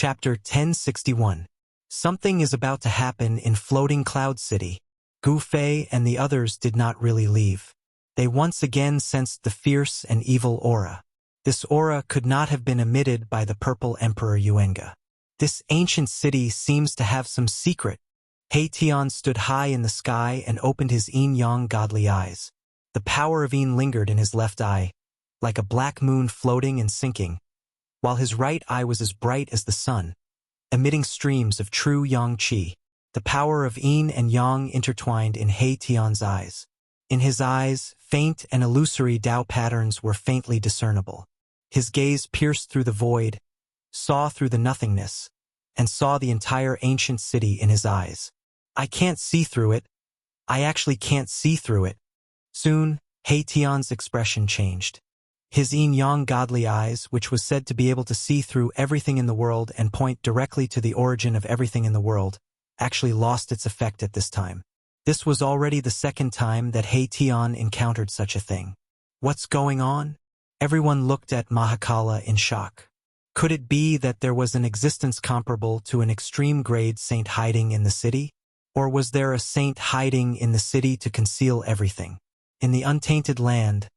Chapter 1061. Something is about to happen in Floating Cloud City. Gu Fei and the others did not really leave. They once again sensed the fierce and evil aura. This aura could not have been emitted by the Purple Emperor Yuenga. This ancient city seems to have some secret. He Tian stood high in the sky and opened his yin-yang godly eyes. The power of Yin lingered in his left eye, like a black moon floating and sinking, while his right eye was as bright as the sun, emitting streams of true yang qi. The power of Yin and Yang intertwined in He Tian's eyes. In his eyes, faint and illusory Tao patterns were faintly discernible. His gaze pierced through the void, saw through the nothingness, and saw the entire ancient city in his eyes. I can't see through it. I actually can't see through it. Soon, He Tian's expression changed. His yin-yang godly eyes, which was said to be able to see through everything in the world and point directly to the origin of everything in the world, actually lost its effect at this time. This was already the second time that He Tian encountered such a thing. What's going on? Everyone looked at Mahakala in shock. Could it be that there was an existence comparable to an extreme-grade saint hiding in the city? Or was there a saint hiding in the city to conceal everything? In the untainted land,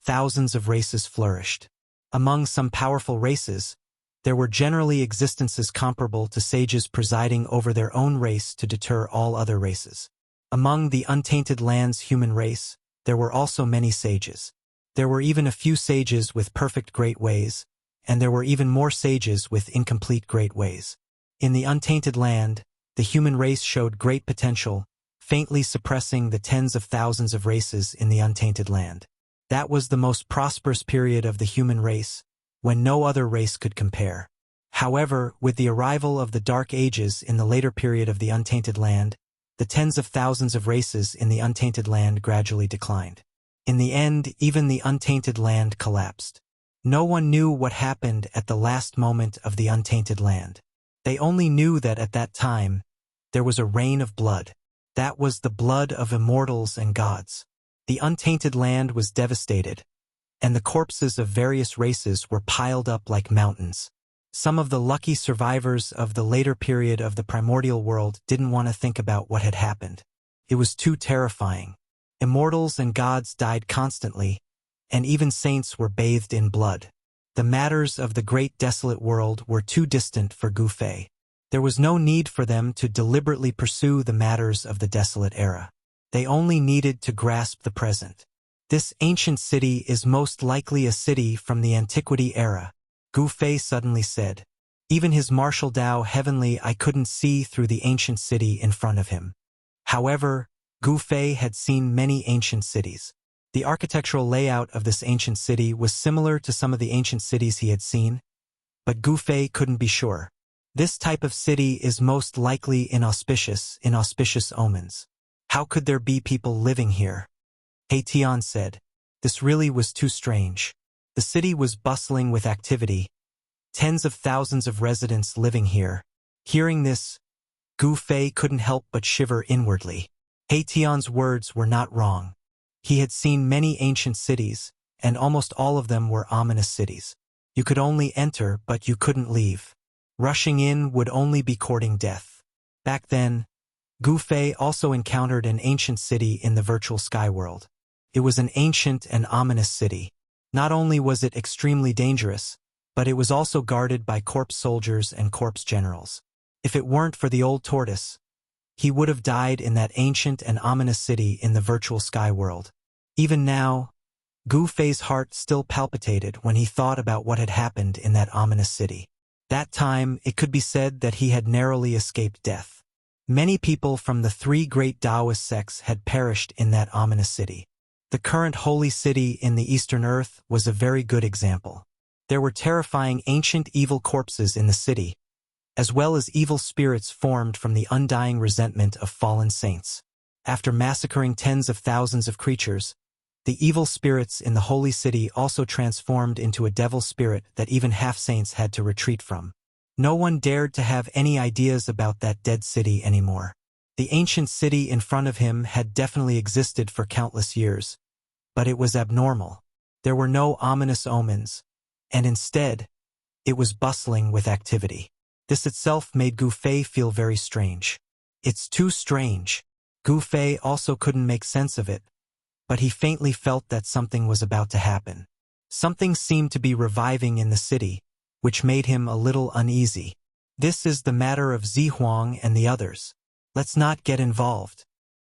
thousands of races flourished. Among some powerful races, there were generally existences comparable to sages presiding over their own race to deter all other races. Among the untainted land's human race, there were also many sages. There were even a few sages with perfect great ways, and there were even more sages with incomplete great ways. In the untainted land, the human race showed great potential, faintly suppressing the tens of thousands of races in the untainted land. That was the most prosperous period of the human race, when no other race could compare. However, with the arrival of the Dark Ages in the later period of the untainted land, the tens of thousands of races in the untainted land gradually declined. In the end, even the untainted land collapsed. No one knew what happened at the last moment of the untainted land. They only knew that at that time, there was a rain of blood. That was the blood of immortals and gods. The untainted land was devastated, and the corpses of various races were piled up like mountains. Some of the lucky survivors of the later period of the primordial world didn't want to think about what had happened. It was too terrifying. Immortals and gods died constantly, and even saints were bathed in blood. The matters of the great desolate world were too distant for Gu Fei. There was no need for them to deliberately pursue the matters of the desolate era. They only needed to grasp the present. This ancient city is most likely a city from the antiquity era, Gu Fei suddenly said. Even his martial Tao heavenly I couldn't see through the ancient city in front of him. However, Gu Fei had seen many ancient cities. The architectural layout of this ancient city was similar to some of the ancient cities he had seen, but Gu Fei couldn't be sure. This type of city is most likely inauspicious omens. How could there be people living here? He Tian said. This really was too strange. The city was bustling with activity. Tens of thousands of residents living here. Hearing this, Gu Fei couldn't help but shiver inwardly. He Tian's words were not wrong. He had seen many ancient cities, and almost all of them were ominous cities. You could only enter, but you couldn't leave. Rushing in would only be courting death. Back then, Gu Fei also encountered an ancient city in the virtual sky world. It was an ancient and ominous city. Not only was it extremely dangerous, but it was also guarded by corpse soldiers and corpse generals. If it weren't for the old tortoise, he would have died in that ancient and ominous city in the virtual sky world. Even now, Gu Fei's heart still palpitated when he thought about what had happened in that ominous city. That time, it could be said that he had narrowly escaped death. Many people from the three great Taoist sects had perished in that ominous city. The current holy city in the Eastern Earth was a very good example. There were terrifying ancient evil corpses in the city, as well as evil spirits formed from the undying resentment of fallen saints. After massacring tens of thousands of creatures, the evil spirits in the holy city also transformed into a devil spirit that even half-saints had to retreat from. No one dared to have any ideas about that dead city anymore. The ancient city in front of him had definitely existed for countless years, but it was abnormal. There were no ominous omens, and instead, it was bustling with activity. This itself made Gu Fei feel very strange. It's too strange. Gu Fei also couldn't make sense of it, but he faintly felt that something was about to happen. Something seemed to be reviving in the city, which made him a little uneasy. This is the matter of Zihuang and the others. Let's not get involved,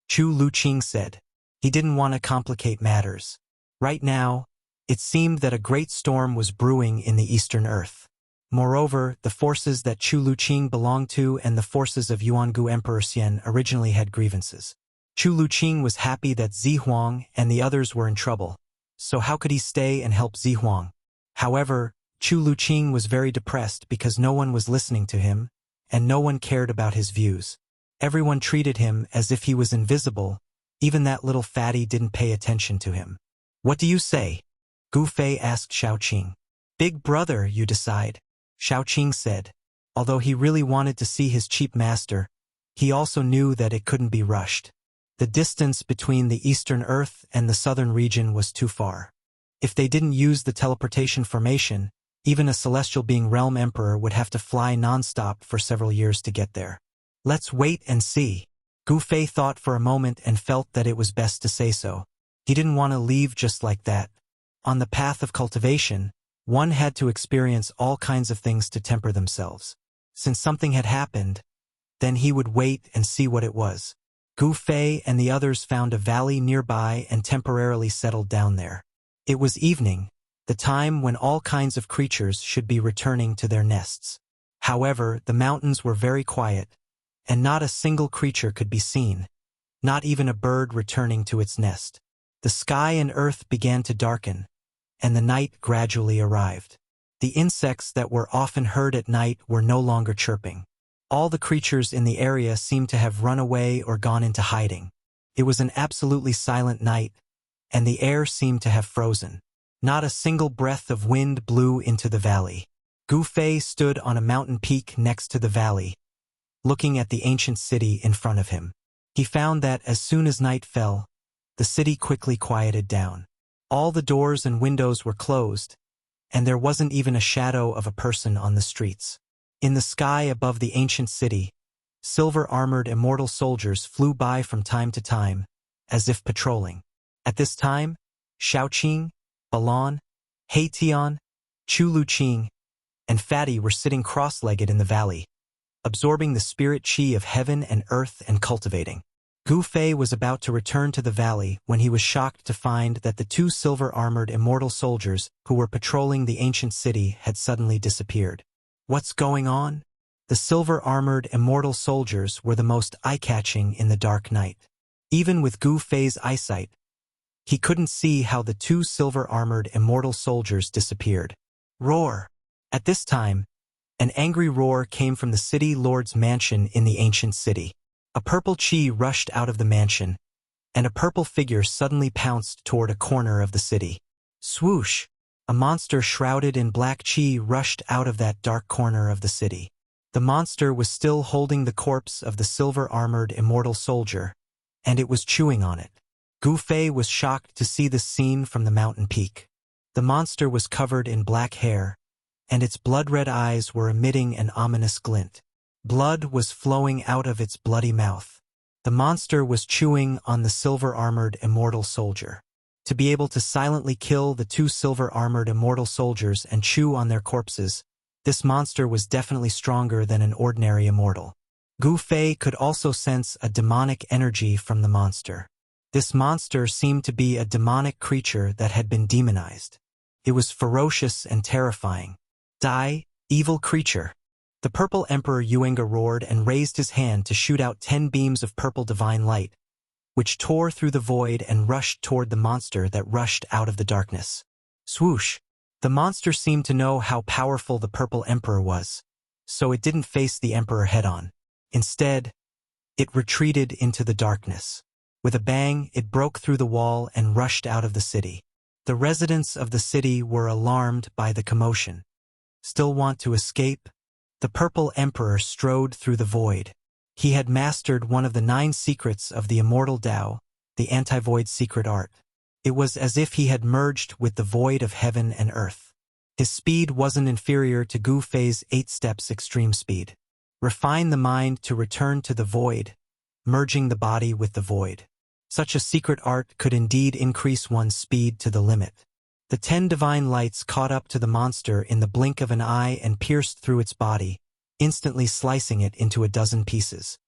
Chu Luqing said. He didn't want to complicate matters. Right now, it seemed that a great storm was brewing in the Eastern Earth. Moreover, the forces that Chu Luqing belonged to and the forces of Yuangu Emperor Xian originally had grievances. Chu Luqing was happy that Zihuang and the others were in trouble, so how could he stay and help Zihuang? However, Chu Luqing was very depressed because no one was listening to him, and no one cared about his views. Everyone treated him as if he was invisible. Even that little fatty didn't pay attention to him. What do you say? Gu Fei asked Xiaoqing. Big brother, you decide, Xiaoqing said. Although he really wanted to see his cheap master, he also knew that it couldn't be rushed. The distance between the Eastern Earth and the Southern region was too far. If they didn't use the teleportation formation, even a celestial being realm emperor would have to fly non-stop for several years to get there. Let's wait and see. Gu Fei thought for a moment and felt that it was best to say so. He didn't want to leave just like that. On the path of cultivation, one had to experience all kinds of things to temper themselves. Since something had happened, then he would wait and see what it was. Gu Fei and the others found a valley nearby and temporarily settled down there. It was evening, the time when all kinds of creatures should be returning to their nests. However, the mountains were very quiet, and not a single creature could be seen, not even a bird returning to its nest. The sky and earth began to darken, and the night gradually arrived. The insects that were often heard at night were no longer chirping. All the creatures in the area seemed to have run away or gone into hiding. It was an absolutely silent night, and the air seemed to have frozen. Not a single breath of wind blew into the valley. Gu Fei stood on a mountain peak next to the valley, looking at the ancient city in front of him. He found that as soon as night fell, the city quickly quieted down. All the doors and windows were closed, and there wasn't even a shadow of a person on the streets. In the sky above the ancient city, silver-armored immortal soldiers flew by from time to time, as if patrolling. At this time, Xiaoqing, Balon, Heitian, Chu Luqing, and Fatty were sitting cross-legged in the valley, absorbing the spirit chi of heaven and earth and cultivating. Gu Fei was about to return to the valley when he was shocked to find that the two silver-armored immortal soldiers who were patrolling the ancient city had suddenly disappeared. What's going on? The silver-armored immortal soldiers were the most eye-catching in the dark night. Even with Gu Fei's eyesight, he couldn't see how the two silver-armored immortal soldiers disappeared. Roar! At this time, an angry roar came from the city lord's mansion in the ancient city. A purple chi rushed out of the mansion, and a purple figure suddenly pounced toward a corner of the city. Swoosh! A monster shrouded in black chi rushed out of that dark corner of the city. The monster was still holding the corpse of the silver-armored immortal soldier, and it was chewing on it. Gu Fei was shocked to see this scene from the mountain peak. The monster was covered in black hair, and its blood-red eyes were emitting an ominous glint. Blood was flowing out of its bloody mouth. The monster was chewing on the silver-armored immortal soldier. To be able to silently kill the two silver-armored immortal soldiers and chew on their corpses, this monster was definitely stronger than an ordinary immortal. Gu Fei could also sense a demonic energy from the monster. This monster seemed to be a demonic creature that had been demonized. It was ferocious and terrifying. Die, evil creature! The purple Emperor Yuenga roared and raised his hand to shoot out 10 beams of purple divine light, which tore through the void and rushed toward the monster that rushed out of the darkness. Swoosh! The monster seemed to know how powerful the purple Emperor was, so it didn't face the Emperor head-on. Instead, it retreated into the darkness. With a bang, it broke through the wall and rushed out of the city. The residents of the city were alarmed by the commotion. Still want to escape? The purple Emperor strode through the void. He had mastered one of the 9 secrets of the Immortal Tao, the anti-void secret art. It was as if he had merged with the void of heaven and earth. His speed wasn't inferior to Gu Fei's 8 steps extreme speed. Refine the mind to return to the void, merging the body with the void. Such a secret art could indeed increase one's speed to the limit. The 10 divine lights caught up to the monster in the blink of an eye and pierced through its body, instantly slicing it into a dozen pieces.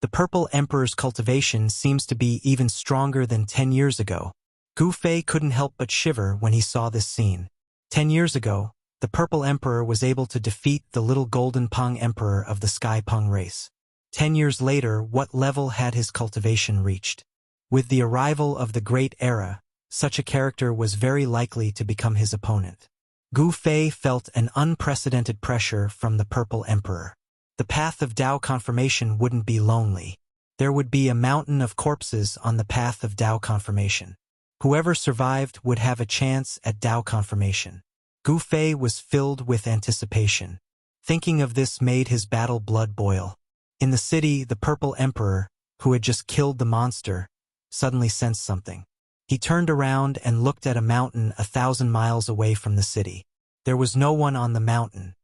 The Purple Emperor's cultivation seems to be even stronger than 10 years ago. Gu Fei couldn't help but shiver when he saw this scene. 10 years ago, the Purple Emperor was able to defeat the little Golden Peng Emperor of the Sky Peng race. 10 years later, what level had his cultivation reached? With the arrival of the Great Era, such a character was very likely to become his opponent. Gu Fei felt an unprecedented pressure from the Purple Emperor. The path of Dao confirmation wouldn't be lonely. There would be a mountain of corpses on the path of Dao confirmation. Whoever survived would have a chance at Dao confirmation. Gu Fei was filled with anticipation. Thinking of this made his battle blood boil. In the city, the Purple Emperor, who had just killed the monster, suddenly sensed something. He turned around and looked at a mountain 1,000 miles away from the city. There was no one on the mountain.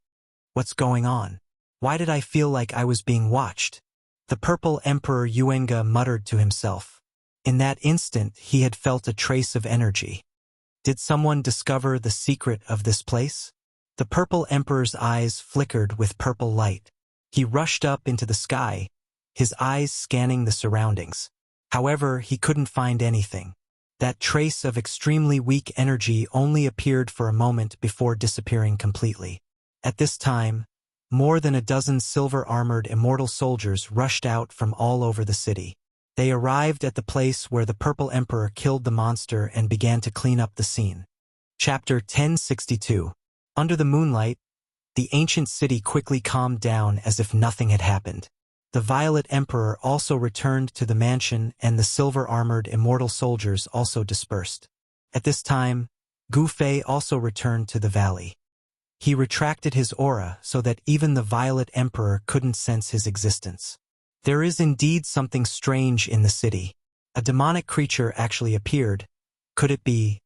What's going on? Why did I feel like I was being watched? The Purple Emperor Yuenga muttered to himself. In that instant, he had felt a trace of energy. Did someone discover the secret of this place? The Purple Emperor's eyes flickered with purple light. He rushed up into the sky, his eyes scanning the surroundings. However, he couldn't find anything. That trace of extremely weak energy only appeared for a moment before disappearing completely. At this time, more than a dozen silver-armored immortal soldiers rushed out from all over the city. They arrived at the place where the Purple Emperor killed the monster and began to clean up the scene. Chapter 1062. Under the moonlight, the ancient city quickly calmed down as if nothing had happened. The Violet Emperor also returned to the mansion and the silver-armored immortal soldiers also dispersed. At this time, Gu Fei also returned to the valley. He retracted his aura so that even the Violet Emperor couldn't sense his existence. There is indeed something strange in the city. A demonic creature actually appeared. Could it be?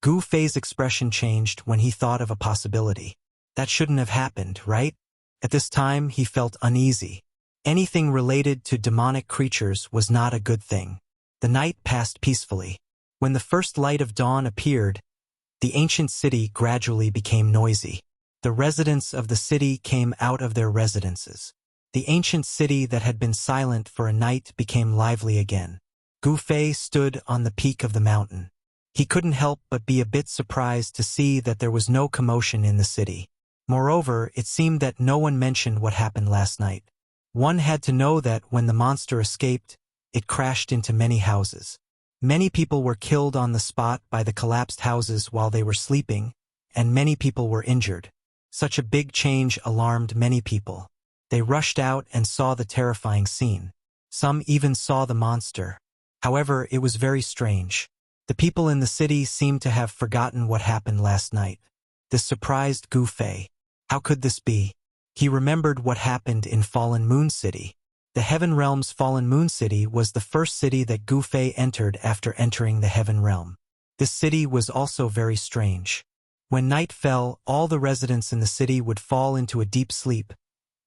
Gu Fei's expression changed when he thought of a possibility. That shouldn't have happened, right? At this time, he felt uneasy. Anything related to demonic creatures was not a good thing. The night passed peacefully. When the first light of dawn appeared, the ancient city gradually became noisy. The residents of the city came out of their residences. The ancient city that had been silent for a night became lively again. Gu Fei stood on the peak of the mountain. He couldn't help but be a bit surprised to see that there was no commotion in the city. Moreover, it seemed that no one mentioned what happened last night. One had to know that when the monster escaped, it crashed into many houses. Many people were killed on the spot by the collapsed houses while they were sleeping, and many people were injured. Such a big change alarmed many people. They rushed out and saw the terrifying scene. Some even saw the monster. However, it was very strange. The people in the city seemed to have forgotten what happened last night. This surprised Gu Fei. How could this be? He remembered what happened in Fallen Moon City. The Heaven Realm's Fallen Moon City was the first city that Gu Fei entered after entering the Heaven Realm. This city was also very strange. When night fell, all the residents in the city would fall into a deep sleep,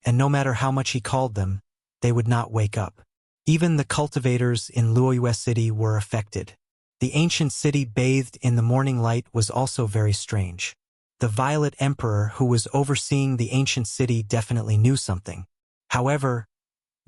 and no matter how much he called them, they would not wake up. Even the cultivators in Luoyue City were affected. The ancient city bathed in the morning light was also very strange. The Violet Emperor who was overseeing the ancient city definitely knew something. However,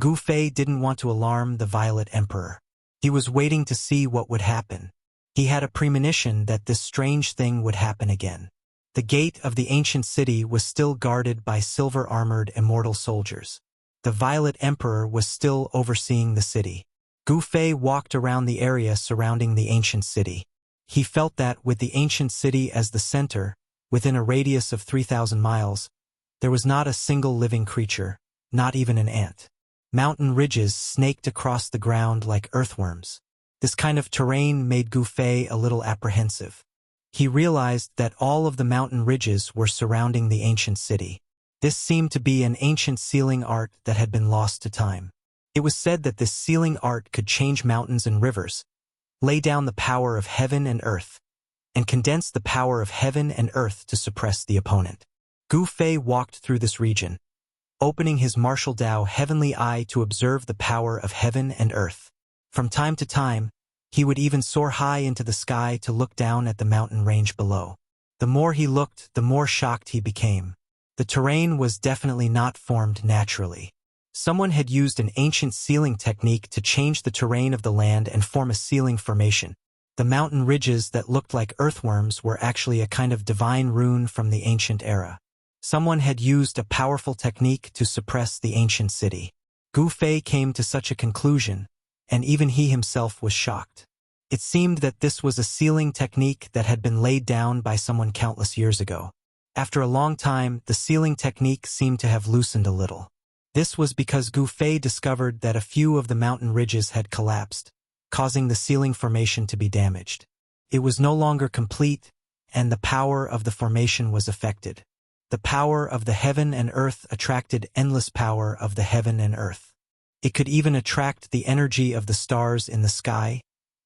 Gu Fei didn't want to alarm the Violet Emperor. He was waiting to see what would happen. He had a premonition that this strange thing would happen again. The gate of the ancient city was still guarded by silver-armored immortal soldiers. The Violet Emperor was still overseeing the city. Gu Fei walked around the area surrounding the ancient city. He felt that with the ancient city as the center, within a radius of 3,000 miles, there was not a single living creature, not even an ant. Mountain ridges snaked across the ground like earthworms. This kind of terrain made Gu Fei a little apprehensive. He realized that all of the mountain ridges were surrounding the ancient city. This seemed to be an ancient sealing art that had been lost to time. It was said that this sealing art could change mountains and rivers, lay down the power of heaven and earth, and condense the power of heaven and earth to suppress the opponent. Gu Fei walked through this region, opening his martial Dao heavenly eye to observe the power of heaven and earth. From time to time, he would even soar high into the sky to look down at the mountain range below. The more he looked, the more shocked he became. The terrain was definitely not formed naturally. Someone had used an ancient sealing technique to change the terrain of the land and form a sealing formation. The mountain ridges that looked like earthworms were actually a kind of divine rune from the ancient era. Someone had used a powerful technique to suppress the ancient city. Gu Fei came to such a conclusion, and even he himself was shocked. It seemed that this was a sealing technique that had been laid down by someone countless years ago. After a long time, the sealing technique seemed to have loosened a little. This was because Gu Fei discovered that a few of the mountain ridges had collapsed, causing the sealing formation to be damaged. It was no longer complete, and the power of the formation was affected. The power of the heaven and earth attracted endless power of the heaven and earth. It could even attract the energy of the stars in the sky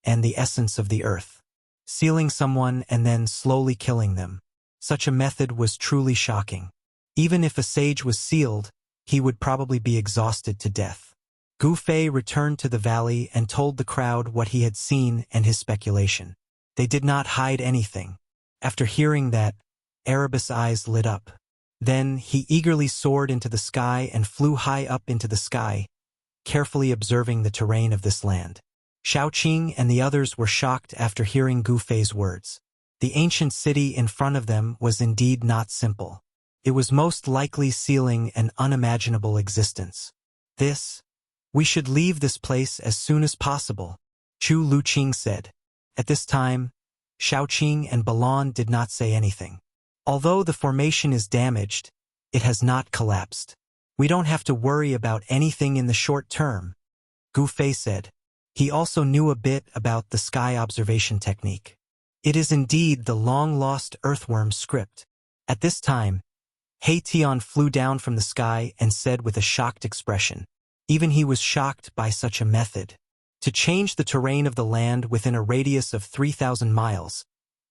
and the essence of the earth, sealing someone and then slowly killing them. Such a method was truly shocking. Even if a sage was sealed, he would probably be exhausted to death. Gu Fei returned to the valley and told the crowd what he had seen and his speculation. They did not hide anything. After hearing that, Erebus' eyes lit up. Then he eagerly soared into the sky and flew high up into the sky, carefully observing the terrain of this land. Shaoqing and the others were shocked after hearing Gu Fei's words. The ancient city in front of them was indeed not simple. It was most likely sealing an unimaginable existence. We should leave this place as soon as possible, Chu Luqing said. At this time, Shaoqing and Balon did not say anything. Although the formation is damaged, it has not collapsed. We don't have to worry about anything in the short term, Gu Fei said. He also knew a bit about the sky observation technique. It is indeed the long-lost earthworm script. At this time, He Tian flew down from the sky and said with a shocked expression. Even he was shocked by such a method. To change the terrain of the land within a radius of 3,000 miles,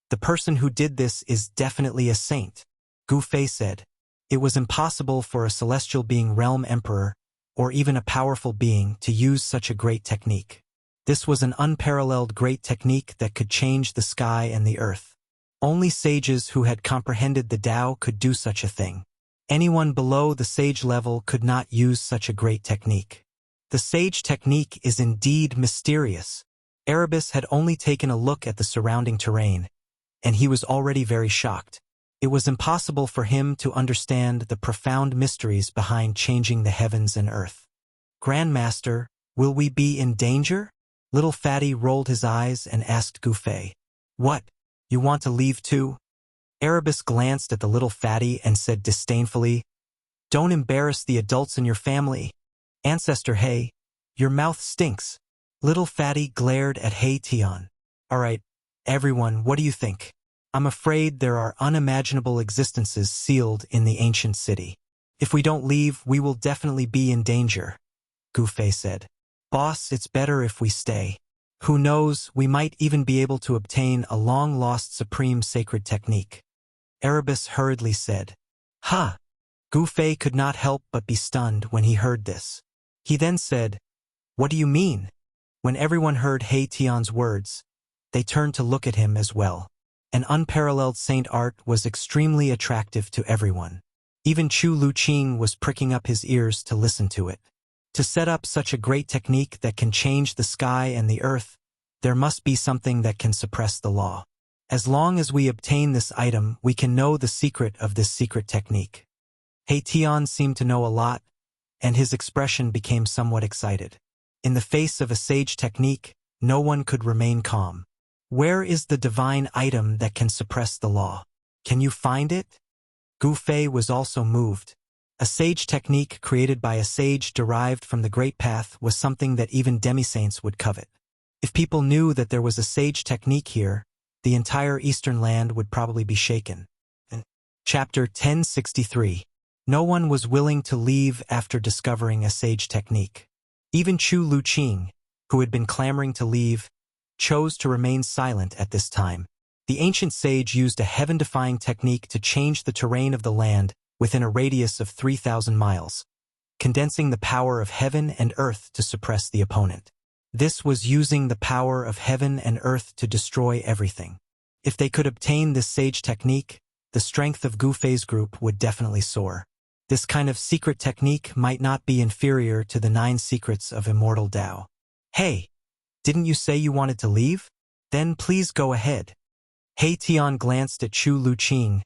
the person who did this is definitely a saint, Gu Fei said. It was impossible for a celestial being realm emperor, or even a powerful being, to use such a great technique. This was an unparalleled great technique that could change the sky and the earth. Only sages who had comprehended the Tao could do such a thing. Anyone below the sage level could not use such a great technique. The sage technique is indeed mysterious. Erebus had only taken a look at the surrounding terrain, and he was already very shocked. It was impossible for him to understand the profound mysteries behind changing the heavens and earth. Grandmaster, will we be in danger? Little Fatty rolled his eyes and asked Gu Fei. What? You want to leave too? Erebus glanced at the little Fatty and said disdainfully, Don't embarrass the adults in your family. Ancestor He, your mouth stinks. Little Fatty glared at He Tian. All right, everyone, what do you think? I'm afraid there are unimaginable existences sealed in the ancient city. If we don't leave, we will definitely be in danger, Gu Fei said. Boss, it's better if we stay. Who knows, we might even be able to obtain a long-lost supreme sacred technique. Erebus hurriedly said. Ha! Gu Fei could not help but be stunned when he heard this. He then said, What do you mean? When everyone heard He Tian's words, they turned to look at him as well. An unparalleled saint art was extremely attractive to everyone. Even Chu Luqing was pricking up his ears to listen to it. To set up such a great technique that can change the sky and the earth, there must be something that can suppress the law. As long as we obtain this item, we can know the secret of this secret technique. He Tian seemed to know a lot, and his expression became somewhat excited. In the face of a sage technique, no one could remain calm. Where is the divine item that can suppress the law? Can you find it? Gu Fei was also moved. A sage technique created by a sage derived from the Great Path was something that even demi-saints would covet. If people knew that there was a sage technique here, the entire eastern land would probably be shaken. Chapter 1063. No one was willing to leave after discovering a sage technique. Even Chu Luqing, who had been clamoring to leave, chose to remain silent at this time. The ancient sage used a heaven-defying technique to change the terrain of the land within a radius of 3,000 miles, condensing the power of heaven and earth to suppress the opponent. This was using the power of heaven and earth to destroy everything. If they could obtain this sage technique, the strength of Gu Fei's group would definitely soar. This kind of secret technique might not be inferior to the 9 secrets of Immortal Tao. Hey, didn't you say you wanted to leave? Then please go ahead. He Tian glanced at Chu Luqing,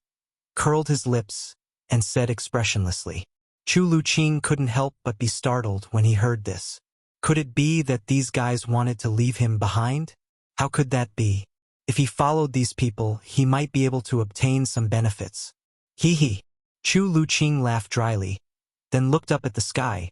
curled his lips, and said expressionlessly. Chu Luqing couldn't help but be startled when he heard this. Could it be that these guys wanted to leave him behind? How could that be? If he followed these people, he might be able to obtain some benefits. Hee hee. Chu Luqing laughed dryly, then looked up at the sky,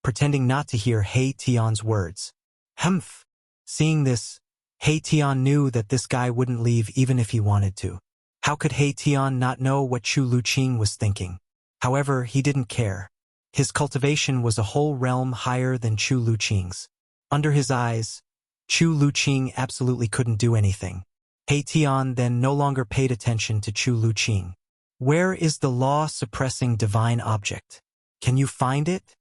pretending not to hear He Tian's words. Humph. Seeing this, He Tian knew that this guy wouldn't leave even if he wanted to. How could He Tian not know what Chu Luqing was thinking? However, he didn't care. His cultivation was a whole realm higher than Chu Luqing's. Under his eyes, Chu Luqing absolutely couldn't do anything. He Tian then no longer paid attention to Chu Luqing. Where is the law-suppressing divine object? Can you find it?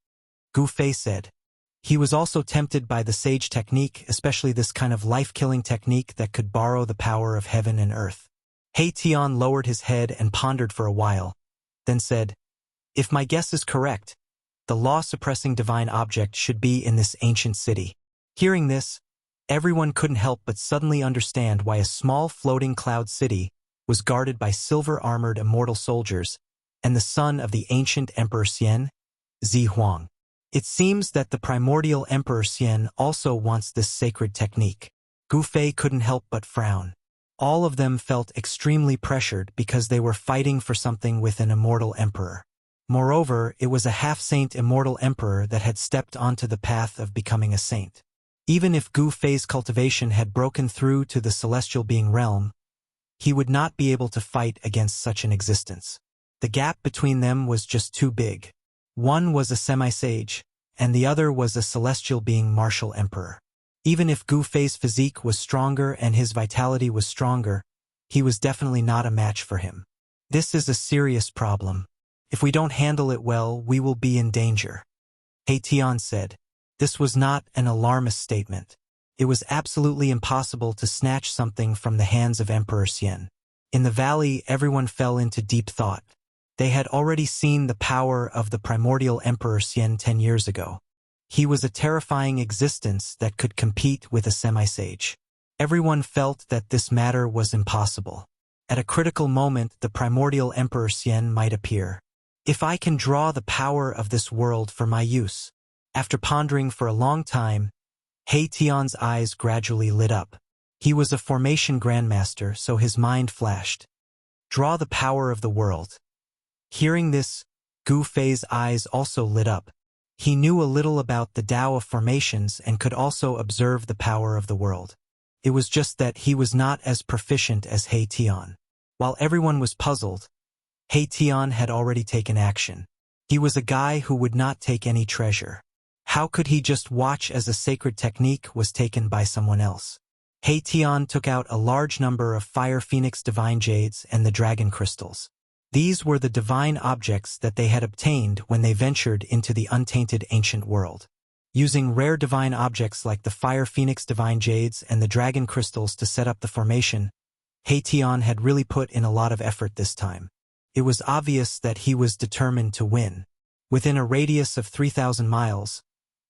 Gu Fei said. He was also tempted by the sage technique, especially this kind of life-killing technique that could borrow the power of heaven and earth. He Tian lowered his head and pondered for a while, then said, if my guess is correct, the law-suppressing divine object should be in this ancient city. Hearing this, everyone couldn't help but suddenly understand why a small floating cloud city was guarded by silver-armored immortal soldiers and the son of the ancient Emperor Xian, Zi Huang. It seems that the primordial Emperor Xian also wants this sacred technique. Gu Fei couldn't help but frown. All of them felt extremely pressured because they were fighting for something with an immortal emperor. Moreover, it was a half-saint immortal emperor that had stepped onto the path of becoming a saint. Even if Gu Fei's cultivation had broken through to the celestial being realm, he would not be able to fight against such an existence. The gap between them was just too big. One was a semi-sage, and the other was a celestial being martial emperor. Even if Gu Fei's physique was stronger and his vitality was stronger, he was definitely not a match for him. This is a serious problem. If we don't handle it well, we will be in danger. He Tian said. This was not an alarmist statement. It was absolutely impossible to snatch something from the hands of Emperor Xian. In the valley, everyone fell into deep thought. They had already seen the power of the primordial Emperor Xian 10 years ago. He was a terrifying existence that could compete with a semi-sage. Everyone felt that this matter was impossible. At a critical moment, the primordial Emperor Xian might appear. If I can draw the power of this world for my use. After pondering for a long time, He Tian's eyes gradually lit up. He was a formation grandmaster, so his mind flashed. Draw the power of the world. Hearing this, Gu Fei's eyes also lit up. He knew a little about the Tao of formations and could also observe the power of the world. It was just that he was not as proficient as He Tian. While everyone was puzzled, He Tian had already taken action. He was a guy who would not take any treasure. How could he just watch as a sacred technique was taken by someone else? He Tian took out a large number of Fire Phoenix Divine Jades and the Dragon Crystals. These were the divine objects that they had obtained when they ventured into the untainted ancient world. Using rare divine objects like the Fire Phoenix Divine Jades and the Dragon Crystals to set up the formation, He Tian had really put in a lot of effort this time. It was obvious that he was determined to win. Within a radius of 3,000 miles,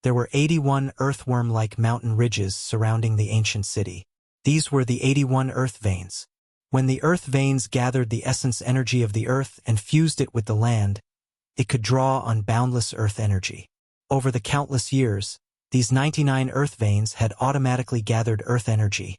there were 81 earthworm-like mountain ridges surrounding the ancient city. These were the 81 earth veins. When the earth veins gathered the essence energy of the earth and fused it with the land, it could draw on boundless earth energy. Over the countless years, these 99 earth veins had automatically gathered earth energy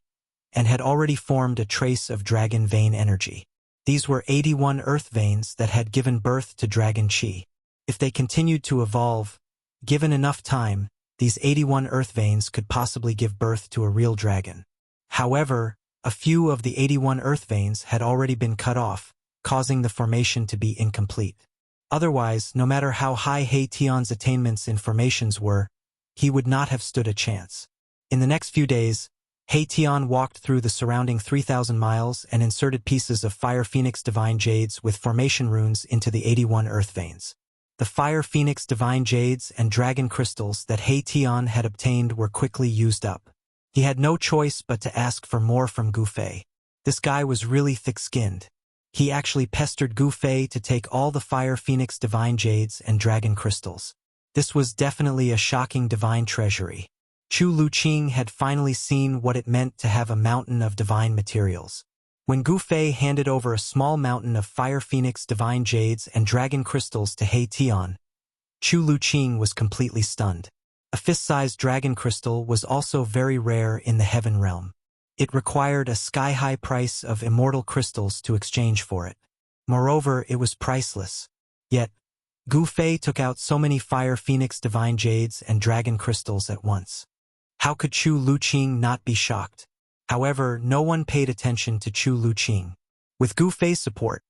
and had already formed a trace of dragon vein energy. These were 81 earth veins that had given birth to dragon chi. If they continued to evolve, given enough time, these 81 earth veins could possibly give birth to a real dragon. However, a few of the 81 earth veins had already been cut off, causing the formation to be incomplete. Otherwise, no matter how high He Tian's attainments in formations were, he would not have stood a chance. In the next few days, Tian walked through the surrounding 3,000 miles and inserted pieces of Fire Phoenix Divine Jades with formation runes into the 81 earth veins. The Fire Phoenix Divine Jades and Dragon Crystals that Tian had obtained were quickly used up. He had no choice but to ask for more from Gu Fei. This guy was really thick-skinned. He actually pestered Gu Fei to take all the Fire Phoenix Divine Jades and Dragon Crystals. This was definitely a shocking divine treasury. Chu Luqing had finally seen what it meant to have a mountain of divine materials. When Gu Fei handed over a small mountain of Fire Phoenix Divine Jades and Dragon Crystals to Tian, Chu Luqing was completely stunned. A fist-sized dragon crystal was also very rare in the heaven realm. It required a sky-high price of immortal crystals to exchange for it. Moreover, it was priceless. Yet, Gu Fei took out so many Fire Phoenix Divine Jades and Dragon Crystals at once. How could Chu Luqing not be shocked? However, no one paid attention to Chu Luqing. With Gu Fei's support,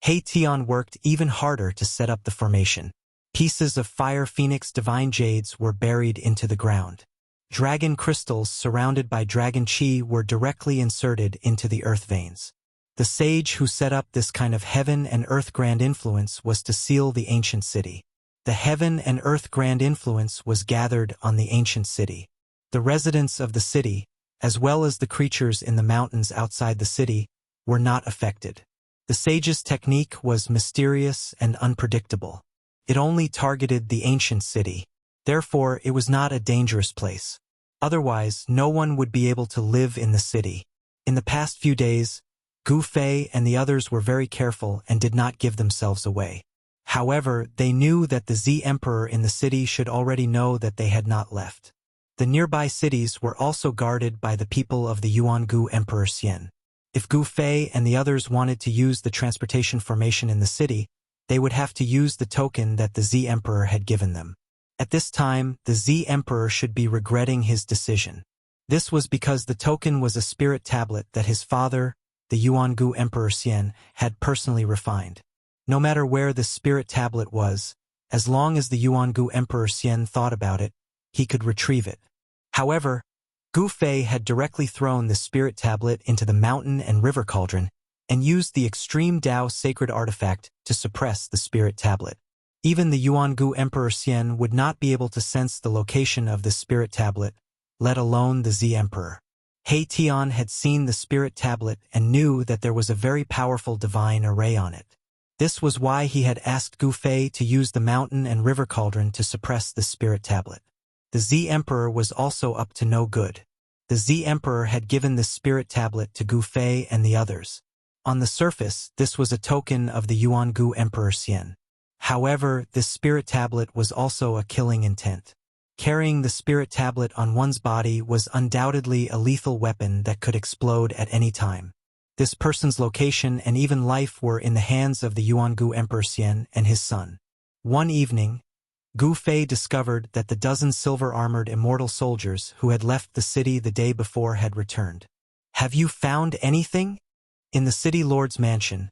Tian worked even harder to set up the formation. Pieces of Fire Phoenix Divine Jades were buried into the ground. Dragon crystals surrounded by dragon chi were directly inserted into the earth veins. The sage who set up this kind of heaven and earth grand influence was to seal the ancient city. The heaven and earth grand influence was gathered on the ancient city. The residents of the city, as well as the creatures in the mountains outside the city, were not affected. The sage's technique was mysterious and unpredictable. It only targeted the ancient city. Therefore, it was not a dangerous place. Otherwise, no one would be able to live in the city. In the past few days, Gu Fei and the others were very careful and did not give themselves away. However, they knew that the Z Emperor in the city should already know that they had not left. The nearby cities were also guarded by the people of the Yuan-Gu Emperor Xian. If Gu Fei and the others wanted to use the transportation formation in the city, they would have to use the token that the Z Emperor had given them. At this time, the Z Emperor should be regretting his decision. This was because the token was a spirit tablet that his father, the Yuan-Gu Emperor Xian, had personally refined. No matter where the spirit tablet was, as long as the Yuan-Gu Emperor Xian thought about it, he could retrieve it. However, Gu Fei had directly thrown the spirit tablet into the mountain and river cauldron and used the extreme Dao sacred artifact to suppress the spirit tablet. Even the Yuan-Gu Emperor Xian would not be able to sense the location of the spirit tablet, let alone the Z Emperor. Tian had seen the spirit tablet and knew that there was a very powerful divine array on it. This was why he had asked Gu Fei to use the mountain and river cauldron to suppress the spirit tablet. The Z Emperor was also up to no good. The Z Emperor had given the spirit tablet to Gu Fei and the others. On the surface, this was a token of the Yuan-Gu Emperor Xian. However, this spirit tablet was also a killing intent. Carrying the spirit tablet on one's body was undoubtedly a lethal weapon that could explode at any time. This person's location and even life were in the hands of the Yuan-Gu Emperor Xian and his son. One evening, Gu Fei discovered that the dozen silver-armored immortal soldiers who had left the city the day before had returned. "Have you found anything?" In the city lord's mansion,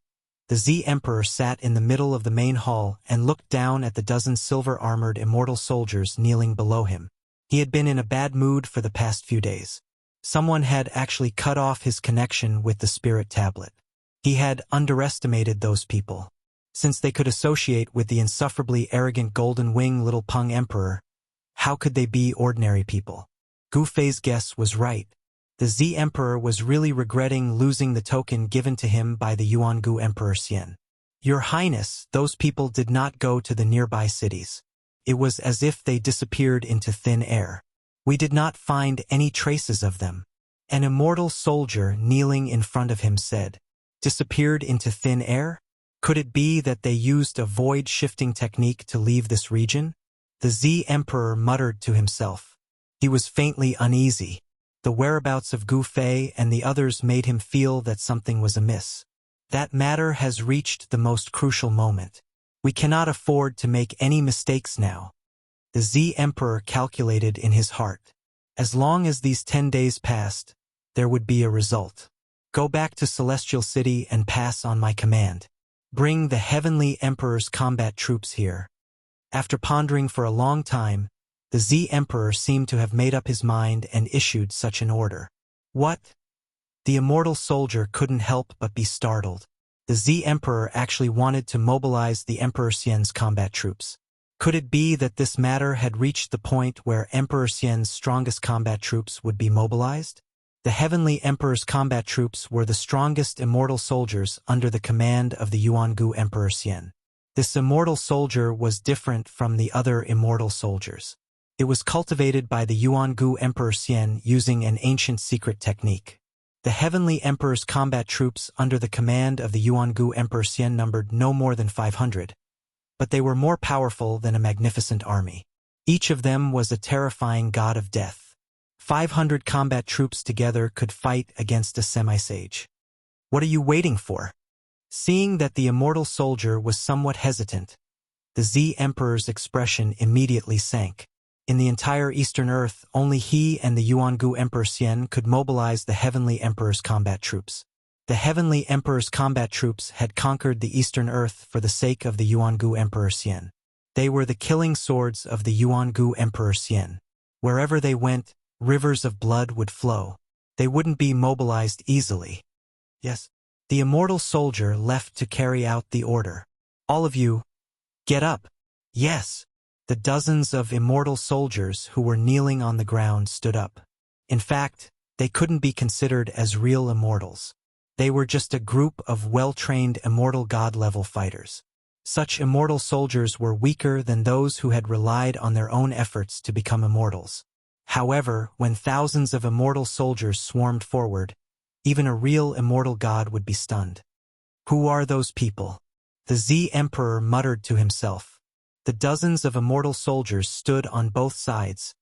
the Z Emperor sat in the middle of the main hall and looked down at the dozen silver-armored immortal soldiers kneeling below him. He had been in a bad mood for the past few days. Someone had actually cut off his connection with the spirit tablet. He had underestimated those people. Since they could associate with the insufferably arrogant Golden Wing Little Peng Emperor, how could they be ordinary people? Gu Fei's guess was right. The Z Emperor was really regretting losing the token given to him by the Yuan-Gu Emperor Xian. "Your Highness, those people did not go to the nearby cities. It was as if they disappeared into thin air. We did not find any traces of them." An immortal soldier kneeling in front of him said, "Disappeared into thin air? Could it be that they used a void-shifting technique to leave this region?" The Z Emperor muttered to himself. He was faintly uneasy. The whereabouts of Gu Fei and the others made him feel that something was amiss. That matter has reached the most crucial moment. We cannot afford to make any mistakes now. The Z Emperor calculated in his heart. As long as these 10 days passed, there would be a result. Go back to Celestial City and pass on my command. Bring the Heavenly Emperor's combat troops here. After pondering for a long time, the Z Emperor seemed to have made up his mind and issued such an order. What? The immortal soldier couldn't help but be startled. The Z Emperor actually wanted to mobilize the Emperor Xian's combat troops. Could it be that this matter had reached the point where Emperor Xian's strongest combat troops would be mobilized? The Heavenly Emperor's combat troops were the strongest immortal soldiers under the command of the Yuangu Emperor Xian. This immortal soldier was different from the other immortal soldiers. It was cultivated by the Yuangu Emperor Xian using an ancient secret technique. The Heavenly Emperor's combat troops under the command of the Yuangu Emperor Xian numbered no more than 500, but they were more powerful than a magnificent army. Each of them was a terrifying god of death. 500 combat troops together could fight against a semi-sage. What are you waiting for? Seeing that the immortal soldier was somewhat hesitant, the Z Emperor's expression immediately sank. In the entire Eastern Earth, only he and the Yuangu Emperor Xian could mobilize the Heavenly Emperor's combat troops. The Heavenly Emperor's combat troops had conquered the Eastern Earth for the sake of the Yuangu Emperor Xian. They were the killing swords of the Yuangu Emperor Xian. Wherever they went, rivers of blood would flow. They wouldn't be mobilized easily. Yes. The immortal soldier left to carry out the order. All of you, get up. Yes. The dozens of immortal soldiers who were kneeling on the ground stood up. In fact, they couldn't be considered as real immortals. They were just a group of well-trained immortal god-level fighters. Such immortal soldiers were weaker than those who had relied on their own efforts to become immortals. However, when thousands of immortal soldiers swarmed forward, even a real immortal god would be stunned. Who are those people? The Z Emperor muttered to himself. The dozens of immortal soldiers stood on both sides,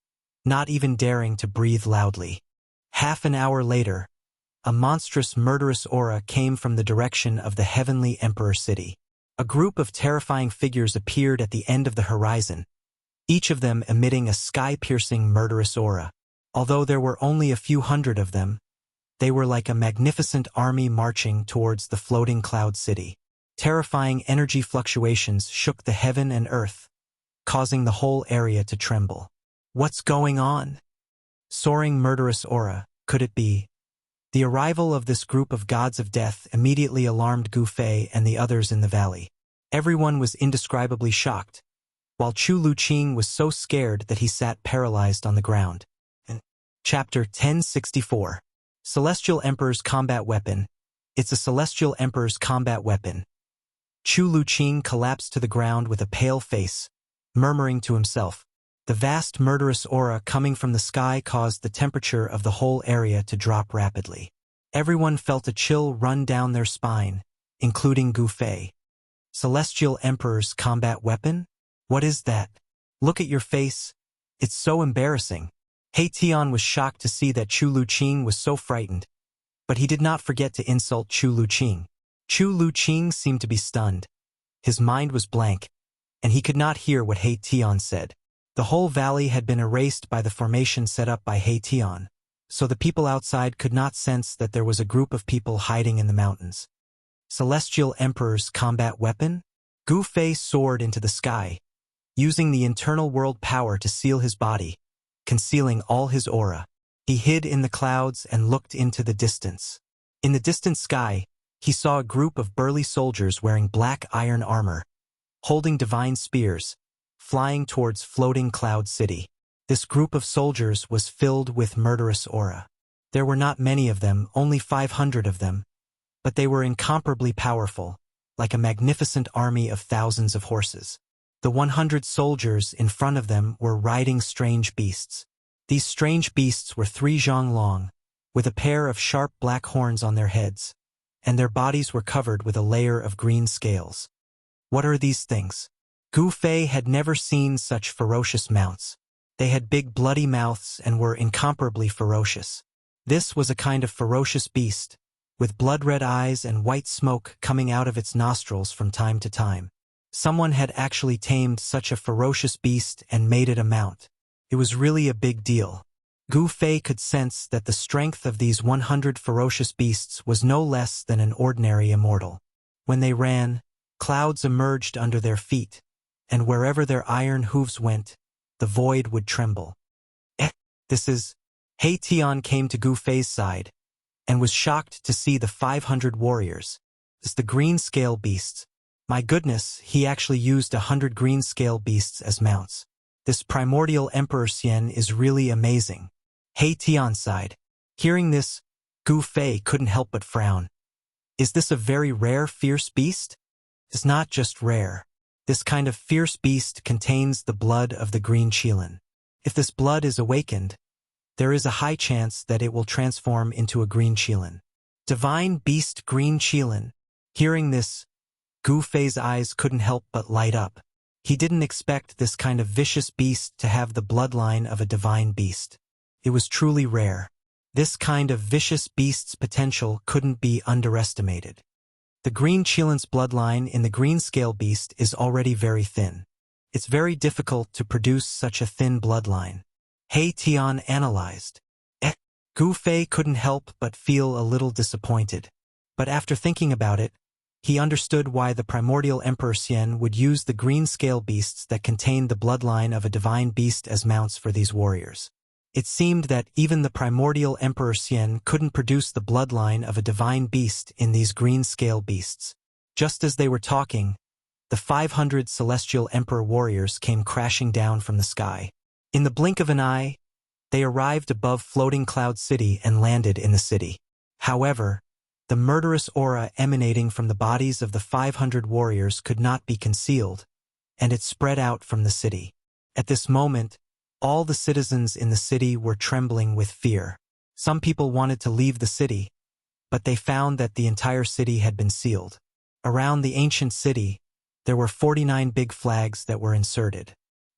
not even daring to breathe loudly. Half an hour later, a monstrous murderous aura came from the direction of the Heavenly Emperor City. A group of terrifying figures appeared at the end of the horizon, each of them emitting a sky-piercing murderous aura. Although there were only a few hundred of them, they were like a magnificent army marching towards the floating cloud city. Terrifying energy fluctuations shook the heaven and earth, causing the whole area to tremble. What's going on? Soaring murderous aura, could it be? The arrival of this group of gods of death immediately alarmed Gu Fei and the others in the valley. Everyone was indescribably shocked, while Chu Luqing was so scared that he sat paralyzed on the ground. Chapter 1064. Celestial Emperor's Combat Weapon. It's a Celestial Emperor's combat weapon. Chu Luqing collapsed to the ground with a pale face, murmuring to himself. The vast murderous aura coming from the sky caused the temperature of the whole area to drop rapidly. Everyone felt a chill run down their spine, including Gu Fei. Celestial Emperor's combat weapon? What is that? Look at your face. It's so embarrassing. He Tian was shocked to see that Chu Luqing was so frightened, but he did not forget to insult Chu Luqing. Chu Luqing seemed to be stunned. His mind was blank, and he could not hear what He Tian said. The whole valley had been erased by the formation set up by He Tian, so the people outside could not sense that there was a group of people hiding in the mountains. Celestial Emperor's combat weapon? Gu Fei soared into the sky, using the internal world power to seal his body, concealing all his aura. He hid in the clouds and looked into the distance. In the distant sky, he saw a group of burly soldiers wearing black iron armor, holding divine spears, flying towards floating cloud city. This group of soldiers was filled with murderous aura. There were not many of them, only 500 of them, but they were incomparably powerful, like a magnificent army of thousands of horses. The 100 soldiers in front of them were riding strange beasts. These strange beasts were 3 zhang long, with a pair of sharp black horns on their heads, and their bodies were covered with a layer of green scales. What are these things? Gu Fei had never seen such ferocious mounts. They had big bloody mouths and were incomparably ferocious. This was a kind of ferocious beast, with blood-red eyes and white smoke coming out of its nostrils from time to time. Someone had actually tamed such a ferocious beast and made it a mount. It was really a big deal. Gu Fei could sense that the strength of these 100 ferocious beasts was no less than an ordinary immortal. When they ran, clouds emerged under their feet, and wherever their iron hooves went, the void would tremble. This is... He Tian came to Gu Fei's side and was shocked to see the 500 warriors. It's the green scale beasts. My goodness, he actually used 100 green scale beasts as mounts. This primordial Emperor Xian is really amazing. He Tian sighed. Hearing this, Gu Fei couldn't help but frown. Is this a very rare fierce beast? It's not just rare. This kind of fierce beast contains the blood of the green Qilin. If this blood is awakened, there is a high chance that it will transform into a green Qilin. Divine beast green Qilin. Hearing this, Gu Fei's eyes couldn't help but light up. He didn't expect this kind of vicious beast to have the bloodline of a divine beast. It was truly rare. This kind of vicious beast's potential couldn't be underestimated. The green Qilin's bloodline in the green scale beast is already very thin. It's very difficult to produce such a thin bloodline. He Tian analyzed. Gu Fei couldn't help but feel a little disappointed. But after thinking about it, he understood why the primordial Emperor Xian would use the green scale beasts that contained the bloodline of a divine beast as mounts for these warriors. It seemed that even the primordial Emperor Xian couldn't produce the bloodline of a divine beast in these green scale beasts. Just as they were talking, the 500 celestial Emperor warriors came crashing down from the sky. In the blink of an eye, they arrived above floating Cloud City and landed in the city. However, the murderous aura emanating from the bodies of the 500 warriors could not be concealed, and it spread out from the city. At this moment, all the citizens in the city were trembling with fear. Some people wanted to leave the city, but they found that the entire city had been sealed. Around the ancient city, there were 49 big flags that were inserted.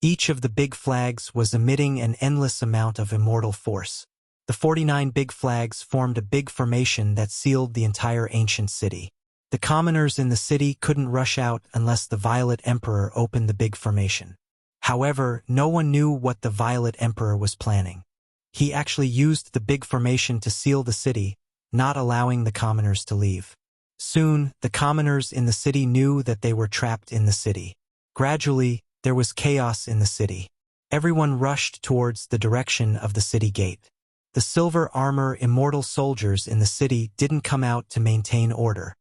Each of the big flags was emitting an endless amount of immortal force. The 49 big flags formed a big formation that sealed the entire ancient city. The commoners in the city couldn't rush out unless the Violet Emperor opened the big formation. However, no one knew what the Violet Emperor was planning. He actually used the big formation to seal the city, not allowing the commoners to leave. Soon, the commoners in the city knew that they were trapped in the city. Gradually, there was chaos in the city. Everyone rushed towards the direction of the city gate. The silver armor immortal soldiers in the city didn't come out to maintain order.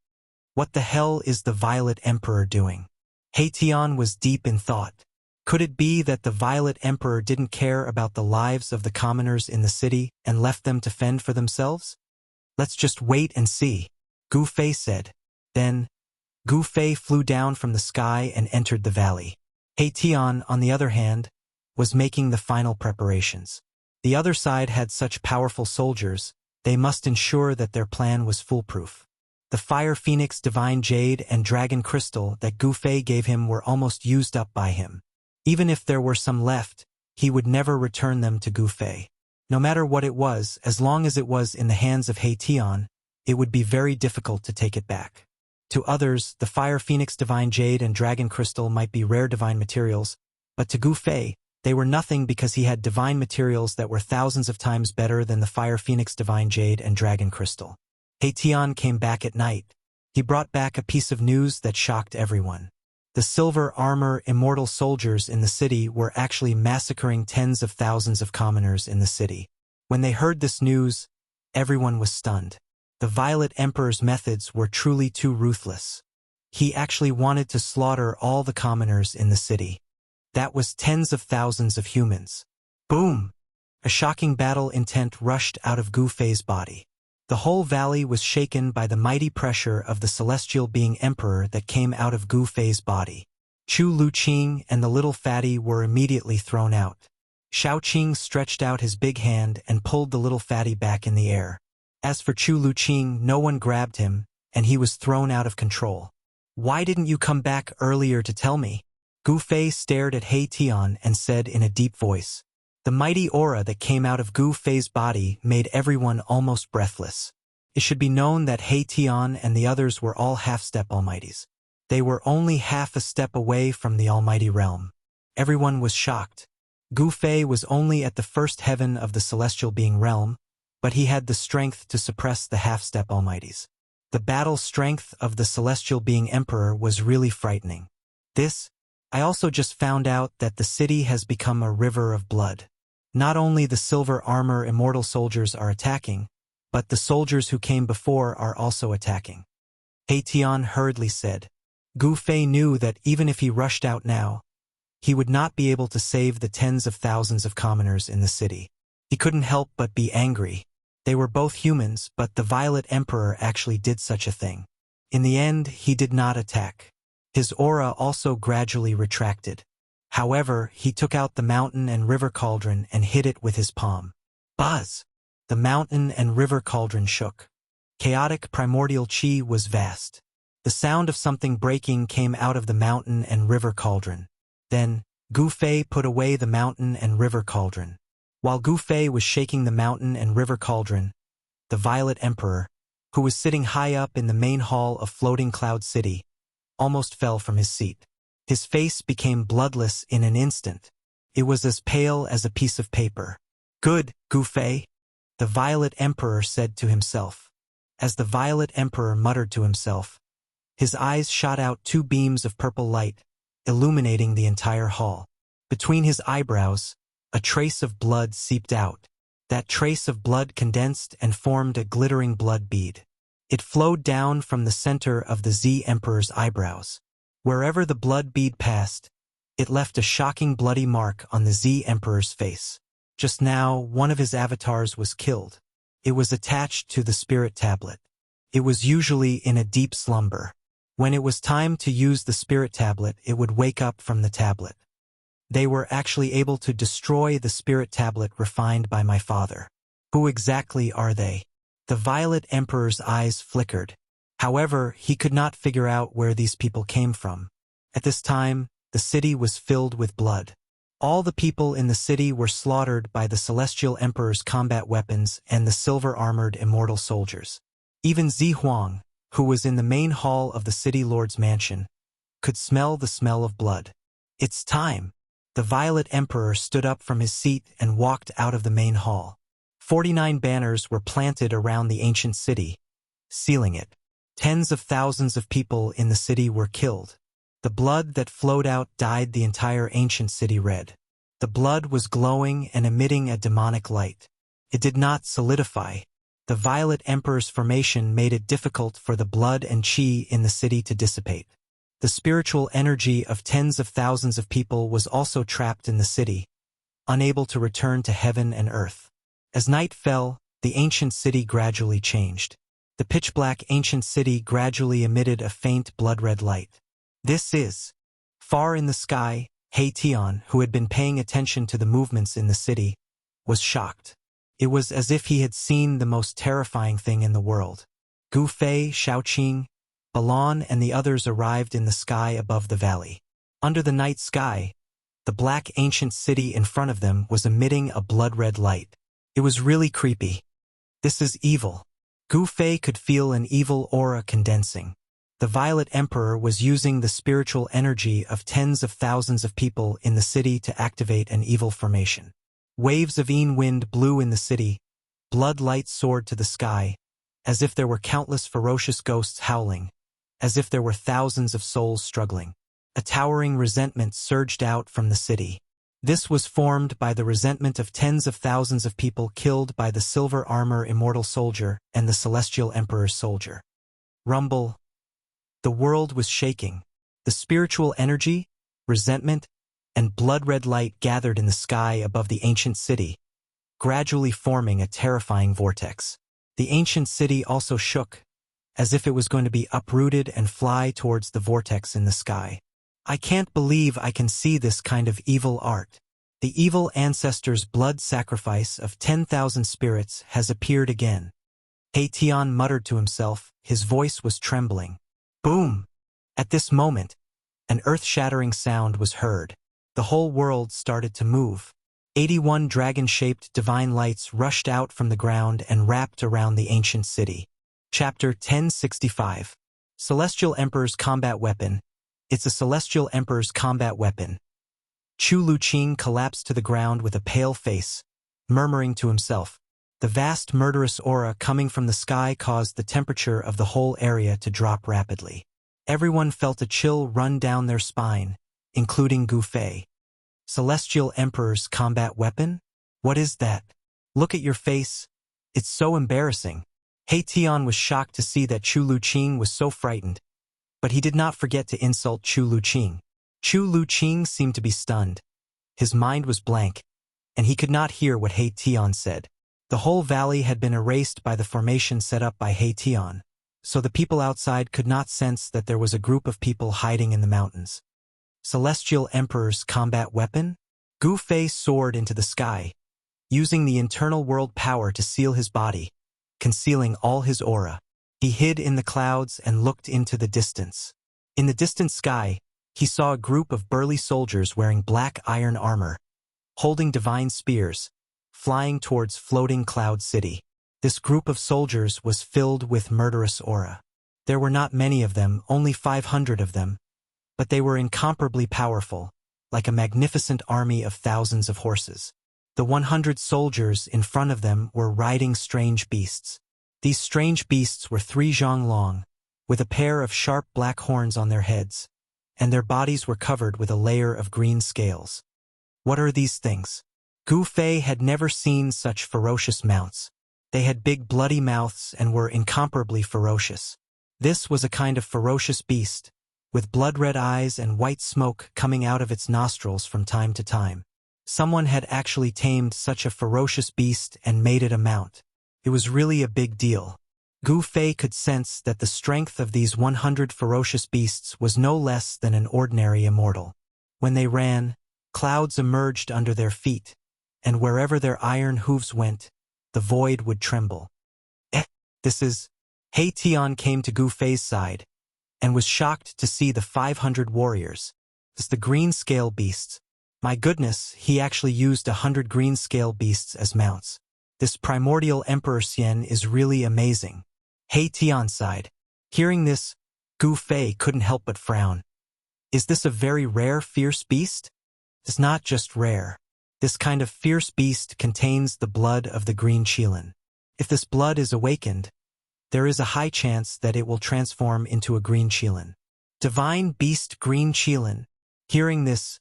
What the hell is the Violet Emperor doing? He Tian was deep in thought. Could it be that the Violet Emperor didn't care about the lives of the commoners in the city and left them to fend for themselves? Let's just wait and see, Gu Fei said. Then, Gu Fei flew down from the sky and entered the valley. He Tian, on the other hand, was making the final preparations. The other side had such powerful soldiers, they must ensure that their plan was foolproof. The Fire Phoenix Divine Jade and Dragon Crystal that Gu Fei gave him were almost used up by him. Even if there were some left, he would never return them to Gu Fei. No matter what it was, as long as it was in the hands of He Tian, it would be very difficult to take it back. To others, the Fire Phoenix Divine Jade and Dragon Crystal might be rare divine materials, but to Gu Fei, they were nothing because he had divine materials that were thousands of times better than the Fire Phoenix Divine Jade and Dragon Crystal. He Tian came back at night. He brought back a piece of news that shocked everyone. The silver armor immortal soldiers in the city were actually massacring tens of thousands of commoners in the city. When they heard this news, everyone was stunned. The Violet Emperor's methods were truly too ruthless. He actually wanted to slaughter all the commoners in the city. That was tens of thousands of humans. Boom! A shocking battle intent rushed out of Gu Fei's body. The whole valley was shaken by the mighty pressure of the celestial being emperor that came out of Gu Fei's body. Chu Luqing and the little fatty were immediately thrown out. Shaoqing stretched out his big hand and pulled the little fatty back in the air. As for Chu Luqing, no one grabbed him, and he was thrown out of control. Why didn't you come back earlier to tell me? Gu Fei stared at He Tian and said in a deep voice. The mighty aura that came out of Gu Fei's body made everyone almost breathless. It should be known that He Tian and the others were all half-step almighties. They were only half a step away from the almighty realm. Everyone was shocked. Gu Fei was only at the first heaven of the celestial being realm, but he had the strength to suppress the half-step almighties. The battle strength of the celestial being emperor was really frightening. I also just found out that the city has become a river of blood. Not only the silver armor immortal soldiers are attacking, but the soldiers who came before are also attacking. He Tian hurriedly said. Gu Fei knew that even if he rushed out now, he would not be able to save the tens of thousands of commoners in the city. He couldn't help but be angry. They were both humans, but the Violet Emperor actually did such a thing. In the end, he did not attack. His aura also gradually retracted. However, he took out the mountain and river cauldron and hit it with his palm. Buzz! The mountain and river cauldron shook. Chaotic primordial chi was vast. The sound of something breaking came out of the mountain and river cauldron. Then, Gu Fei put away the mountain and river cauldron. While Gu Fei was shaking the mountain and river cauldron, the Violet Emperor, who was sitting high up in the main hall of Floating Cloud City, almost fell from his seat. His face became bloodless in an instant. It was as pale as a piece of paper. Good, Gu Fei, the Violet Emperor said to himself. As the Violet Emperor muttered to himself, his eyes shot out two beams of purple light, illuminating the entire hall. Between his eyebrows, a trace of blood seeped out. That trace of blood condensed and formed a glittering blood bead. It flowed down from the center of the Z Emperor's eyebrows. Wherever the blood bead passed, it left a shocking bloody mark on the Z Emperor's face. Just now, one of his avatars was killed. It was attached to the spirit tablet. It was usually in a deep slumber. When it was time to use the spirit tablet, it would wake up from the tablet. They were actually able to destroy the spirit tablet refined by my father. Who exactly are they? The Violet Emperor's eyes flickered. However, he could not figure out where these people came from. At this time, the city was filled with blood. All the people in the city were slaughtered by the Celestial Emperor's combat weapons and the silver-armored immortal soldiers. Even Zi Huang, who was in the main hall of the city lord's mansion, could smell the smell of blood. It's time. The Violet Emperor stood up from his seat and walked out of the main hall. 49 banners were planted around the ancient city, sealing it. Tens of thousands of people in the city were killed. The blood that flowed out dyed the entire ancient city red. The blood was glowing and emitting a demonic light. It did not solidify. The Violet Emperor's formation made it difficult for the blood and chi in the city to dissipate. The spiritual energy of tens of thousands of people was also trapped in the city, unable to return to heaven and earth. As night fell, the ancient city gradually changed. The pitch-black ancient city gradually emitted a faint blood-red light. This is. Far in the sky, He Tian, who had been paying attention to the movements in the city, was shocked. It was as if he had seen the most terrifying thing in the world. Gu Fei, Shaoqing, Balon and the others arrived in the sky above the valley. Under the night sky, the black ancient city in front of them was emitting a blood-red light. It was really creepy. This is evil. Gu Fei could feel an evil aura condensing. The Violet Emperor was using the spiritual energy of tens of thousands of people in the city to activate an evil formation. Waves of Yin wind blew in the city. Blood light soared to the sky, as if there were countless ferocious ghosts howling, as if there were thousands of souls struggling. A towering resentment surged out from the city. This was formed by the resentment of tens of thousands of people killed by the silver armor immortal soldier and the celestial emperor's soldier. Rumble. The world was shaking. The spiritual energy, resentment, and blood-red light gathered in the sky above the ancient city, gradually forming a terrifying vortex. The ancient city also shook, as if it was going to be uprooted and fly towards the vortex in the sky. I can't believe I can see this kind of evil art. The evil ancestor's blood sacrifice of 10,000 spirits has appeared again. He Tian muttered to himself, his voice was trembling. Boom! At this moment, an earth-shattering sound was heard. The whole world started to move. 81 dragon-shaped divine lights rushed out from the ground and wrapped around the ancient city. Chapter 1065. Celestial Emperor's Combat Weapon. It's a Celestial Emperor's combat weapon. Chu Luqing collapsed to the ground with a pale face, murmuring to himself. The vast murderous aura coming from the sky caused the temperature of the whole area to drop rapidly. Everyone felt a chill run down their spine, including Gu Fei. Celestial Emperor's combat weapon? What is that? Look at your face. It's so embarrassing. He Tian was shocked to see that Chu Luqing was so frightened, but he did not forget to insult Chu Luqing. Chu Luqing seemed to be stunned. His mind was blank, and he could not hear what He Tian said. The whole valley had been erased by the formation set up by He Tian, so the people outside could not sense that there was a group of people hiding in the mountains. Celestial Emperor's combat weapon? Gu Fei soared into the sky, using the internal world power to seal his body, concealing all his aura. He hid in the clouds and looked into the distance. In the distant sky, he saw a group of burly soldiers wearing black iron armor, holding divine spears, flying towards floating cloud city. This group of soldiers was filled with murderous aura. There were not many of them, only 500 of them, but they were incomparably powerful, like a magnificent army of thousands of horses. The 100 soldiers in front of them were riding strange beasts. These strange beasts were 3 zhang long, with a pair of sharp black horns on their heads, and their bodies were covered with a layer of green scales. What are these things? Gu Fei had never seen such ferocious mounts. They had big bloody mouths and were incomparably ferocious. This was a kind of ferocious beast, with blood-red eyes and white smoke coming out of its nostrils from time to time. Someone had actually tamed such a ferocious beast and made it a mount. It was really a big deal. Gu Fei could sense that the strength of these 100 ferocious beasts was no less than an ordinary immortal. When they ran, clouds emerged under their feet, and wherever their iron hooves went, the void would tremble. This is... He Tian came to Gu Fei's side, and was shocked to see the 500 warriors. It's the green scale beasts. My goodness, he actually used 100 green scale beasts as mounts. This primordial Emperor Xian is really amazing. He Tian sighed. Hearing this, Gu Fei couldn't help but frown. Is this a very rare fierce beast? It's not just rare. This kind of fierce beast contains the blood of the green qilin. If this blood is awakened, there is a high chance that it will transform into a green qilin. Divine beast green qilin. Hearing this,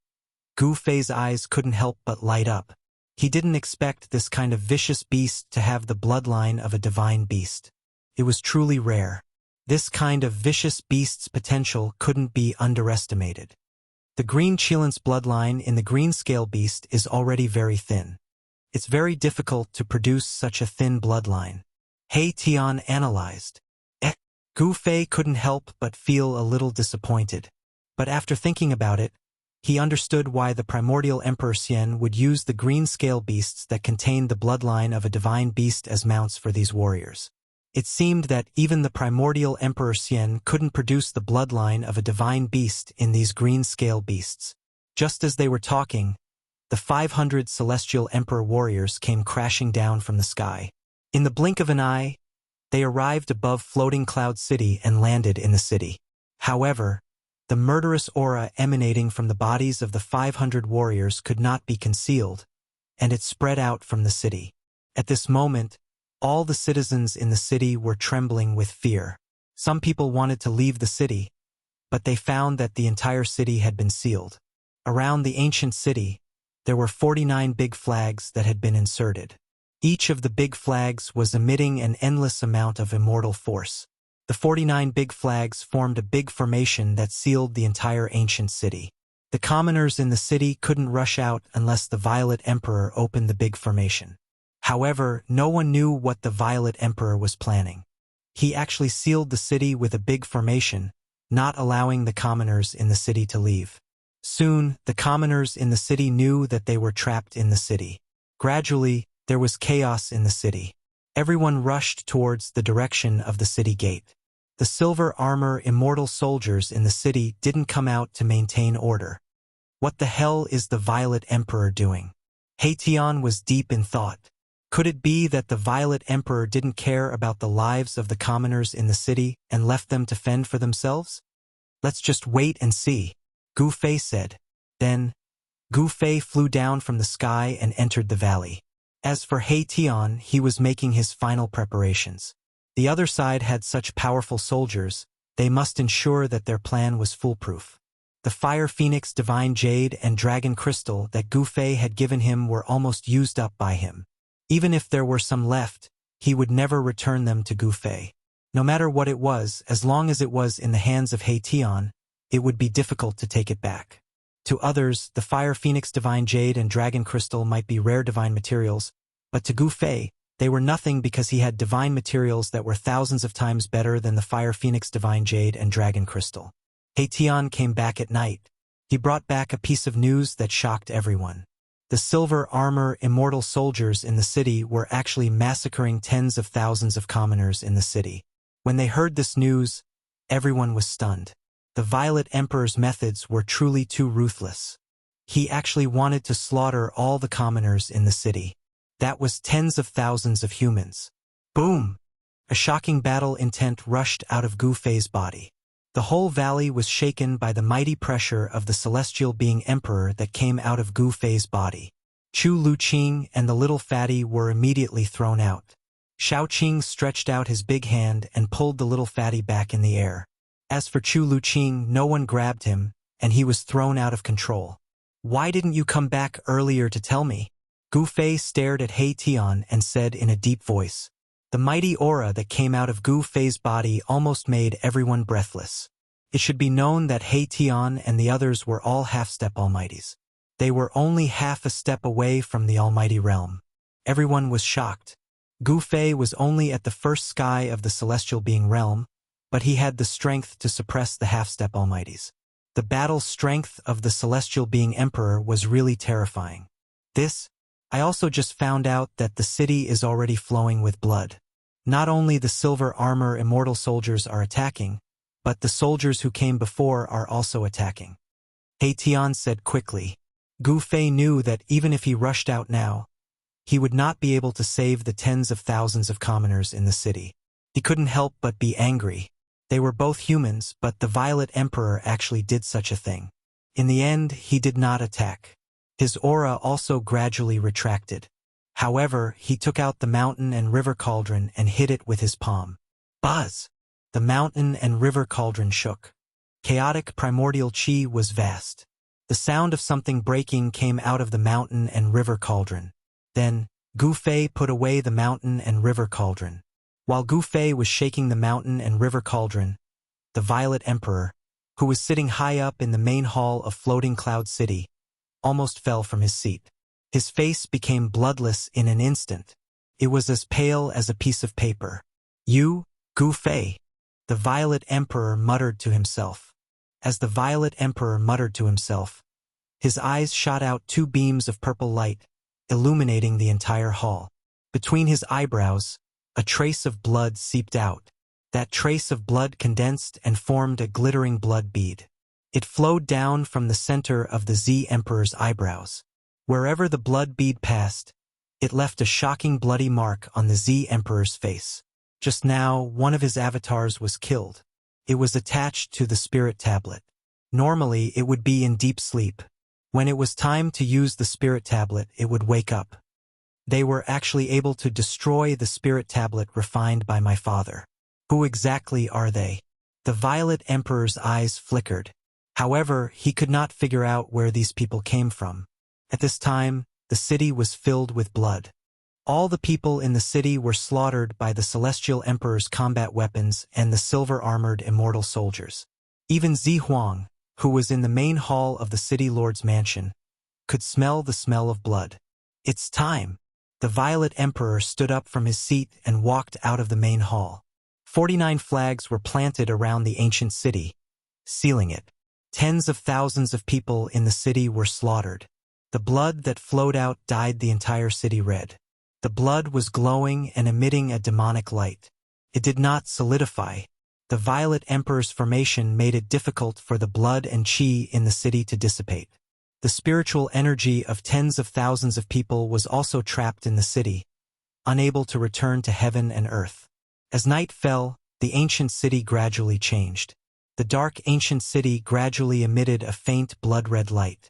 Gu Fei's eyes couldn't help but light up. He didn't expect this kind of vicious beast to have the bloodline of a divine beast. It was truly rare. This kind of vicious beast's potential couldn't be underestimated. The green qilin's bloodline in the green scale beast is already very thin. It's very difficult to produce such a thin bloodline. He Tian analyzed. Gu Fei couldn't help but feel a little disappointed. But after thinking about it, he understood why the primordial Emperor Xian would use the green scale beasts that contained the bloodline of a divine beast as mounts for these warriors. It seemed that even the primordial Emperor Xian couldn't produce the bloodline of a divine beast in these green scale beasts. Just as they were talking, the 500 celestial Emperor warriors came crashing down from the sky. In the blink of an eye, they arrived above floating cloud city and landed in the city. However, the murderous aura emanating from the bodies of the 500 warriors could not be concealed, and it spread out from the city. At this moment, all the citizens in the city were trembling with fear. Some people wanted to leave the city, but they found that the entire city had been sealed. Around the ancient city, there were 49 big flags that had been inserted. Each of the big flags was emitting an endless amount of immortal force. The 49 big flags formed a big formation that sealed the entire ancient city. The commoners in the city couldn't rush out unless the Violet Emperor opened the big formation. However, no one knew what the Violet Emperor was planning. He actually sealed the city with a big formation, not allowing the commoners in the city to leave. Soon, the commoners in the city knew that they were trapped in the city. Gradually, there was chaos in the city. Everyone rushed towards the direction of the city gate. The silver armor immortal soldiers in the city didn't come out to maintain order. What the hell is the Violet Emperor doing? He Tian was deep in thought. Could it be that the Violet Emperor didn't care about the lives of the commoners in the city and left them to fend for themselves? Let's just wait and see, Gu Fei said. Then, Gu Fei flew down from the sky and entered the valley. As for He Tian, he was making his final preparations. The other side had such powerful soldiers, they must ensure that their plan was foolproof. The Fire Phoenix Divine Jade and Dragon Crystal that Gu Fei had given him were almost used up by him. Even if there were some left, he would never return them to Gu Fei. No matter what it was, as long as it was in the hands of He Tian, it would be difficult to take it back. To others, the Fire Phoenix Divine Jade and Dragon Crystal might be rare divine materials, but to Gu Fei, they were nothing because he had divine materials that were thousands of times better than the Fire Phoenix Divine Jade and Dragon Crystal. He Tian came back at night. He brought back a piece of news that shocked everyone. The silver armor Immortal soldiers in the city were actually massacring tens of thousands of commoners in the city. When they heard this news, everyone was stunned. The Violet Emperor's methods were truly too ruthless. He actually wanted to slaughter all the commoners in the city. That was tens of thousands of humans. Boom! A shocking battle intent rushed out of Gu Fei's body. The whole valley was shaken by the mighty pressure of the celestial being emperor that came out of Gu Fei's body. Chu Luqing and the little fatty were immediately thrown out. Shaoqing stretched out his big hand and pulled the little fatty back in the air. As for Chu Luqing, no one grabbed him, and he was thrown out of control. "Why didn't you come back earlier to tell me?" Gu Fei stared at He Tian and said in a deep voice. The mighty aura that came out of Gu Fei's body almost made everyone breathless. It should be known that He Tian and the others were all half-step almighties. They were only half a step away from the almighty realm. Everyone was shocked. Gu Fei was only at the first sky of the celestial being realm, but he had the strength to suppress the half-step almighties. The battle strength of the celestial being emperor was really terrifying. I also just found out that the city is already flowing with blood. Not only the silver armor Immortal soldiers are attacking, but the soldiers who came before are also attacking. He Tian said quickly. Gu Fei knew that even if he rushed out now, he would not be able to save the tens of thousands of commoners in the city. He couldn't help but be angry. They were both humans, but the Violet Emperor actually did such a thing. In the end, he did not attack. His aura also gradually retracted. However, he took out the mountain and river cauldron and hit it with his palm. Buzz! The mountain and river cauldron shook. Chaotic primordial chi was vast. The sound of something breaking came out of the mountain and river cauldron. Then, Gu Fei put away the mountain and river cauldron. While Gu Fei was shaking the mountain and river cauldron, the Violet Emperor, who was sitting high up in the main hall of Floating Cloud City, almost fell from his seat. His face became bloodless in an instant. It was as pale as a piece of paper. "You, Gu Fei," the Violet Emperor muttered to himself. As the Violet Emperor muttered to himself, his eyes shot out two beams of purple light, illuminating the entire hall. Between his eyebrows, a trace of blood seeped out. That trace of blood condensed and formed a glittering blood bead. It flowed down from the center of the Z Emperor's eyebrows. Wherever the blood bead passed, it left a shocking bloody mark on the Z Emperor's face. Just now, one of his avatars was killed. It was attached to the spirit tablet. Normally, it would be in deep sleep. When it was time to use the spirit tablet, it would wake up. They were actually able to destroy the spirit tablet refined by my father. Who exactly are they? The Violet Emperor's eyes flickered. However, he could not figure out where these people came from. At this time, the city was filled with blood. All the people in the city were slaughtered by the Celestial Emperor's combat weapons and the silver-armored Immortal soldiers. Even Zi Huang, who was in the main hall of the city lord's mansion, could smell the smell of blood. "It's time." The Violet Emperor stood up from his seat and walked out of the main hall. 49 flags were planted around the ancient city, sealing it. Tens of thousands of people in the city were slaughtered. The blood that flowed out dyed the entire city red. The blood was glowing and emitting a demonic light. It did not solidify. The Violet Emperor's formation made it difficult for the blood and chi in the city to dissipate. The spiritual energy of tens of thousands of people was also trapped in the city, unable to return to heaven and earth. As night fell, the ancient city gradually changed. The dark ancient city gradually emitted a faint blood-red light.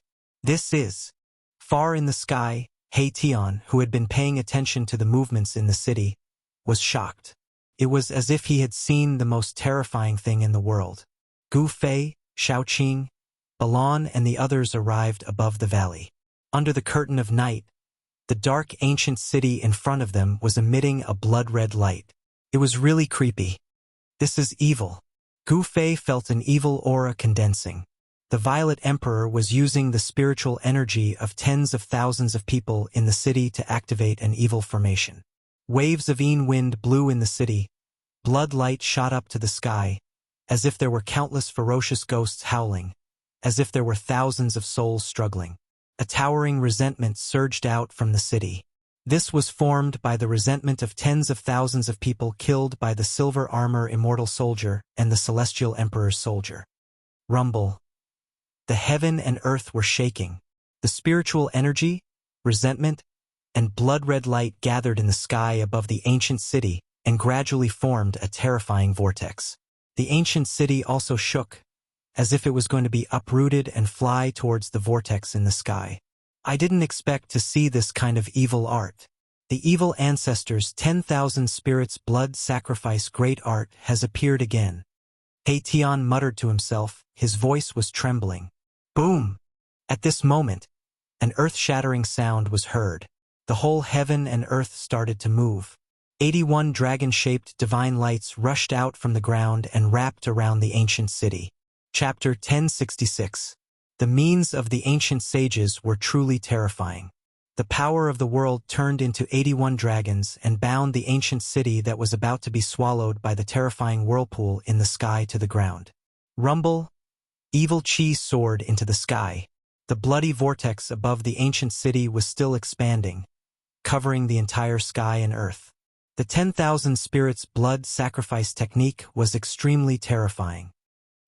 Far in the sky, He Tian, who had been paying attention to the movements in the city, was shocked. It was as if he had seen the most terrifying thing in the world. Gu Fei, Shaoqing, Balon and the others arrived above the valley. Under the curtain of night, the dark ancient city in front of them was emitting a blood-red light. It was really creepy. This is evil. Gu Fei felt an evil aura condensing. The Violet Emperor was using the spiritual energy of tens of thousands of people in the city to activate an evil formation. Waves of wind blew in the city. Blood light shot up to the sky, as if there were countless ferocious ghosts howling, as if there were thousands of souls struggling. A towering resentment surged out from the city. This was formed by the resentment of tens of thousands of people killed by the silver armor Immortal soldier and the Celestial Emperor's soldier. Rumble. The heaven and earth were shaking. The spiritual energy, resentment, and blood-red light gathered in the sky above the ancient city and gradually formed a terrifying vortex. The ancient city also shook, as if it was going to be uprooted and fly towards the vortex in the sky. I didn't expect to see this kind of evil art. The evil ancestors' 10,000 spirits' blood sacrifice great art has appeared again. He Tian muttered to himself, his voice was trembling. Boom! At this moment, an earth-shattering sound was heard. The whole heaven and earth started to move. 81 dragon-shaped divine lights rushed out from the ground and wrapped around the ancient city. Chapter 1066. The means of the ancient sages were truly terrifying. The power of the world turned into 81 dragons and bound the ancient city that was about to be swallowed by the terrifying whirlpool in the sky to the ground. Rumble. Evil chi soared into the sky. The bloody vortex above the ancient city was still expanding, covering the entire sky and earth. The 10,000 spirits' blood sacrifice technique was extremely terrifying.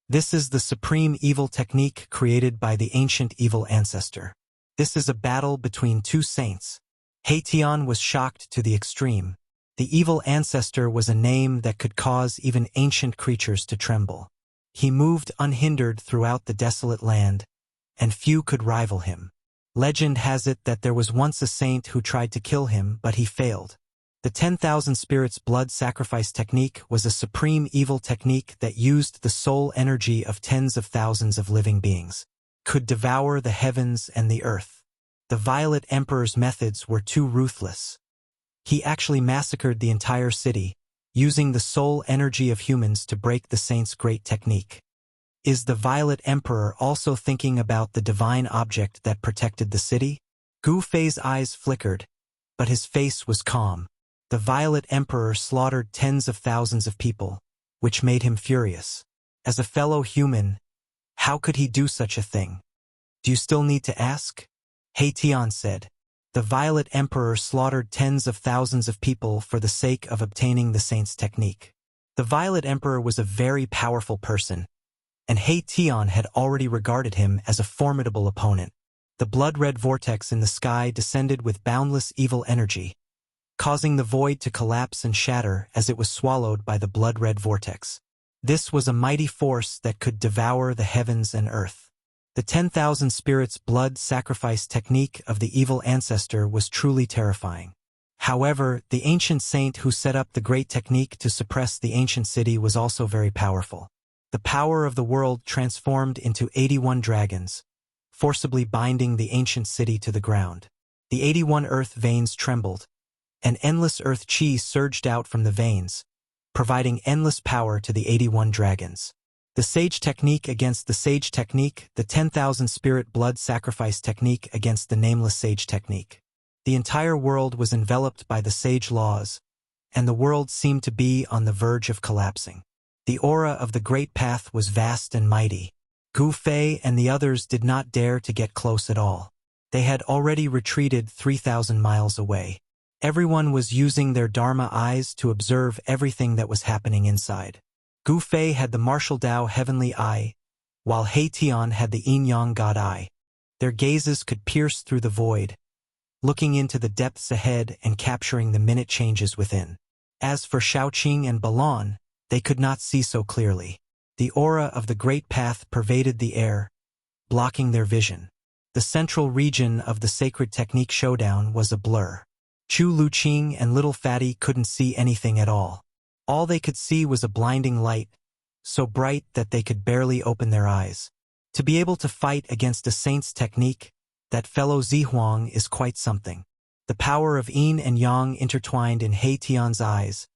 This is the supreme evil technique created by the ancient evil ancestor. This is a battle between two saints. He Tian was shocked to the extreme. The evil ancestor was a name that could cause even ancient creatures to tremble. He moved unhindered throughout the desolate land, and few could rival him. Legend has it that there was once a saint who tried to kill him, but he failed. The 10,000 spirits blood sacrifice technique was a supreme evil technique that used the soul energy of tens of thousands of living beings. Could devour the heavens and the earth. The Violet Emperor's methods were too ruthless. He actually massacred the entire city, using the soul energy of humans to break the saint's great technique. Is the Violet Emperor also thinking about the divine object that protected the city? Gu Fei's eyes flickered, but his face was calm. The Violet Emperor slaughtered tens of thousands of people, which made him furious. As a fellow human, how could he do such a thing? Do you still need to ask? He Tian said. The Violet Emperor slaughtered tens of thousands of people for the sake of obtaining the saint's technique. The Violet Emperor was a very powerful person, and He Tian had already regarded him as a formidable opponent. The blood-red vortex in the sky descended with boundless evil energy, causing the void to collapse and shatter as it was swallowed by the blood-red vortex. This was a mighty force that could devour the heavens and earth. The 10,000 spirits blood sacrifice technique of the evil ancestor was truly terrifying. However, the ancient saint who set up the great technique to suppress the ancient city was also very powerful. The power of the world transformed into 81 dragons, forcibly binding the ancient city to the ground. The 81 earth veins trembled, and endless earth chi surged out from the veins, providing endless power to the 81 dragons. The sage technique against the sage technique, the 10,000 spirit blood sacrifice technique against the nameless sage technique. The entire world was enveloped by the sage laws, and the world seemed to be on the verge of collapsing. The aura of the great path was vast and mighty. Gu Fei and the others did not dare to get close at all. They had already retreated 3,000 miles away. Everyone was using their Dharma eyes to observe everything that was happening inside. Gu Fei had the martial Tao heavenly eye, while He Tian had the yin-yang god eye. Their gazes could pierce through the void, looking into the depths ahead and capturing the minute changes within. As for Shaoqing and Balon, they could not see so clearly. The aura of the great path pervaded the air, blocking their vision. The central region of the sacred technique showdown was a blur. Chu Luqing and Little Fatty couldn't see anything at all. All they could see was a blinding light, so bright that they could barely open their eyes. To be able to fight against a saint's technique, that fellow Zihuang is quite something. The power of yin and yang intertwined in He Tian's eyes,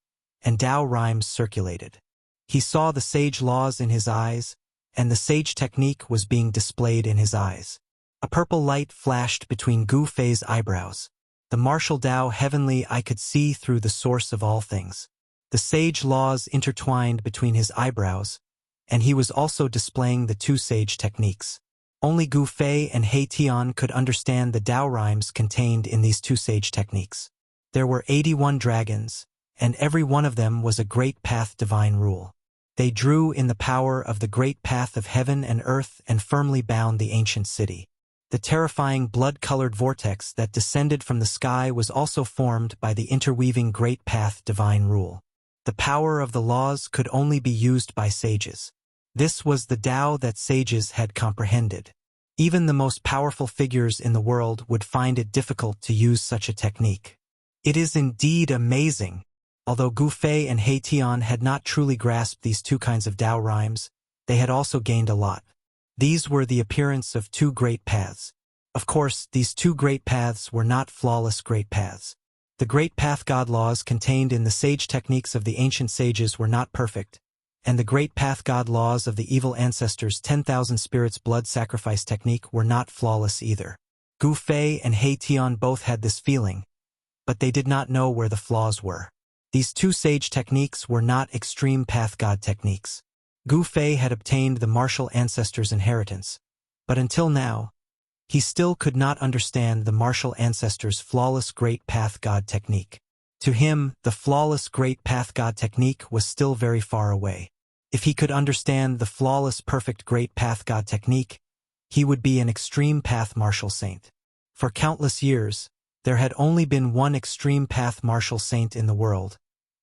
and Tao rhymes circulated. He saw the sage laws in his eyes, and the sage technique was being displayed in his eyes. A purple light flashed between Gu Fei's eyebrows. The martial Tao heavenly I could see through the source of all things. The sage laws intertwined between his eyebrows, and he was also displaying the two sage techniques. Only Gu Fei and He Tian could understand the Tao rhymes contained in these two sage techniques. There were 81 dragons, and every one of them was a great path divine rule. They drew in the power of the great path of heaven and earth and firmly bound the ancient city. The terrifying blood-colored vortex that descended from the sky was also formed by the interweaving great path divine rule. The power of the laws could only be used by sages. This was the Tao that sages had comprehended. Even the most powerful figures in the world would find it difficult to use such a technique. It is indeed amazing. Although Gu Fei and He Tian had not truly grasped these two kinds of Tao rhymes, they had also gained a lot. These were the appearance of two great paths. Of course, these two great paths were not flawless great paths. The great path God laws contained in the sage techniques of the ancient sages were not perfect, and the great path God laws of the evil ancestors' 10,000 spirits blood sacrifice technique were not flawless either. Gu Fei and He Tian both had this feeling, but they did not know where the flaws were. These two sage techniques were not extreme path God techniques. Gu Fei had obtained the martial ancestors' inheritance, but until now, he still could not understand the martial ancestors' flawless great path God technique. To him, the flawless great path God technique was still very far away. If he could understand the flawless perfect great path God technique, he would be an extreme path martial saint. For countless years, there had only been one extreme path martial saint in the world,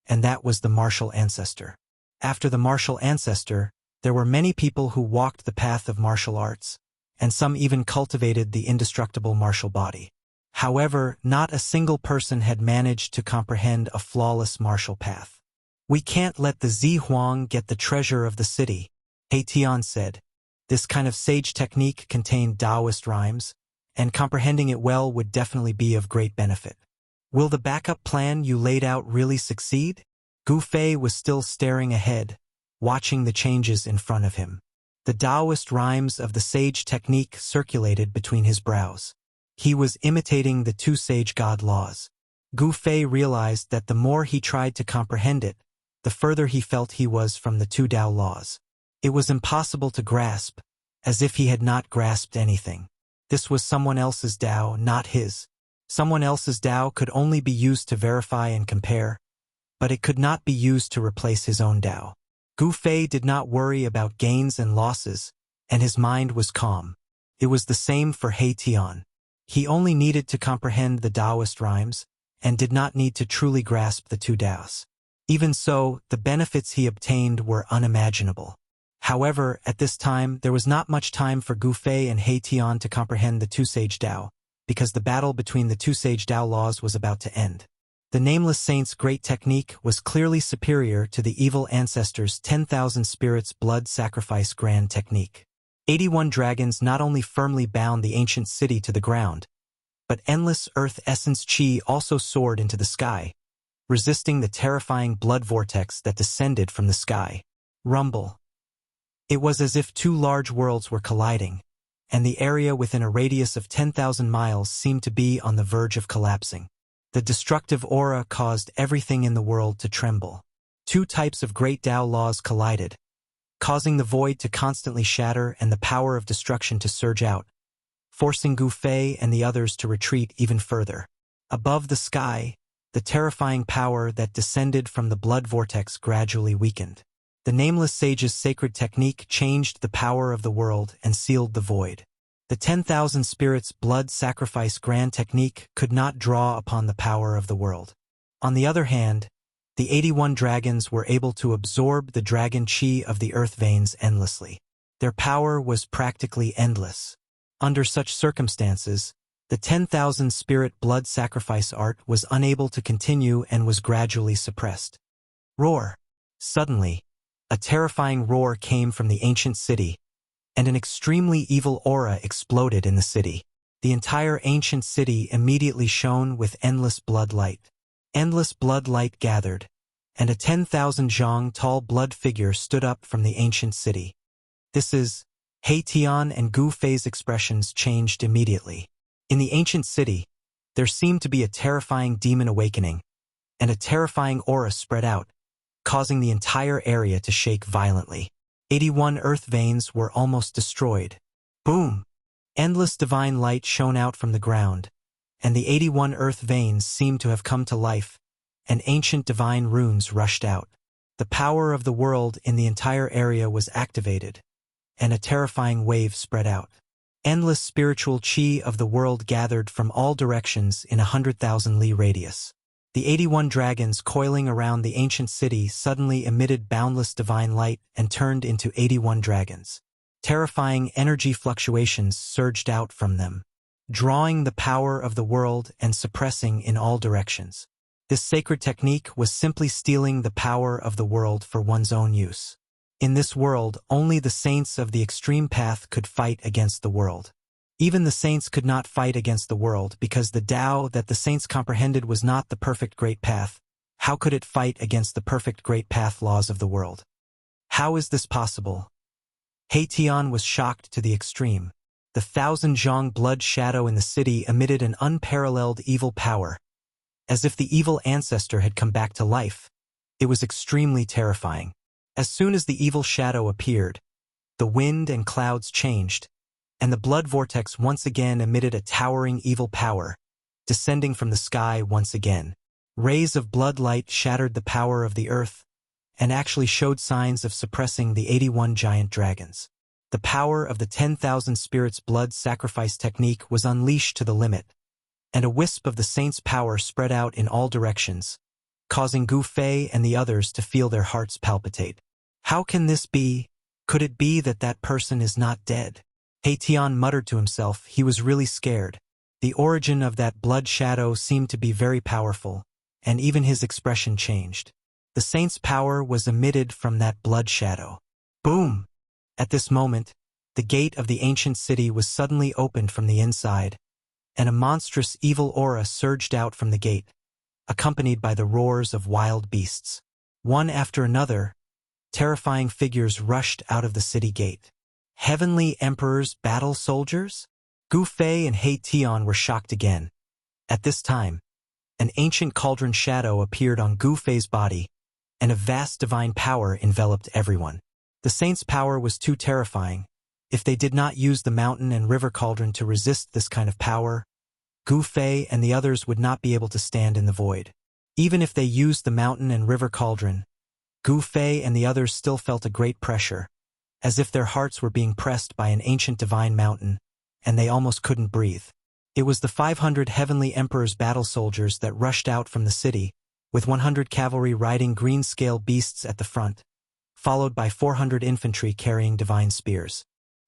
and that was the martial ancestor. After the martial ancestor, there were many people who walked the path of martial arts, and some even cultivated the indestructible martial body. However, not a single person had managed to comprehend a flawless martial path. "We can't let the Zihuang get the treasure of the city," He Tian said. This kind of sage technique contained Taoist rhymes, and comprehending it well would definitely be of great benefit. "Will the backup plan you laid out really succeed?" Gu Fei was still staring ahead, watching the changes in front of him. The Taoist rhymes of the sage technique circulated between his brows. He was imitating the two sage God laws. Gu Fei realized that the more he tried to comprehend it, the further he felt he was from the two Tao laws. It was impossible to grasp, as if he had not grasped anything. This was someone else's Tao, not his. Someone else's Tao could only be used to verify and compare, but it could not be used to replace his own Tao. Gu Fei did not worry about gains and losses, and his mind was calm. It was the same for He Tian. He only needed to comprehend the Taoist rhymes, and did not need to truly grasp the two Taos. Even so, the benefits he obtained were unimaginable. However, at this time, there was not much time for Gu Fei and He Tian to comprehend the two sage Tao, because the battle between the two sage Tao laws was about to end. The Nameless Saint's great technique was clearly superior to the evil ancestors' 10,000 spirits blood sacrifice grand technique. 81 dragons not only firmly bound the ancient city to the ground, but endless earth essence chi also soared into the sky, resisting the terrifying blood vortex that descended from the sky. Rumble. It was as if two large worlds were colliding, and the area within a radius of 10,000 miles seemed to be on the verge of collapsing. The destructive aura caused everything in the world to tremble. Two types of great Tao laws collided, causing the void to constantly shatter and the power of destruction to surge out, forcing Gu Fei and the others to retreat even further. Above the sky, the terrifying power that descended from the blood vortex gradually weakened. The Nameless Sage's sacred technique changed the power of the world and sealed the void. The 10,000 spirits blood sacrifice grand technique could not draw upon the power of the world. On the other hand, the 81 dragons were able to absorb the dragon chi of the earth veins endlessly. Their power was practically endless. Under such circumstances, the 10,000 spirit blood sacrifice art was unable to continue and was gradually suppressed. Roar! Suddenly, a terrifying roar came from the ancient city, and an extremely evil aura exploded in the city. The entire ancient city immediately shone with endless blood light. Endless blood light gathered, and a 10,000 zhang tall blood figure stood up from the ancient city. This is, He Tian and Gu Fei's expressions changed immediately. In the ancient city, there seemed to be a terrifying demon awakening, and a terrifying aura spread out, causing the entire area to shake violently. 81 earth veins were almost destroyed. Boom! Endless divine light shone out from the ground, and the 81 earth veins seemed to have come to life, and ancient divine runes rushed out. The power of the world in the entire area was activated, and a terrifying wave spread out. Endless spiritual chi of the world gathered from all directions in 100,000 li radius. The 81 dragons coiling around the ancient city suddenly emitted boundless divine light and turned into 81 dragons. Terrifying energy fluctuations surged out from them, drawing the power of the world and suppressing in all directions. This sacred technique was simply stealing the power of the world for one's own use. In this world, only the saints of the extreme path could fight against the world. Even the saints could not fight against the world because the Tao that the saints comprehended was not the perfect great path. How could it fight against the perfect great path laws of the world? How is this possible? He Tian was shocked to the extreme. The 1,000 zhang blood shadow in the city emitted an unparalleled evil power, as if the evil ancestor had come back to life. It was extremely terrifying. As soon as the evil shadow appeared, the wind and clouds changed, and the blood vortex once again emitted a towering evil power, descending from the sky once again. Rays of blood light shattered the power of the earth, and actually showed signs of suppressing the 81 giant dragons. The power of the 10,000 spirits blood sacrifice technique was unleashed to the limit, and a wisp of the saints' power spread out in all directions, causing Gu Fei and the others to feel their hearts palpitate. How can this be? Could it be that that person is not dead? He Tian muttered to himself. He was really scared. The origin of that blood shadow seemed to be very powerful, and even his expression changed. The saint's power was emitted from that blood shadow. Boom! At this moment, the gate of the ancient city was suddenly opened from the inside, and a monstrous evil aura surged out from the gate, accompanied by the roars of wild beasts. One after another, terrifying figures rushed out of the city gate. Heavenly Emperor's battle soldiers? Gu Fei and He Tian were shocked again. At this time, an ancient cauldron shadow appeared on Gu Fei's body, and a vast divine power enveloped everyone. The saints' power was too terrifying. If they did not use the mountain and river cauldron to resist this kind of power, Gu Fei and the others would not be able to stand in the void. Even if they used the mountain and river cauldron, Gu Fei and the others still felt a great pressure, as if their hearts were being pressed by an ancient divine mountain, and they almost couldn't breathe. It was the 500 Heavenly Emperor's battle soldiers that rushed out from the city, with 100 cavalry riding green-scale beasts at the front, followed by 400 infantry carrying divine spears.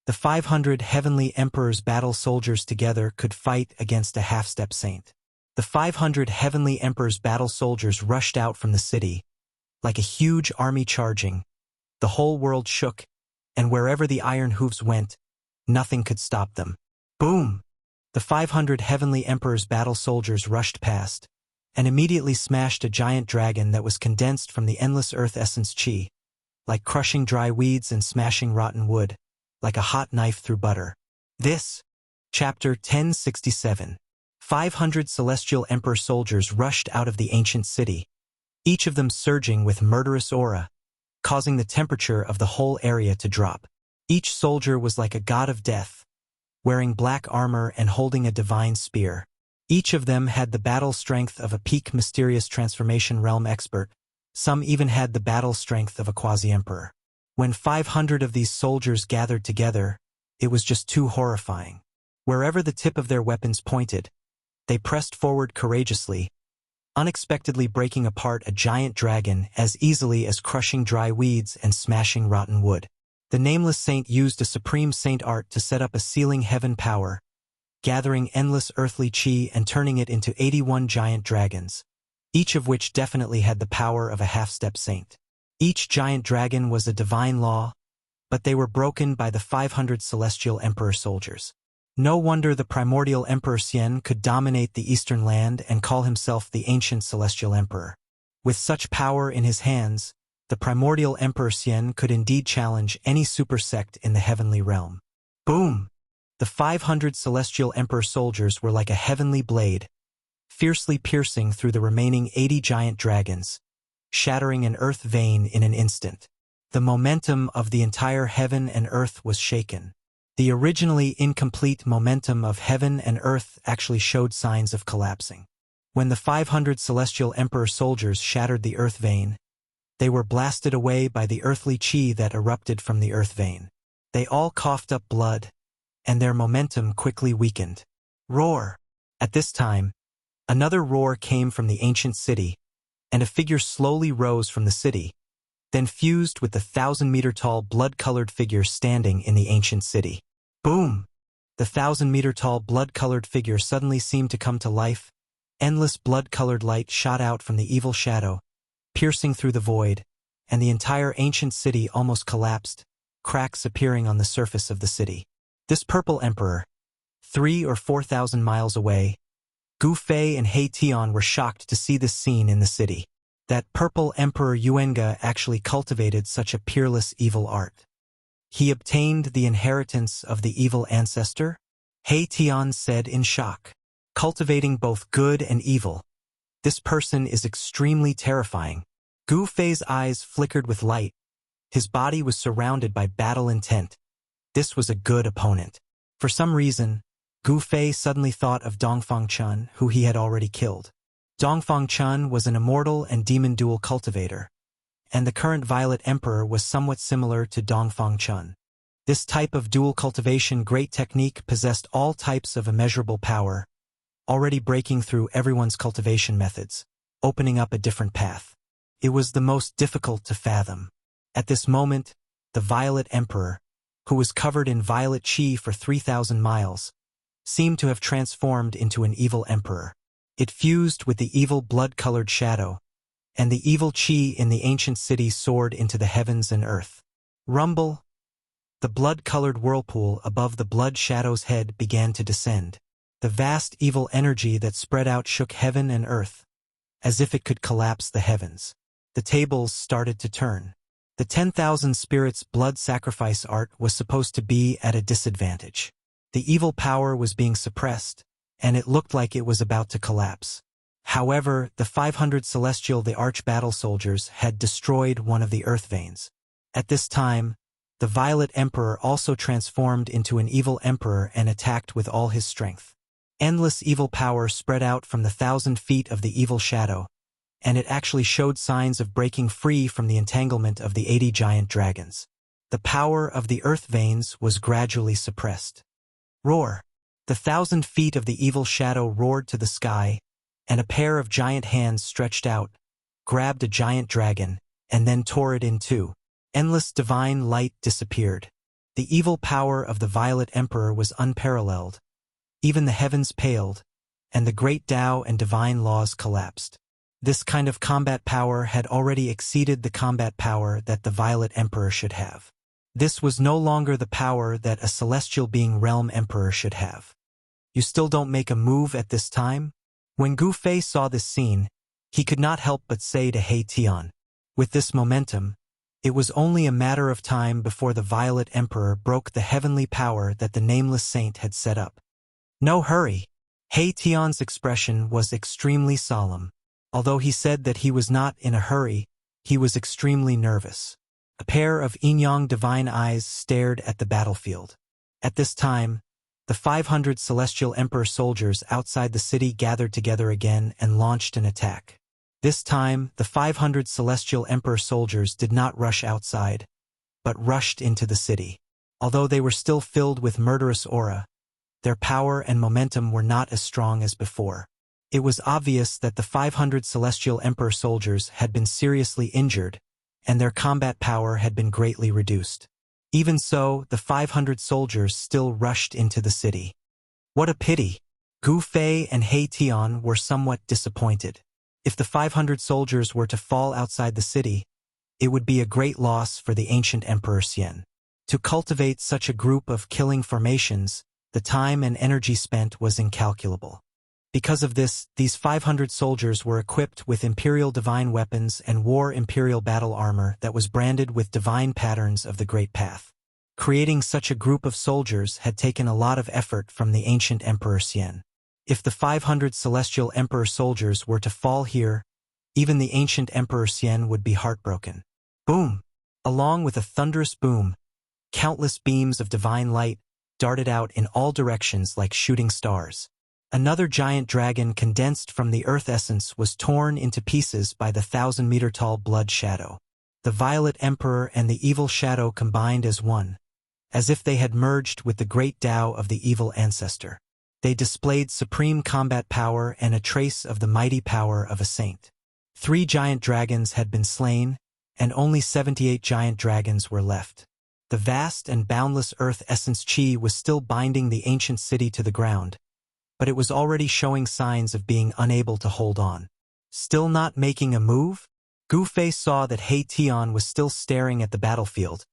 The 500 Heavenly Emperor's battle soldiers together could fight against a half-step saint. The 500 Heavenly Emperor's battle soldiers rushed out from the city, like a huge army charging. The whole world shook, and wherever the iron hooves went, nothing could stop them. Boom! The 500 Heavenly Emperor's battle soldiers rushed past, and immediately smashed a giant dragon that was condensed from the endless earth essence chi, like crushing dry weeds and smashing rotten wood, like a hot knife through butter. This, Chapter 1067. 500 Celestial Emperor soldiers rushed out of the ancient city, each of them surging with murderous aura, causing the temperature of the whole area to drop. Each soldier was like a god of death, wearing black armor and holding a divine spear. Each of them had the battle strength of a peak mysterious transformation realm expert. Some even had the battle strength of a quasi-emperor. When 500 of these soldiers gathered together, it was just too horrifying. Wherever the tip of their weapons pointed, they pressed forward courageously, unexpectedly breaking apart a giant dragon as easily as crushing dry weeds and smashing rotten wood. The nameless saint used a supreme saint art to set up a sealing heaven power, gathering endless earthly chi and turning it into 81 giant dragons, each of which definitely had the power of a half-step saint. Each giant dragon was a divine law, but they were broken by the 500 celestial emperor soldiers. No wonder the primordial Emperor Xian could dominate the eastern land and call himself the ancient celestial emperor. With such power in his hands, the primordial Emperor Xian could indeed challenge any super sect in the heavenly realm. Boom! The 500 celestial emperor soldiers were like a heavenly blade, fiercely piercing through the remaining 80 giant dragons, shattering an earth vein in an instant. The momentum of the entire heaven and earth was shaken. The originally incomplete momentum of heaven and earth actually showed signs of collapsing. When the 500 celestial emperor soldiers shattered the earth vein, they were blasted away by the earthly chi that erupted from the earth vein. They all coughed up blood, and their momentum quickly weakened. Roar! At this time, another roar came from the ancient city, and a figure slowly rose from the city, then fused with the 1,000-meter-tall blood-colored figure standing in the ancient city. Boom! The 1,000-meter-tall blood-colored figure suddenly seemed to come to life. Endless blood-colored light shot out from the evil shadow, piercing through the void, and the entire ancient city almost collapsed, cracks appearing on the surface of the city. This purple emperor, 3,000 or 4,000 miles away, Gu Fei and He Tian were shocked to see this scene in the city. That purple emperor Yuenga actually cultivated such a peerless evil art. He obtained the inheritance of the evil ancestor? He Tian said in shock. Cultivating both good and evil. This person is extremely terrifying. Gu Fei's eyes flickered with light. His body was surrounded by battle intent. This was a good opponent. For some reason, Gu Fei suddenly thought of Dongfang Chun, who he had already killed. Dongfang Chun was an immortal and demon dual cultivator, and the current Violet Emperor was somewhat similar to Dongfang Chun. This type of dual cultivation great technique possessed all types of immeasurable power, already breaking through everyone's cultivation methods, opening up a different path. It was the most difficult to fathom. At this moment, the Violet Emperor, who was covered in violet chi for 3,000 miles, seemed to have transformed into an evil emperor. It fused with the evil blood-colored shadow, and the evil chi in the ancient city soared into the heavens and earth. Rumble! The blood-colored whirlpool above the blood shadow's head began to descend. The vast evil energy that spread out shook heaven and earth, as if it could collapse the heavens. The tables started to turn. The 10,000 spirits blood sacrifice art was supposed to be at a disadvantage. The evil power was being suppressed, and it looked like it was about to collapse. However, the 500 celestial the arch-battle soldiers had destroyed one of the earth veins. At this time, the Violet Emperor also transformed into an evil emperor and attacked with all his strength. Endless evil power spread out from the 1,000 feet of the evil shadow, and it actually showed signs of breaking free from the entanglement of the 80 giant dragons. The power of the earth veins was gradually suppressed. Roar! The 1,000 feet of the evil shadow roared to the sky, and a pair of giant hands stretched out, grabbed a giant dragon, and then tore it in two. Endless divine light disappeared. The evil power of the Violet Emperor was unparalleled. Even the heavens paled, and the great Tao and divine laws collapsed. This kind of combat power had already exceeded the combat power that the Violet Emperor should have. This was no longer the power that a celestial being realm emperor should have. You still don't make a move at this time? When Gu Fei saw this scene, he could not help but say to He Tian, with this momentum, it was only a matter of time before the Violet Emperor broke the heavenly power that the nameless saint had set up. No hurry. He Tian's expression was extremely solemn. Although he said that he was not in a hurry, he was extremely nervous. A pair of yin-yang divine eyes stared at the battlefield. At this time, the 500 celestial emperor soldiers outside the city gathered together again and launched an attack. This time, the 500 celestial emperor soldiers did not rush outside, but rushed into the city. Although they were still filled with murderous aura, their power and momentum were not as strong as before. It was obvious that the 500 celestial emperor soldiers had been seriously injured, and their combat power had been greatly reduced. Even so, the 500 soldiers still rushed into the city. What a pity! Gu Fei and He Tian were somewhat disappointed. If the 500 soldiers were to fall outside the city, it would be a great loss for the ancient Emperor Xian. To cultivate such a group of killing formations, the time and energy spent was incalculable. Because of this, these 500 soldiers were equipped with imperial divine weapons and wore imperial battle armor that was branded with divine patterns of the Great Path. Creating such a group of soldiers had taken a lot of effort from the ancient Emperor Xian. If the 500 celestial emperor soldiers were to fall here, even the ancient Emperor Xian would be heartbroken. Boom! Along with a thunderous boom, countless beams of divine light darted out in all directions like shooting stars. Another giant dragon condensed from the earth essence was torn into pieces by the 1,000-meter-tall blood shadow. The violet emperor and the evil shadow combined as one, as if they had merged with the great Tao of the evil ancestor. They displayed supreme combat power and a trace of the mighty power of a saint. 3 giant dragons had been slain, and only 78 giant dragons were left. The vast and boundless earth essence chi was still binding the ancient city to the ground, but it was already showing signs of being unable to hold on. Still not making a move? Gu Fei saw that He Tian was still staring at the battlefield,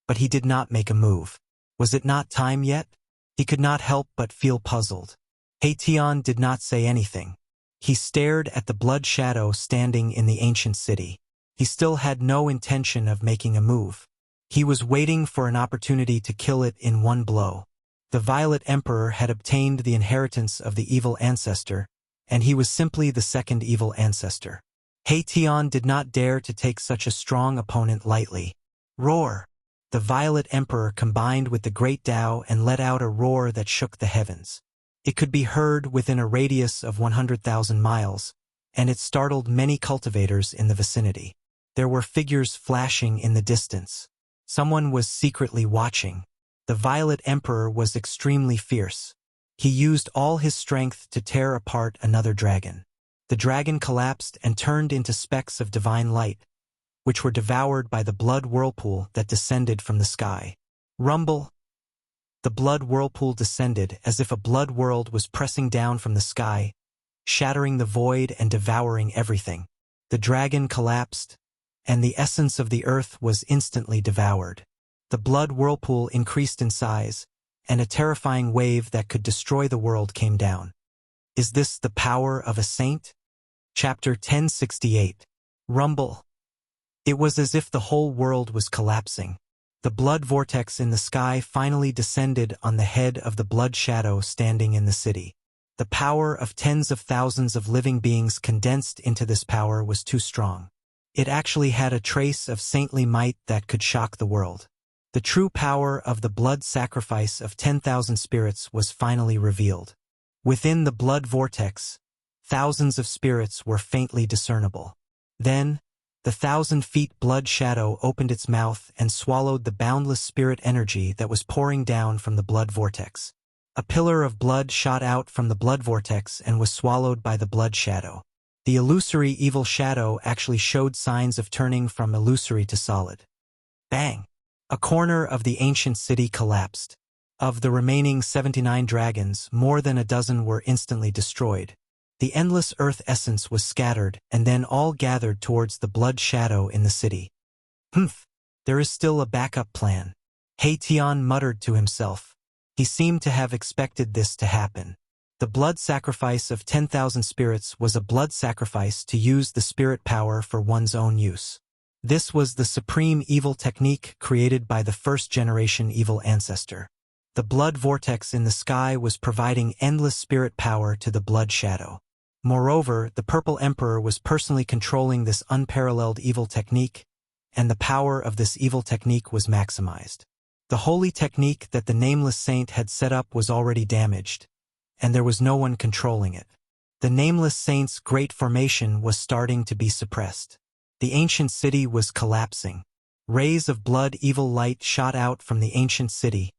but he did not make a move. Was it not time yet? He could not help but feel puzzled. He Tian did not say anything. He stared at the blood shadow standing in the ancient city. He still had no intention of making a move. He was waiting for an opportunity to kill it in one blow. The Violet Emperor had obtained the inheritance of the evil ancestor, and he was simply the second evil ancestor. He Tian did not dare to take such a strong opponent lightly. Roar! The Violet Emperor combined with the Great Tao and let out a roar that shook the heavens. It could be heard within a radius of 100,000 miles, and it startled many cultivators in the vicinity. There were figures flashing in the distance. Someone was secretly watching. The Violet Emperor was extremely fierce. He used all his strength to tear apart another dragon. The dragon collapsed and turned into specks of divine light, which were devoured by the blood whirlpool that descended from the sky. Rumble! The blood whirlpool descended as if a blood world was pressing down from the sky, shattering the void and devouring everything. The dragon collapsed, and the essence of the earth was instantly devoured. The blood whirlpool increased in size, and a terrifying wave that could destroy the world came down. Is this the power of a saint? Chapter 1068. Rumble. It was as if the whole world was collapsing. The blood vortex in the sky finally descended on the head of the blood shadow standing in the city. The power of tens of thousands of living beings condensed into this power was too strong. It actually had a trace of saintly might that could shock the world. The true power of the blood sacrifice of 10,000 spirits was finally revealed. Within the blood vortex, thousands of spirits were faintly discernible. Then, the 1,000-feet blood shadow opened its mouth and swallowed the boundless spirit energy that was pouring down from the blood vortex. A pillar of blood shot out from the blood vortex and was swallowed by the blood shadow. The illusory evil shadow actually showed signs of turning from illusory to solid. Bang! A corner of the ancient city collapsed. Of the remaining 79 dragons, more than a dozen were instantly destroyed. The endless earth essence was scattered and then all gathered towards the blood shadow in the city. Humph! There is still a backup plan. He Tian muttered to himself. He seemed to have expected this to happen. The blood sacrifice of 10,000 spirits was a blood sacrifice to use the spirit power for one's own use. This was the supreme evil technique created by the first-generation evil ancestor. The blood vortex in the sky was providing endless spirit power to the blood shadow. Moreover, the Purple Emperor was personally controlling this unparalleled evil technique, and the power of this evil technique was maximized. The holy technique that the Nameless Saint had set up was already damaged, and there was no one controlling it. The Nameless Saint's great formation was starting to be suppressed. The ancient city was collapsing. Rays of blood evil light shot out from the ancient city,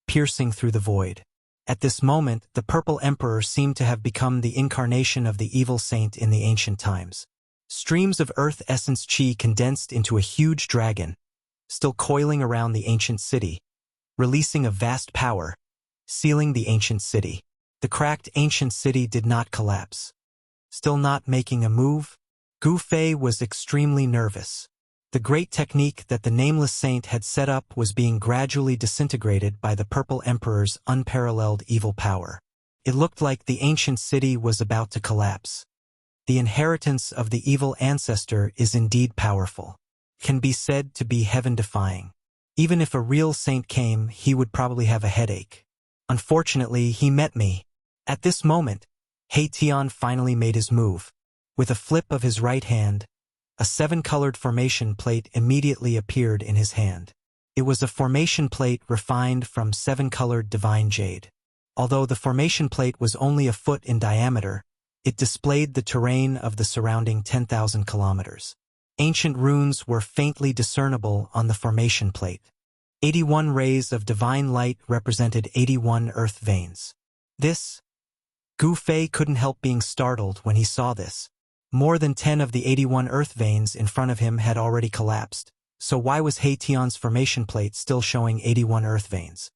piercing through the void. At this moment, the Purple Emperor seemed to have become the incarnation of the evil saint in the ancient times. Streams of earth essence chi condensed into a huge dragon, still coiling around the ancient city, releasing a vast power, sealing the ancient city. The cracked ancient city did not collapse. Still not making a move, Gu Fei was extremely nervous. The great technique that the nameless saint had set up was being gradually disintegrated by the Purple Emperor's unparalleled evil power. It looked like the ancient city was about to collapse. The inheritance of the evil ancestor is indeed powerful. Can be said to be heaven-defying. Even if a real saint came, he would probably have a headache. Unfortunately, he met me. At this moment, Tian finally made his move. With a flip of his right hand, a 7-colored formation plate immediately appeared in his hand. It was a formation plate refined from 7-colored divine jade. Although the formation plate was only a foot in diameter, it displayed the terrain of the surrounding 10,000 kilometers. Ancient runes were faintly discernible on the formation plate. 81 rays of divine light represented 81 earth veins. Gu Fei couldn't help being startled when he saw this. More than 10 of the 81 earth veins in front of him had already collapsed, so why was Tian's formation plate still showing 81 earth veins?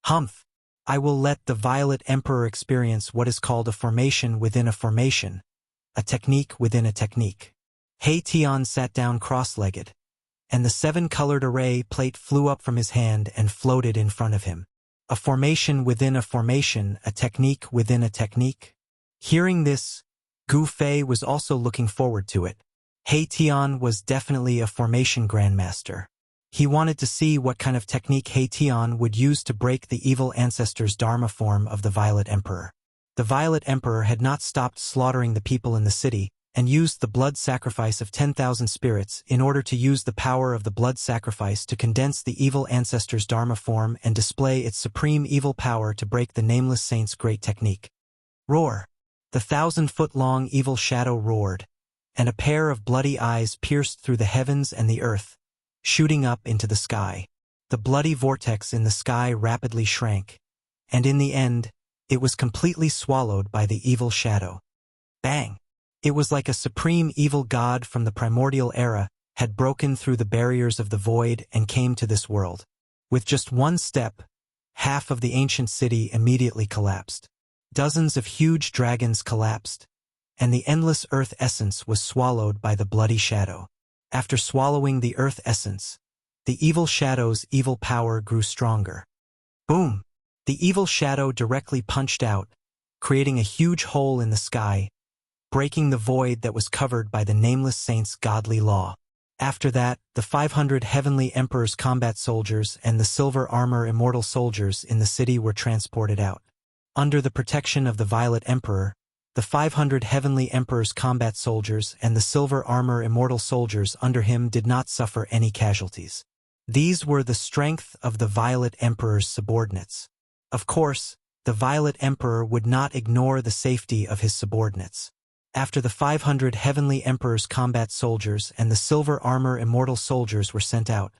Humph! I will let the Violet Emperor experience what is called a formation within a formation, a technique within a technique. Tian sat down cross-legged, and the 7-colored array plate flew up from his hand and floated in front of him. A formation within a formation, a technique within a technique. Hearing this, Gu Fei was also looking forward to it. Tian was definitely a formation grandmaster. He wanted to see what kind of technique Tian would use to break the evil ancestor's Dharma form of the Violet Emperor. The Violet Emperor had not stopped slaughtering the people in the city, and used the blood sacrifice of 10,000 spirits in order to use the power of the blood sacrifice to condense the evil ancestor's Dharma form and display its supreme evil power to break the nameless saint's great technique. Roar! The 1,000-foot-long evil shadow roared, and a pair of bloody eyes pierced through the heavens and the earth, shooting up into the sky. The bloody vortex in the sky rapidly shrank, and in the end, it was completely swallowed by the evil shadow. Bang! It was like a supreme evil god from the primordial era had broken through the barriers of the void and came to this world. With just one step, half of the ancient city immediately collapsed. Dozens of huge dragons collapsed, and the endless earth essence was swallowed by the bloody shadow. After swallowing the earth essence, the evil shadow's evil power grew stronger. Boom! The evil shadow directly punched out, creating a huge hole in the sky, breaking the void that was covered by the nameless saint's godly law. After that, the 500 heavenly emperor's combat soldiers and the silver armor immortal soldiers in the city were transported out. Under the protection of the Violet Emperor, the 500 heavenly emperor's combat soldiers and the silver armor immortal soldiers under him did not suffer any casualties. These were the strength of the Violet Emperor's subordinates. Of course, the Violet Emperor would not ignore the safety of his subordinates. After the 500 heavenly emperor's combat soldiers and the silver armor immortal soldiers were sent out,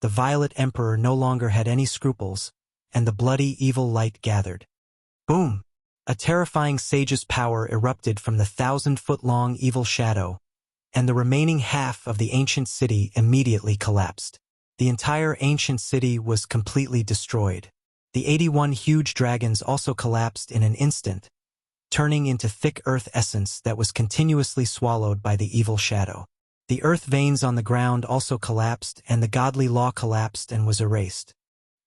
the Violet Emperor no longer had any scruples, and the bloody evil light gathered. Boom! A terrifying sage's power erupted from the 1,000-foot-long evil shadow, and the remaining half of the ancient city immediately collapsed. The entire ancient city was completely destroyed. The 81 huge dragons also collapsed in an instant, turning into thick earth essence that was continuously swallowed by the evil shadow. The earth veins on the ground also collapsed, and the godly law collapsed and was erased.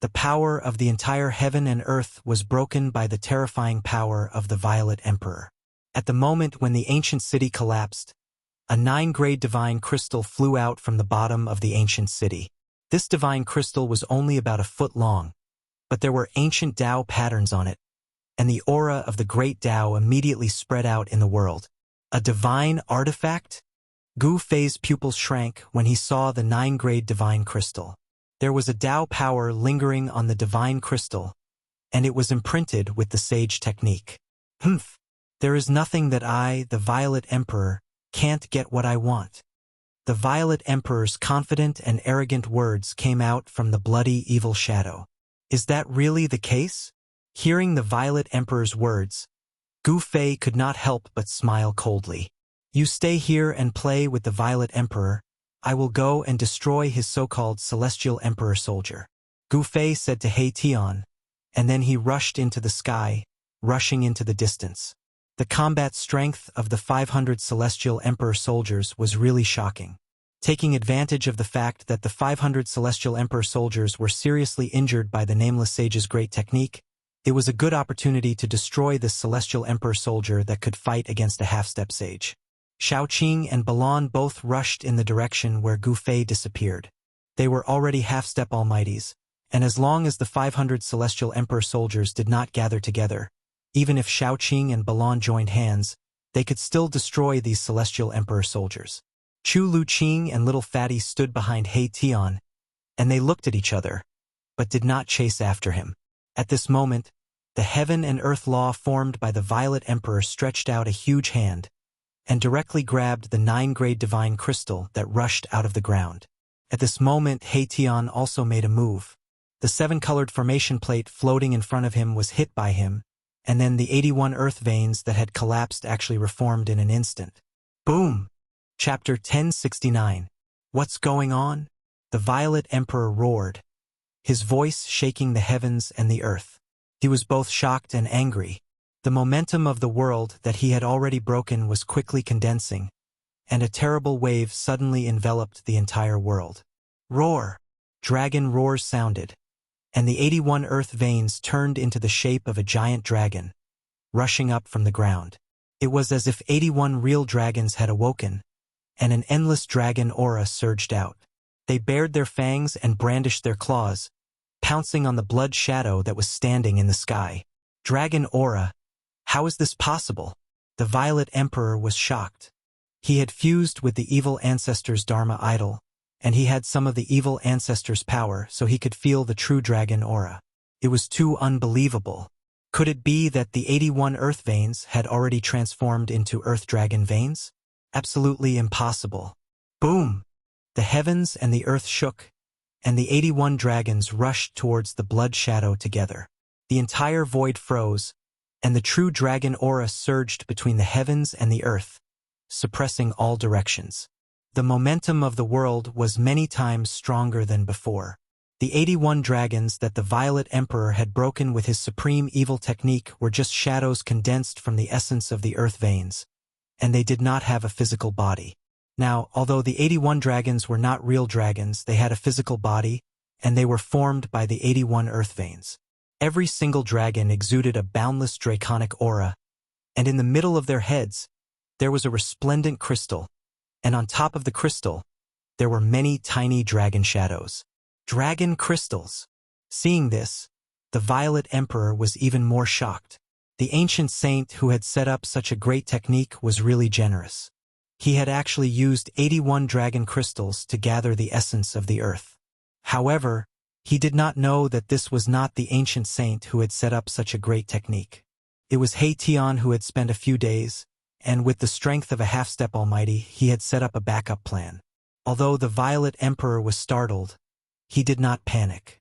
The power of the entire heaven and earth was broken by the terrifying power of the Violet Emperor. At the moment when the ancient city collapsed, a 9-grade divine crystal flew out from the bottom of the ancient city. This divine crystal was only about a foot long, but there were ancient Tao patterns on it, and the aura of the great Tao immediately spread out in the world. A divine artifact? Gu Fei's pupils shrank when he saw the 9-grade divine crystal. There was a Tao power lingering on the divine crystal, and it was imprinted with the sage technique. Humph! There is nothing that I, the Violet Emperor, can't get what I want. The Violet Emperor's confident and arrogant words came out from the bloody evil shadow. Is that really the case? Hearing the Violet Emperor's words, Gu Fei could not help but smile coldly. You stay here and play with the Violet Emperor. I will go and destroy his so-called Celestial Emperor soldier. Gu Fei said to Tian, and then he rushed into the sky, rushing into the distance. The combat strength of the 500 Celestial Emperor soldiers was really shocking. Taking advantage of the fact that the 500 Celestial Emperor soldiers were seriously injured by the Nameless Sage's great technique, it was a good opportunity to destroy this Celestial Emperor soldier that could fight against a half-step sage. Shaoqing and Balan both rushed in the direction where Gu Fei disappeared. They were already half-step almighties, and as long as the 500 Celestial Emperor soldiers did not gather together, even if Shaoqing and Balan joined hands, they could still destroy these Celestial Emperor soldiers. Chu Luqing and Little Fatty stood behind He Tian, and they looked at each other, but did not chase after him. At this moment, the heaven and earth law formed by the Violet Emperor stretched out a huge hand, and directly grabbed the 9-grade divine crystal that rushed out of the ground. At this moment, He Tian also made a move. The 7-colored formation plate floating in front of him was hit by him, and then the 81 earth veins that had collapsed actually reformed in an instant. Boom! Chapter 1069. What's going on? The Violet Emperor roared, his voice shaking the heavens and the earth. He was both shocked and angry. The momentum of the world that he had already broken was quickly condensing, and a terrible wave suddenly enveloped the entire world. Roar! Dragon roars sounded, and the 81 earth veins turned into the shape of a giant dragon, rushing up from the ground. It was as if 81 real dragons had awoken, and an endless dragon aura surged out. They bared their fangs and brandished their claws, pouncing on the blood shadow that was standing in the sky. Dragon aura? How is this possible? The Violet Emperor was shocked. He had fused with the evil ancestor's Dharma idol, and he had some of the evil ancestor's power, so he could feel the true dragon aura. It was too unbelievable. Could it be that the 81 earth veins had already transformed into earth dragon veins? Absolutely impossible. Boom! The heavens and the earth shook, and the 81 dragons rushed towards the blood shadow together. The entire void froze, and the true dragon aura surged between the heavens and the earth, suppressing all directions. The momentum of the world was many times stronger than before. The 81 dragons that the Violet Emperor had broken with his supreme evil technique were just shadows condensed from the essence of the earth veins, and they did not have a physical body. Now, although the 81 dragons were not real dragons, they had a physical body, and they were formed by the 81 earth veins. Every single dragon exuded a boundless draconic aura, and in the middle of their heads, there was a resplendent crystal, and on top of the crystal, there were many tiny dragon shadows. Dragon crystals! Seeing this, the Violet Emperor was even more shocked. The ancient saint who had set up such a great technique was really generous. He had actually used 81 dragon crystals to gather the essence of the earth. However, he did not know that this was not the ancient saint who had set up such a great technique. It was He Tian who had spent a few days, and with the strength of a half-step almighty, he had set up a backup plan. Although the Violet Emperor was startled, he did not panic.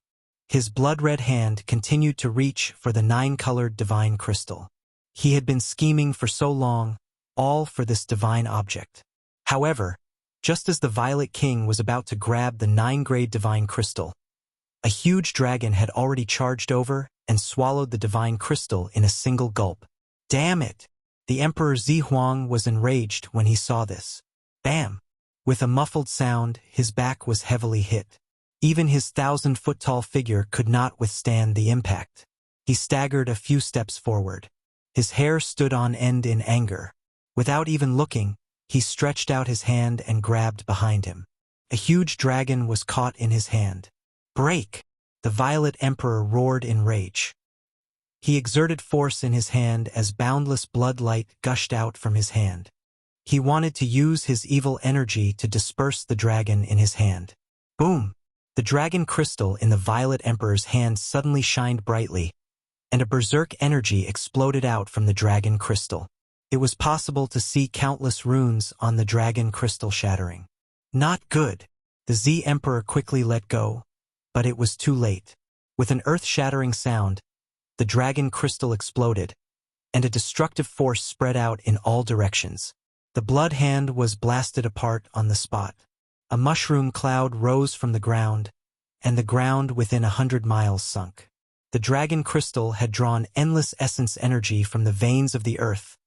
His blood-red hand continued to reach for the 9-colored divine crystal. He had been scheming for so long, all for this divine object. However, just as the Violet King was about to grab the 9-grade divine crystal, a huge dragon had already charged over and swallowed the divine crystal in a single gulp. Damn it! The Emperor Zihuang was enraged when he saw this. Bam! With a muffled sound, his back was heavily hit. Even his 1,000-foot-tall figure could not withstand the impact. He staggered a few steps forward. His hair stood on end in anger. Without even looking, he stretched out his hand and grabbed behind him. A huge dragon was caught in his hand. Break! The Violet Emperor roared in rage. He exerted force in his hand as boundless blood light gushed out from his hand. He wanted to use his evil energy to disperse the dragon in his hand. Boom! The dragon crystal in the Violet Emperor's hand suddenly shined brightly, and a berserk energy exploded out from the dragon crystal. It was possible to see countless runes on the dragon crystal shattering. Not good! The Z Emperor quickly let go, but it was too late. With an earth-shattering sound, the dragon crystal exploded, and a destructive force spread out in all directions. The blood hand was blasted apart on the spot. A mushroom cloud rose from the ground, and the ground within 100 miles sunk. The dragon crystal had drawn endless essence energy from the veins of the earth,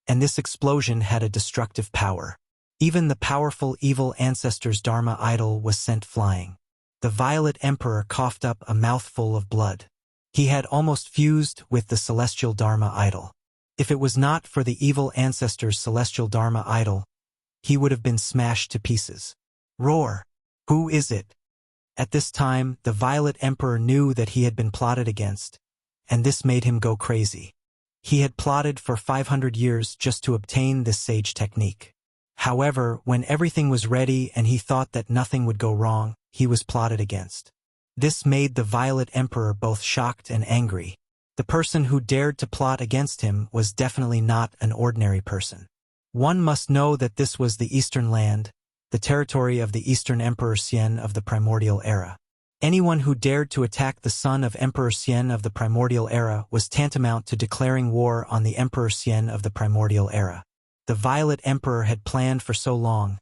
and this explosion had a destructive power. Even the powerful evil ancestor's Dharma idol was sent flying. The Violet Emperor coughed up a mouthful of blood. He had almost fused with the celestial Dharma idol. If it was not for the evil ancestor's celestial Dharma idol, he would have been smashed to pieces. Roar! Who is it? At this time, the Violet Emperor knew that he had been plotted against, and this made him go crazy. He had plotted for 500 years just to obtain this sage technique. However, when everything was ready and he thought that nothing would go wrong, he was plotted against. This made the Violet Emperor both shocked and angry. The person who dared to plot against him was definitely not an ordinary person. One must know that this was the Eastern Land, the territory of the Eastern Emperor Xian of the Primordial Era. Anyone who dared to attack the son of Emperor Xian of the Primordial Era was tantamount to declaring war on the Emperor Xian of the Primordial Era. The Violet Emperor had planned for so long,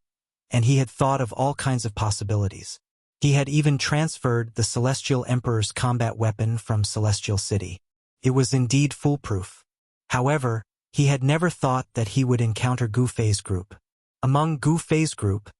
and he had thought of all kinds of possibilities. He had even transferred the Celestial Emperor's combat weapon from Celestial City. It was indeed foolproof. However, he had never thought that he would encounter Gu Fei's group. Among Gu Fei's group,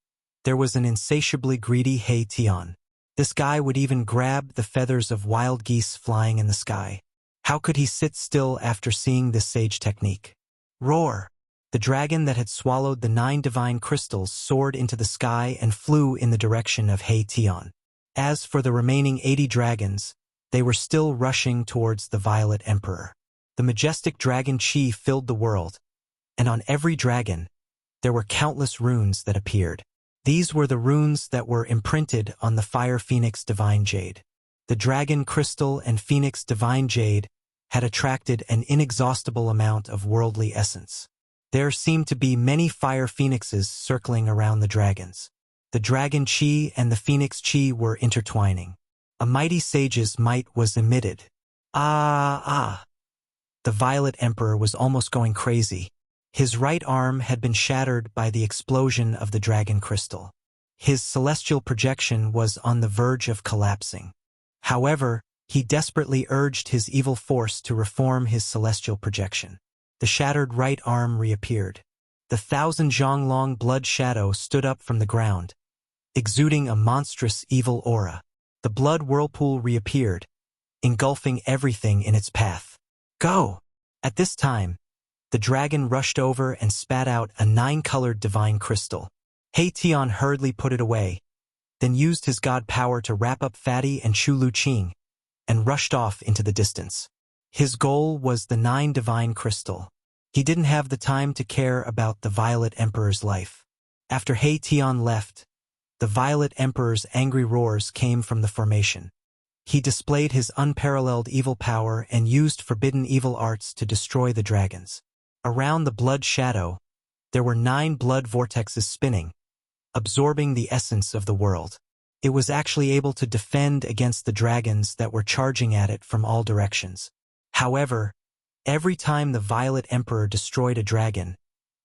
there was an insatiably greedy He Tian. This guy would even grab the feathers of wild geese flying in the sky. How could he sit still after seeing this sage technique? Roar! The dragon that had swallowed the 9 divine crystals soared into the sky and flew in the direction of He Tian. As for the remaining 80 dragons, they were still rushing towards the Violet Emperor. The majestic dragon Qi filled the world, and on every dragon, there were countless runes that appeared. These were the runes that were imprinted on the Fire Phoenix Divine Jade. The Dragon Crystal and Phoenix Divine Jade had attracted an inexhaustible amount of worldly essence. There seemed to be many fire phoenixes circling around the dragons. The Dragon Qi and the Phoenix Qi were intertwining. A mighty sage's might was emitted. Ah! The Violet Emperor was almost going crazy. His right arm had been shattered by the explosion of the dragon crystal. His celestial projection was on the verge of collapsing. However, he desperately urged his evil force to reform his celestial projection. The shattered right arm reappeared. The 1,000 zhang-long blood shadow stood up from the ground, exuding a monstrous evil aura. The blood whirlpool reappeared, engulfing everything in its path. Go! At this time, the dragon rushed over and spat out a 9-colored divine crystal. He Tian hurriedly put it away, then used his god power to wrap up Fatty and Shu Luqing, and rushed off into the distance. His goal was the 9 divine crystal. He didn't have the time to care about the Violet Emperor's life. After He Tian left, the Violet Emperor's angry roars came from the formation. He displayed his unparalleled evil power and used forbidden evil arts to destroy the dragons. Around the blood shadow, there were 9 blood vortexes spinning, absorbing the essence of the world. It was actually able to defend against the dragons that were charging at it from all directions. However, every time the Violet Emperor destroyed a dragon,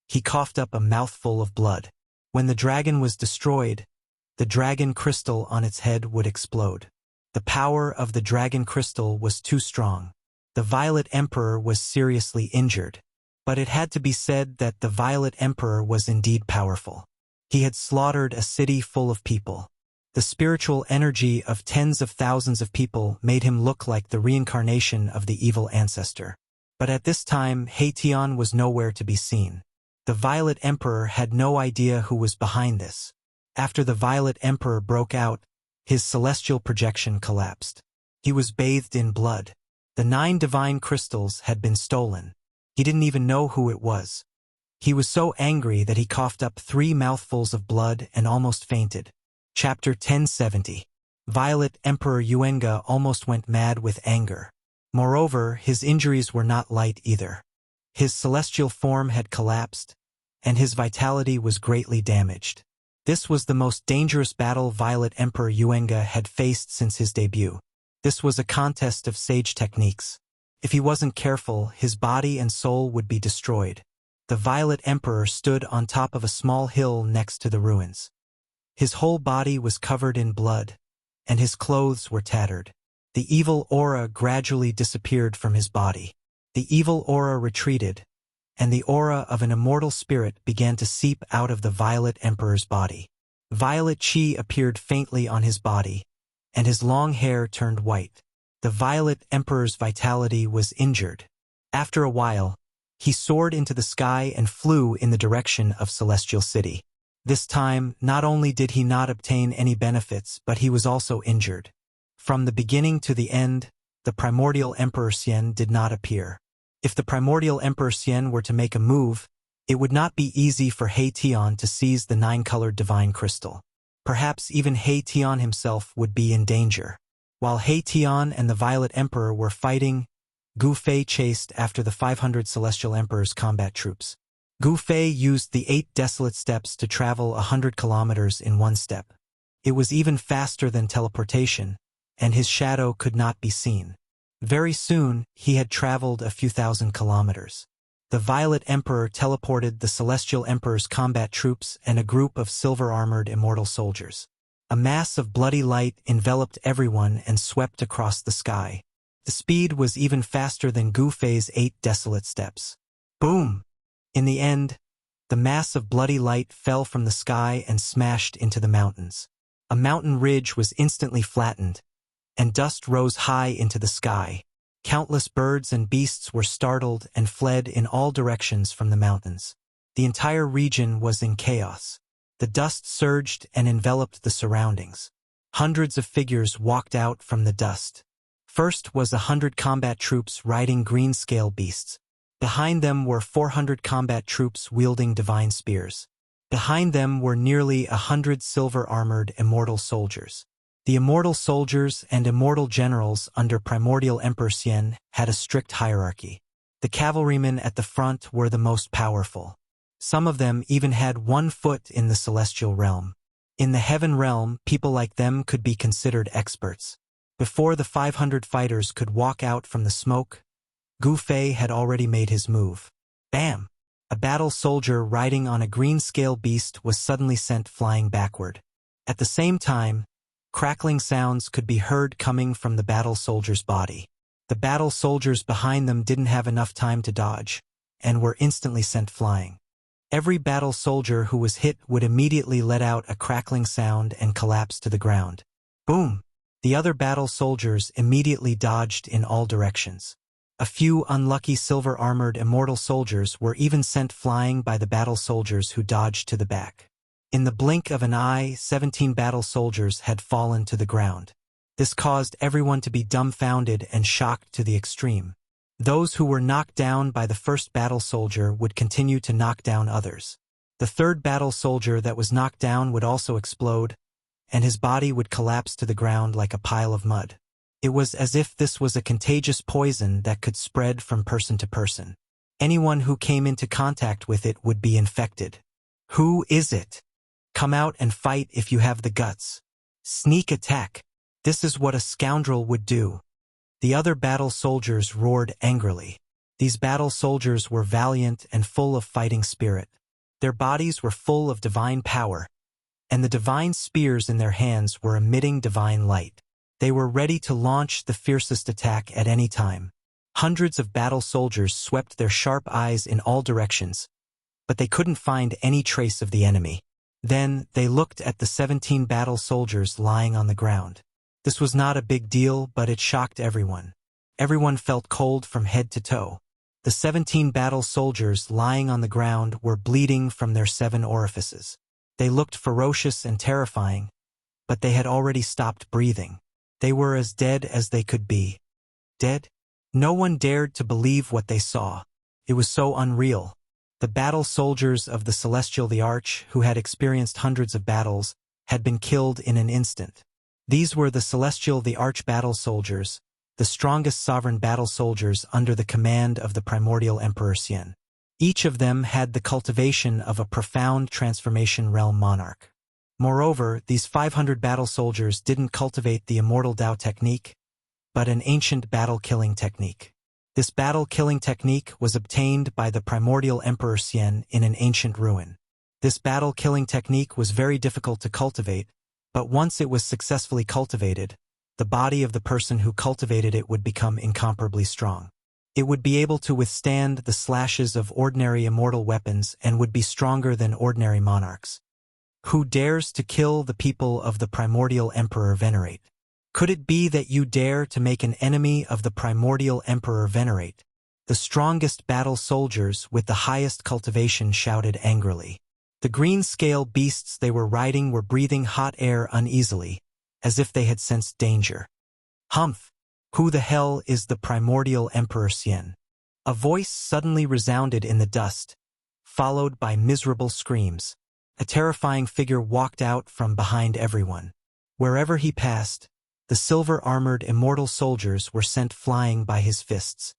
he coughed up a mouthful of blood. When the dragon was destroyed, the dragon crystal on its head would explode. The power of the dragon crystal was too strong. The Violet Emperor was seriously injured. But it had to be said that the Violet Emperor was indeed powerful. He had slaughtered a city full of people. The spiritual energy of tens of thousands of people made him look like the reincarnation of the evil ancestor. But at this time, He Tian was nowhere to be seen. The Violet Emperor had no idea who was behind this. After the Violet Emperor broke out, his celestial projection collapsed. He was bathed in blood. The 9 divine crystals had been stolen. He didn't even know who it was. He was so angry that he coughed up 3 mouthfuls of blood and almost fainted. Chapter 1070. Violet Emperor Yuenga almost went mad with anger. Moreover, his injuries were not light either. His celestial form had collapsed, and his vitality was greatly damaged. This was the most dangerous battle Violet Emperor Yuenga had faced since his debut. This was a contest of sage techniques. If he wasn't careful, his body and soul would be destroyed. The Violet Emperor stood on top of a small hill next to the ruins. His whole body was covered in blood, and his clothes were tattered. The evil aura gradually disappeared from his body. The evil aura retreated, and the aura of an immortal spirit began to seep out of the Violet Emperor's body. Violet chi appeared faintly on his body, and his long hair turned white. The Violet Emperor's vitality was injured. After a while, he soared into the sky and flew in the direction of Celestial City. This time, not only did he not obtain any benefits, but he was also injured. From the beginning to the end, the Primordial Emperor Xian did not appear. If the Primordial Emperor Xian were to make a move, it would not be easy for He Tian to seize the 9-colored divine crystal. Perhaps even He Tian himself would be in danger. While He Tian and the Violet Emperor were fighting, Gu Fei chased after the 500 Celestial Emperor's combat troops. Gu Fei used the 8 desolate steps to travel 100 kilometers in one step. It was even faster than teleportation, and his shadow could not be seen. Very soon, he had traveled a few thousand kilometers. The Violet Emperor teleported the Celestial Emperor's combat troops and a group of silver-armored immortal soldiers. A mass of bloody light enveloped everyone and swept across the sky. The speed was even faster than Gu Fei's 8 desolate steps. Boom! In the end, the mass of bloody light fell from the sky and smashed into the mountains. A mountain ridge was instantly flattened, and dust rose high into the sky. Countless birds and beasts were startled and fled in all directions from the mountains. The entire region was in chaos. The dust surged and enveloped the surroundings. Hundreds of figures walked out from the dust. First was 100 combat troops riding green-scale beasts. Behind them were 400 combat troops wielding divine spears. Behind them were nearly 100 silver-armored immortal soldiers. The immortal soldiers and immortal generals under Primordial Emperor Xian had a strict hierarchy. The cavalrymen at the front were the most powerful. Some of them even had 1 foot in the celestial realm. In the heaven realm, people like them could be considered experts. Before the 500 fighters could walk out from the smoke, Gu Fei had already made his move. Bam! A battle soldier riding on a green-scale beast was suddenly sent flying backward. At the same time, crackling sounds could be heard coming from the battle soldier's body. The battle soldiers behind them didn't have enough time to dodge, and were instantly sent flying. Every battle soldier who was hit would immediately let out a crackling sound and collapse to the ground. Boom! The other battle soldiers immediately dodged in all directions. A few unlucky silver-armored immortal soldiers were even sent flying by the battle soldiers who dodged to the back. In the blink of an eye, 17 battle soldiers had fallen to the ground. This caused everyone to be dumbfounded and shocked to the extreme. Those who were knocked down by the first battle soldier would continue to knock down others. The third battle soldier that was knocked down would also explode, and his body would collapse to the ground like a pile of mud. It was as if this was a contagious poison that could spread from person to person. Anyone who came into contact with it would be infected. Who is it? Come out and fight if you have the guts. Sneak attack. This is what a scoundrel would do. The other battle soldiers roared angrily. These battle soldiers were valiant and full of fighting spirit. Their bodies were full of divine power, and the divine spears in their hands were emitting divine light. They were ready to launch the fiercest attack at any time. Hundreds of battle soldiers swept their sharp eyes in all directions, but they couldn't find any trace of the enemy. Then they looked at the 17 battle soldiers lying on the ground. This was not a big deal, but it shocked everyone. Everyone felt cold from head to toe. The 17 battle soldiers lying on the ground were bleeding from their 7 orifices. They looked ferocious and terrifying, but they had already stopped breathing. They were as dead as they could be. Dead? No one dared to believe what they saw. It was so unreal. The battle soldiers of the Celestial the Arch, who had experienced hundreds of battles, had been killed in an instant. These were the Celestial the Arch battle soldiers, the strongest sovereign battle soldiers under the command of the Primordial Emperor Xian. Each of them had the cultivation of a profound transformation realm monarch. Moreover, these 500 battle soldiers didn't cultivate the Immortal Dao technique, but an ancient battle-killing technique. This battle-killing technique was obtained by the Primordial Emperor Xian in an ancient ruin. This battle-killing technique was very difficult to cultivate, but once it was successfully cultivated, the body of the person who cultivated it would become incomparably strong. It would be able to withstand the slashes of ordinary immortal weapons and would be stronger than ordinary monarchs. Who dares to kill the people of the primordial Emperor Venerate? Could it be that you dare to make an enemy of the primordial Emperor Venerate? The strongest battle soldiers with the highest cultivation shouted angrily. The green-scale beasts they were riding were breathing hot air uneasily, as if they had sensed danger. Humph! Who the hell is the primordial Emperor Xian? A voice suddenly resounded in the dust, followed by miserable screams. A terrifying figure walked out from behind everyone. Wherever he passed, the silver-armored immortal soldiers were sent flying by his fists.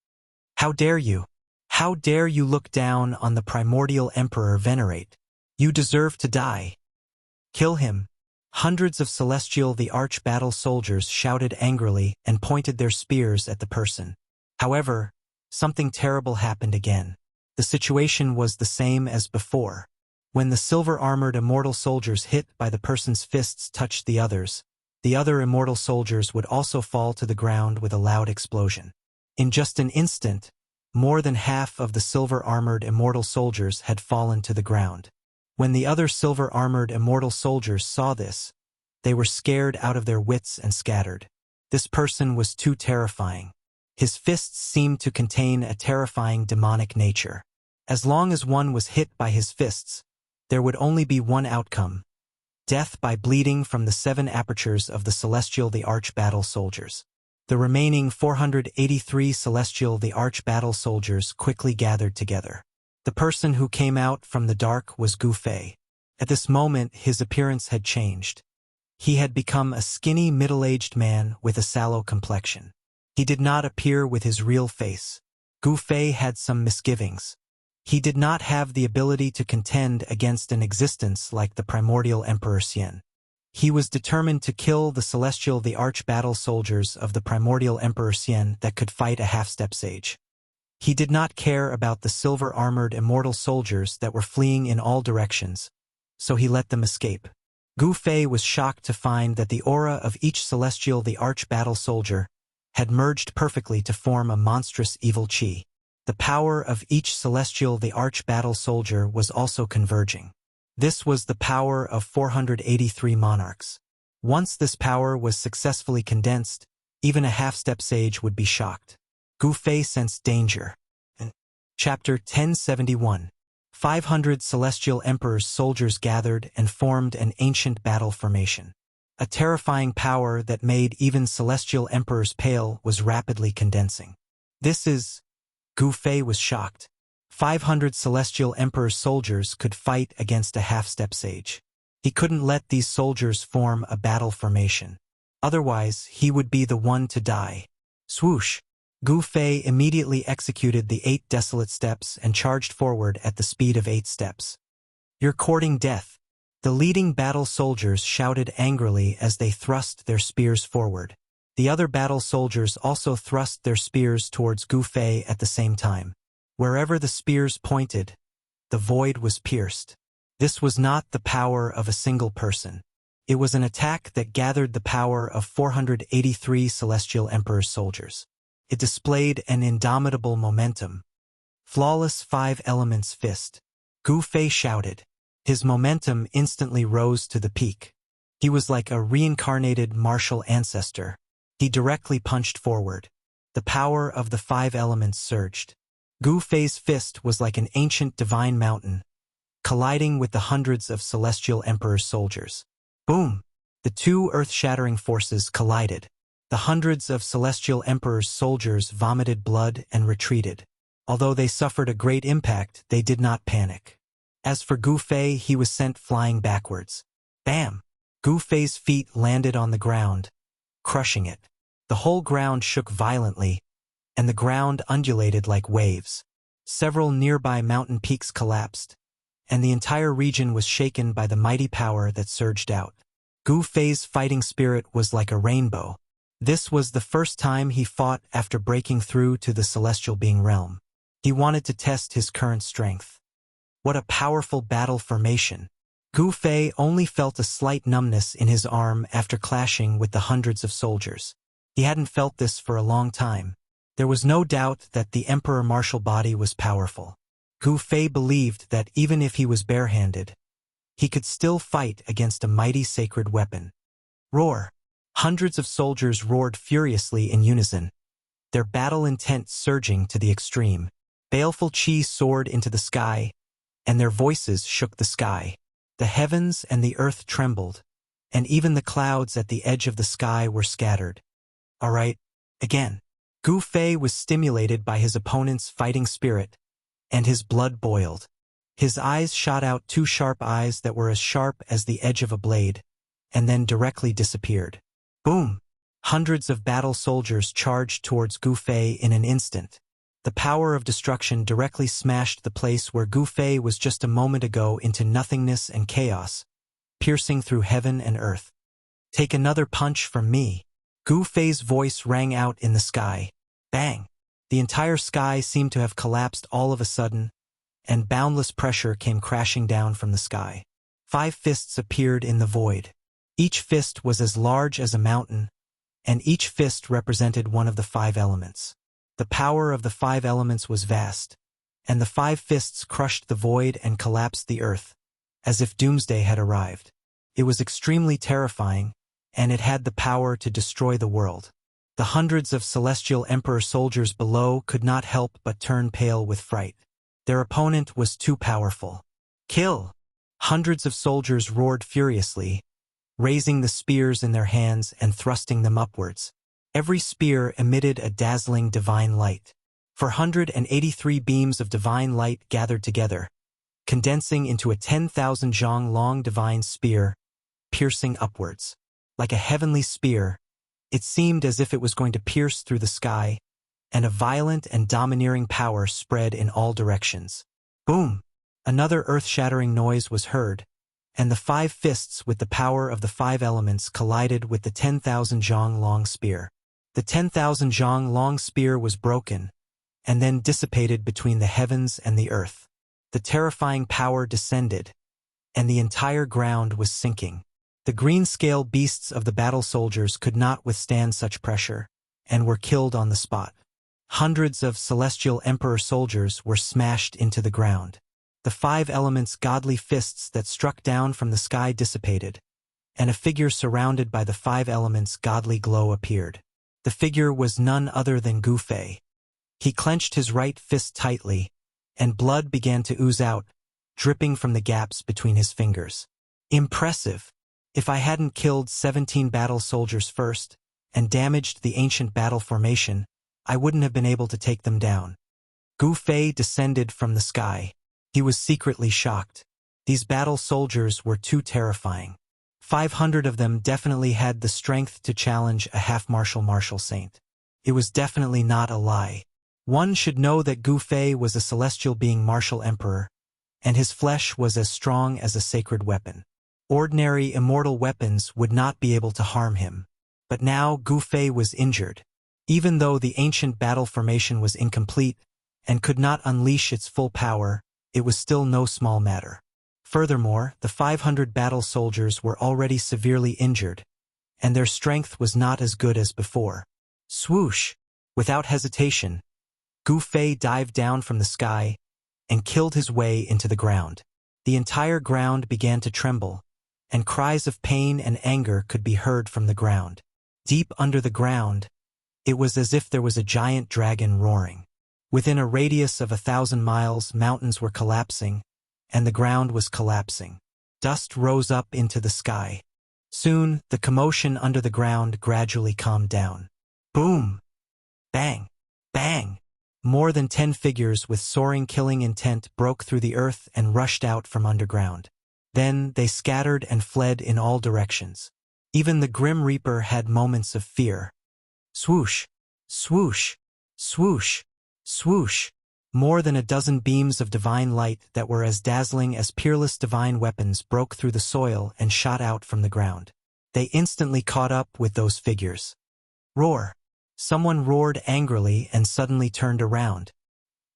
How dare you? How dare you look down on the primordial Emperor Venerate? You deserve to die. Kill him. Hundreds of celestial the arch-battle soldiers shouted angrily and pointed their spears at the person. However, something terrible happened again. The situation was the same as before. When the silver-armored immortal soldiers hit by the person's fists touched the other immortal soldiers would also fall to the ground with a loud explosion. In just an instant, more than half of the silver-armored immortal soldiers had fallen to the ground. When the other silver-armored immortal soldiers saw this, they were scared out of their wits and scattered. This person was too terrifying. His fists seemed to contain a terrifying demonic nature. As long as one was hit by his fists, there would only be one outcome: death by bleeding from the 7 apertures of the celestial the arch-battle soldiers. The remaining 483 celestial the arch-battle soldiers quickly gathered together. The person who came out from the dark was Gu Fei. At this moment his appearance had changed. He had become a skinny middle-aged man with a sallow complexion. He did not appear with his real face. Gu Fei had some misgivings. He did not have the ability to contend against an existence like the primordial Emperor Xian. He was determined to kill the celestial the arch-battle soldiers of the primordial Emperor Xian that could fight a half-step sage. He did not care about the silver-armored immortal soldiers that were fleeing in all directions, so he let them escape. Gu Fei was shocked to find that the aura of each celestial the arch-battle soldier had merged perfectly to form a monstrous evil chi. The power of each celestial the arch-battle soldier was also converging. This was the power of 483 monarchs. Once this power was successfully condensed, even a half-step sage would be shocked. Gu Fei sensed danger. Chapter 1071. 500 celestial emperors' soldiers gathered and formed an ancient battle formation. A terrifying power that made even celestial emperors pale was rapidly condensing. Gu Fei was shocked. 500 celestial emperor's soldiers could fight against a half-step sage. He couldn't let these soldiers form a battle formation. Otherwise, he would be the one to die. Swoosh! Gu Fei immediately executed the 8 desolate steps and charged forward at the speed of 8 steps. You're courting death. The leading battle soldiers shouted angrily as they thrust their spears forward. The other battle soldiers also thrust their spears towards Gu Fei at the same time. Wherever the spears pointed, the void was pierced. This was not the power of a single person. It was an attack that gathered the power of 483 celestial emperor's soldiers. It displayed an indomitable momentum. Flawless 5 elements fist. Gu Fei shouted. His momentum instantly rose to the peak. He was like a reincarnated martial ancestor. He directly punched forward. The power of the 5 elements surged. Gu Fei's fist was like an ancient divine mountain, colliding with the hundreds of celestial emperor's soldiers. Boom! The 2 earth-shattering forces collided. The hundreds of celestial emperor's soldiers vomited blood and retreated. Although they suffered a great impact, they did not panic. As for Gu Fei, he was sent flying backwards. Bam! Gu Fei's feet landed on the ground, crushing it. The whole ground shook violently, and the ground undulated like waves. Several nearby mountain peaks collapsed, and the entire region was shaken by the mighty power that surged out. Gu Fei's fighting spirit was like a rainbow. This was the first time he fought after breaking through to the celestial being realm. He wanted to test his current strength. What a powerful battle formation! Gu Fei only felt a slight numbness in his arm after clashing with the hundreds of soldiers. He hadn't felt this for a long time. There was no doubt that the Emperor martial body was powerful. Gu Fei believed that even if he was barehanded, he could still fight against a mighty sacred weapon. Roar! Hundreds of soldiers roared furiously in unison, their battle intent surging to the extreme. Baleful chi soared into the sky, and their voices shook the sky. The heavens and the earth trembled, and even the clouds at the edge of the sky were scattered. All right, again. Gu Fei was stimulated by his opponent's fighting spirit, and his blood boiled. His eyes shot out two sharp eyes that were as sharp as the edge of a blade, and then directly disappeared. Boom! Hundreds of battle soldiers charged towards Gu Fei in an instant. The power of destruction directly smashed the place where Gu Fei was just a moment ago into nothingness and chaos, piercing through heaven and earth. Take another punch from me. Gu Fei's voice rang out in the sky. Bang! The entire sky seemed to have collapsed all of a sudden, and boundless pressure came crashing down from the sky. 5 fists appeared in the void. Each fist was as large as a mountain, and each fist represented one of the 5 elements. The power of the 5 elements was vast, and the 5 fists crushed the void and collapsed the earth, as if doomsday had arrived. It was extremely terrifying, and it had the power to destroy the world. The hundreds of celestial emperor soldiers below could not help but turn pale with fright. Their opponent was too powerful. Kill! Hundreds of soldiers roared furiously, raising the spears in their hands and thrusting them upwards. Every spear emitted a dazzling divine light. 483 beams of divine light gathered together, condensing into a 10,000 zhang long divine spear, piercing upwards. Like a heavenly spear, it seemed as if it was going to pierce through the sky, and a violent and domineering power spread in all directions. Boom! Another earth-shattering noise was heard, and the 5 fists with the power of the 5 elements collided with the 10,000 zhang long spear. The 10,000 zhang long spear was broken, and then dissipated between the heavens and the earth. The terrifying power descended, and the entire ground was sinking. The green-scale beasts of the battle soldiers could not withstand such pressure, and were killed on the spot. Hundreds of celestial emperor soldiers were smashed into the ground. The 5 elements' godly fists that struck down from the sky dissipated, and a figure surrounded by the 5 elements' godly glow appeared. The figure was none other than Gu Fei. He clenched his right fist tightly, and blood began to ooze out, dripping from the gaps between his fingers. Impressive! If I hadn't killed 17 battle soldiers first, and damaged the ancient battle formation, I wouldn't have been able to take them down. Gu Fei descended from the sky. He was secretly shocked. These battle soldiers were too terrifying. 500 of them definitely had the strength to challenge a half-martial saint. It was definitely not a lie. One should know that Gu Fei was a celestial being martial emperor, and his flesh was as strong as a sacred weapon. Ordinary immortal weapons would not be able to harm him. But now Gu Fei was injured. Even though the ancient battle formation was incomplete and could not unleash its full power, it was still no small matter. Furthermore, the 500 battle soldiers were already severely injured, and their strength was not as good as before. Swoosh! Without hesitation, Gu Fei dived down from the sky and killed his way into the ground. The entire ground began to tremble, and cries of pain and anger could be heard from the ground. Deep under the ground, it was as if there was a giant dragon roaring. Within a radius of 1,000 miles, mountains were collapsing, and the ground was collapsing. Dust rose up into the sky. Soon, the commotion under the ground gradually calmed down. Boom! Bang! Bang! More than 10 figures with soaring killing intent broke through the earth and rushed out from underground. Then they scattered and fled in all directions. Even the Grim Reaper had moments of fear. Swoosh! Swoosh! Swoosh! Swoosh! More than a dozen beams of divine light that were as dazzling as peerless divine weapons broke through the soil and shot out from the ground. They instantly caught up with those figures. Roar! Someone roared angrily and suddenly turned around.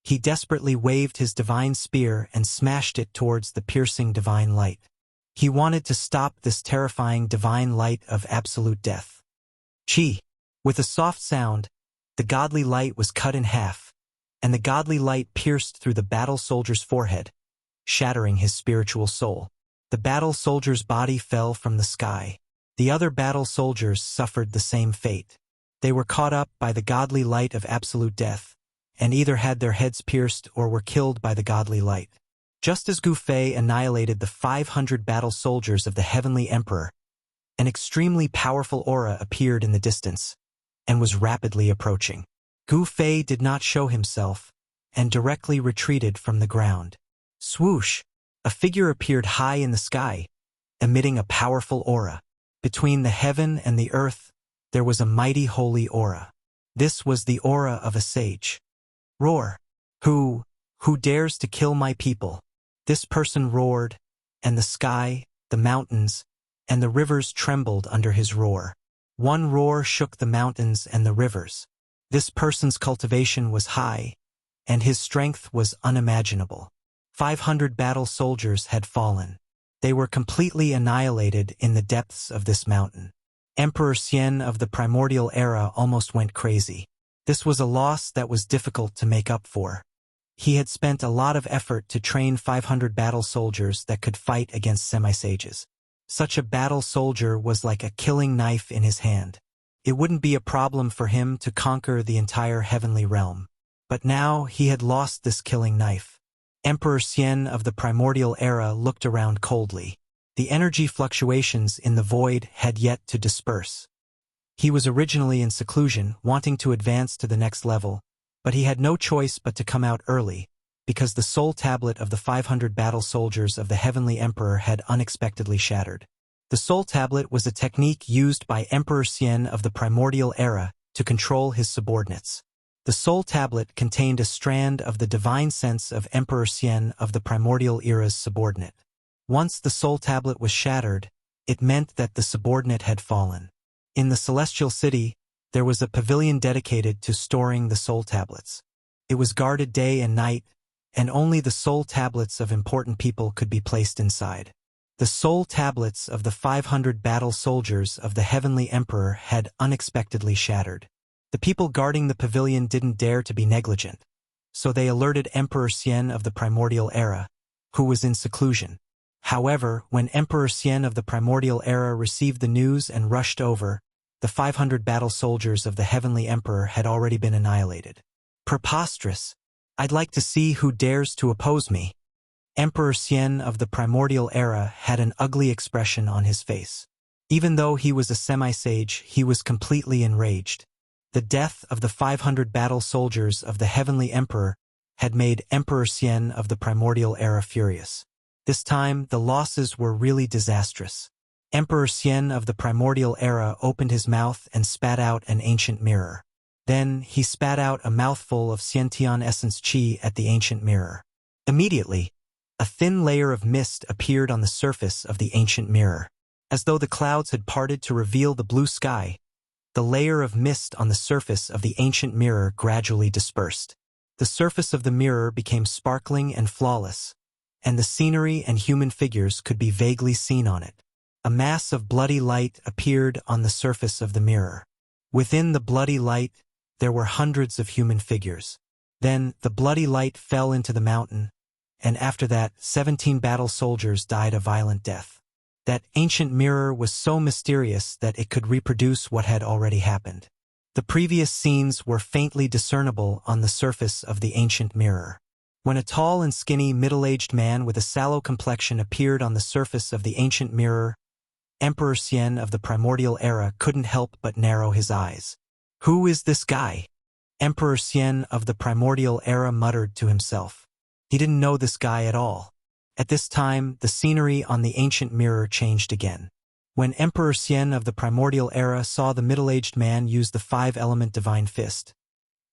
He desperately waved his divine spear and smashed it towards the piercing divine light. He wanted to stop this terrifying divine light of absolute death. Chi! With a soft sound, The godly light was cut in half, and the godly light pierced through the battle soldier's forehead, shattering his spiritual soul. The battle soldier's body fell from the sky. The other battle soldiers suffered the same fate. They were caught up by the godly light of absolute death, and either had their heads pierced or were killed by the godly light. Just as Gu Fei annihilated the 500 battle soldiers of the Heavenly Emperor, an extremely powerful aura appeared in the distance, and was rapidly approaching. Gu Fei did not show himself, and directly retreated from the ground. Swoosh! A figure appeared high in the sky, emitting a powerful aura. Between the heaven and the earth, there was a mighty holy aura. This was the aura of a sage. Roar! Who dares to kill my people? This person roared, and the sky, the mountains, and the rivers trembled under his roar. One roar shook the mountains and the rivers. This person's cultivation was high, and his strength was unimaginable. 500 battle soldiers had fallen. They were completely annihilated in the depths of this mountain. Emperor Xian of the primordial era almost went crazy. This was a loss that was difficult to make up for. He had spent a lot of effort to train 500 battle soldiers that could fight against semi-sages. Such a battle soldier was like a killing knife in his hand. It wouldn't be a problem for him to conquer the entire heavenly realm. But now he had lost this killing knife. Emperor Xian of the primordial era looked around coldly. The energy fluctuations in the void had yet to disperse. He was originally in seclusion, wanting to advance to the next level, but he had no choice but to come out early, because the soul tablet of the 500 battle soldiers of the Heavenly Emperor had unexpectedly shattered. The soul tablet was a technique used by Emperor Xian of the primordial era to control his subordinates. The soul tablet contained a strand of the divine sense of Emperor Xian of the primordial era's subordinate. Once the soul tablet was shattered, it meant that the subordinate had fallen. In the celestial city, there was a pavilion dedicated to storing the soul tablets. It was guarded day and night, and only the soul tablets of important people could be placed inside. The soul tablets of the 500 battle soldiers of the Heavenly Emperor had unexpectedly shattered. The people guarding the pavilion didn't dare to be negligent, so they alerted Emperor Xian of the primordial era, who was in seclusion. However, when Emperor Xian of the primordial era received the news and rushed over, the 500 battle soldiers of the Heavenly Emperor had already been annihilated. Preposterous! I'd like to see who dares to oppose me. Emperor Xian of the primordial era had an ugly expression on his face. Even though he was a semi-sage, he was completely enraged. The death of the 500 battle soldiers of the Heavenly Emperor had made Emperor Xian of the primordial era furious. This time, the losses were really disastrous. Emperor Xian of the primordial era opened his mouth and spat out an ancient mirror. Then, he spat out a mouthful of Xiantian essence qi at the ancient mirror. Immediately, a thin layer of mist appeared on the surface of the ancient mirror. As though the clouds had parted to reveal the blue sky, the layer of mist on the surface of the ancient mirror gradually dispersed. The surface of the mirror became sparkling and flawless, and the scenery and human figures could be vaguely seen on it. A mass of bloody light appeared on the surface of the mirror. Within the bloody light, there were hundreds of human figures. Then, the bloody light fell into the mountain, and after that, 17 battle soldiers died a violent death. That ancient mirror was so mysterious that it could reproduce what had already happened. The previous scenes were faintly discernible on the surface of the ancient mirror. When a tall and skinny middle-aged man with a sallow complexion appeared on the surface of the ancient mirror, Emperor Xian of the primordial era couldn't help but narrow his eyes. Who is this guy? Emperor Xian of the primordial era muttered to himself. He didn't know this guy at all. At this time, the scenery on the ancient mirror changed again. When Emperor Xian of the primordial era saw the middle-aged man use the 5-element divine fist,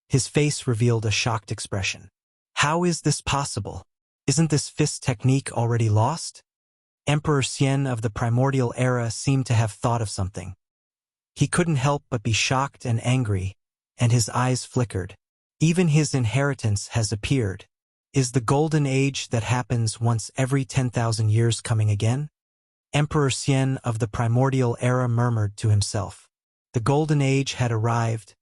his face revealed a shocked expression. How is this possible? Isn't this fist technique already lost? Emperor Xian of the primordial era seemed to have thought of something. He couldn't help but be shocked and angry, and his eyes flickered. Even his inheritance has appeared. Is the golden age that happens once every 10,000 years coming again? Emperor Xian of the primordial era murmured to himself. The golden age had arrived,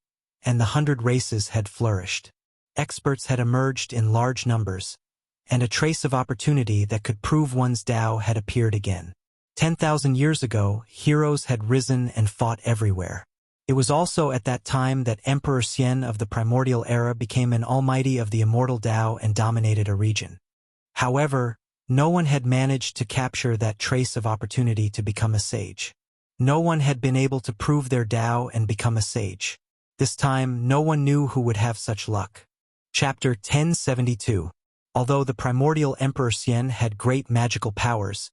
and the 100 races had flourished. Experts had emerged in large numbers, and a trace of opportunity that could prove one's Tao had appeared again. 10,000 years ago, heroes had risen and fought everywhere. It was also at that time that Emperor Xian of the primordial era became an almighty of the immortal Tao and dominated a region. However, no one had managed to capture that trace of opportunity to become a sage. No one had been able to prove their Tao and become a sage. This time, no one knew who would have such luck. Chapter 1072. Although the primordial Emperor Xian had great magical powers,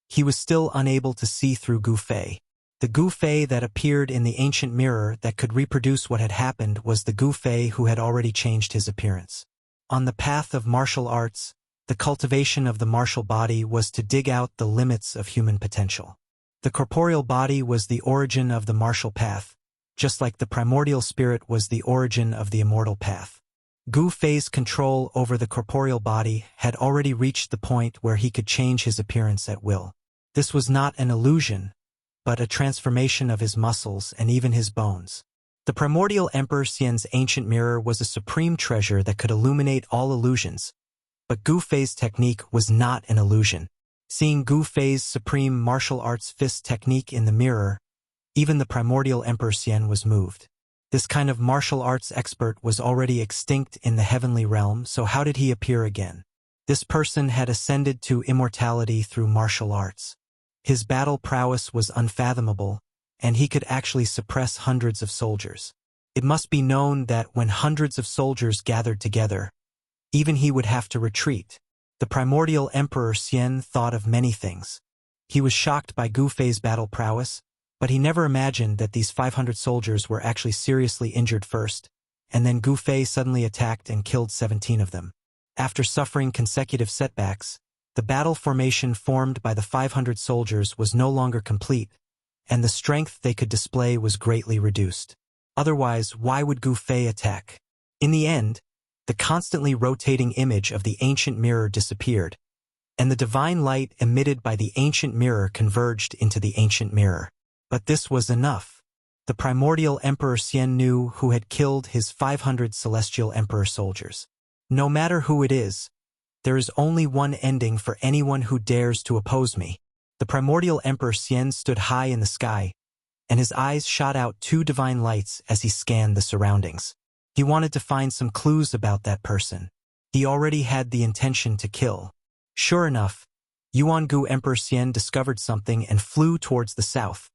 he was still unable to see through Gu Fei. The Gu Fei that appeared in the ancient mirror that could reproduce what had happened was the Gu Fei who had already changed his appearance. On the path of martial arts, the cultivation of the martial body was to dig out the limits of human potential. The corporeal body was the origin of the martial path, just like the primordial spirit was the origin of the immortal path. Gu Fei's control over the corporeal body had already reached the point where he could change his appearance at will. This was not an illusion, but a transformation of his muscles and even his bones. The primordial Emperor Xian's ancient mirror was a supreme treasure that could illuminate all illusions, but Gu Fei's technique was not an illusion. Seeing Gu Fei's supreme martial arts fist technique in the mirror, even the primordial Emperor Xian was moved. This kind of martial arts expert was already extinct in the heavenly realm, so how did he appear again? This person had ascended to immortality through martial arts. His battle prowess was unfathomable, and he could actually suppress hundreds of soldiers. It must be known that when hundreds of soldiers gathered together, even he would have to retreat. The primordial Emperor Xian thought of many things. He was shocked by Gu Fei's battle prowess, but he never imagined that these 500 soldiers were actually seriously injured first, and then Gu Fei suddenly attacked and killed 17 of them. After suffering consecutive setbacks, the battle formation formed by the 500 soldiers was no longer complete, and the strength they could display was greatly reduced. Otherwise, why would Gu Fei attack? In the end, the constantly rotating image of the ancient mirror disappeared, and the divine light emitted by the ancient mirror converged into the ancient mirror. But this was enough. The primordial Emperor Xian knew who had killed his 500 celestial emperor soldiers. No matter who it is, there is only one ending for anyone who dares to oppose me. The primordial Emperor Xian stood high in the sky, and his eyes shot out 2 divine lights as he scanned the surroundings. He wanted to find some clues about that person. He already had the intention to kill. Sure enough, Yuangu Emperor Xian discovered something and flew towards the south,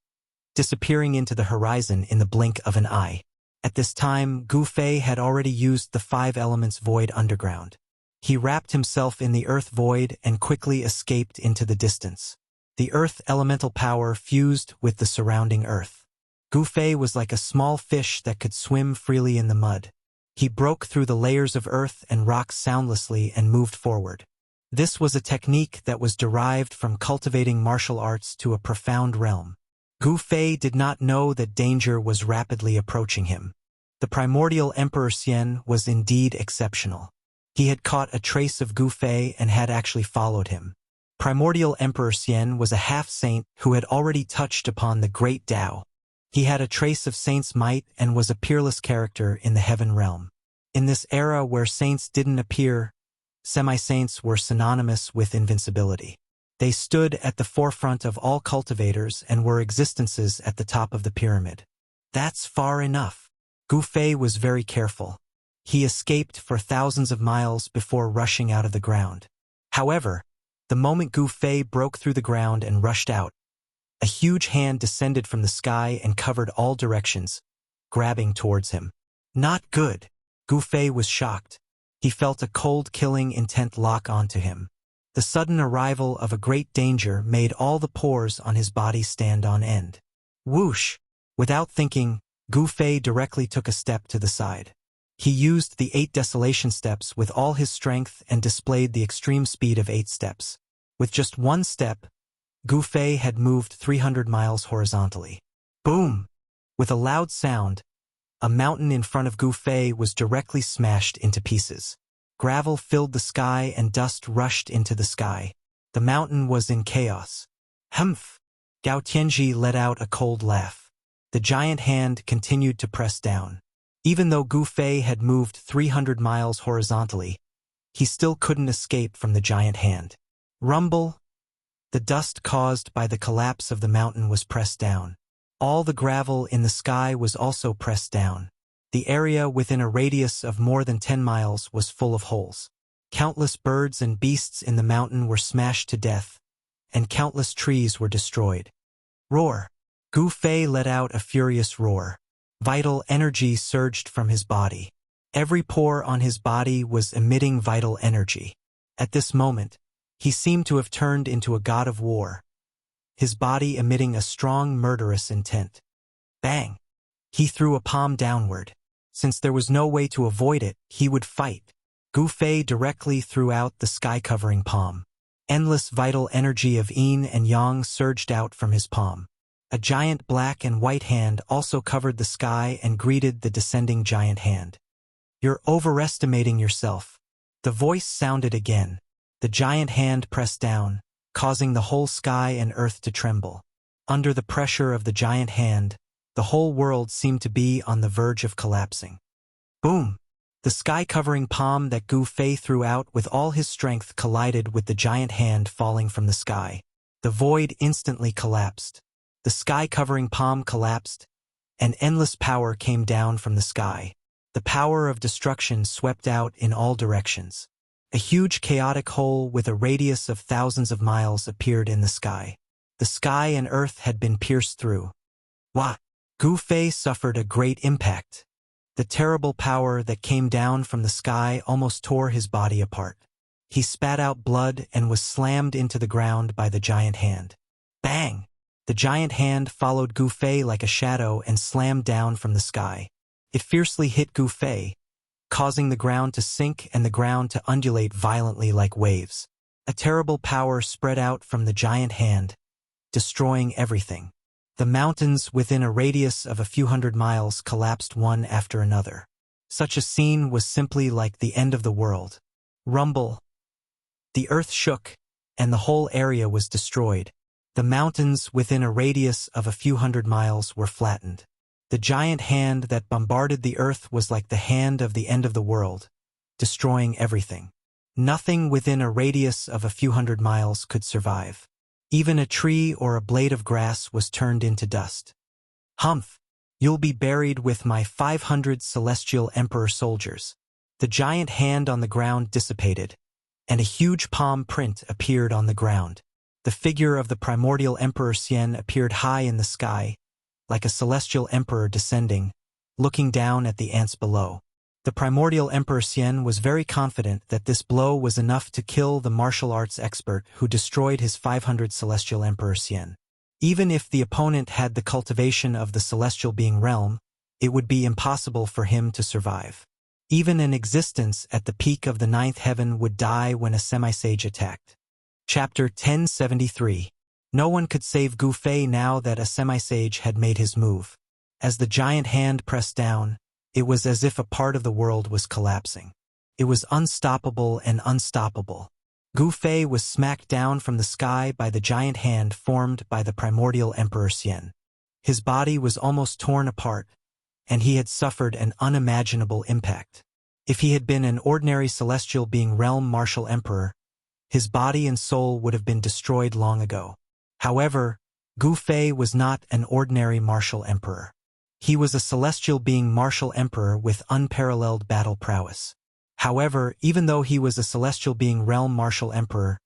disappearing into the horizon in the blink of an eye. At this time, Gu Fei had already used the 5 elements void underground. He wrapped himself in the earth void and quickly escaped into the distance. The earth elemental power fused with the surrounding earth. Gu Fei was like a small fish that could swim freely in the mud. He broke through the layers of earth and rock soundlessly and moved forward. This was a technique that was derived from cultivating martial arts to a profound realm. Gu Fei did not know that danger was rapidly approaching him. The primordial Emperor Xian was indeed exceptional. He had caught a trace of Gu Fei and had actually followed him. Primordial Emperor Xian was a half-saint who had already touched upon the great Tao. He had a trace of saint's might and was a peerless character in the heaven realm. In this era where saints didn't appear, semi-saints were synonymous with invincibility. They stood at the forefront of all cultivators and were existences at the top of the pyramid. That's far enough. Gu Fei was very careful. He escaped for thousands of miles before rushing out of the ground. However, the moment Gu Fei broke through the ground and rushed out, a huge hand descended from the sky and covered all directions, grabbing towards him. Not good. Gu Fei was shocked. He felt a cold, killing intent lock onto him. The sudden arrival of a great danger made all the pores on his body stand on end. Whoosh! Without thinking, Gu Fei directly took a step to the side. He used the 8 desolation steps with all his strength and displayed the extreme speed of 8 steps. With just 1 step, Gu Fei had moved 300 miles horizontally. Boom! With a loud sound, a mountain in front of Gu Fei was directly smashed into pieces. Gravel filled the sky and dust rushed into the sky. The mountain was in chaos. Humph! Gao Tianji let out a cold laugh. The giant hand continued to press down. Even though Gu Fei had moved 300 miles horizontally, he still couldn't escape from the giant hand. Rumble. The dust caused by the collapse of the mountain was pressed down. All the gravel in the sky was also pressed down. The area within a radius of more than 10 miles was full of holes. Countless birds and beasts in the mountain were smashed to death, and countless trees were destroyed. Roar! Gu Fei let out a furious roar. Vital energy surged from his body. Every pore on his body was emitting vital energy. At this moment, he seemed to have turned into a god of war, his body emitting a strong murderous intent. Bang! He threw a palm downward. Since there was no way to avoid it, he would fight. Gu Fei directly threw out the sky-covering palm. Endless vital energy of yin and yang surged out from his palm. A giant black and white hand also covered the sky and greeted the descending giant hand. You're overestimating yourself. The voice sounded again. The giant hand pressed down, causing the whole sky and earth to tremble. Under the pressure of the giant hand, the whole world seemed to be on the verge of collapsing. Boom! The sky-covering palm that Gu Fei threw out with all his strength collided with the giant hand falling from the sky. The void instantly collapsed. The sky-covering palm collapsed, and endless power came down from the sky. The power of destruction swept out in all directions. A huge chaotic hole with a radius of thousands of miles appeared in the sky. The sky and earth had been pierced through. Wah! Gu Fei suffered a great impact. The terrible power that came down from the sky almost tore his body apart. He spat out blood and was slammed into the ground by the giant hand. Bang! The giant hand followed Gu Fei like a shadow and slammed down from the sky. It fiercely hit Gu Fei, causing the ground to sink and the ground to undulate violently like waves. A terrible power spread out from the giant hand, destroying everything. The mountains within a radius of a few hundred miles collapsed one after another. Such a scene was simply like the end of the world. Rumble. The earth shook, and the whole area was destroyed. The mountains within a radius of a few hundred miles were flattened. The giant hand that bombarded the earth was like the hand of the end of the world, destroying everything. Nothing within a radius of a few hundred miles could survive. Even a tree or a blade of grass was turned into dust. Humph! You'll be buried with my 500 celestial emperor soldiers. The giant hand on the ground dissipated, and a huge palm print appeared on the ground. The figure of the primordial emperor Xian appeared high in the sky, like a celestial emperor descending, looking down at the ants below. The primordial emperor Xian was very confident that this blow was enough to kill the martial arts expert who destroyed his 500 celestial emperor Xian. Even if the opponent had the cultivation of the celestial being realm, it would be impossible for him to survive. Even an existence at the peak of the ninth heaven would die when a semi-sage attacked. Chapter 1073. No one could save Gu Fei now that a semi-sage had made his move. As the giant hand pressed down, it was as if a part of the world was collapsing. It was unstoppable and unstoppable. Gu Fei was smacked down from the sky by the giant hand formed by the primordial emperor Xian. His body was almost torn apart, and he had suffered an unimaginable impact. If he had been an ordinary celestial being realm martial emperor, his body and soul would have been destroyed long ago. However, Gu Fei was not an ordinary martial emperor. He was a celestial being martial emperor with unparalleled battle prowess. However, even though he was a celestial being realm martial emperor,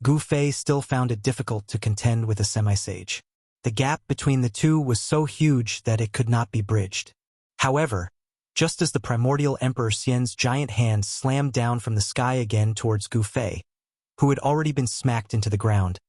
Gu Fei still found it difficult to contend with a semi-sage. The gap between the two was so huge that it could not be bridged. However, just as the primordial emperor Xian's giant hand slammed down from the sky again towards Gu Fei, who had already been smacked into the ground,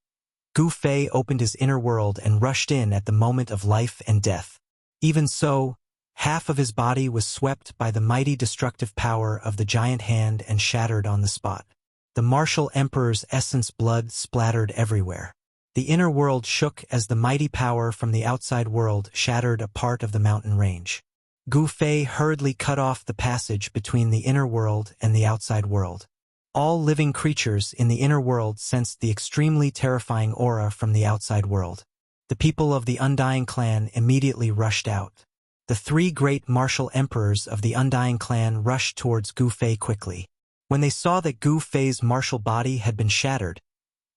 Gu Fei opened his inner world and rushed in at the moment of life and death. Even so, half of his body was swept by the mighty destructive power of the giant hand and shattered on the spot. The martial emperor's essence blood splattered everywhere. The inner world shook as the mighty power from the outside world shattered a part of the mountain range. Gu Fei hurriedly cut off the passage between the inner world and the outside world. All living creatures in the inner world sensed the extremely terrifying aura from the outside world. The people of the Undying clan immediately rushed out. The three great martial emperors of the Undying clan rushed towards Gu Fei quickly. When they saw that Gu Fei's martial body had been shattered,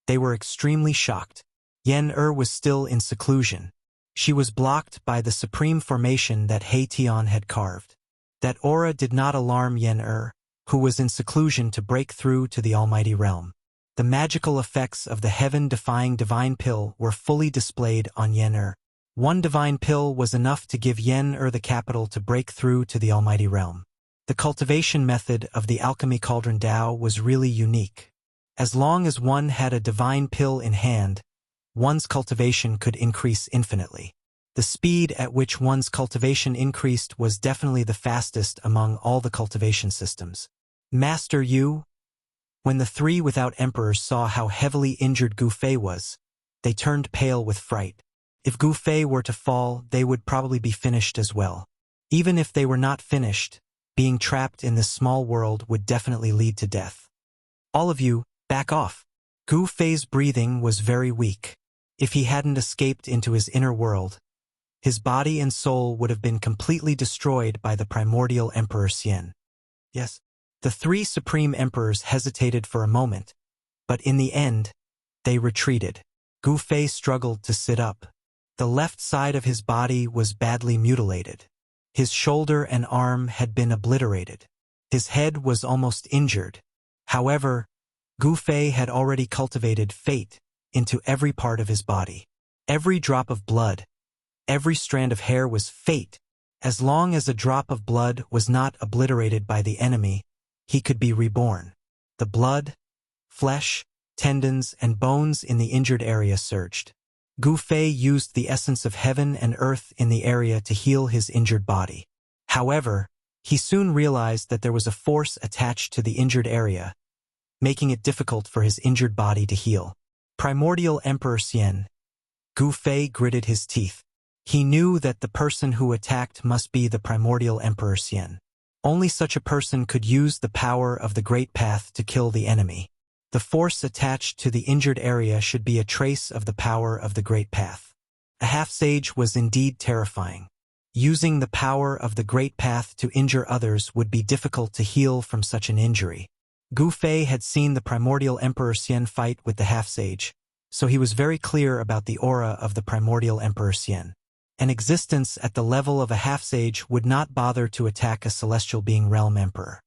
they were extremely shocked. Yen was still in seclusion. She was blocked by the supreme formation that He Tian had carved. That aura did not alarm Yen who was in seclusion, to break through to the almighty realm. The magical effects of the heaven-defying divine pill were fully displayed on Yen. One divine pill was enough to give Yen the capital to break through to the almighty realm. The cultivation method of the alchemy cauldron Dao was really unique. As long as one had a divine pill in hand, one's cultivation could increase infinitely. The speed at which one's cultivation increased was definitely the fastest among all the cultivation systems. Master Yu? When the three without emperors saw how heavily injured Gu Fei was, they turned pale with fright. If Gu Fei were to fall, they would probably be finished as well. Even if they were not finished, being trapped in this small world would definitely lead to death. All of you, back off. Gu Fei's breathing was very weak. If he hadn't escaped into his inner world, his body and soul would have been completely destroyed by the primordial Emperor Xian. Yes. The three supreme emperors hesitated for a moment, but in the end, they retreated. Gu Fei struggled to sit up. The left side of his body was badly mutilated. His shoulder and arm had been obliterated. His head was almost injured. However, Gu Fei had already cultivated fate into every part of his body. Every drop of blood, every strand of hair was fate. As long as a drop of blood was not obliterated by the enemy, he could be reborn. The blood, flesh, tendons, and bones in the injured area surged. Gu Fei used the essence of heaven and earth in the area to heal his injured body. However, he soon realized that there was a force attached to the injured area, making it difficult for his injured body to heal. Primordial Emperor Xian. Gu Fei gritted his teeth. He knew that the person who attacked must be the Primordial Emperor Xian. Only such a person could use the power of the Great Path to kill the enemy. The force attached to the injured area should be a trace of the power of the Great Path. A half-sage was indeed terrifying. Using the power of the Great Path to injure others would be difficult to heal from such an injury. Gu Fei had seen the Primordial Emperor Xian fight with the half-sage, so he was very clear about the aura of the Primordial Emperor Xian. An existence at the level of a half-sage would not bother to attack a celestial being realm emperor.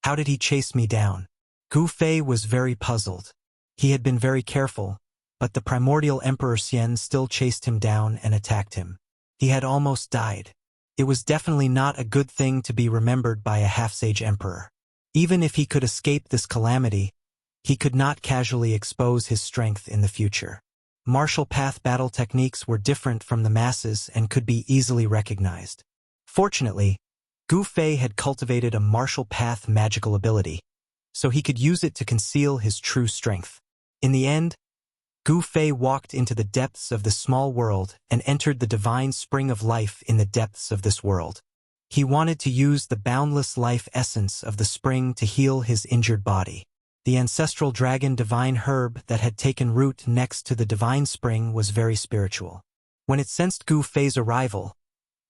How did he chase me down? Gu Fei was very puzzled. He had been very careful, but the Primordial Emperor Xian still chased him down and attacked him. He had almost died. It was definitely not a good thing to be remembered by a half-sage emperor. Even if he could escape this calamity, he could not casually expose his strength in the future. Martial path battle techniques were different from the masses and could be easily recognized. Fortunately, Gu Fei had cultivated a martial path magical ability, so he could use it to conceal his true strength. In the end, Gu Fei walked into the depths of the small world and entered the divine spring of life in the depths of this world. He wanted to use the boundless life essence of the spring to heal his injured body. The ancestral dragon divine herb that had taken root next to the divine spring was very spiritual. When it sensed Gu Fei's arrival,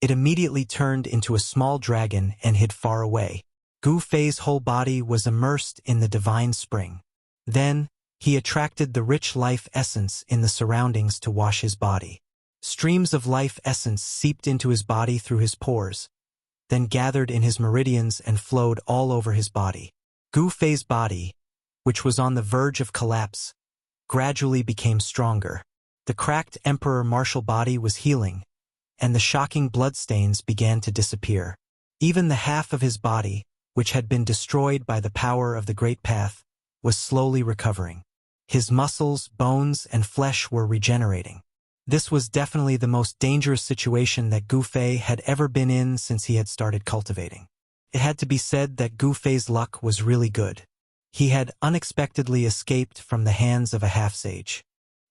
it immediately turned into a small dragon and hid far away. Gu Fei's whole body was immersed in the divine spring. Then, he attracted the rich life essence in the surroundings to wash his body. Streams of life essence seeped into his body through his pores, then gathered in his meridians and flowed all over his body. Gu Fei's body, which was on the verge of collapse, gradually became stronger. The cracked emperor martial body was healing, and the shocking bloodstains began to disappear. Even the half of his body, which had been destroyed by the power of the Great Path, was slowly recovering. His muscles, bones, and flesh were regenerating. This was definitely the most dangerous situation that Gu Fei had ever been in since he had started cultivating. It had to be said that Gu Fei's luck was really good. He had unexpectedly escaped from the hands of a half-sage.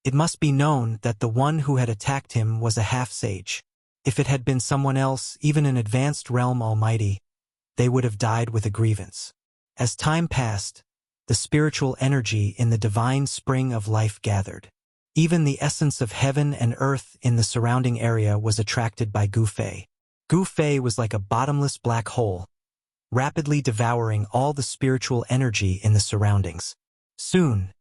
It must be known that the one who had attacked him was a half-sage. If it had been someone else, even an advanced realm almighty, they would have died with a grievance. As time passed, the spiritual energy in the divine spring of life gathered. Even the essence of heaven and earth in the surrounding area was attracted by Gu Fei. Gu Fei was like a bottomless black hole, rapidly devouring all the spiritual energy in the surroundings. Soon,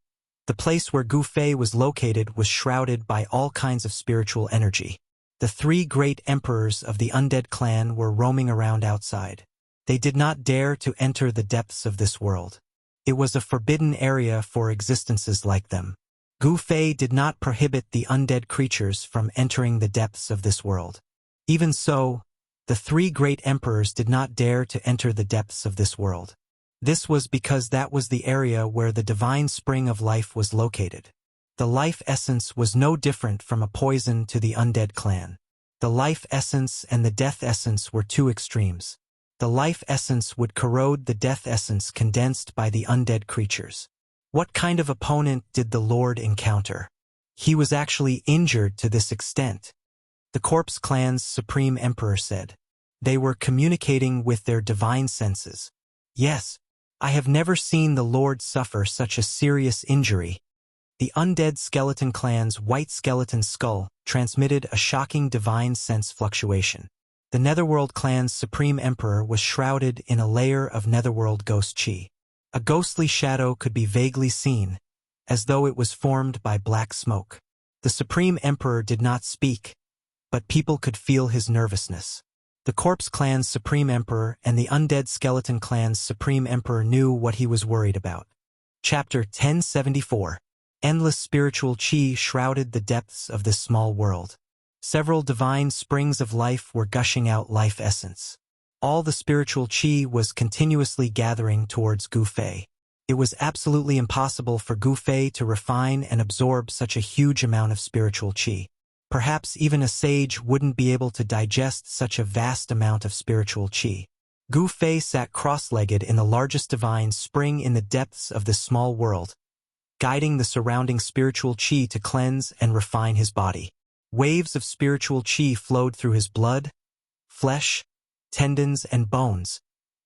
the place where Gu Fei was located was shrouded by all kinds of spiritual energy. The three great emperors of the undead clan were roaming around outside. They did not dare to enter the depths of this world. It was a forbidden area for existences like them. Gu Fei did not prohibit the undead creatures from entering the depths of this world. Even so, the three great emperors did not dare to enter the depths of this world. This was because that was the area where the divine spring of life was located. The life essence was no different from a poison to the undead clan. The life essence and the death essence were two extremes. The life essence would corrode the death essence condensed by the undead creatures. What kind of opponent did the Lord encounter? He was actually injured to this extent. The Corpse Clan's Supreme Emperor said. They were communicating with their divine senses. Yes, I have never seen the Lord suffer such a serious injury. The Undead Skeleton Clan's White Skeleton Skull transmitted a shocking divine sense fluctuation. The Netherworld Clan's Supreme Emperor was shrouded in a layer of Netherworld ghost chi. A ghostly shadow could be vaguely seen, as though it was formed by black smoke. The Supreme Emperor did not speak, but people could feel his nervousness. The Corpse Clan's Supreme Emperor and the Undead Skeleton Clan's Supreme Emperor knew what he was worried about. Chapter 1074. Endless spiritual chi shrouded the depths of this small world. Several divine springs of life were gushing out life essence. All the spiritual chi was continuously gathering towards Gu Fei. It was absolutely impossible for Gu Fei to refine and absorb such a huge amount of spiritual chi. Perhaps even a sage wouldn't be able to digest such a vast amount of spiritual chi. Gu Fei sat cross-legged in the largest divine spring in the depths of this small world, guiding the surrounding spiritual chi to cleanse and refine his body. Waves of spiritual chi flowed through his blood, flesh, tendons, and bones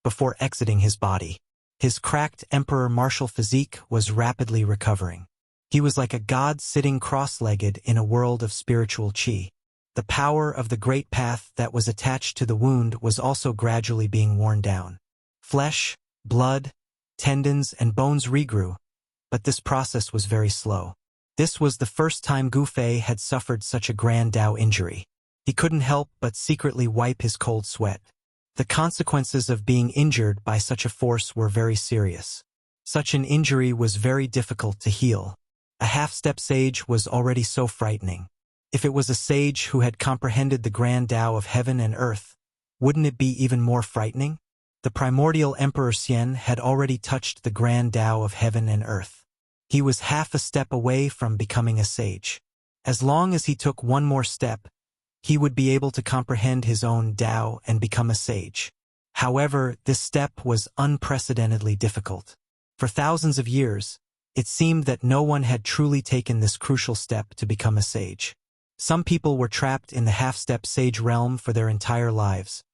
before exiting his body. His cracked emperor martial physique was rapidly recovering. He was like a god sitting cross-legged in a world of spiritual chi. The power of the great path that was attached to the wound was also gradually being worn down. Flesh, blood, tendons, and bones regrew, but this process was very slow. This was the first time Gu Fei had suffered such a grand Dao injury. He couldn't help but secretly wipe his cold sweat. The consequences of being injured by such a force were very serious. Such an injury was very difficult to heal. A half-step sage was already so frightening. If it was a sage who had comprehended the grand Tao of heaven and earth, wouldn't it be even more frightening? The primordial Emperor Xian had already touched the grand Tao of heaven and earth. He was half a step away from becoming a sage. As long as he took one more step, he would be able to comprehend his own Tao and become a sage. However, this step was unprecedentedly difficult. For thousands of years, it seemed that no one had truly taken this crucial step to become a sage. Some people were trapped in the half-step sage realm for their entire lives,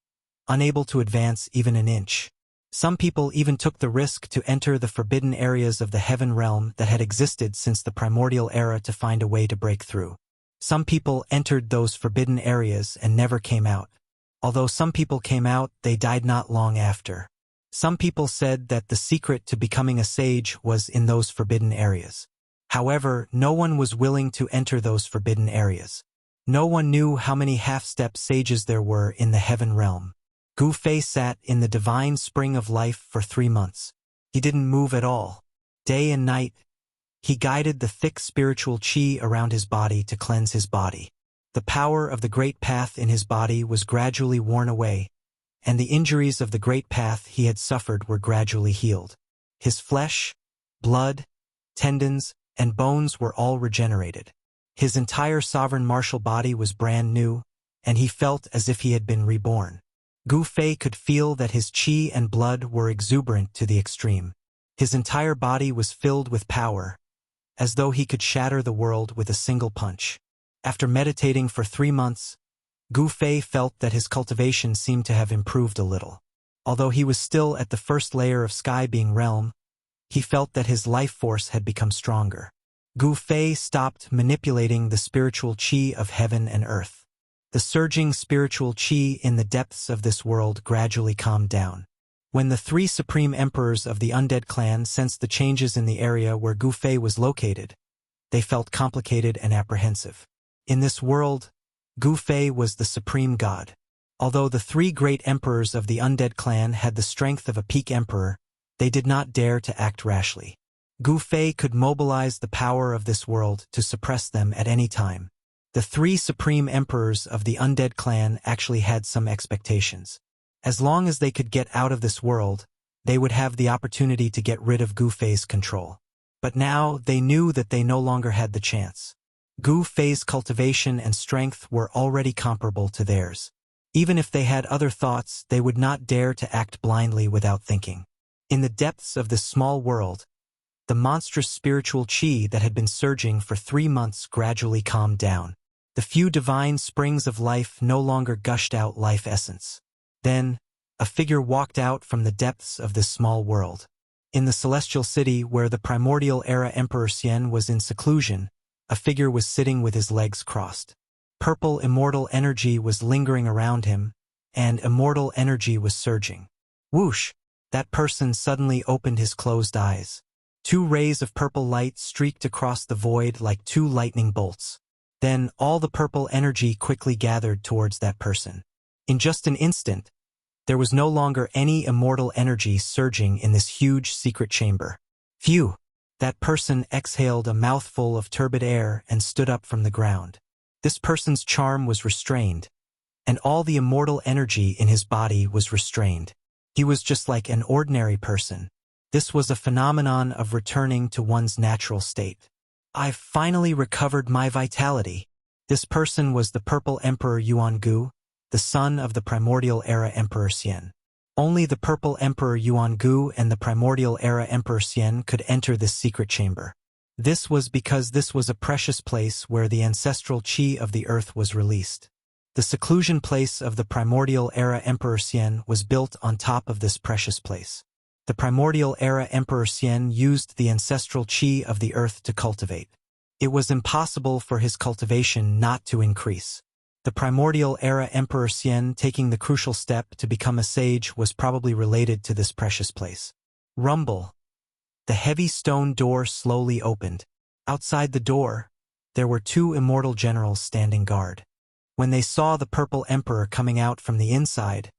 unable to advance even an inch. Some people even took the risk to enter the forbidden areas of the heaven realm that had existed since the primordial era to find a way to break through. Some people entered those forbidden areas and never came out. Although some people came out, they died not long after. Some people said that the secret to becoming a sage was in those forbidden areas. However, no one was willing to enter those forbidden areas. No one knew how many half-step sages there were in the heaven realm. Gu Fei sat in the divine spring of life for 3 months. He didn't move at all. Day and night, he guided the thick spiritual chi around his body to cleanse his body. The power of the great path in his body was gradually worn away, and the injuries of the great path he had suffered were gradually healed. His flesh, blood, tendons, and bones were all regenerated. His entire sovereign martial body was brand new, and he felt as if he had been reborn. Gu Fei could feel that his chi and blood were exuberant to the extreme. His entire body was filled with power, as though he could shatter the world with a single punch. After meditating for 3 months, Gu Fei felt that his cultivation seemed to have improved a little. Although he was still at the first layer of sky being realm, he felt that his life force had become stronger. Gu Fei stopped manipulating the spiritual chi of heaven and earth. The surging spiritual qi in the depths of this world gradually calmed down. When the three supreme emperors of the undead clan sensed the changes in the area where Gu Fei was located, they felt complicated and apprehensive. In this world, Gu Fei was the supreme god. Although the three great emperors of the undead clan had the strength of a peak emperor, they did not dare to act rashly. Gu Fei could mobilize the power of this world to suppress them at any time. The three supreme emperors of the undead clan actually had some expectations. As long as they could get out of this world, they would have the opportunity to get rid of Gu Fei's control. But now they knew that they no longer had the chance. Gu Fei's cultivation and strength were already comparable to theirs. Even if they had other thoughts, they would not dare to act blindly without thinking. In the depths of this small world, the monstrous spiritual qi that had been surging for 3 months gradually calmed down. The few divine springs of life no longer gushed out life essence. Then, a figure walked out from the depths of this small world. In the celestial city where the primordial era Emperor Xian was in seclusion, a figure was sitting with his legs crossed. Purple immortal energy was lingering around him, and immortal energy was surging. Whoosh! That person suddenly opened his closed eyes. 2 rays of purple light streaked across the void like 2 lightning bolts. Then all the purple energy quickly gathered towards that person. In just an instant, there was no longer any immortal energy surging in this huge secret chamber. Phew! That person exhaled a mouthful of turbid air and stood up from the ground. This person's charm was restrained, and all the immortal energy in his body was restrained. He was just like an ordinary person. This was a phenomenon of returning to one's natural state. I've finally recovered my vitality. This person was the Purple Emperor Yuangu, the son of the Primordial Era Emperor Xian. Only the Purple Emperor Yuangu and the Primordial Era Emperor Xian could enter this secret chamber. This was because this was a precious place where the ancestral qi of the earth was released. The seclusion place of the Primordial Era Emperor Xian was built on top of this precious place. The Primordial Era Emperor Xian used the ancestral qi of the earth to cultivate. It was impossible for his cultivation not to increase. The Primordial Era Emperor Xian taking the crucial step to become a sage was probably related to this precious place. Rumble. The heavy stone door slowly opened. Outside the door, there were 2 immortal generals standing guard. When they saw the Purple Emperor coming out from the inside,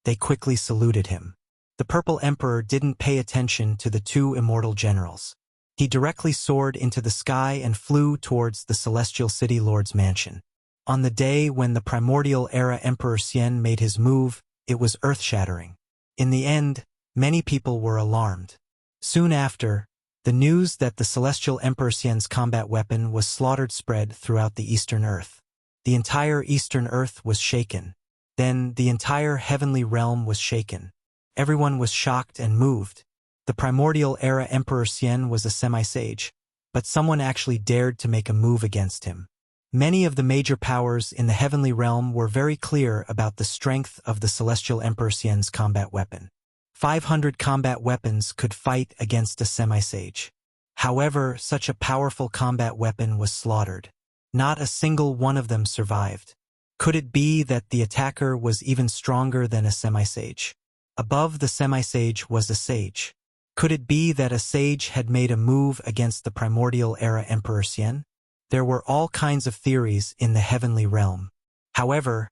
they quickly saluted him. The Purple Emperor didn't pay attention to the 2 immortal generals. He directly soared into the sky and flew towards the Celestial City Lord's mansion. On the day when the Primordial Era Emperor Xian made his move, it was earth-shattering. In the end, many people were alarmed. Soon after, the news that the Celestial Emperor Xian's combat weapon was slaughtered spread throughout the Eastern Earth. The entire Eastern Earth was shaken. Then the entire heavenly realm was shaken. Everyone was shocked and moved. The Primordial Era Emperor Xian was a semi-sage, but someone actually dared to make a move against him. Many of the major powers in the heavenly realm were very clear about the strength of the Celestial Emperor Xian's combat weapon. 500 combat weapons could fight against a semi-sage. However, such a powerful combat weapon was slaughtered. Not a single one of them survived. Could it be that the attacker was even stronger than a semi-sage? Above the semi-sage was a sage. Could it be that a sage had made a move against the Primordial Era Emperor Xian? There were all kinds of theories in the heavenly realm. However,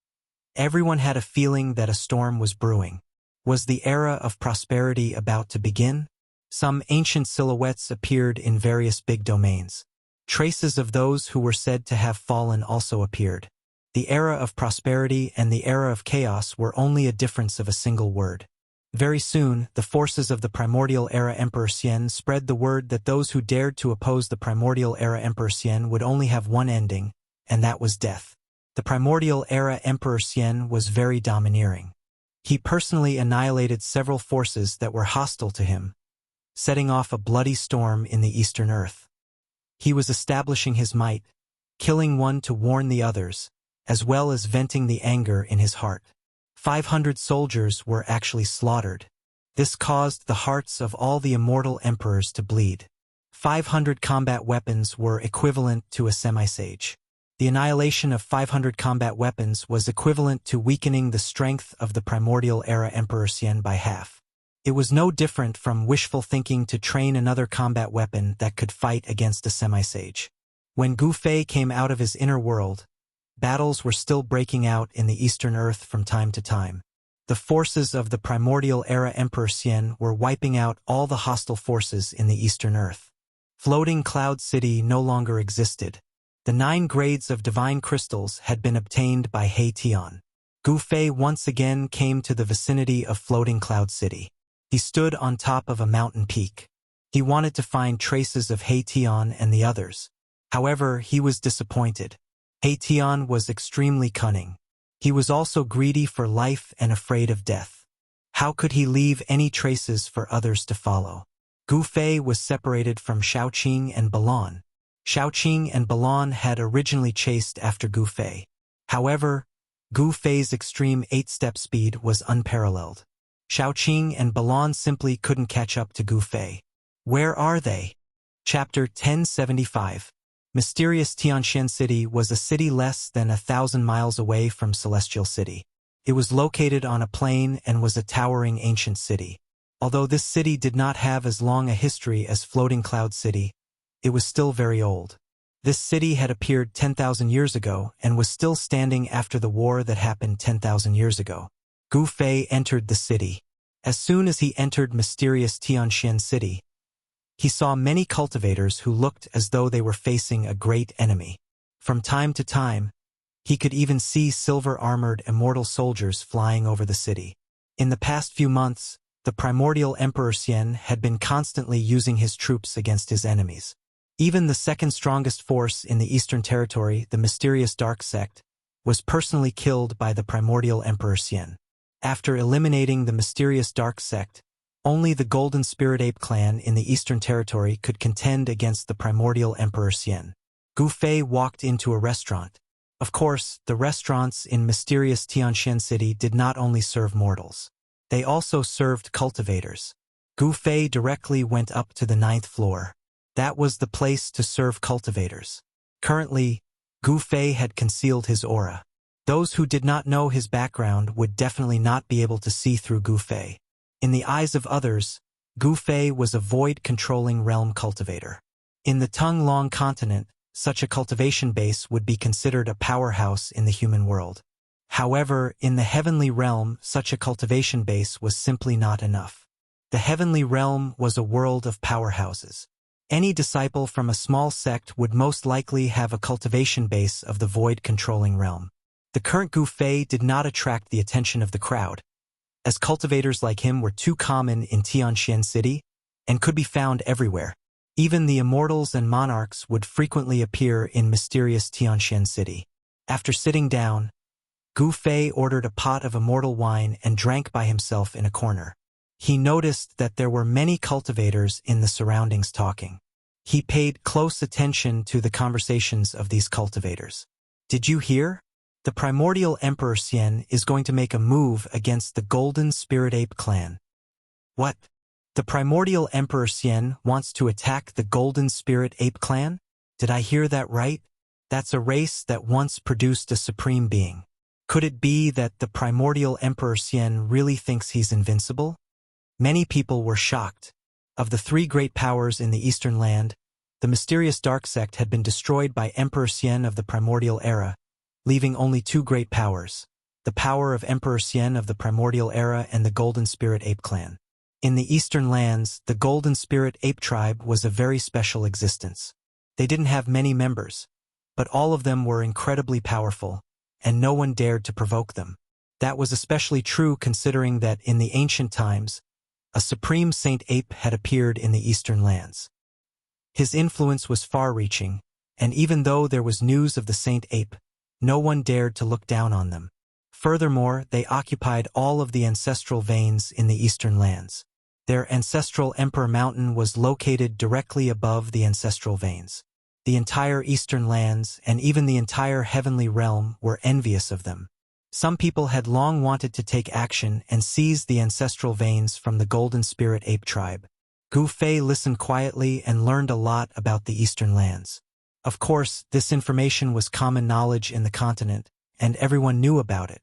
everyone had a feeling that a storm was brewing. Was the era of prosperity about to begin? Some ancient silhouettes appeared in various big domains. Traces of those who were said to have fallen also appeared. The era of prosperity and the era of chaos were only a difference of a single word. Very soon, the forces of the Primordial Era Emperor Xian spread the word that those who dared to oppose the Primordial Era Emperor Xian would only have one ending, and that was death. The Primordial Era Emperor Xian was very domineering. He personally annihilated several forces that were hostile to him, setting off a bloody storm in the Eastern Earth. He was establishing his might, killing one to warn the others, as well as venting the anger in his heart. 500 soldiers were actually slaughtered. This caused the hearts of all the immortal emperors to bleed. 500 combat weapons were equivalent to a semi-sage. The annihilation of 500 combat weapons was equivalent to weakening the strength of the primordial era Emperor Xian by half. It was no different from wishful thinking to train another combat weapon that could fight against a semi-sage. When Gu Fei came out of his inner world, battles were still breaking out in the Eastern Earth from time to time. The forces of the primordial era Emperor Xian were wiping out all the hostile forces in the Eastern Earth. Floating Cloud City no longer existed. The 9 grades of divine crystals had been obtained by He Tian. Gu Fei once again came to the vicinity of Floating Cloud City. He stood on top of a mountain peak. He wanted to find traces of He Tian and the others. However, he was disappointed. He Tian was extremely cunning. He was also greedy for life and afraid of death. How could he leave any traces for others to follow? Gu Fei was separated from Shaoqing and Balan. Shaoqing and Balan had originally chased after Gu Fei. However, Gu Fei's extreme 8-step speed was unparalleled. Shaoqing and Balan simply couldn't catch up to Gu Fei. Where are they? Chapter 1075. Mysterious Tianxian City was a city less than 1,000 miles away from Celestial City. It was located on a plain and was a towering ancient city. Although this city did not have as long a history as Floating Cloud City, it was still very old. This city had appeared 10,000 years ago and was still standing after the war that happened 10,000 years ago. Gu Fei entered the city. As soon as he entered mysterious Tianxian City, he saw many cultivators who looked as though they were facing a great enemy. From time to time, he could even see silver-armored immortal soldiers flying over the city. In the past few months, the primordial Emperor Xian had been constantly using his troops against his enemies. Even the second strongest force in the Eastern Territory, the mysterious Dark Sect, was personally killed by the primordial Emperor Xian. After eliminating the mysterious Dark Sect, only the Golden Spirit Ape clan in the Eastern Territory could contend against the primordial Emperor Xian. Gu Fei walked into a restaurant. Of course, the restaurants in mysterious Tianxian City did not only serve mortals. They also served cultivators. Gu Fei directly went up to the 9th floor. That was the place to serve cultivators. Currently, Gu Fei had concealed his aura. Those who did not know his background would definitely not be able to see through Gu Fei. In the eyes of others, Gu Fei was a void-controlling realm cultivator. In the Tung-Long continent, such a cultivation base would be considered a powerhouse in the human world. However, in the heavenly realm, such a cultivation base was simply not enough. The heavenly realm was a world of powerhouses. Any disciple from a small sect would most likely have a cultivation base of the void-controlling realm. The current Gu Fei did not attract the attention of the crowd, as cultivators like him were too common in Tianxian City and could be found everywhere. Even the immortals and monarchs would frequently appear in mysterious Tianxian City. After sitting down, Gu Fei ordered a pot of immortal wine and drank by himself in a corner. He noticed that there were many cultivators in the surroundings talking. He paid close attention to the conversations of these cultivators. Did you hear? The primordial Emperor Xian is going to make a move against the Golden Spirit Ape clan. What? The primordial Emperor Xian wants to attack the Golden Spirit Ape clan? Did I hear that right? That's a race that once produced a supreme being. Could it be that the primordial Emperor Xian really thinks he's invincible? Many people were shocked. Of the 3 great powers in the Eastern Land, the mysterious Dark Sect had been destroyed by Emperor Xian of the Primordial Era, leaving only 2 great powers, the power of Emperor Xian of the Primordial Era and the Golden Spirit Ape clan. In the Eastern Lands, the Golden Spirit Ape tribe was a very special existence. They didn't have many members, but all of them were incredibly powerful, and no one dared to provoke them. That was especially true considering that in the ancient times, a supreme Saint Ape had appeared in the Eastern Lands. His influence was far-reaching, and even though there was news of the Saint Ape, no one dared to look down on them. Furthermore, they occupied all of the ancestral veins in the Eastern Lands. Their ancestral Emperor Mountain was located directly above the ancestral veins. The entire Eastern Lands and even the entire heavenly realm were envious of them. Some people had long wanted to take action and seize the ancestral veins from the Golden Spirit Ape tribe. Gu Fei listened quietly and learned a lot about the Eastern Lands. Of course, this information was common knowledge in the continent, and everyone knew about it.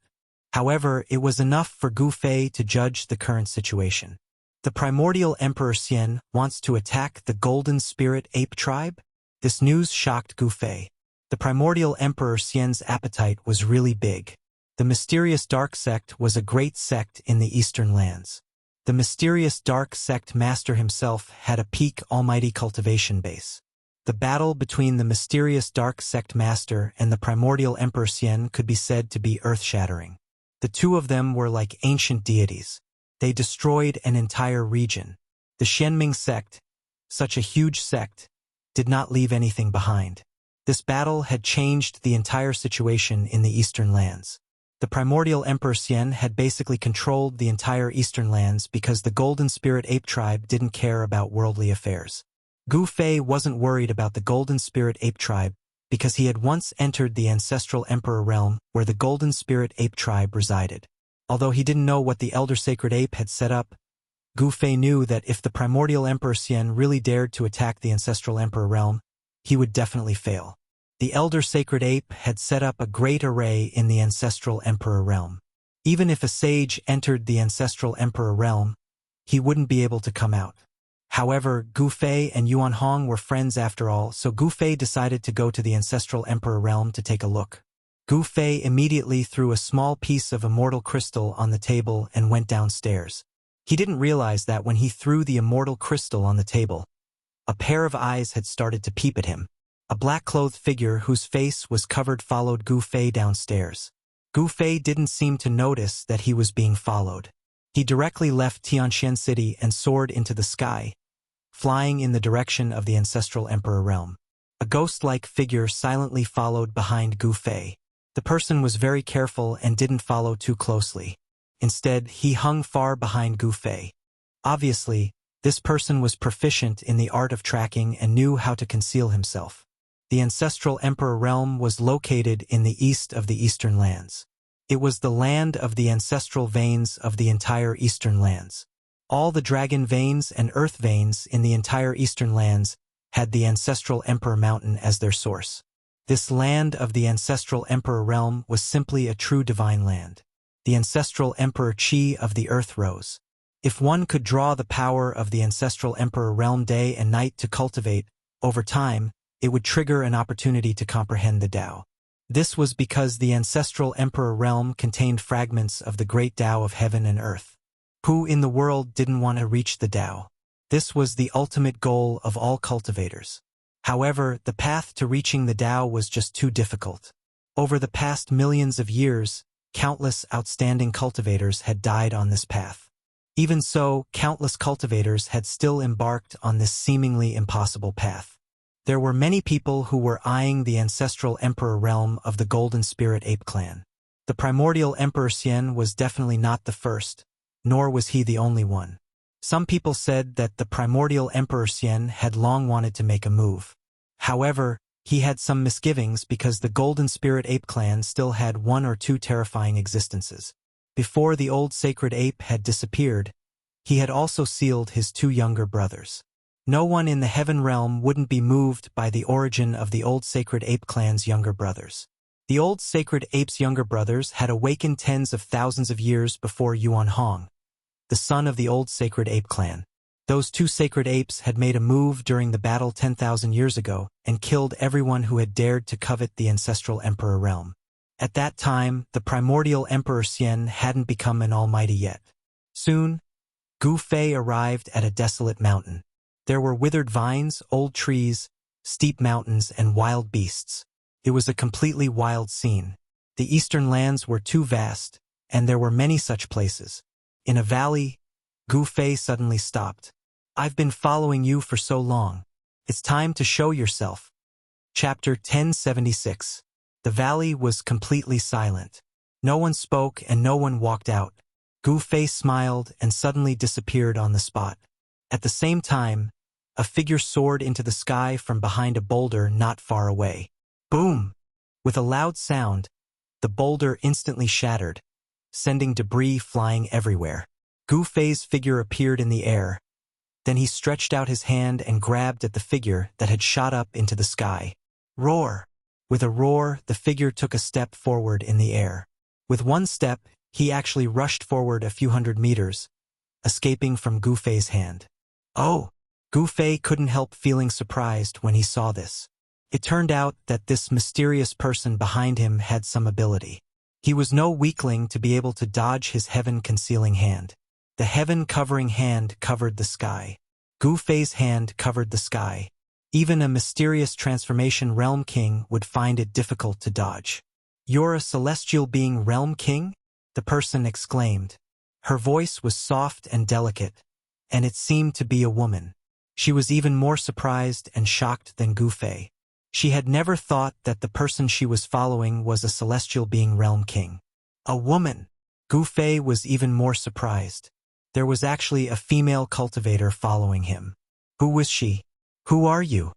However, it was enough for Gu Fei to judge the current situation. The primordial Emperor Xian wants to attack the Golden Spirit Ape tribe? This news shocked Gu Fei. The primordial Emperor Xian's appetite was really big. The mysterious dark sect was a great sect in the eastern lands. The mysterious dark sect master himself had a peak almighty cultivation base. The battle between the mysterious dark sect master and the primordial Emperor Xian could be said to be earth-shattering. The two of them were like ancient deities. They destroyed an entire region. The Xianming sect, such a huge sect, did not leave anything behind. This battle had changed the entire situation in the eastern lands. The primordial Emperor Xian had basically controlled the entire eastern lands because the Golden Spirit Ape tribe didn't care about worldly affairs. Gu Fei wasn't worried about the Golden Spirit Ape tribe because he had once entered the ancestral Emperor realm where the Golden Spirit Ape tribe resided. Although he didn't know what the Elder Sacred Ape had set up, Gu Fei knew that if the primordial Emperor Xian really dared to attack the ancestral Emperor realm, he would definitely fail. The Elder Sacred Ape had set up a great array in the ancestral Emperor realm. Even if a sage entered the ancestral Emperor realm, he wouldn't be able to come out. However, Gu Fei and Yuan Hong were friends after all, so Gu Fei decided to go to the ancestral Emperor realm to take a look. Gu Fei immediately threw a small piece of immortal crystal on the table and went downstairs. He didn't realize that when he threw the immortal crystal on the table, a pair of eyes had started to peep at him. A black-clothed figure whose face was covered followed Gu Fei downstairs. Gu Fei didn't seem to notice that he was being followed. He directly left Tianxian City and soared into the sky, flying in the direction of the ancestral Emperor realm. A ghost-like figure silently followed behind Gu Fei. The person was very careful and didn't follow too closely. Instead, he hung far behind Gu Fei. Obviously, this person was proficient in the art of tracking and knew how to conceal himself. The ancestral Emperor realm was located in the east of the eastern lands. It was the land of the ancestral veins of the entire eastern lands. All the dragon veins and earth veins in the entire eastern lands had the ancestral Emperor mountain as their source. This land of the ancestral Emperor realm was simply a true divine land. The ancestral Emperor Qi of the earth rose. If one could draw the power of the ancestral Emperor realm day and night to cultivate, over time, it would trigger an opportunity to comprehend the Tao. This was because the ancestral Emperor realm contained fragments of the great Tao of heaven and earth. Who in the world didn't want to reach the Tao? This was the ultimate goal of all cultivators. However, the path to reaching the Tao was just too difficult. Over the past millions of years, countless outstanding cultivators had died on this path. Even so, countless cultivators had still embarked on this seemingly impossible path. There were many people who were eyeing the ancestral Emperor realm of the Golden Spirit Ape clan. The primordial Emperor Xian was definitely not the first, nor was he the only one. Some people said that the primordial Emperor Xian had long wanted to make a move. However, he had some misgivings because the Golden Spirit Ape clan still had one or two terrifying existences. Before the old sacred ape had disappeared, he had also sealed his two younger brothers. No one in the heaven realm wouldn't be moved by the origin of the old sacred ape clan's younger brothers. The old sacred ape's younger brothers had awakened tens of thousands of years before Yuan Hong, the son of the old sacred ape clan. Those two sacred apes had made a move during the battle 10,000 years ago and killed everyone who had dared to covet the ancestral Emperor realm. At that time, the primordial Emperor Xian hadn't become an almighty yet. Soon, Gu Fei arrived at a desolate mountain. There were withered vines, old trees, steep mountains, and wild beasts. It was a completely wild scene. The eastern lands were too vast, and there were many such places. In a valley, Gu Fei suddenly stopped. "I've been following you for so long. It's time to show yourself." Chapter 1076. The valley was completely silent. No one spoke and no one walked out. Gu Fei smiled and suddenly disappeared on the spot. At the same time, a figure soared into the sky from behind a boulder not far away. Boom! With a loud sound, the boulder instantly shattered, sending debris flying everywhere. Gu Fei's figure appeared in the air. Then he stretched out his hand and grabbed at the figure that had shot up into the sky. Roar! With a roar, the figure took a step forward in the air. With one step, he actually rushed forward a few hundred meters, escaping from Gu Fei's hand. Oh! Gu Fei couldn't help feeling surprised when he saw this. It turned out that this mysterious person behind him had some ability. He was no weakling to be able to dodge his heaven-concealing hand. The heaven-covering hand covered the sky. Gu Fei's hand covered the sky. Even a mysterious transformation realm king would find it difficult to dodge. "You're a celestial being realm king?" the person exclaimed. Her voice was soft and delicate, and it seemed to be a woman. She was even more surprised and shocked than Gu Fei. She had never thought that the person she was following was a celestial being realm king. A woman! Gu Fei was even more surprised. There was actually a female cultivator following him. Who was she? "Who are you?"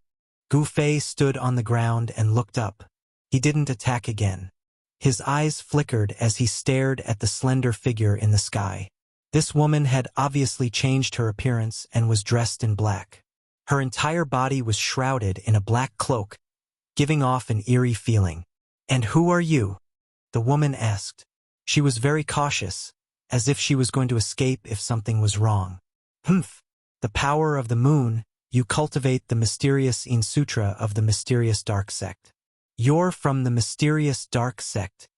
Gu Fei stood on the ground and looked up. He didn't attack again. His eyes flickered as he stared at the slender figure in the sky. This woman had obviously changed her appearance and was dressed in black. Her entire body was shrouded in a black cloak, giving off an eerie feeling. "And who are you?" the woman asked. She was very cautious, as if she was going to escape if something was wrong. "Humph! The power of the moon, you cultivate the mysterious In Sutra of the mysterious dark sect." "You're from the mysterious dark sect,"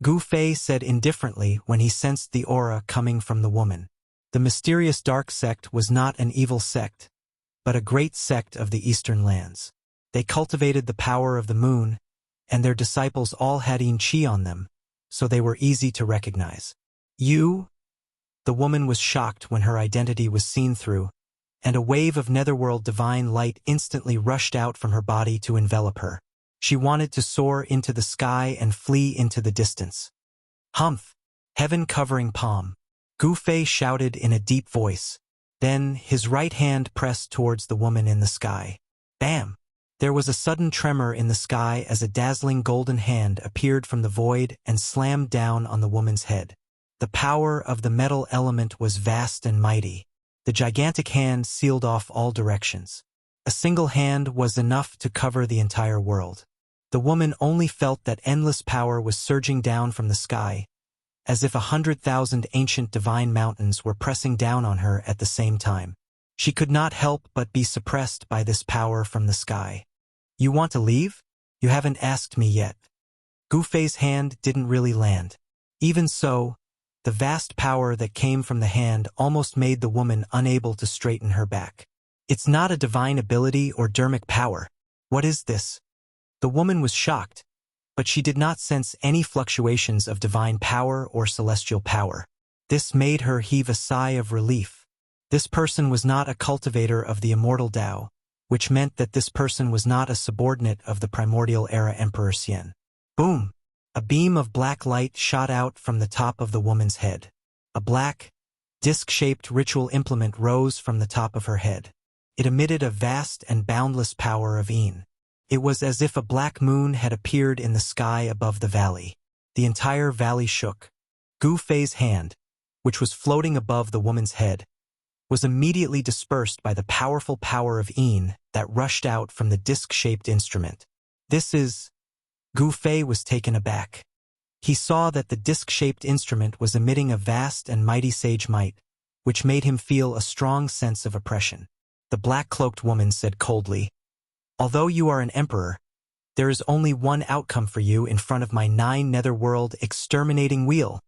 Gu Fei said indifferently when he sensed the aura coming from the woman. The mysterious dark sect was not an evil sect, but a great sect of the eastern lands. They cultivated the power of the moon, and their disciples all had yin qi on them, so they were easy to recognize. "You?" The woman was shocked when her identity was seen through, and a wave of netherworld divine light instantly rushed out from her body to envelop her. She wanted to soar into the sky and flee into the distance. "Humph! Heaven-covering palm!" Gu Fei shouted in a deep voice. Then his right hand pressed towards the woman in the sky. Bam! There was a sudden tremor in the sky as a dazzling golden hand appeared from the void and slammed down on the woman's head. The power of the metal element was vast and mighty. The gigantic hand sealed off all directions. A single hand was enough to cover the entire world. The woman only felt that endless power was surging down from the sky, as if 100,000 ancient divine mountains were pressing down on her at the same time. She could not help but be suppressed by this power from the sky. "You want to leave? You haven't asked me yet." Gu Fei's hand didn't really land. Even so, the vast power that came from the hand almost made the woman unable to straighten her back. "It's not a divine ability or dermic power. What is this?" The woman was shocked, but she did not sense any fluctuations of divine power or celestial power. This made her heave a sigh of relief. This person was not a cultivator of the immortal Tao, which meant that this person was not a subordinate of the primordial era Emperor Xian. Boom! A beam of black light shot out from the top of the woman's head. A black, disc-shaped ritual implement rose from the top of her head. It emitted a vast and boundless power of Yin. It was as if a black moon had appeared in the sky above the valley. The entire valley shook. Gu Fei's hand, which was floating above the woman's head, was immediately dispersed by the powerful power of Yin that rushed out from the disc-shaped instrument. "This is..." Gu Fei was taken aback. He saw that the disc-shaped instrument was emitting a vast and mighty sage might, which made him feel a strong sense of oppression. The black-cloaked woman said coldly, "Although you are an emperor, there is only one outcome for you in front of my 9 netherworld exterminating wheel."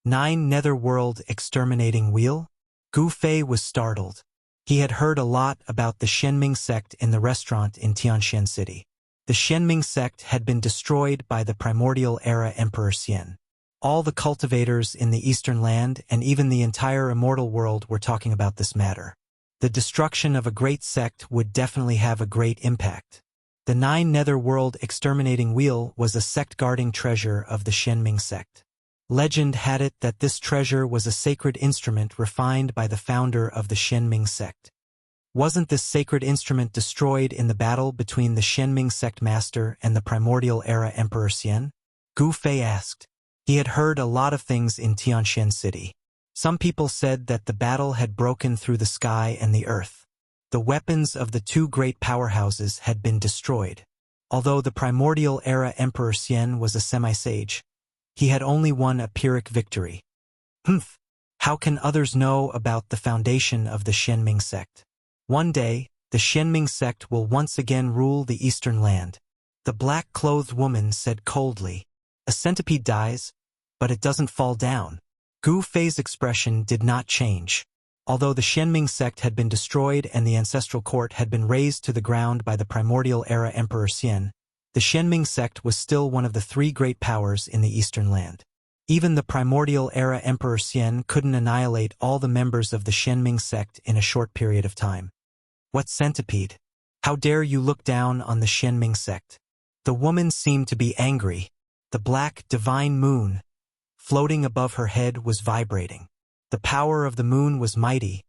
9 netherworld exterminating wheel? Gu Fei was startled. He had heard a lot about the Shenming sect in the restaurant in Tianshan City. The Shenming sect had been destroyed by the primordial era Emperor Xian. All the cultivators in the eastern land and even the entire immortal world were talking about this matter. The destruction of a great sect would definitely have a great impact. The 9 netherworld exterminating wheel was a sect-guarding treasure of the Shenming sect. Legend had it that this treasure was a sacred instrument refined by the founder of the Shenming sect. Wasn't this sacred instrument destroyed in the battle between the Shenming sect master and the primordial era Emperor Xian? Gu Fei asked. He had heard a lot of things in Tianshan City. Some people said that the battle had broken through the sky and the earth. The weapons of the 2 great powerhouses had been destroyed. Although the primordial era Emperor Xian was a semi-sage, he had only won a Pyrrhic victory. Humph! How can others know about the foundation of the Xianming sect? One day, the Xianming sect will once again rule the eastern land. The black-clothed woman said coldly. A centipede dies, but it doesn't fall down. Gu Fei's expression did not change. Although the Xianming sect had been destroyed and the ancestral court had been razed to the ground by the primordial era Emperor Xian, the Xianming sect was still one of the three great powers in the eastern land. Even the primordial era Emperor Xian couldn't annihilate all the members of the Xianming sect in a short period of time. What centipede? How dare you look down on the Xianming sect? The woman seemed to be angry. The black, divine moon, floating above her head, was vibrating. The power of the moon was mighty,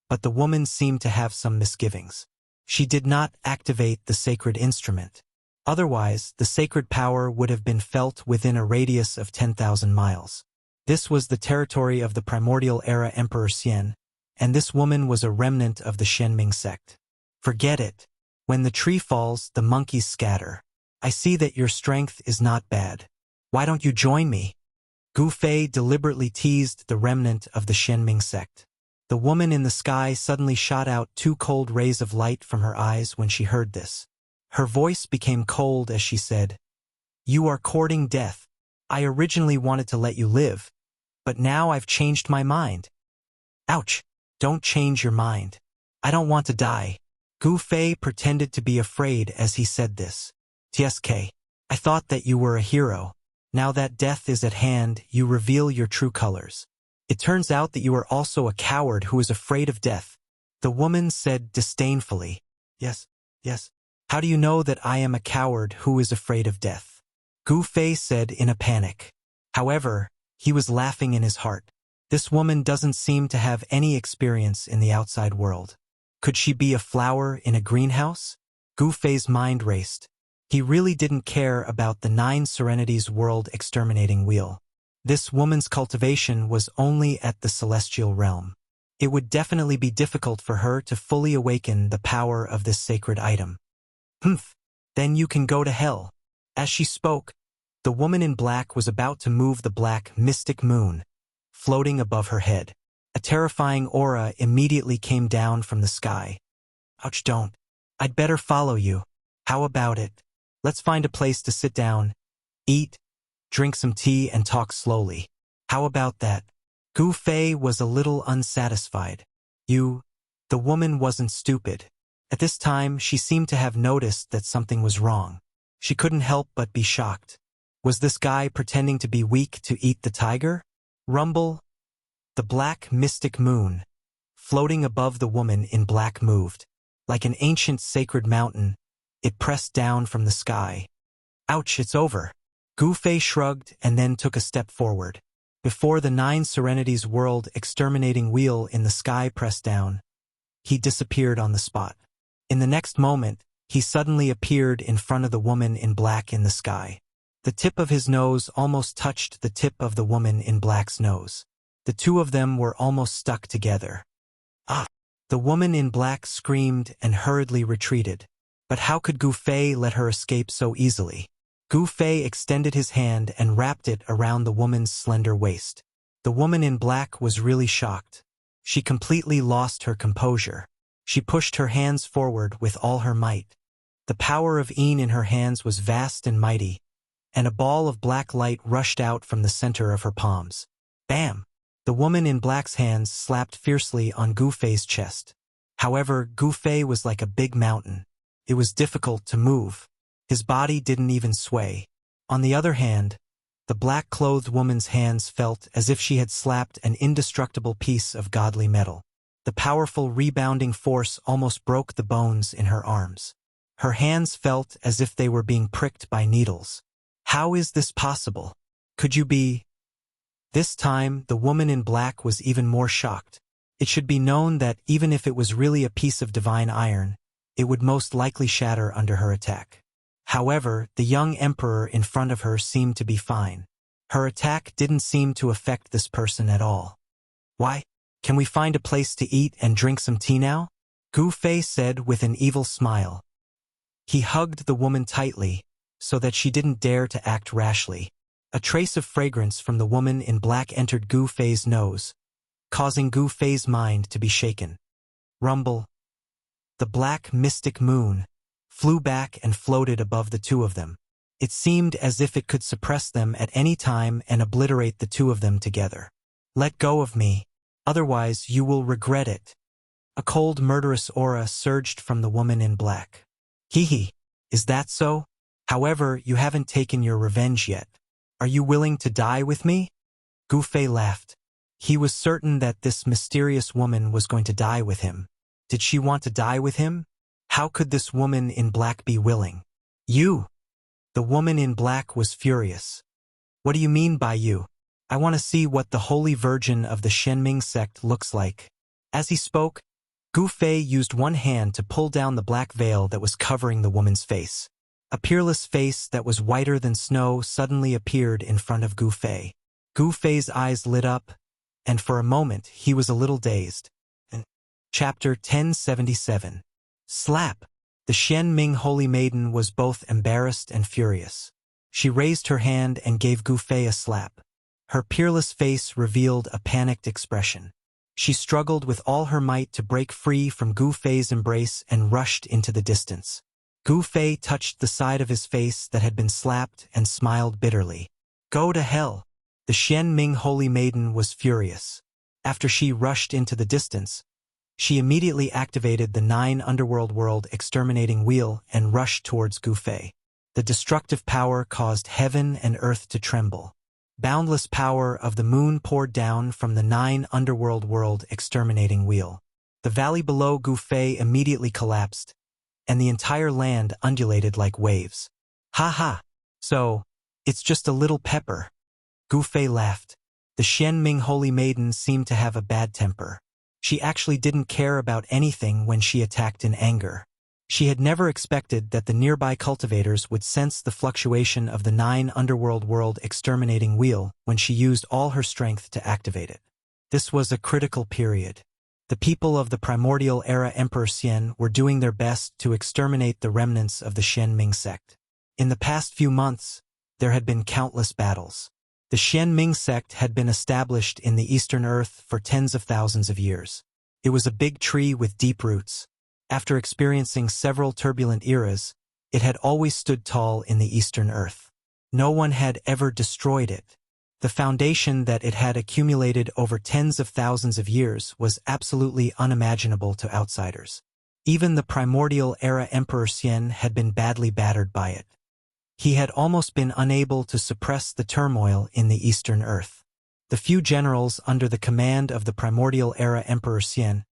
but the woman seemed to have some misgivings. She did not activate the sacred instrument. Otherwise, the sacred power would have been felt within a radius of 10,000 miles. This was the territory of the primordial era Emperor Xian, and this woman was a remnant of the Xianming sect. Forget it. When the tree falls, the monkeys scatter. I see that your strength is not bad. Why don't you join me? Gu Fei deliberately teased the remnant of the Xianming sect. The woman in the sky suddenly shot out 2 cold rays of light from her eyes when she heard this. Her voice became cold as she said, "You are courting death. I originally wanted to let you live, but now I've changed my mind." Ouch! Don't change your mind. I don't want to die. Gu Fei pretended to be afraid as he said this. "TSK, I thought that you were a hero. Now that death is at hand, you reveal your true colors. It turns out that you are also a coward who is afraid of death." The woman said disdainfully, Yes. How do you know that I am a coward who is afraid of death?" Gu Fei said in a panic. However, he was laughing in his heart. This woman doesn't seem to have any experience in the outside world. Could she be a flower in a greenhouse? Gu Fei's mind raced. He really didn't care about the 9 Serenities world exterminating wheel. This woman's cultivation was only at the celestial realm. It would definitely be difficult for her to fully awaken the power of this sacred item. Humph, then you can go to hell. As she spoke, the woman in black was about to move the black, mystic moon, floating above her head. A terrifying aura immediately came down from the sky. Ouch, don't. I'd better follow you. How about it? Let's find a place to sit down, eat, drink some tea, and talk slowly. How about that? Gu Fei was a little unsatisfied. The woman wasn't stupid. At this time, she seemed to have noticed that something was wrong. She couldn't help but be shocked. Was this guy pretending to be weak to eat the tiger? Rumble. The black, mystic moon, floating above the woman in black, moved. Like an ancient sacred mountain, it pressed down from the sky. Ouch, it's over. Gu Fei shrugged and then took a step forward. Before the 9 Serenities world exterminating wheel in the sky pressed down, he disappeared on the spot. In the next moment, he suddenly appeared in front of the woman in black in the sky. The tip of his nose almost touched the tip of the woman in black's nose. The two of them were almost stuck together. Ah! The woman in black screamed and hurriedly retreated. But how could Gu Fei let her escape so easily? Gu Fei extended his hand and wrapped it around the woman's slender waist. The woman in black was really shocked. She completely lost her composure. She pushed her hands forward with all her might. The power of Yin in her hands was vast and mighty, and a ball of black light rushed out from the center of her palms. Bam! The woman in black's hands slapped fiercely on Gu Fei's chest. However, Gu Fei was like a big mountain. It was difficult to move. His body didn't even sway. On the other hand, the black-clothed woman's hands felt as if she had slapped an indestructible piece of godly metal. The powerful rebounding force almost broke the bones in her arms. Her hands felt as if they were being pricked by needles. How is this possible? Could you be? This time, the woman in black was even more shocked. It should be known that even if it was really a piece of divine iron, it would most likely shatter under her attack. However, the young emperor in front of her seemed to be fine. Her attack didn't seem to affect this person at all. Why? Can we find a place to eat and drink some tea now? Gu Fei said with an evil smile. He hugged the woman tightly, so that she didn't dare to act rashly. A trace of fragrance from the woman in black entered Gu Fei's nose, causing Gu Fei's mind to be shaken. Rumble. The black mystic moon flew back and floated above the two of them. It seemed as if it could suppress them at any time and obliterate the two of them together. Let go of me, otherwise you will regret it. A cold, murderous aura surged from the woman in black. Hee, is that so? However, you haven't taken your revenge yet. Are you willing to die with me? Gu Fei laughed. He was certain that this mysterious woman was going to die with him. Did she want to die with him? How could this woman in black be willing? You! The woman in black was furious. What do you mean by you? I want to see what the Holy Virgin of the Shenming sect looks like. As he spoke, Gu Fei used one hand to pull down the black veil that was covering the woman's face. A peerless face that was whiter than snow suddenly appeared in front of Gu Fei. Gu Fei's eyes lit up, and for a moment he was a little dazed. Chapter 1077. Slap! The Shenming Holy Maiden was both embarrassed and furious. She raised her hand and gave Gu Fei a slap. Her peerless face revealed a panicked expression. She struggled with all her might to break free from Gu Fei's embrace and rushed into the distance. Gu Fei touched the side of his face that had been slapped and smiled bitterly. Go to hell! The Shenming Holy Maiden was furious. After she rushed into the distance, she immediately activated the 9 Underworld World Exterminating Wheel and rushed towards Gu Fei. The destructive power caused heaven and earth to tremble. Boundless power of the moon poured down from the 9 Underworld World Exterminating Wheel. The valley below Gu Fei immediately collapsed, and the entire land undulated like waves. Ha ha! So, it's just a little pepper. Gu Fei laughed. The Shenming Holy Maiden seemed to have a bad temper. She actually didn't care about anything when she attacked in anger. She had never expected that the nearby cultivators would sense the fluctuation of the 9 Underworld World Exterminating Wheel when she used all her strength to activate it. This was a critical period. The people of the primordial era Emperor Xian were doing their best to exterminate the remnants of the Shenming sect. In the past few months, there had been countless battles. The Shenming sect had been established in the Eastern Earth for tens of thousands of years. It was a big tree with deep roots. After experiencing several turbulent eras, it had always stood tall in the Eastern Earth. No one had ever destroyed it. The foundation that it had accumulated over tens of thousands of years was absolutely unimaginable to outsiders. Even the primordial era Emperor Xian had been badly battered by it. He had almost been unable to suppress the turmoil in the Eastern Earth. The few generals under the command of the primordial era Emperor Xian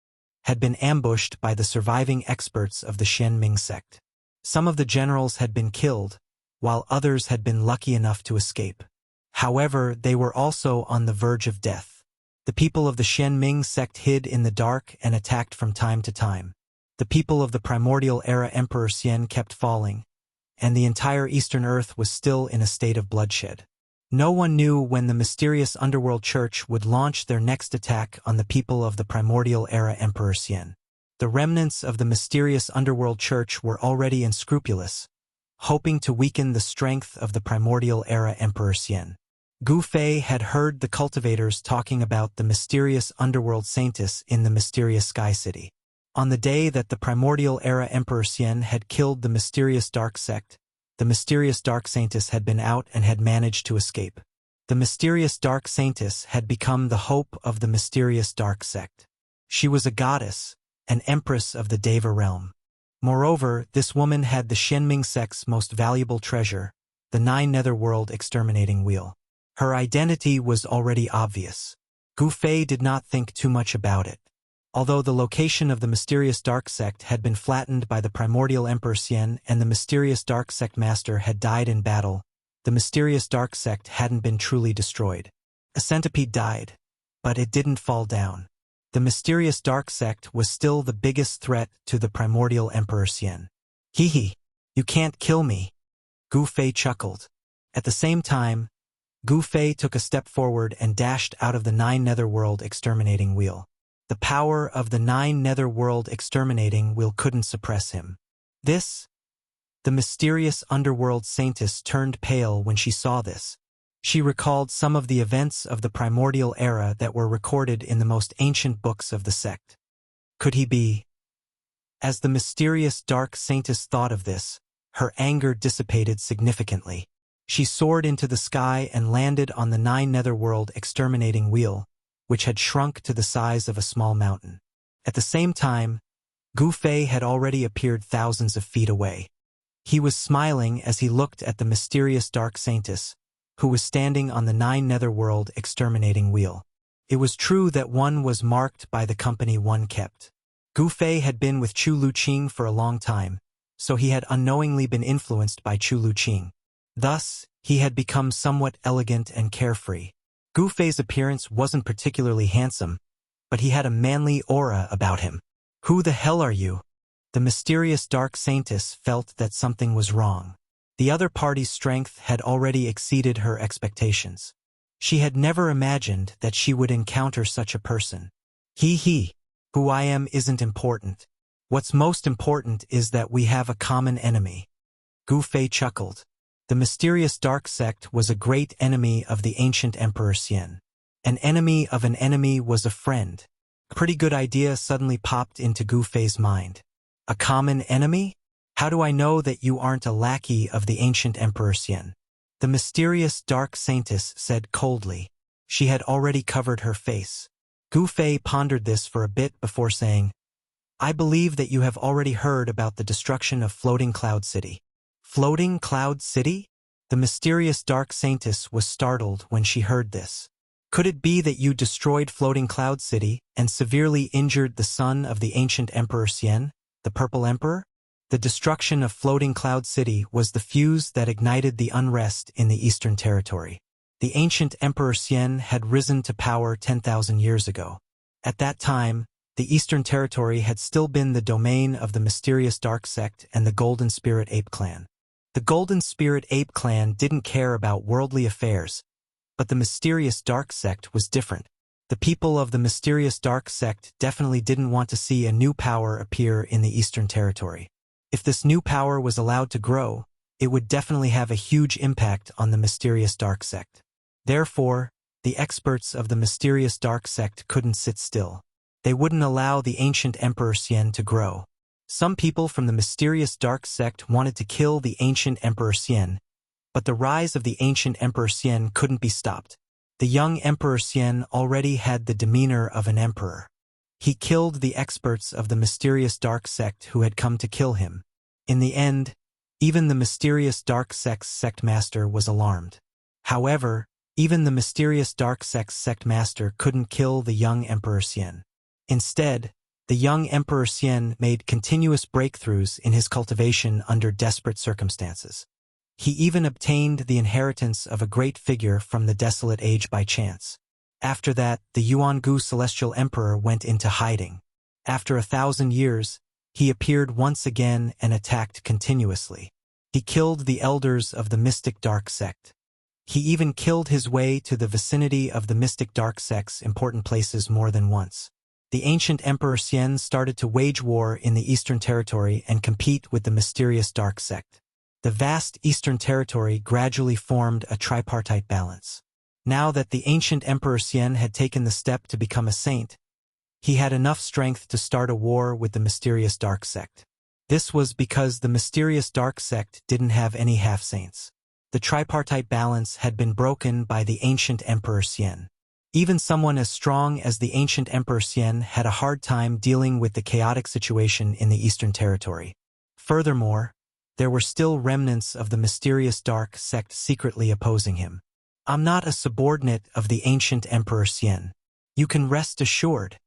had been ambushed by the surviving experts of the Shenming sect. Some of the generals had been killed, while others had been lucky enough to escape. However, they were also on the verge of death. The people of the Shenming sect hid in the dark and attacked from time to time. The people of the primordial era Emperor Xian kept falling, and the entire Eastern Earth was still in a state of bloodshed. No one knew when the mysterious underworld church would launch their next attack on the people of the primordial era Emperor Xian. The remnants of the mysterious underworld church were already unscrupulous, hoping to weaken the strength of the primordial era Emperor Xian. Gu Fei had heard the cultivators talking about the mysterious underworld saintess in the mysterious Sky City. On the day that the primordial era Emperor Xian had killed the mysterious dark sect, the mysterious dark saintess had been out and had managed to escape. The mysterious dark saintess had become the hope of the mysterious dark sect. She was a goddess, an empress of the Deva realm. Moreover, this woman had the Shenming sect's most valuable treasure, the 9 Netherworld Exterminating Wheel. Her identity was already obvious. Gu Fei did not think too much about it. Although the location of the mysterious dark sect had been flattened by the primordial Emperor Xian and the mysterious dark sect master had died in battle, the mysterious dark sect hadn't been truly destroyed. A centipede died, but it didn't fall down. The mysterious dark sect was still the biggest threat to the primordial Emperor Xian. Hee, you can't kill me. Gu Fei chuckled. At the same time, Gu Fei took a step forward and dashed out of the 9 Netherworld Exterminating Wheel. The power of the 9 Netherworld Exterminating Wheel couldn't suppress him. This The mysterious underworld saintess turned pale when she saw this. She recalled some of the events of the primordial era that were recorded in the most ancient books of the sect. Could he be? As the mysterious dark saintess thought of this, her anger dissipated significantly. She soared into the sky and landed on the 9 netherworld exterminating wheel, which had shrunk to the size of a small mountain. At the same time, Gu Fei had already appeared thousands of feet away. He was smiling as he looked at the mysterious dark saintess, who was standing on the 9 netherworld exterminating wheel. It was true that one was marked by the company one kept. Gu Fei had been with Chu Luqing for a long time, so he had unknowingly been influenced by Chu Luqing. Thus, he had become somewhat elegant and carefree. Gu Fei's appearance wasn't particularly handsome, but he had a manly aura about him. Who the hell are you? The mysterious dark saintess felt that something was wrong. The other party's strength had already exceeded her expectations. She had never imagined that she would encounter such a person. Who I am isn't important. What's most important is that we have a common enemy. Gu Fei chuckled. The mysterious dark sect was a great enemy of the ancient Emperor Xian. An enemy of an enemy was a friend. A pretty good idea suddenly popped into Gu Fei's mind. A common enemy? How do I know that you aren't a lackey of the ancient Emperor Xian? The mysterious dark saintess said coldly. She had already covered her face. Gu Fei pondered this for a bit before saying, I believe that you have already heard about the destruction of Floating Cloud City. Floating Cloud City? The mysterious dark saintess was startled when she heard this. Could it be that you destroyed Floating Cloud City and severely injured the son of the ancient Emperor Xian, the Purple Emperor? The destruction of Floating Cloud City was the fuse that ignited the unrest in the Eastern Territory. The ancient Emperor Xian had risen to power 10,000 years ago. At that time, the Eastern Territory had still been the domain of the mysterious Dark Sect and the Golden Spirit Ape Clan. The Golden Spirit Ape Clan didn't care about worldly affairs, but the mysterious Dark Sect was different. The people of the mysterious Dark Sect definitely didn't want to see a new power appear in the Eastern Territory. If this new power was allowed to grow, it would definitely have a huge impact on the mysterious Dark Sect. Therefore, the experts of the mysterious Dark Sect couldn't sit still. They wouldn't allow the ancient Emperor Xian to grow. Some people from the mysterious Dark Sect wanted to kill the ancient Emperor Xian, but the rise of the ancient Emperor Xian couldn't be stopped. The young Emperor Xian already had the demeanor of an emperor. He killed the experts of the mysterious Dark Sect who had come to kill him. In the end, even the mysterious Dark Sect's sect master was alarmed. However, even the mysterious Dark Sect's sect master couldn't kill the young Emperor Xian. Instead, the young Emperor Xian made continuous breakthroughs in his cultivation under desperate circumstances. He even obtained the inheritance of a great figure from the Desolate Age by chance. After that, the Yuangu Celestial Emperor went into hiding. After 1,000 years, he appeared once again and attacked continuously. He killed the elders of the Mystic Dark Sect. He even killed his way to the vicinity of the Mystic Dark Sect's important places more than once. The ancient Emperor Xian started to wage war in the Eastern Territory and compete with the mysterious Dark Sect. The vast Eastern Territory gradually formed a tripartite balance. Now that the ancient Emperor Xian had taken the step to become a saint, he had enough strength to start a war with the mysterious Dark Sect. This was because the mysterious Dark Sect didn't have any half-saints. The tripartite balance had been broken by the ancient Emperor Xian. Even someone as strong as the ancient Emperor Xian had a hard time dealing with the chaotic situation in the Eastern Territory. Furthermore, there were still remnants of the mysterious Dark Sect secretly opposing him. I'm not a subordinate of the ancient Emperor Xian. You can rest assured,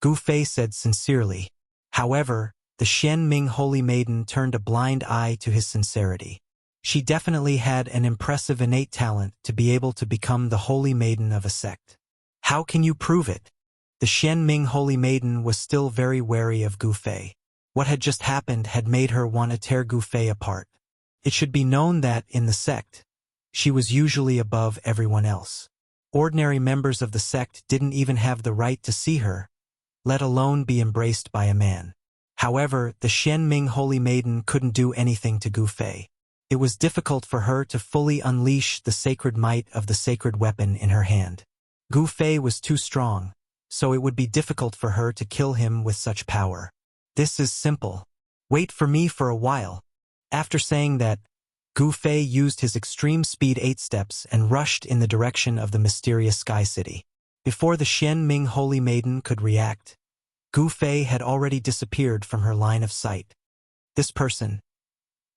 Gu Fei said sincerely. However, the Xian Ming Holy Maiden turned a blind eye to his sincerity. She definitely had an impressive innate talent to be able to become the Holy Maiden of a sect. How can you prove it? The Xian Ming Holy Maiden was still very wary of Gu Fei. What had just happened had made her want to tear Gu Fei apart. It should be known that, in the sect, she was usually above everyone else. Ordinary members of the sect didn't even have the right to see her, let alone be embraced by a man. However, the Xianming Holy Maiden couldn't do anything to Gu Fei. It was difficult for her to fully unleash the sacred might of the sacred weapon in her hand. Gu Fei was too strong, so it would be difficult for her to kill him with such power. This is simple. Wait for me for a while. After saying that, Gu Fei used his extreme speed 8 steps and rushed in the direction of the mysterious Sky City. Before the Xianming Holy Maiden could react, Gu Fei had already disappeared from her line of sight. This person,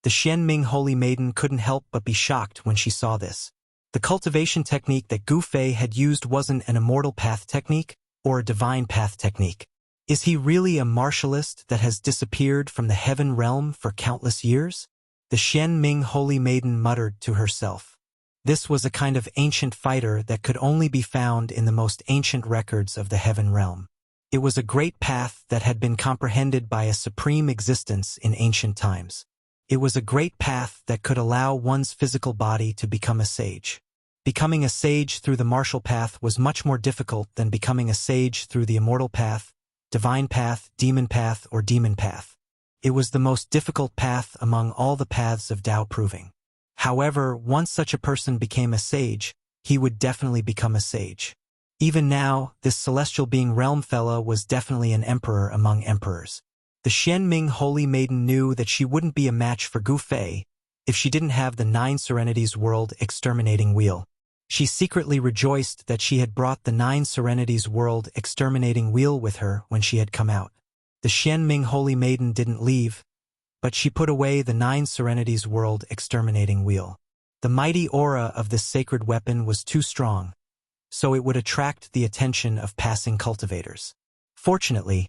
the Xianming Holy Maiden, couldn't help but be shocked when she saw this. The cultivation technique that Gu Fei had used wasn't an immortal path technique or a divine path technique. Is he really a martialist that has disappeared from the heaven realm for countless years? The Xianming Holy Maiden muttered to herself. This was a kind of ancient fighter that could only be found in the most ancient records of the heaven realm. It was a great path that had been comprehended by a supreme existence in ancient times. It was a great path that could allow one's physical body to become a sage. Becoming a sage through the martial path was much more difficult than becoming a sage through the immortal path, divine path, demon path, or demon path. It was the most difficult path among all the paths of Tao proving. However, once such a person became a sage, he would definitely become a sage. Even now, this celestial being realm fella was definitely an emperor among emperors. The Xianming Holy Maiden knew that she wouldn't be a match for Gu Fei if she didn't have the 9 Serenities World Exterminating Wheel. She secretly rejoiced that she had brought the 9 Serenities World Exterminating Wheel with her when she had come out. The Xianming Holy Maiden didn't leave, but she put away the 9 Serenities World Exterminating Wheel. The mighty aura of this sacred weapon was too strong, so it would attract the attention of passing cultivators. Fortunately,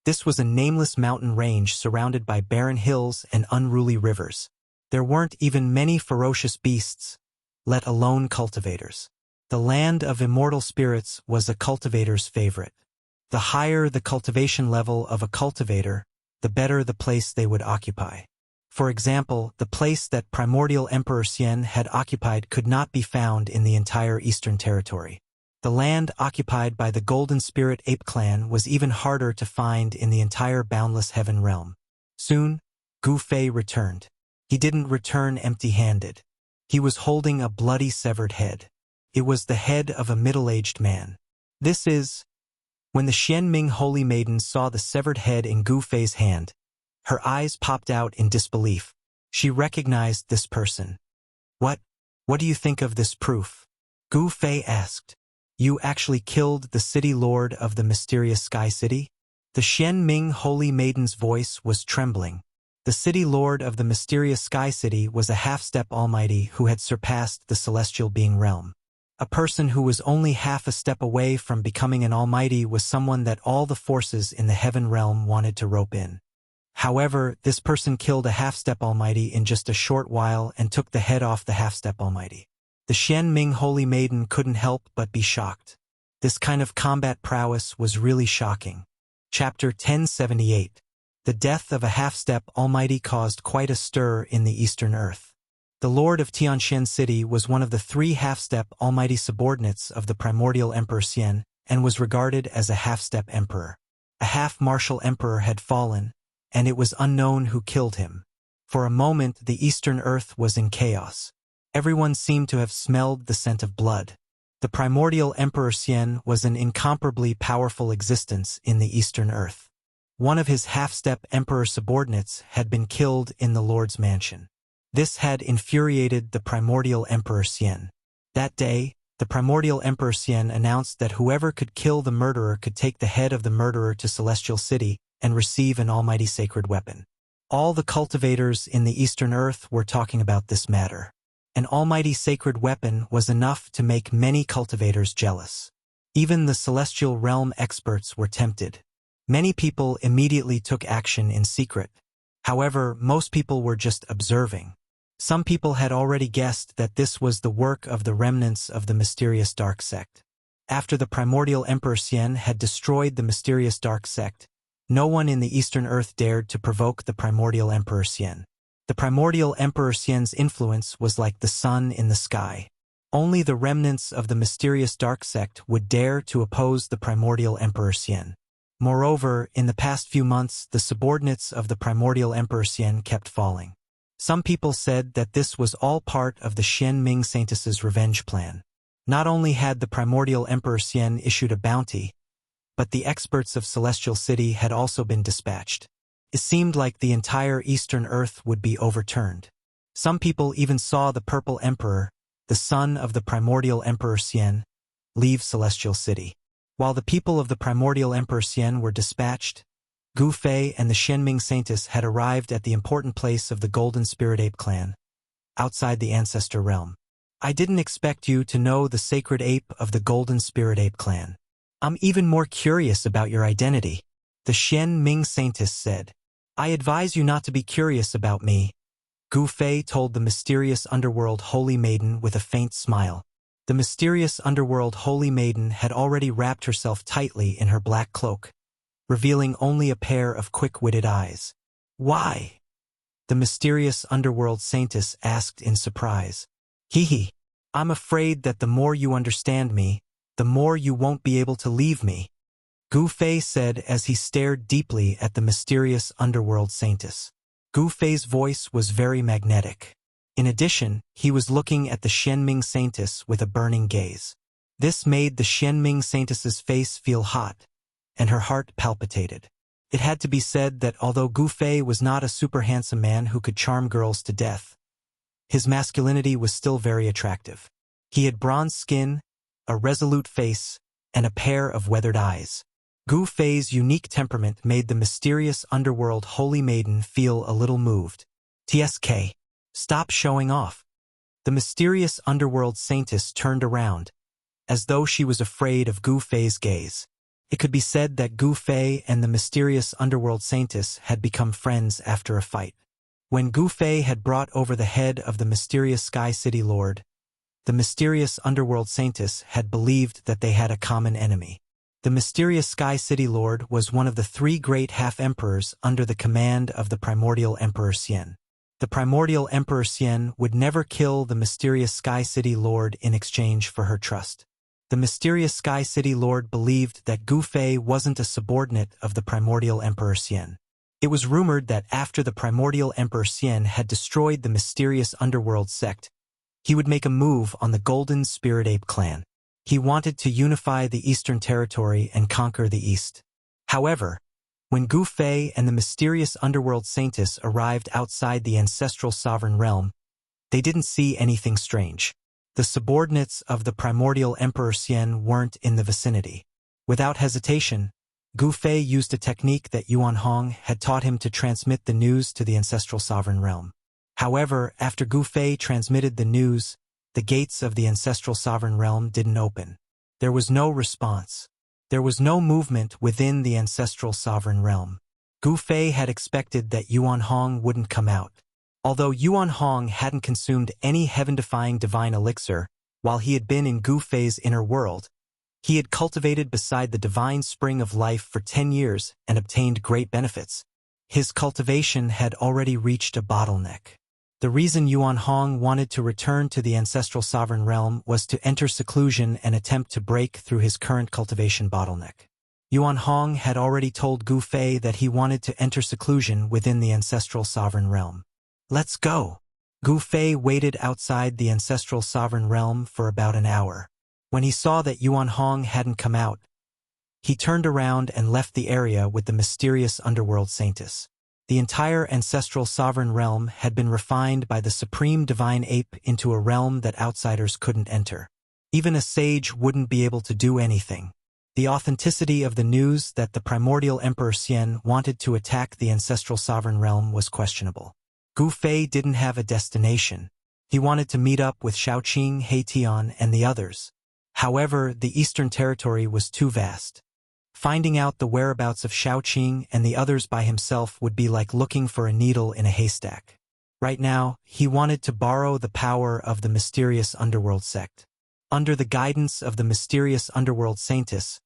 this was a nameless mountain range surrounded by barren hills and unruly rivers. There weren't even many ferocious beasts, let alone cultivators. The land of immortal spirits was a cultivator's favorite. The higher the cultivation level of a cultivator, the better the place they would occupy. For example, the place that primordial Emperor Xian had occupied could not be found in the entire Eastern Territory. The land occupied by the Golden Spirit Ape Clan was even harder to find in the entire boundless heaven realm. Soon, Gu Fei returned. He didn't return empty-handed. He was holding a bloody severed head. It was the head of a middle-aged man. When the Xianming Holy Maiden saw the severed head in Gu Fei's hand, her eyes popped out in disbelief. She recognized this person. What do you think of this proof? Gu Fei asked. You actually killed the city lord of the mysterious Sky City? The Xianming Holy Maiden's voice was trembling. The city lord of the mysterious Sky City was a half-step almighty who had surpassed the celestial being realm. A person who was only half a step away from becoming an almighty was someone that all the forces in the heaven realm wanted to rope in. However, this person killed a half-step almighty in just a short while and took the head off the half-step almighty. The Xianming Holy Maiden couldn't help but be shocked. This kind of combat prowess was really shocking. Chapter 1078. The death of a half-step almighty caused quite a stir in the Eastern Earth. The Lord of Tianxian City was one of the 3 half-step almighty subordinates of the primordial Emperor Xian and was regarded as a half-step emperor. A half-martial emperor had fallen, and it was unknown who killed him. For a moment, the Eastern Earth was in chaos. Everyone seemed to have smelled the scent of blood. The primordial Emperor Xian was an incomparably powerful existence in the Eastern Earth. One of his half-step emperor subordinates had been killed in the Lord's mansion. This had infuriated the primordial Emperor Xian. That day, the primordial Emperor Xian announced that whoever could kill the murderer could take the head of the murderer to Celestial City and receive an almighty sacred weapon. All the cultivators in the Eastern Earth were talking about this matter. An almighty sacred weapon was enough to make many cultivators jealous. Even the celestial realm experts were tempted. Many people immediately took action in secret. However, most people were just observing. Some people had already guessed that this was the work of the remnants of the mysterious dark sect. After the primordial Emperor Xian had destroyed the mysterious dark sect, no one in the Eastern Earth dared to provoke the primordial Emperor Xian. The primordial Emperor Xian's influence was like the sun in the sky. Only the remnants of the mysterious dark sect would dare to oppose the primordial Emperor Xian. Moreover, in the past few months, the subordinates of the primordial Emperor Xian kept falling. Some people said that this was all part of the Xian Ming Saintess's revenge plan. Not only had the primordial Emperor Xian issued a bounty, but the experts of Celestial City had also been dispatched. It seemed like the entire Eastern Earth would be overturned. Some people even saw the Purple Emperor, the son of the primordial Emperor Xian, leave Celestial City. While the people of the primordial Emperor Xian were dispatched, Gu Fei and the Xianming Saintess had arrived at the important place of the Golden Spirit Ape clan, outside the Ancestor Realm. I didn't expect you to know the sacred ape of the Golden Spirit Ape clan. I'm even more curious about your identity, the Xianming Saintess said. I advise you not to be curious about me, Gu Fei told the mysterious underworld holy maiden with a faint smile. The mysterious underworld holy maiden had already wrapped herself tightly in her black cloak, revealing only a pair of quick-witted eyes. Why? The mysterious underworld saintess asked in surprise. Hee. I'm afraid that the more you understand me, the more you won't be able to leave me, Gu Fei said as he stared deeply at the mysterious underworld saintess. Gu Fei's voice was very magnetic. In addition, he was looking at the Xianming Saintess with a burning gaze. This made the Xianming Saintess's face feel hot, and her heart palpitated. It had to be said that although Gu Fei was not a super handsome man who could charm girls to death, his masculinity was still very attractive. He had bronze skin, a resolute face, and a pair of weathered eyes. Gu Fei's unique temperament made the mysterious underworld holy maiden feel a little moved. TSK. Stop showing off. The mysterious underworld saintess turned around, as though she was afraid of Gu Fei's gaze. It could be said that Gu Fei and the mysterious underworld saintess had become friends after a fight. When Gu Fei had brought over the head of the mysterious Sky City Lord, the mysterious underworld saintess had believed that they had a common enemy. The mysterious Sky City Lord was one of the 3 great half-emperors under the command of the primordial Emperor Xian. The primordial Emperor Xian would never kill the mysterious Sky City Lord in exchange for her trust. The mysterious Sky City Lord believed that Gu Fei wasn't a subordinate of the primordial Emperor Xian. It was rumored that after the primordial Emperor Xian had destroyed the mysterious underworld sect, he would make a move on the Golden Spirit Ape clan. He wanted to unify the Eastern Territory and conquer the East. However, when Gu Fei and the mysterious underworld saintess arrived outside the ancestral sovereign realm, they didn't see anything strange. The subordinates of the primordial Emperor Xian weren't in the vicinity. Without hesitation, Gu Fei used a technique that Yuan Hong had taught him to transmit the news to the ancestral sovereign realm. However, after Gu Fei transmitted the news, the gates of the ancestral sovereign realm didn't open. There was no response. There was no movement within the ancestral sovereign realm. Gu Fei had expected that Yuan Hong wouldn't come out. Although Yuan Hong hadn't consumed any heaven-defying divine elixir while he had been in Gu Fei's inner world, he had cultivated beside the divine spring of life for 10 years and obtained great benefits. His cultivation had already reached a bottleneck. The reason Yuan Hong wanted to return to the ancestral sovereign realm was to enter seclusion and attempt to break through his current cultivation bottleneck. Yuan Hong had already told Gu Fei that he wanted to enter seclusion within the ancestral sovereign realm. Let's go. Gu Fei waited outside the ancestral sovereign realm for about an hour. When he saw that Yuan Hong hadn't come out, he turned around and left the area with the mysterious underworld saintess. The entire ancestral sovereign realm had been refined by the supreme divine ape into a realm that outsiders couldn't enter. Even a sage wouldn't be able to do anything. The authenticity of the news that the primordial Emperor Xian wanted to attack the ancestral sovereign realm was questionable. Gu Fei didn't have a destination. He wanted to meet up with Shaoqing, Heitian, and the others. However, the Eastern Territory was too vast. Finding out the whereabouts of Shaoqing and the others by himself would be like looking for a needle in a haystack. Right now, he wanted to borrow the power of the mysterious underworld sect. Under the guidance of the mysterious underworld saintess,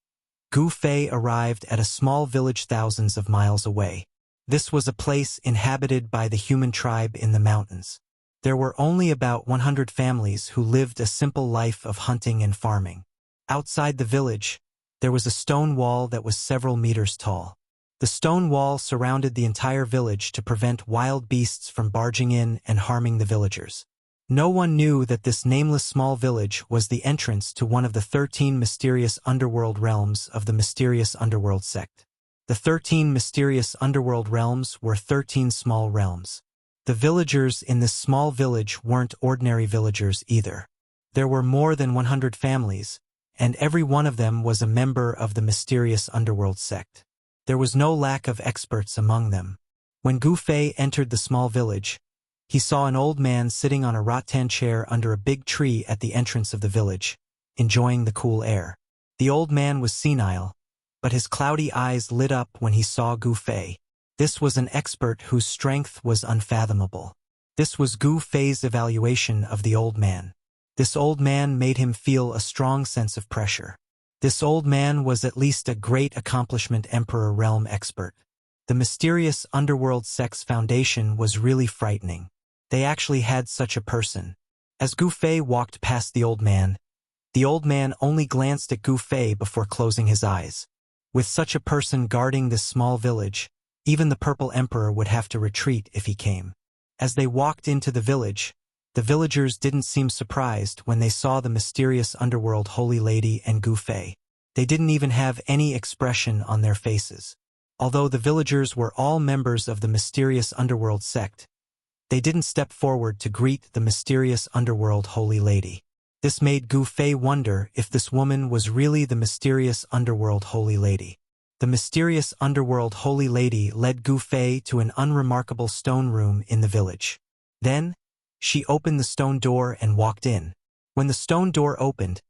Gu Fei arrived at a small village thousands of miles away. This was a place inhabited by the human tribe in the mountains. There were only about 100 families who lived a simple life of hunting and farming. Outside the village, there was a stone wall that was several meters tall. The stone wall surrounded the entire village to prevent wild beasts from barging in and harming the villagers. No one knew that this nameless small village was the entrance to one of the 13 mysterious underworld realms of the mysterious underworld sect. The 13 mysterious underworld realms were 13 small realms. The villagers in this small village weren't ordinary villagers either. There were more than 100 families, and every one of them was a member of the mysterious underworld sect. There was no lack of experts among them. When Gu Fei entered the small village, he saw an old man sitting on a rattan chair under a big tree at the entrance of the village, enjoying the cool air. The old man was senile, but his cloudy eyes lit up when he saw Gu Fei. This was an expert whose strength was unfathomable. This was Gu Fei's evaluation of the old man. This old man made him feel a strong sense of pressure. This old man was at least a great accomplishment Emperor realm expert. The mysterious underworld sect's foundation was really frightening. They actually had such a person. As Gu Fei walked past the old man only glanced at Gu Fei before closing his eyes. With such a person guarding this small village, even the Purple Emperor would have to retreat if he came. As they walked into the village, the villagers didn't seem surprised when they saw the mysterious underworld holy lady and Gu Fei. They didn't even have any expression on their faces. Although the villagers were all members of the mysterious underworld sect, they didn't step forward to greet the mysterious underworld holy lady. This made Gu Fei wonder if this woman was really the mysterious underworld holy lady. The mysterious underworld holy lady led Gu Fei to an unremarkable stone room in the village. Then, she opened the stone door and walked in. When the stone door opened,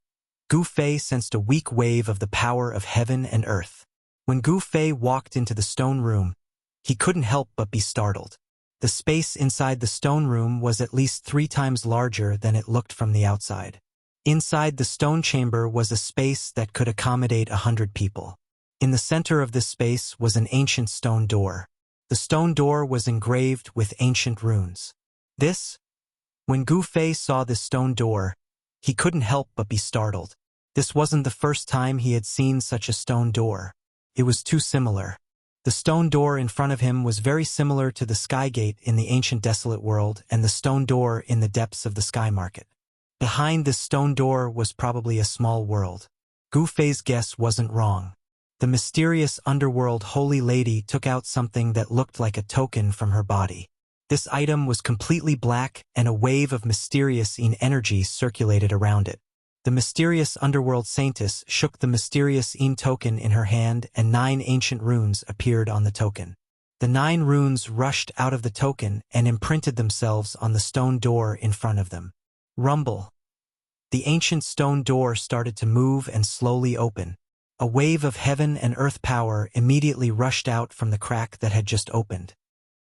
Gu Fei sensed a weak wave of the power of heaven and earth. When Gu Fei walked into the stone room, he couldn't help but be startled. The space inside the stone room was at least 3 times larger than it looked from the outside. Inside the stone chamber was a space that could accommodate 100 people. In the center of this space was an ancient stone door. The stone door was engraved with ancient runes. When Gu Fei saw this stone door, he couldn't help but be startled. This wasn't the first time he had seen such a stone door. It was too similar. The stone door in front of him was very similar to the sky gate in the ancient desolate world and the stone door in the depths of the sky market. Behind this stone door was probably a small world. Gu Fei's guess wasn't wrong. The mysterious underworld holy lady took out something that looked like a token from her body. This item was completely black and a wave of mysterious energy circulated around it. The mysterious underworld saintess shook the mysterious token in her hand and 9 ancient runes appeared on the token. The 9 runes rushed out of the token and imprinted themselves on the stone door in front of them. Rumble. The ancient stone door started to move and slowly open. A wave of heaven and earth power immediately rushed out from the crack that had just opened.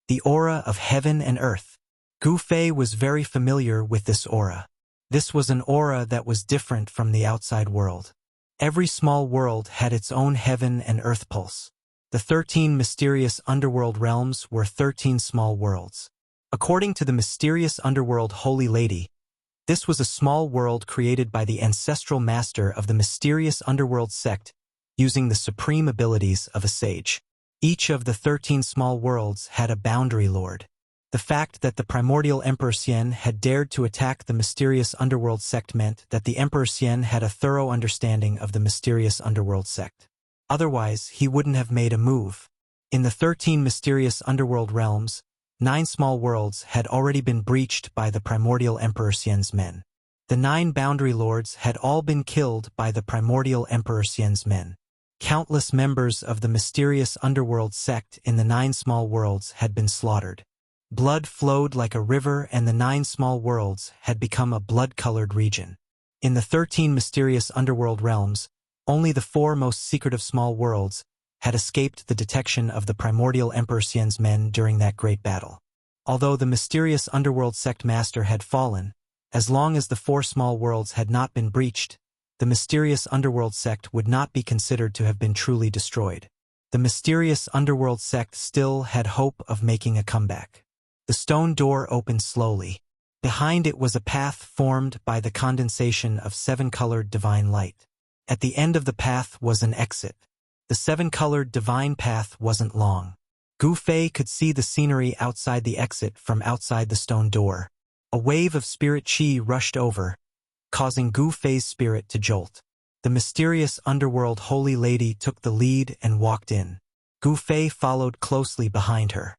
The aura of heaven and earth. Gu Fei was very familiar with this aura. This was an aura that was different from the outside world. Every small world had its own heaven and earth pulse. The 13 mysterious underworld realms were 13 small worlds. According to the mysterious underworld holy lady, this was a small world created by the ancestral master of the mysterious underworld sect using the supreme abilities of a sage. Each of the 13 small worlds had a boundary lord. The fact that the primordial Emperor Xian had dared to attack the mysterious underworld sect meant that the Emperor Xian had a thorough understanding of the mysterious underworld sect. Otherwise, he wouldn't have made a move. In the 13 mysterious underworld realms, 9 small worlds had already been breached by the primordial Emperor Xian's men. The 9 boundary lords had all been killed by the primordial Emperor Xian's men. Countless members of the mysterious underworld sect in the 9 small worlds had been slaughtered. Blood flowed like a river and the 9 small worlds had become a blood-colored region. In the 13 mysterious underworld realms, only the 4 most secretive small worlds had escaped the detection of the primordial Emperor Xian's men during that great battle. Although the mysterious underworld sect master had fallen, as long as the 4 small worlds had not been breached, the mysterious underworld sect would not be considered to have been truly destroyed. The mysterious underworld sect still had hope of making a comeback. The stone door opened slowly. Behind it was a path formed by the condensation of 7-colored divine light. At the end of the path was an exit. The seven-colored divine path wasn't long. Gu Fei could see the scenery outside the exit from outside the stone door. A wave of spirit chi rushed over, causing Gu Fei's spirit to jolt. The mysterious underworld holy lady took the lead and walked in. Gu Fei followed closely behind her.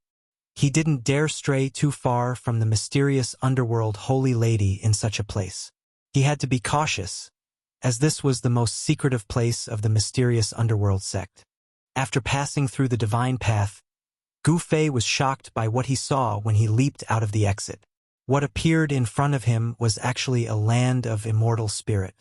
He didn't dare stray too far from the mysterious underworld holy lady in such a place. He had to be cautious, as this was the most secretive place of the mysterious underworld sect. After passing through the divine path, Gu Fei was shocked by what he saw when he leaped out of the exit. What appeared in front of him was actually a land of immortal spirit.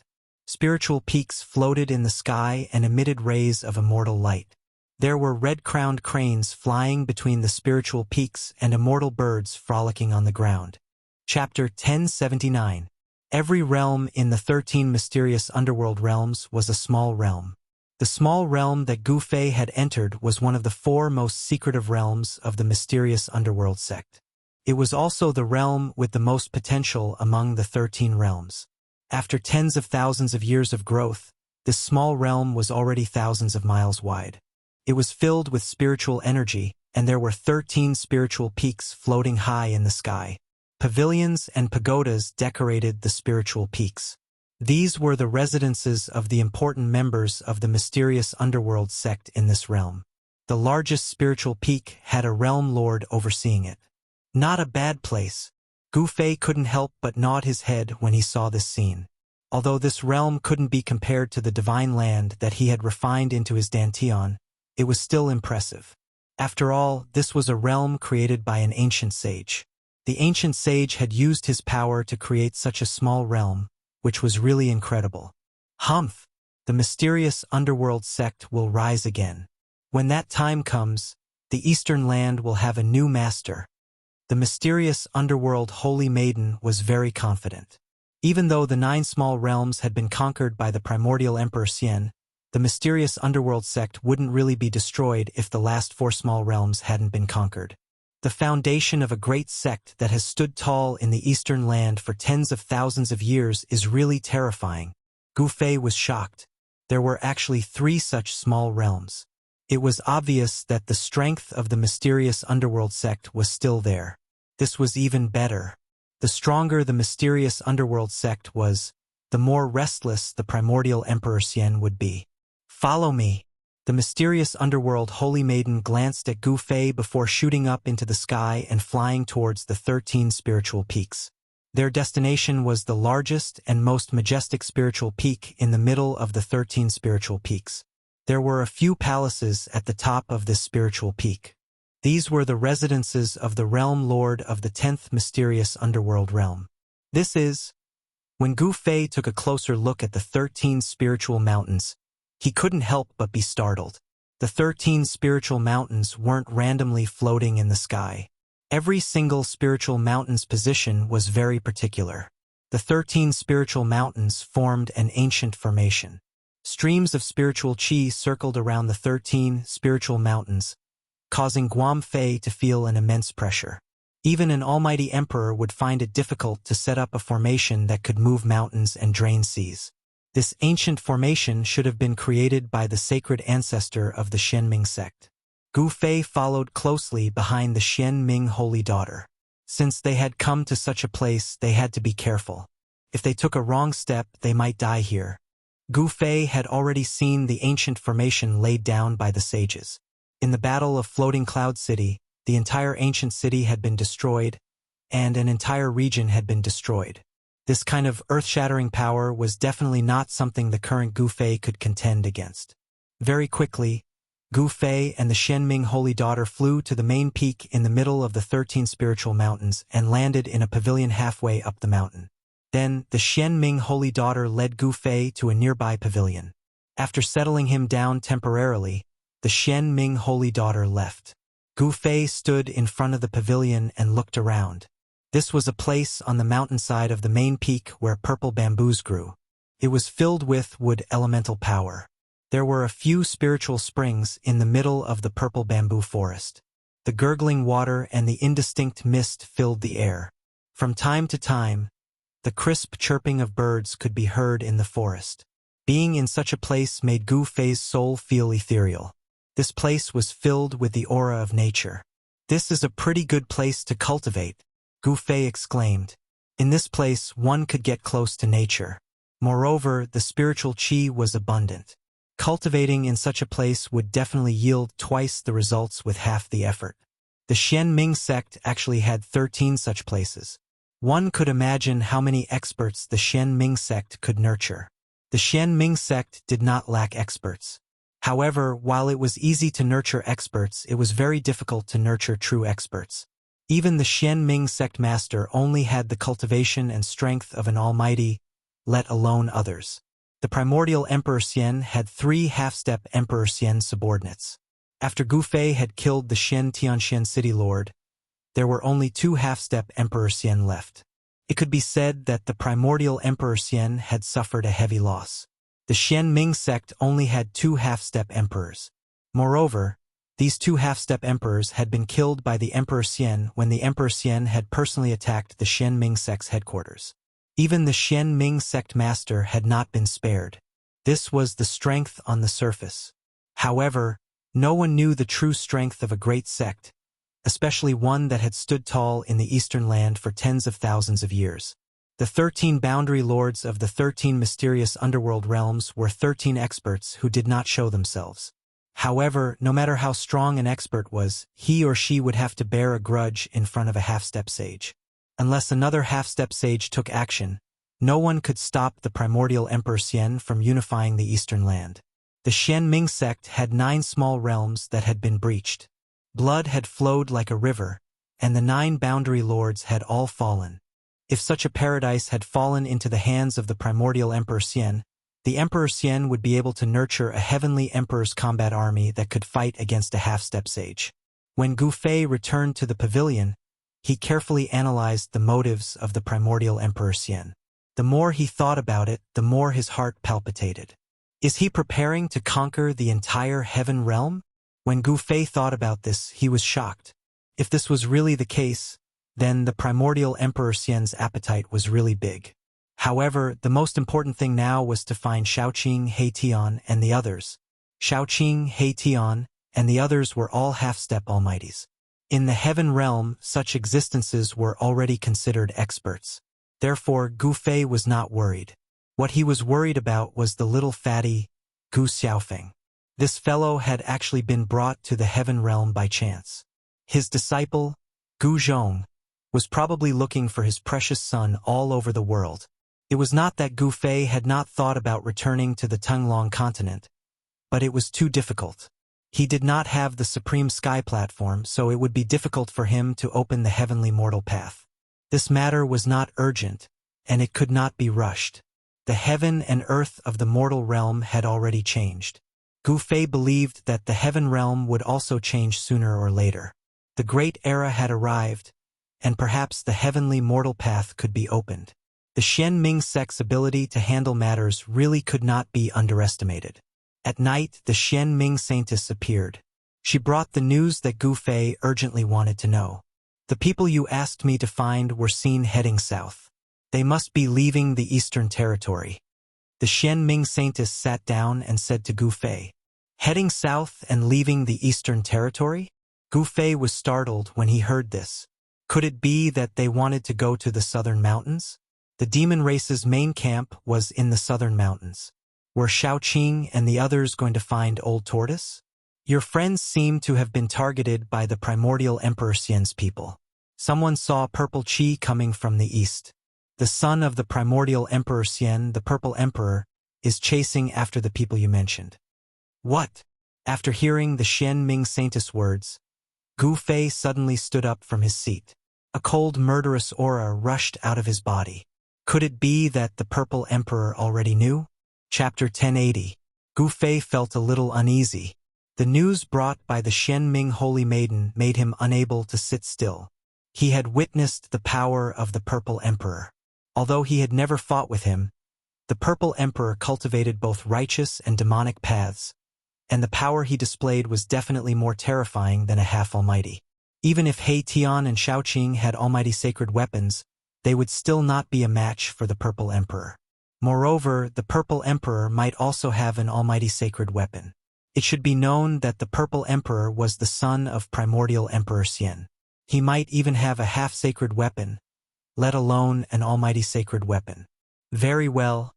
Spiritual peaks floated in the sky and emitted rays of immortal light. There were red-crowned cranes flying between the spiritual peaks and immortal birds frolicking on the ground. Chapter 1079. Every realm in the 13 mysterious underworld realms was a small realm. The small realm that Gu Fei had entered was one of the 4 most secretive realms of the mysterious underworld sect. It was also the realm with the most potential among the 13 realms. After tens of thousands of years of growth, this small realm was already thousands of miles wide. It was filled with spiritual energy, and there were 13 spiritual peaks floating high in the sky. Pavilions and pagodas decorated the spiritual peaks. These were the residences of the important members of the mysterious underworld sect in this realm. The largest spiritual peak had a realm lord overseeing it. Not a bad place. Gu Fei couldn't help but nod his head when he saw this scene. Although this realm couldn't be compared to the divine land that he had refined into his dantian, it was still impressive. After all, this was a realm created by an ancient sage. The ancient sage had used his power to create such a small realm, which was really incredible. Humph! The mysterious underworld sect will rise again. When that time comes, the Eastern land will have a new master. The mysterious underworld holy maiden was very confident. Even though the 9 small realms had been conquered by the primordial Emperor Xian, the mysterious underworld sect wouldn't really be destroyed if the last 4 small realms hadn't been conquered. The foundation of a great sect that has stood tall in the Eastern land for tens of thousands of years is really terrifying. Gu Fei was shocked. There were actually 3 such small realms. It was obvious that the strength of the mysterious underworld sect was still there. This was even better. The stronger the mysterious underworld sect was, the more restless the primordial Emperor Xian would be. Follow me. The mysterious underworld holy maiden glanced at Gu Fei before shooting up into the sky and flying towards the 13 spiritual peaks. Their destination was the largest and most majestic spiritual peak in the middle of the 13 spiritual peaks. There were a few palaces at the top of this spiritual peak. These were the residences of the realm lord of the 10th mysterious underworld realm. When Gu Fei took a closer look at the 13 spiritual mountains, he couldn't help but be startled. The 13 spiritual mountains weren't randomly floating in the sky. Every single spiritual mountain's position was very particular. The 13 spiritual mountains formed an ancient formation. Streams of spiritual chi circled around the 13 spiritual mountains, causing Guam Fei to feel an immense pressure. Even an almighty emperor would find it difficult to set up a formation that could move mountains and drain seas. This ancient formation should have been created by the sacred ancestor of the Xianming sect. Gu Fei followed closely behind the Xianming holy daughter. Since they had come to such a place, they had to be careful. If they took a wrong step, they might die here. Gu Fei had already seen the ancient formation laid down by the sages. In the Battle of Floating Cloud City, the entire ancient city had been destroyed, and an entire region had been destroyed. This kind of earth-shattering power was definitely not something the current Gu Fei could contend against. Very quickly, Gu Fei and the Xianming holy daughter flew to the main peak in the middle of the 13 spiritual mountains and landed in a pavilion halfway up the mountain. Then, the Xianming holy daughter led Gu Fei to a nearby pavilion. After settling him down temporarily, the Xianming holy daughter left. Gu Fei stood in front of the pavilion and looked around. This was a place on the mountainside of the main peak where purple bamboos grew. It was filled with wood elemental power. There were a few spiritual springs in the middle of the purple bamboo forest. The gurgling water and the indistinct mist filled the air. From time to time, the crisp chirping of birds could be heard in the forest. Being in such a place made Gu Fei's soul feel ethereal. This place was filled with the aura of nature. "This is a pretty good place to cultivate," Gu Fei exclaimed. In this place one could get close to nature. Moreover, the spiritual qi was abundant. Cultivating in such a place would definitely yield twice the results with half the effort. The Xian Ming sect actually had 13 such places. One could imagine how many experts the Xian Ming sect could nurture. The Xian Ming sect did not lack experts. However, while it was easy to nurture experts, it was very difficult to nurture true experts. Even the Xian Ming sect master only had the cultivation and strength of an almighty, let alone others. The primordial Emperor Xian had 3 half-step Emperor Xian subordinates. After Gu Fei had killed the Xian Tianxian city lord, there were only 2 half-step Emperor Xian left. It could be said that the primordial Emperor Xian had suffered a heavy loss. The Xian Ming sect only had 2 half-step emperors. Moreover, these 2 half-step emperors had been killed by the Emperor Xian when the Emperor Xian had personally attacked the Xian Ming sect's headquarters. Even the Xian Ming sect master had not been spared. This was the strength on the surface. However, no one knew the true strength of a great sect, especially one that had stood tall in the eastern land for tens of thousands of years. The 13 boundary lords of the 13 mysterious underworld realms were 13 experts who did not show themselves. However, no matter how strong an expert was, he or she would have to bear a grudge in front of a half-step sage. Unless another half-step sage took action, no one could stop the primordial Emperor Xian from unifying the eastern land. The Xian Ming sect had 9 small realms that had been breached. Blood had flowed like a river, and the 9 boundary lords had all fallen. If such a paradise had fallen into the hands of the primordial Emperor Xian, the Emperor Xian would be able to nurture a heavenly emperor's combat army that could fight against a half-step sage. When Gu Fei returned to the pavilion, he carefully analyzed the motives of the primordial Emperor Xian. The more he thought about it, the more his heart palpitated. Is he preparing to conquer the entire heaven realm? When Gu Fei thought about this, he was shocked. If this was really the case, then the primordial Emperor Xian's appetite was really big. However, the most important thing now was to find Shaoqing, Heitian, and the others. Shaoqing, Heitian, and the others were all half-step almighties. In the heaven realm, such existences were already considered experts. Therefore, Gu Fei was not worried. What he was worried about was the little fatty, Gu Xiaofeng. This fellow had actually been brought to the heaven realm by chance. His disciple, Gu Zhong, was probably looking for his precious son all over the world. It was not that Gu Fei had not thought about returning to the Tenglong continent, but it was too difficult. He did not have the supreme sky platform, so it would be difficult for him to open the heavenly mortal path. This matter was not urgent, and it could not be rushed. The heaven and earth of the mortal realm had already changed. Gu Fei believed that the heaven realm would also change sooner or later. The great era had arrived, and perhaps the heavenly mortal path could be opened. The Xian Ming sect's ability to handle matters really could not be underestimated. At night, the Xian Ming saintess appeared. She brought the news that Gu Fei urgently wanted to know. The people you asked me to find were seen heading south. They must be leaving the Eastern Territory. The Xian Ming saintess sat down and said to Gu Fei, "Heading south and leaving the Eastern Territory?" Gu Fei was startled when he heard this. Could it be that they wanted to go to the southern mountains? The demon race's main camp was in the southern mountains. Were Shaoqing and the others going to find Old Tortoise? Your friends seem to have been targeted by the primordial Emperor Xian's people. Someone saw purple qi coming from the east. The son of the primordial Emperor Xian, the Purple Emperor, is chasing after the people you mentioned. What? After hearing the Xian Ming saintess words, Gu Fei suddenly stood up from his seat. A cold, murderous aura rushed out of his body. Could it be that the Purple Emperor already knew? Chapter 1080. Gu Fei felt a little uneasy. The news brought by the Xian Ming Holy Maiden made him unable to sit still. He had witnessed the power of the Purple Emperor. Although he had never fought with him, the Purple Emperor cultivated both righteous and demonic paths, and the power he displayed was definitely more terrifying than a half-almighty. Even if Heitian and Shaoqing had almighty sacred weapons, they would still not be a match for the Purple Emperor. Moreover, the Purple Emperor might also have an almighty sacred weapon. It should be known that the Purple Emperor was the son of primordial Emperor Xian. He might even have a half-sacred weapon, let alone an almighty sacred weapon. Very well.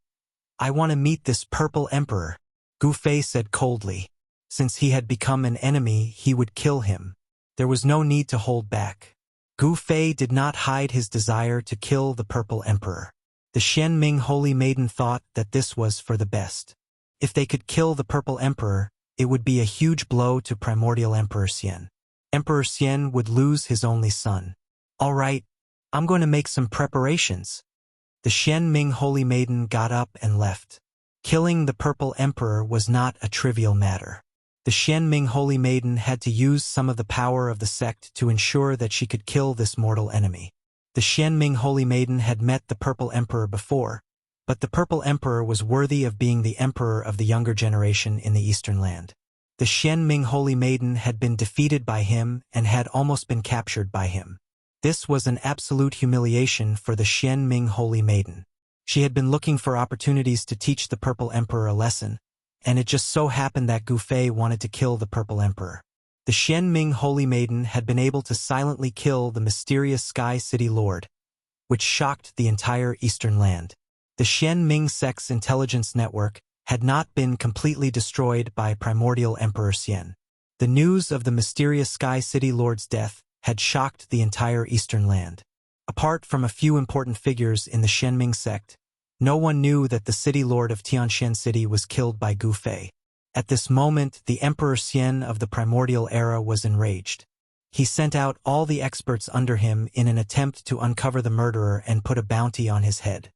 I want to meet this Purple Emperor, Gu Fei said coldly. Since he had become an enemy, he would kill him. There was no need to hold back. Gu Fei did not hide his desire to kill the Purple Emperor. The Xianming Holy Maiden thought that this was for the best. If they could kill the Purple Emperor, it would be a huge blow to primordial Emperor Xian. Emperor Xian would lose his only son. All right, I'm going to make some preparations. The Xianming Holy Maiden got up and left. Killing the Purple Emperor was not a trivial matter. The Xianming Holy Maiden had to use some of the power of the sect to ensure that she could kill this mortal enemy. The Xianming Holy Maiden had met the Purple Emperor before, but the Purple Emperor was worthy of being the emperor of the younger generation in the Eastern Land. The Xianming Holy Maiden had been defeated by him and had almost been captured by him. This was an absolute humiliation for the Xianming Holy Maiden. She had been looking for opportunities to teach the Purple Emperor a lesson, and it just so happened that Gu Fei wanted to kill the Purple Emperor. The Xianming Holy Maiden had been able to silently kill the mysterious Sky City Lord, which shocked the entire Eastern Land. The Xianming sect's intelligence network had not been completely destroyed by primordial Emperor Xian. The news of the mysterious Sky City Lord's death had shocked the entire Eastern Land. Apart from a few important figures in the Xianming sect, no one knew that the City Lord of Tianxian City was killed by Gu Fei. At this moment, the Emperor Xian of the primordial era was enraged. He sent out all the experts under him in an attempt to uncover the murderer and put a bounty on his head.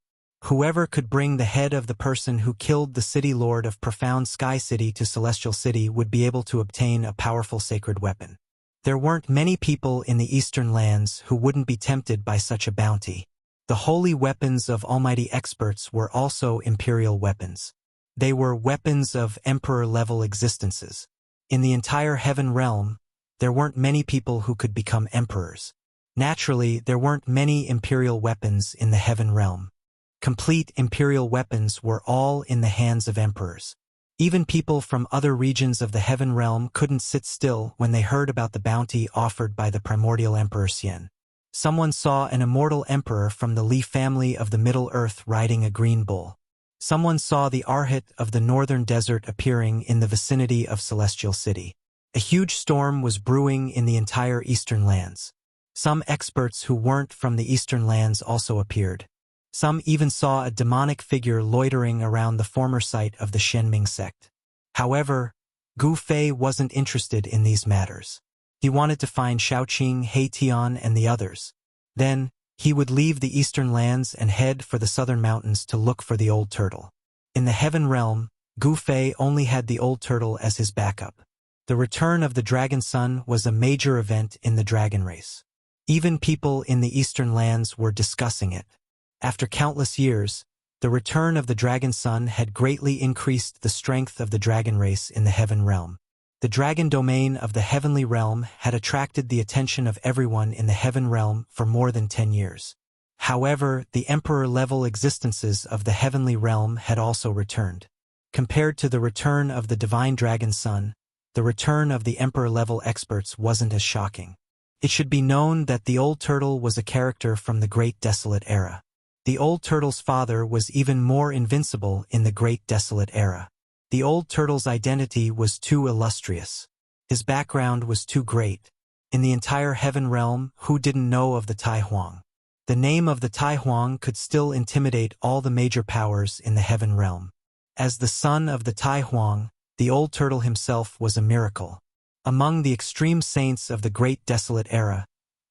Whoever could bring the head of the person who killed the City Lord of Profound Sky City to Celestial City would be able to obtain a powerful sacred weapon. There weren't many people in the Eastern Lands who wouldn't be tempted by such a bounty. The holy weapons of almighty experts were also imperial weapons. They were weapons of emperor-level existences. In the entire heaven realm, there weren't many people who could become emperors. Naturally, there weren't many imperial weapons in the heaven realm. Complete imperial weapons were all in the hands of emperors. Even people from other regions of the heaven realm couldn't sit still when they heard about the bounty offered by the primordial Emperor Xian. Someone saw an immortal emperor from the Li family of the Middle Earth riding a green bull. Someone saw the Arhat of the northern desert appearing in the vicinity of Celestial City. A huge storm was brewing in the entire Eastern Lands. Some experts who weren't from the Eastern Lands also appeared. Some even saw a demonic figure loitering around the former site of the Xianming sect. However, Gu Fei wasn't interested in these matters. He wanted to find Shaoqing, Heitian, and the others. Then, he would leave the Eastern Lands and head for the southern mountains to look for the Old Turtle. In the Heaven Realm, Gu Fei only had the Old Turtle as his backup. The return of the Dragon Sun was a major event in the dragon race. Even people in the Eastern Lands were discussing it. After countless years, the return of the Dragon Sun had greatly increased the strength of the dragon race in the Heaven Realm. The dragon domain of the Heavenly Realm had attracted the attention of everyone in the Heaven Realm for more than 10 years. However, the Emperor-level existences of the Heavenly Realm had also returned. Compared to the return of the Divine Dragon Sun, the return of the Emperor-level experts wasn't as shocking. It should be known that the Old Turtle was a character from the Great Desolate Era. The Old Turtle's father was even more invincible in the Great Desolate Era. The Old Turtle's identity was too illustrious. His background was too great. In the entire Heaven Realm, who didn't know of the Tai Huang? The name of the Tai Huang could still intimidate all the major powers in the Heaven Realm. As the son of the Tai Huang, the Old Turtle himself was a miracle. Among the extreme saints of the Great Desolate Era,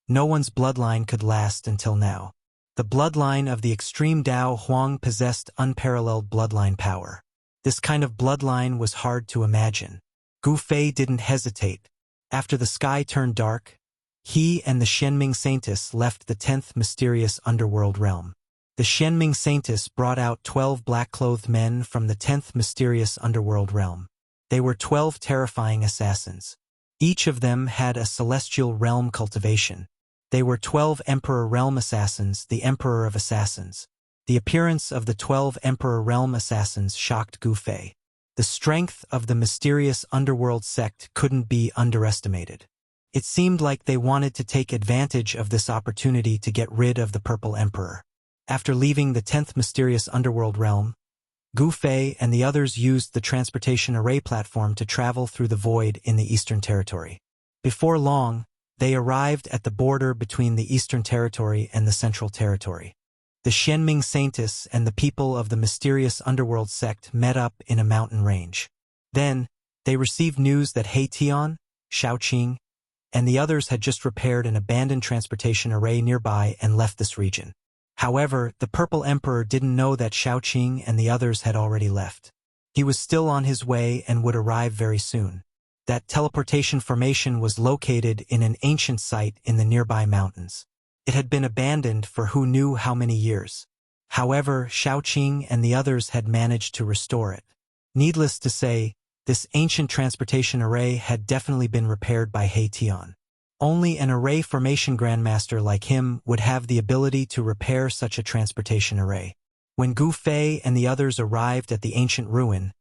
no one's bloodline could last until now. The bloodline of the extreme Dao Huang possessed unparalleled bloodline power. This kind of bloodline was hard to imagine. Gu Fei didn't hesitate. After the sky turned dark, he and the Xianming Saintess left the 10th mysterious underworld realm. The Xianming Saintess brought out 12 black-clothed men from the 10th mysterious underworld realm. They were 12 terrifying assassins. Each of them had a celestial realm cultivation. They were 12 Emperor Realm Assassins, the Emperor of Assassins. The appearance of the 12 Emperor Realm assassins shocked Gu Fei. The strength of the mysterious underworld sect couldn't be underestimated. It seemed like they wanted to take advantage of this opportunity to get rid of the Purple Emperor. After leaving the 10th mysterious underworld realm, Gu Fei and the others used the transportation array platform to travel through the void in the Eastern Territory. Before long, they arrived at the border between the Eastern Territory and the Central Territory. The Xianming Saintess and the people of the mysterious underworld sect met up in a mountain range. Then, they received news that He Tian, Shaoqing, and the others had just repaired an abandoned transportation array nearby and left this region. However, the Purple Emperor didn't know that Shaoqing and the others had already left. He was still on his way and would arrive very soon. That teleportation formation was located in an ancient site in the nearby mountains. It had been abandoned for who knew how many years. However, Shaoqing and the others had managed to restore it. Needless to say, this ancient transportation array had definitely been repaired by He Tian. Only an array formation grandmaster like him would have the ability to repair such a transportation array. When Gu Fei and the others arrived at the ancient ruin,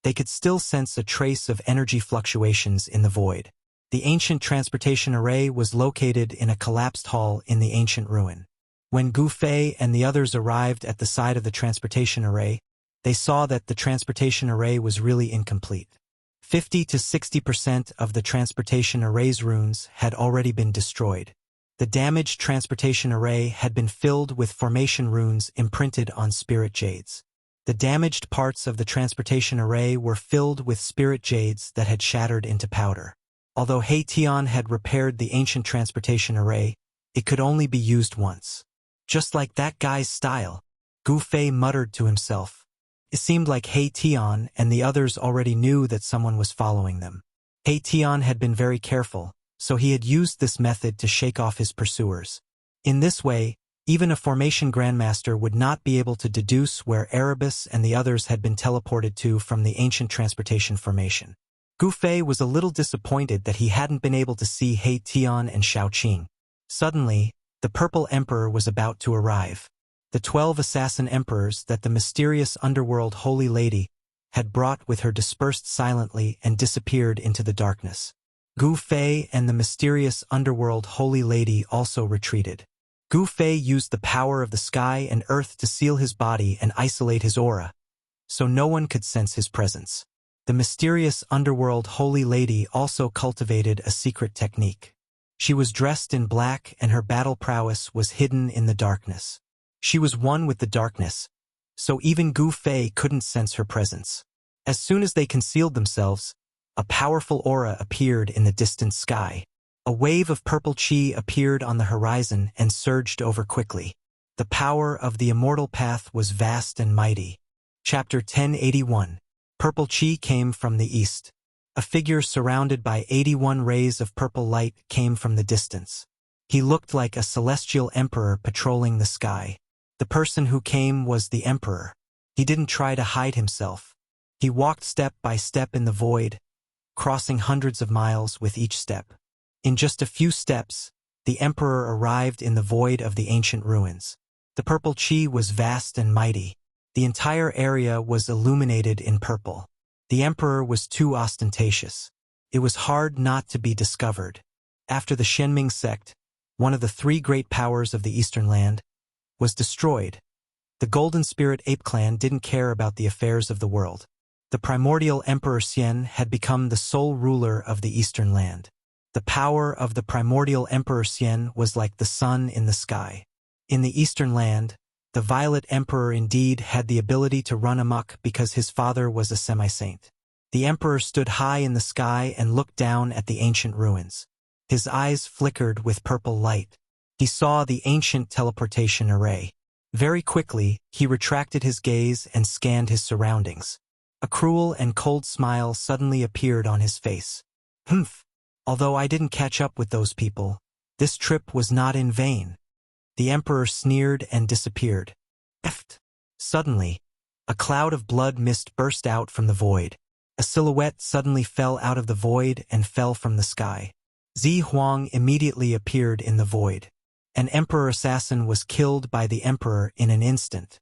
they could still sense a trace of energy fluctuations in the void. The ancient transportation array was located in a collapsed hall in the ancient ruin. When Gu Fei and the others arrived at the side of the transportation array, they saw that the transportation array was really incomplete. 50 to 60% of the transportation array's runes had already been destroyed. The damaged transportation array had been filled with formation runes imprinted on spirit jades. The damaged parts of the transportation array were filled with spirit jades that had shattered into powder. Although He Tian had repaired the ancient transportation array, it could only be used once. Just like that guy's style, Gu Fei muttered to himself. It seemed like He Tian and the others already knew that someone was following them. He Tian had been very careful, so he had used this method to shake off his pursuers. In this way, even a formation grandmaster would not be able to deduce where Erebus and the others had been teleported to from the ancient transportation formation. Gu Fei was a little disappointed that he hadn't been able to see He Tian and Shaoqing. Suddenly, the Purple Emperor was about to arrive. The 12 assassin emperors that the mysterious underworld Holy Lady had brought with her dispersed silently and disappeared into the darkness. Gu Fei and the mysterious underworld Holy Lady also retreated. Gu Fei used the power of the sky and earth to seal his body and isolate his aura, so no one could sense his presence. The mysterious underworld Holy Lady also cultivated a secret technique. She was dressed in black and her battle prowess was hidden in the darkness. She was one with the darkness, so even Gu Fei couldn't sense her presence. As soon as they concealed themselves, a powerful aura appeared in the distant sky. A wave of purple chi appeared on the horizon and surged over quickly. The power of the immortal path was vast and mighty. Chapter 1081. Purple chi came from the east. A figure surrounded by 81 rays of purple light came from the distance. He looked like a celestial emperor patrolling the sky. The person who came was the emperor. He didn't try to hide himself. He walked step by step in the void, crossing hundreds of miles with each step. In just a few steps, the emperor arrived in the void of the ancient ruins. The purple chi was vast and mighty. The entire area was illuminated in purple. The emperor was too ostentatious. It was hard not to be discovered. After the Xianming sect, one of the 3 great powers of the Eastern land, was destroyed, the Golden Spirit Ape Clan didn't care about the affairs of the world. The primordial Emperor Xian had become the sole ruler of the Eastern land. The power of the primordial Emperor Xian was like the sun in the sky. In the Eastern land, the Violet Emperor indeed had the ability to run amok because his father was a semi-saint. The Emperor stood high in the sky and looked down at the ancient ruins. His eyes flickered with purple light. He saw the ancient teleportation array. Very quickly, he retracted his gaze and scanned his surroundings. A cruel and cold smile suddenly appeared on his face. Humph! Although I didn't catch up with those people, this trip was not in vain. The Emperor sneered and disappeared. Eft! Suddenly, a cloud of blood mist burst out from the void. A silhouette suddenly fell out of the void and fell from the sky. Zi Huang immediately appeared in the void. An Emperor assassin was killed by the Emperor in an instant.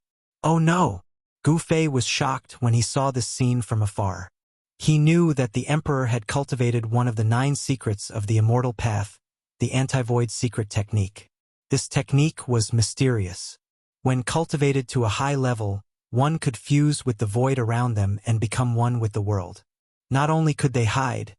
Oh no! Gu Fei was shocked when he saw this scene from afar. He knew that the emperor had cultivated one of the 9 secrets of the immortal path, the anti-void secret technique. This technique was mysterious. When cultivated to a high level, one could fuse with the void around them and become one with the world. Not only could they hide,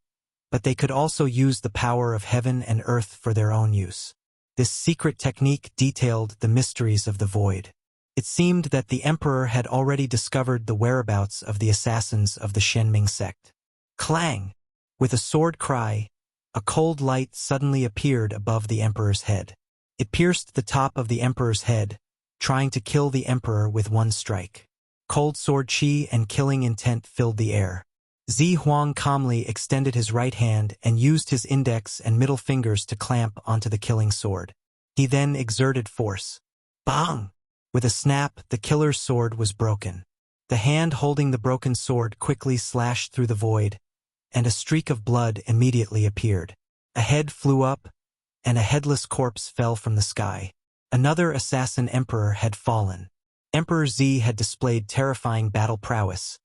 but they could also use the power of heaven and earth for their own use. This secret technique detailed the mysteries of the void. It seemed that the emperor had already discovered the whereabouts of the assassins of the Shenming sect. Clang! With a sword cry, a cold light suddenly appeared above the emperor's head. It pierced the top of the emperor's head, trying to kill the emperor with one strike. Cold sword chi and killing intent filled the air. Zi Huang calmly extended his right hand and used his index and middle fingers to clamp onto the killing sword. He then exerted force. Bang! With a snap, the killer's sword was broken. The hand holding the broken sword quickly slashed through the void, and a streak of blood immediately appeared. A head flew up, and a headless corpse fell from the sky. Another assassin emperor had fallen. Emperor Zi had displayed terrifying battle prowess,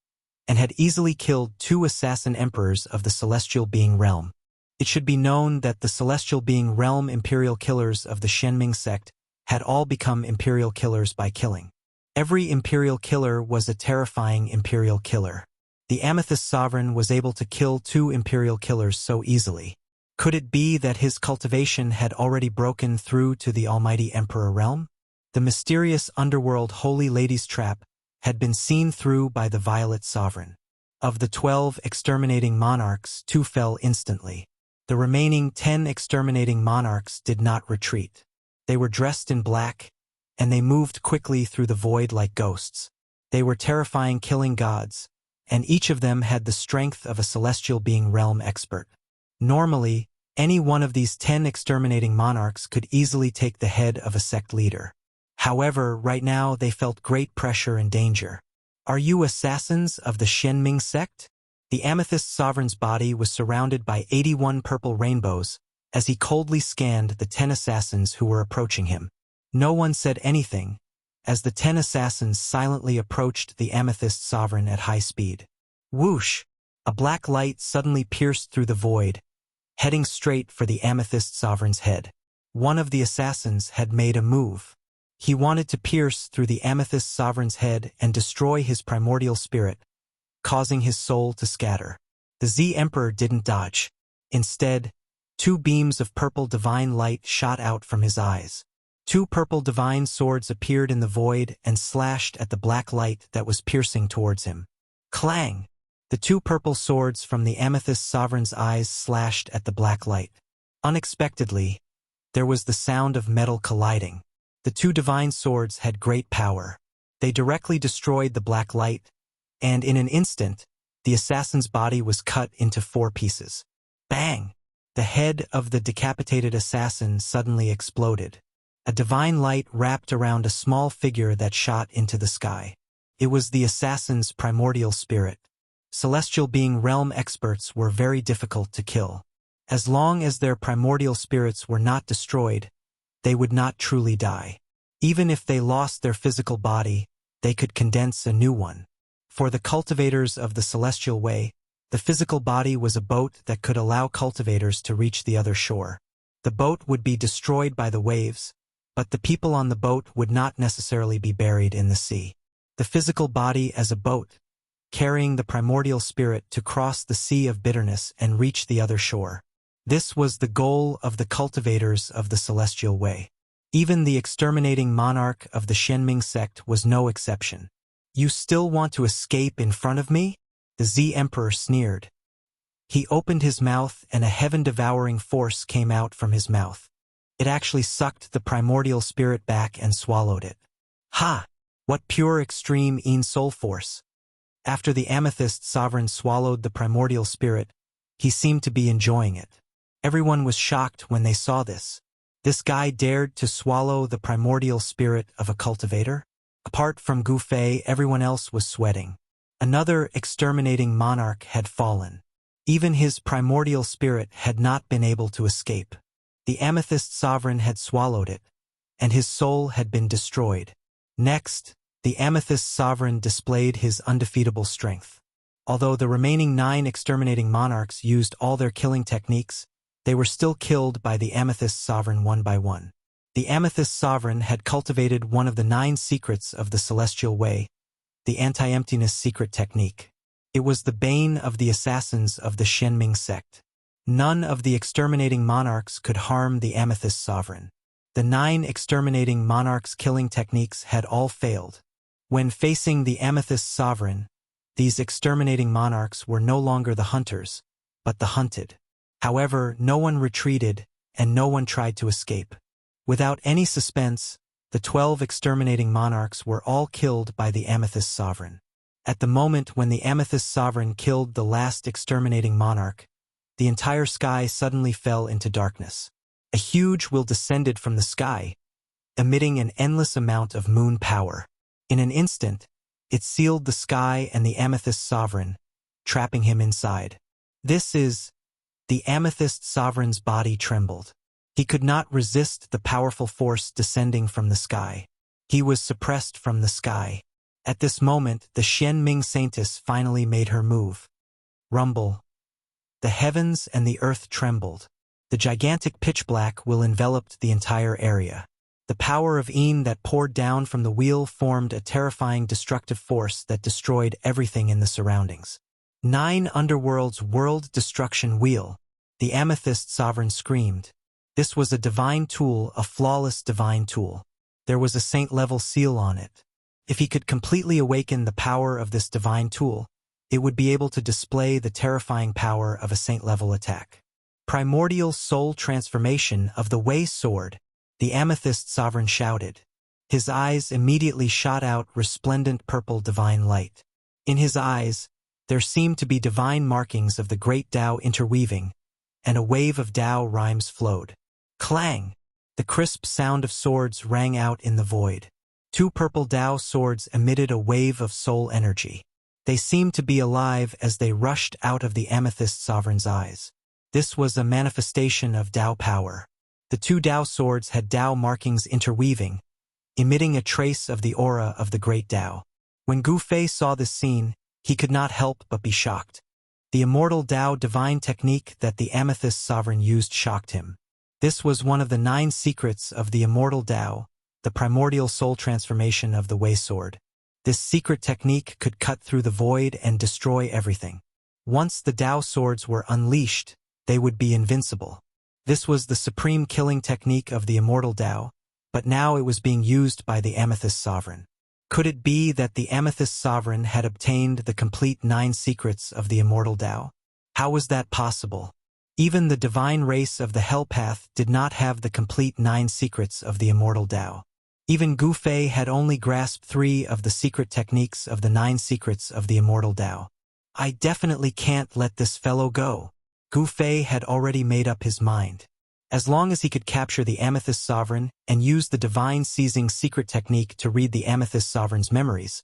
and had easily killed 2 assassin emperors of the Celestial Being Realm. It should be known that the Celestial Being Realm imperial killers of the Shenming sect had all become imperial killers by killing. Every imperial killer was a terrifying imperial killer. The Amethyst Sovereign was able to kill 2 imperial killers so easily. Could it be that his cultivation had already broken through to the Almighty Emperor realm? The mysterious underworld Holy Lady's trap had been seen through by the Violet Sovereign. Of the 12 exterminating monarchs, 2 fell instantly. The remaining 10 exterminating monarchs did not retreat. They were dressed in black, and they moved quickly through the void like ghosts. They were terrifying killing gods, and each of them had the strength of a Celestial Being Realm expert. Normally, any one of these 10 exterminating monarchs could easily take the head of a sect leader. However, right now they felt great pressure and danger. Are you assassins of the Shenming sect? The Amethyst Sovereign's body was surrounded by 81 purple rainbows as he coldly scanned the 10 assassins who were approaching him. No one said anything, as the 10 assassins silently approached the Amethyst Sovereign at high speed. Whoosh! A black light suddenly pierced through the void, heading straight for the Amethyst Sovereign's head. One of the assassins had made a move. He wanted to pierce through the Amethyst Sovereign's head and destroy his primordial spirit, causing his soul to scatter. The Z Emperor didn't dodge. Instead, 2 beams of purple divine light shot out from his eyes. 2 purple divine swords appeared in the void and slashed at the black light that was piercing towards him. Clang! The 2 purple swords from the Amethyst Sovereign's eyes slashed at the black light. Unexpectedly, there was the sound of metal colliding. The 2 divine swords had great power. They directly destroyed the black light, and in an instant, the assassin's body was cut into 4 pieces. Bang! The head of the decapitated assassin suddenly exploded. A divine light wrapped around a small figure that shot into the sky. It was the assassin's primordial spirit. Celestial Being Realm experts were very difficult to kill. As long as their primordial spirits were not destroyed, they would not truly die. Even if they lost their physical body, they could condense a new one. For the cultivators of the Celestial Way, the physical body was a boat that could allow cultivators to reach the other shore. The boat would be destroyed by the waves, but the people on the boat would not necessarily be buried in the sea. The physical body as a boat, carrying the primordial spirit to cross the sea of bitterness and reach the other shore. This was the goal of the cultivators of the Celestial Way. Even the exterminating monarch of the Shenming sect was no exception. You still want to escape in front of me? The Z Emperor sneered. He opened his mouth and a heaven-devouring force came out from his mouth. It actually sucked the primordial spirit back and swallowed it. Ha! What pure extreme soul force! After the Amethyst Sovereign swallowed the primordial spirit, he seemed to be enjoying it. Everyone was shocked when they saw this. This guy dared to swallow the primordial spirit of a cultivator? Apart from Gu Fei, everyone else was sweating. Another exterminating monarch had fallen. Even his primordial spirit had not been able to escape. The Amethyst Sovereign had swallowed it, and his soul had been destroyed. Next, the Amethyst Sovereign displayed his undefeatable strength. Although the remaining 9 exterminating monarchs used all their killing techniques, they were still killed by the Amethyst Sovereign one by one. The Amethyst Sovereign had cultivated one of the 9 secrets of the Celestial Way, the anti-emptiness secret technique. It was the bane of the assassins of the Shenming sect. None of the exterminating monarchs could harm the Amethyst Sovereign. The 9 exterminating monarchs' killing techniques had all failed. When facing the Amethyst Sovereign, these exterminating monarchs were no longer the hunters, but the hunted. However, no one retreated, and no one tried to escape. Without any suspense, the 12 exterminating monarchs were all killed by the Amethyst Sovereign. At the moment when the Amethyst Sovereign killed the last exterminating monarch, the entire sky suddenly fell into darkness. A huge will descended from the sky, emitting an endless amount of moon power. In an instant, it sealed the sky and the Amethyst Sovereign, trapping him inside. The Amethyst Sovereign's body trembled. He could not resist the powerful force descending from the sky. He was suppressed from the sky. At this moment, the Shenming Saintess finally made her move. Rumble. The heavens and the earth trembled. The gigantic pitch-black will enveloped the entire area. The power of Een that poured down from the wheel formed a terrifying destructive force that destroyed everything in the surroundings. 9 Underworld's World Destruction Wheel. The Amethyst Sovereign screamed. This was a divine tool, a flawless divine tool. There was a saint-level seal on it. If he could completely awaken the power of this divine tool, it would be able to display the terrifying power of a saint-level attack. Primordial soul transformation of the Way Sword, the Amethyst Sovereign shouted. His eyes immediately shot out resplendent purple divine light. In his eyes, there seemed to be divine markings of the great Tao interweaving, and a wave of Tao rhymes flowed. Clang! The crisp sound of swords rang out in the void. 2 purple Tao swords emitted a wave of soul energy. They seemed to be alive as they rushed out of the Amethyst Sovereign's eyes. This was a manifestation of Tao power. The 2 Tao swords had Tao markings interweaving, emitting a trace of the aura of the great Tao. When Gu Fei saw this scene, he could not help but be shocked. The Immortal Tao divine technique that the Amethyst Sovereign used shocked him. This was one of the 9 secrets of the Immortal Tao, the primordial soul transformation of the Way Sword. This secret technique could cut through the void and destroy everything. Once the Tao swords were unleashed, they would be invincible. This was the supreme killing technique of the Immortal Tao, but now it was being used by the Amethyst Sovereign. Could it be that the Amethyst Sovereign had obtained the complete 9 secrets of the Immortal Tao? How was that possible? Even the divine race of the Hell Path did not have the complete 9 secrets of the Immortal Tao. Even Gu Fei had only grasped 3 of the secret techniques of the 9 secrets of the Immortal Tao. I definitely can't let this fellow go. Gu Fei had already made up his mind. As long as he could capture the Amethyst Sovereign and use the divine seizing secret technique to read the Amethyst Sovereign's memories,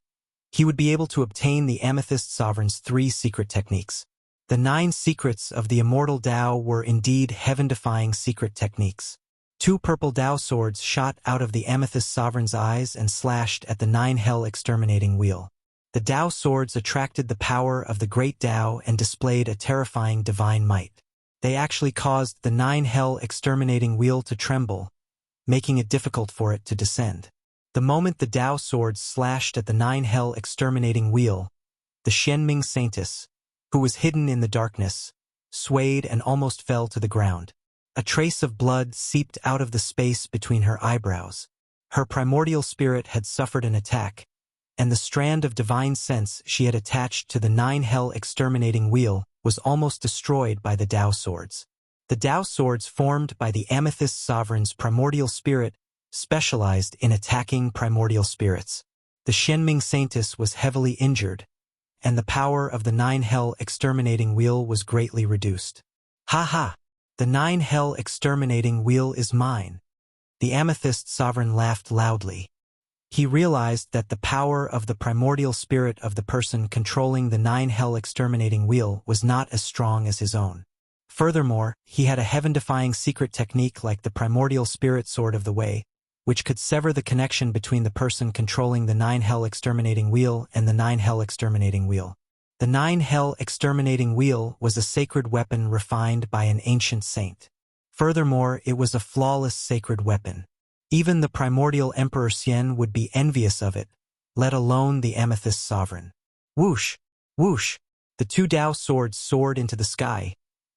he would be able to obtain the Amethyst Sovereign's 3 secret techniques. The 9 secrets of the Immortal Tao were indeed heaven-defying secret techniques. 2 purple Tao swords shot out of the Amethyst Sovereign's eyes and slashed at the 9 hell exterminating wheel. The Tao swords attracted the power of the great Tao and displayed a terrifying divine might. They actually caused the 9 hell exterminating wheel to tremble, making it difficult for it to descend. The moment the Tao swords slashed at the 9 hell exterminating wheel, the Shenming Saintess, who was hidden in the darkness, swayed and almost fell to the ground. A trace of blood seeped out of the space between her eyebrows. Her primordial spirit had suffered an attack, and the strand of divine sense she had attached to the 9 hell exterminating wheel was almost destroyed by the Tao swords. The Tao swords formed by the Amethyst Sovereign's primordial spirit specialized in attacking primordial spirits. The Shenming Saintess was heavily injured, and the power of the 9 hell exterminating wheel was greatly reduced. Ha ha! The 9 hell exterminating wheel is mine. The Amethyst Sovereign laughed loudly. He realized that the power of the primordial spirit of the person controlling the 9 hell exterminating wheel was not as strong as his own. Furthermore, he had a heaven-defying secret technique like the primordial spirit sword of the way, which could sever the connection between the person controlling the Nine Hell Exterminating Wheel and the Nine Hell Exterminating Wheel. The Nine Hell Exterminating Wheel was a sacred weapon refined by an ancient saint. Furthermore, it was a flawless sacred weapon. Even the primordial Emperor Xian would be envious of it, let alone the Amethyst Sovereign. Whoosh! Whoosh! The two Dao swords soared into the sky,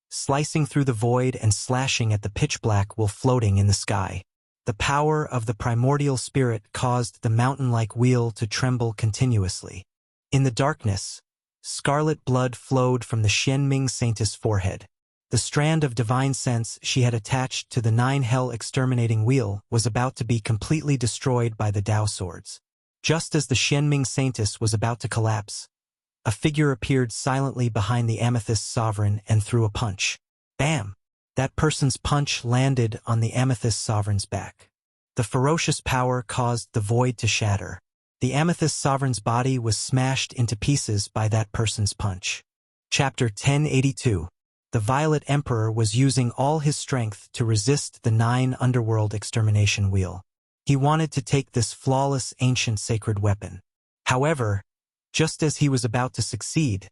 slicing through the void and slashing at the pitch black while floating in the sky. The power of the primordial spirit caused the mountain-like wheel to tremble continuously. In the darkness, scarlet blood flowed from the Xianming Saintess' forehead. The strand of divine sense she had attached to the Nine Hell Exterminating Wheel was about to be completely destroyed by the Dao swords. Just as the Xianming Saintess was about to collapse, a figure appeared silently behind the Amethyst Sovereign and threw a punch. Bam! That person's punch landed on the Amethyst Sovereign's back. The ferocious power caused the void to shatter. The Amethyst Sovereign's body was smashed into pieces by that person's punch. Chapter 1082. The Violet Emperor was using all his strength to resist the Nine Underworld Extermination Wheel. He wanted to take this flawless ancient sacred weapon. However, just as he was about to succeed,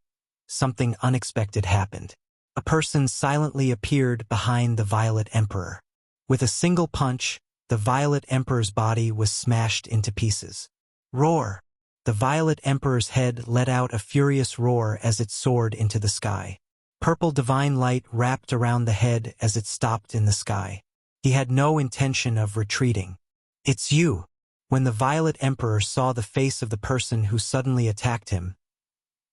something unexpected happened. A person silently appeared behind the Violet Emperor. With a single punch, the Violet Emperor's body was smashed into pieces. Roar! The Violet Emperor's head let out a furious roar as it soared into the sky. Purple divine light wrapped around the head as it stopped in the sky. He had no intention of retreating. It's you! When the Violet Emperor saw the face of the person who suddenly attacked him,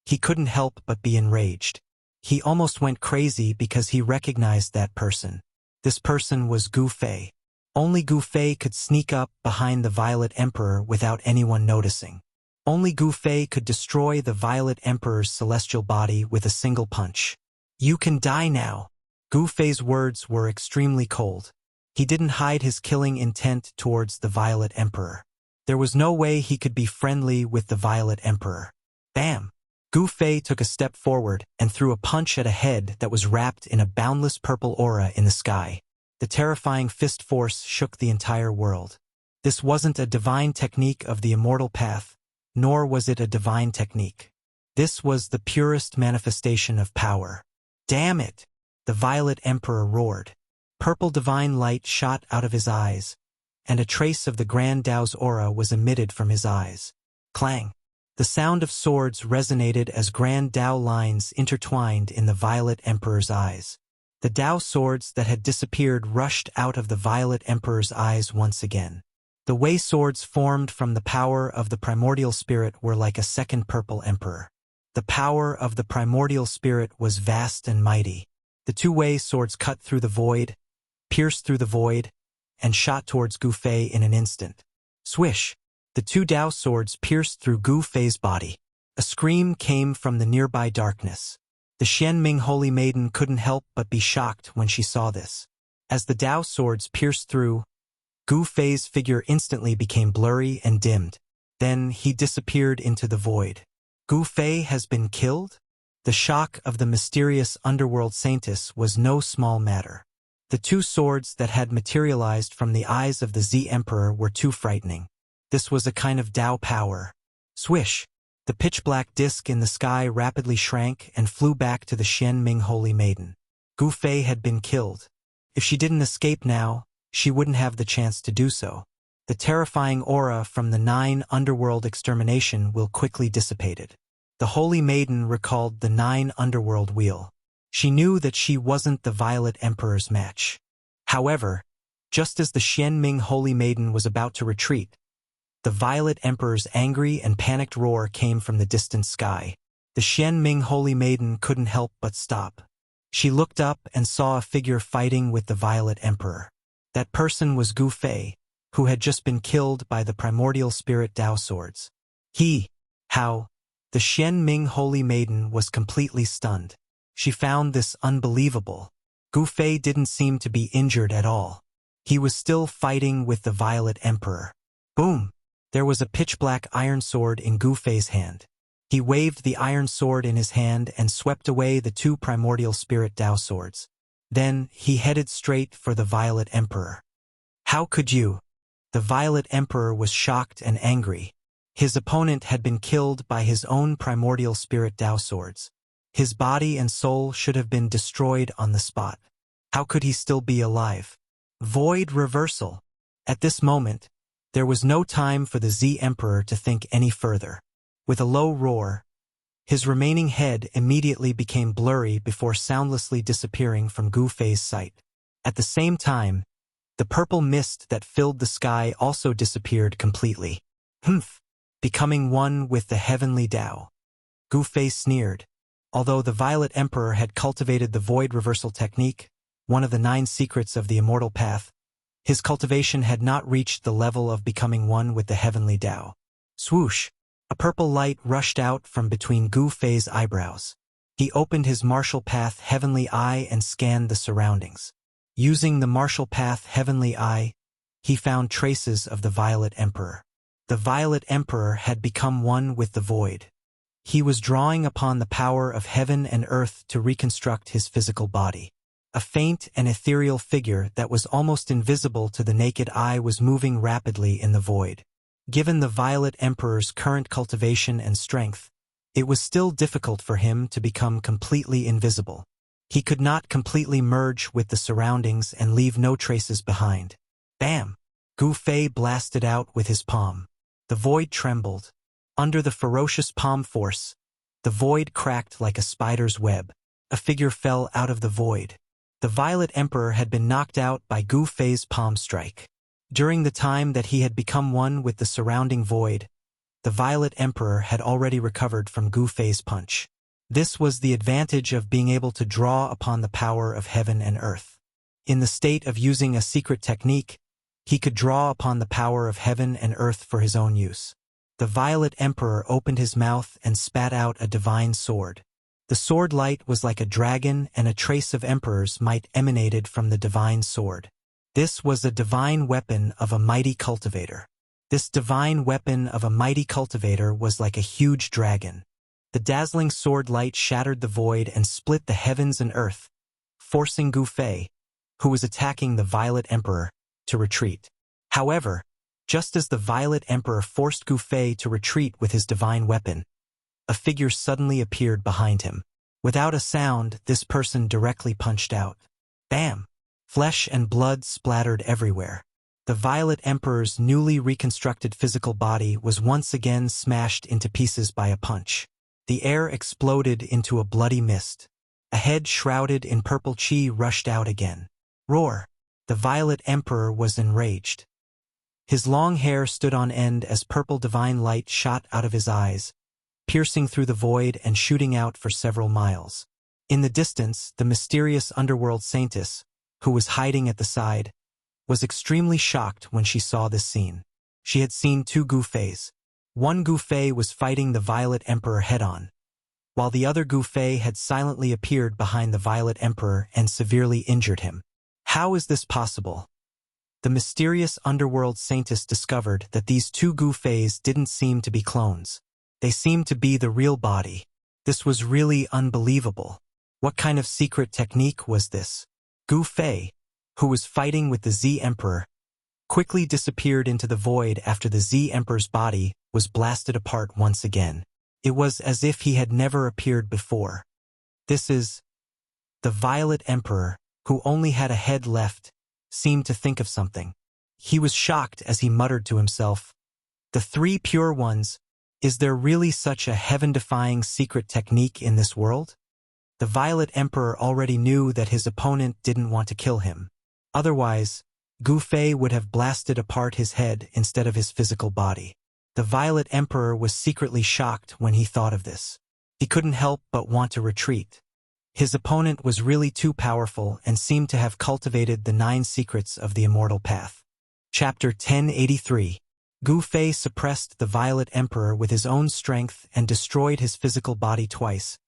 he couldn't help but be enraged. He almost went crazy because he recognized that person. This person was Gu Fei. Only Gu Fei could sneak up behind the Violet Emperor without anyone noticing. Only Gu Fei could destroy the Violet Emperor's celestial body with a single punch. You can die now. Gu Fei's words were extremely cold. He didn't hide his killing intent towards the Violet Emperor. There was no way he could be friendly with the Violet Emperor. Bam! Gu Fei took a step forward and threw a punch at a head that was wrapped in a boundless purple aura in the sky. The terrifying fist force shook the entire world. This wasn't a divine technique of the immortal path, nor was it a divine technique. This was the purest manifestation of power. Damn it! The Violet Emperor roared. Purple divine light shot out of his eyes, and a trace of the Grand Dao's aura was emitted from his eyes. Clang! The sound of swords resonated as Grand Dao lines intertwined in the Violet Emperor's eyes. The Dao swords that had disappeared rushed out of the Violet Emperor's eyes once again. The Wei swords formed from the power of the primordial spirit were like a second Purple Emperor. The power of the primordial spirit was vast and mighty. The two Wei swords cut through the void, pierced through the void, and shot towards Gu Fei in an instant. Swish! The two Dao swords pierced through Gu Fei's body. A scream came from the nearby darkness. The Xianming Holy Maiden couldn't help but be shocked when she saw this. As the Dao swords pierced through, Gu Fei's figure instantly became blurry and dimmed. Then he disappeared into the void. Gu Fei has been killed? The shock of the mysterious underworld saintess was no small matter. The two swords that had materialized from the eyes of the Z Emperor were too frightening. This was a kind of Dao power. Swish! The pitch-black disk in the sky rapidly shrank and flew back to the Xianming Holy Maiden. Gu Fei had been killed. If she didn't escape now, she wouldn't have the chance to do so. The terrifying aura from the 9 underworld extermination will quickly dissipated. The Holy Maiden recalled the 9 underworld wheel. She knew that she wasn't the Violet Emperor's match. However, just as the Xianming Holy Maiden was about to retreat, the Violet Emperor's angry and panicked roar came from the distant sky. The Xianming Holy Maiden couldn't help but stop. She looked up and saw a figure fighting with the Violet Emperor. That person was Gu Fei, who had just been killed by the primordial spirit Dao swords. How? The Xianming Holy Maiden was completely stunned. She found this unbelievable. Gu Fei didn't seem to be injured at all. He was still fighting with the Violet Emperor. Boom! There was a pitch-black iron sword in Gu Fei's hand. He waved the iron sword in his hand and swept away the 2 primordial spirit Dao swords. Then he headed straight for the Violet Emperor. How could you? The Violet Emperor was shocked and angry. His opponent had been killed by his own primordial spirit Tao swords. His body and soul should have been destroyed on the spot. How could he still be alive? Void reversal. At this moment, there was no time for the Z Emperor to think any further. With a low roar, his remaining head immediately became blurry before soundlessly disappearing from Gu Fei's sight. At the same time, the purple mist that filled the sky also disappeared completely. Humph! Becoming one with the heavenly Tao. Gu Fei sneered. Although the Violet Emperor had cultivated the void reversal technique, one of the 9 secrets of the immortal path, his cultivation had not reached the level of becoming one with the heavenly Tao. Swoosh! A purple light rushed out from between Gu Fei's eyebrows. He opened his martial path heavenly eye and scanned the surroundings. Using the martial path heavenly eye, he found traces of the Violet Emperor. The Violet Emperor had become one with the void. He was drawing upon the power of heaven and earth to reconstruct his physical body. A faint and ethereal figure that was almost invisible to the naked eye was moving rapidly in the void. Given the Violet Emperor's current cultivation and strength, it was still difficult for him to become completely invisible. He could not completely merge with the surroundings and leave no traces behind. Bam! Gu Fei blasted out with his palm. The void trembled. Under the ferocious palm force, the void cracked like a spider's web. A figure fell out of the void. The Violet Emperor had been knocked out by Gu Fei's palm strike. During the time that he had become one with the surrounding void, the Violet Emperor had already recovered from Gu Fei's punch. This was the advantage of being able to draw upon the power of heaven and earth. In the state of using a secret technique, he could draw upon the power of heaven and earth for his own use. The Violet Emperor opened his mouth and spat out a divine sword. The sword light was like a dragon, and a trace of emperor's might emanated from the divine sword. This was a divine weapon of a mighty cultivator. This divine weapon of a mighty cultivator was like a huge dragon. The dazzling sword light shattered the void and split the heavens and earth, forcing Gu Fei, who was attacking the Violet Emperor, to retreat. However, just as the Violet Emperor forced Gu Fei to retreat with his divine weapon, a figure suddenly appeared behind him. Without a sound, this person directly punched out. Bam! Flesh and blood splattered everywhere. The Violet Emperor's newly reconstructed physical body was once again smashed into pieces by a punch. The air exploded into a bloody mist. A head shrouded in purple chi rushed out again. Roar! The Violet Emperor was enraged. His long hair stood on end as purple divine light shot out of his eyes, piercing through the void and shooting out for several miles. In the distance, the mysterious underworld saintess, who was hiding at the side, was extremely shocked when she saw this scene. She had seen 2 Gu Feis. One Gu Fei was fighting the Violet Emperor head-on, while the other Gu Fei had silently appeared behind the Violet Emperor and severely injured him. How is this possible? The mysterious underworld saintess discovered that these 2 Gu Feis didn't seem to be clones. They seemed to be the real body. This was really unbelievable. What kind of secret technique was this? Gu Fei, who was fighting with the Z Emperor, quickly disappeared into the void after the Z Emperor's body was blasted apart once again. It was as if he had never appeared before. This is... The Violet Emperor, who only had a head left, seemed to think of something. He was shocked as he muttered to himself, "The 3 pure ones, is there really such a heaven-defying secret technique in this world?" The Violet Emperor already knew that his opponent didn't want to kill him. Otherwise, Gu Fei would have blasted apart his head instead of his physical body. The Violet Emperor was secretly shocked when he thought of this. He couldn't help but want to retreat. His opponent was really too powerful and seemed to have cultivated the 9 secrets of the immortal path. Chapter 1083. Gu Fei suppressed the Violet Emperor with his own strength and destroyed his physical body twice,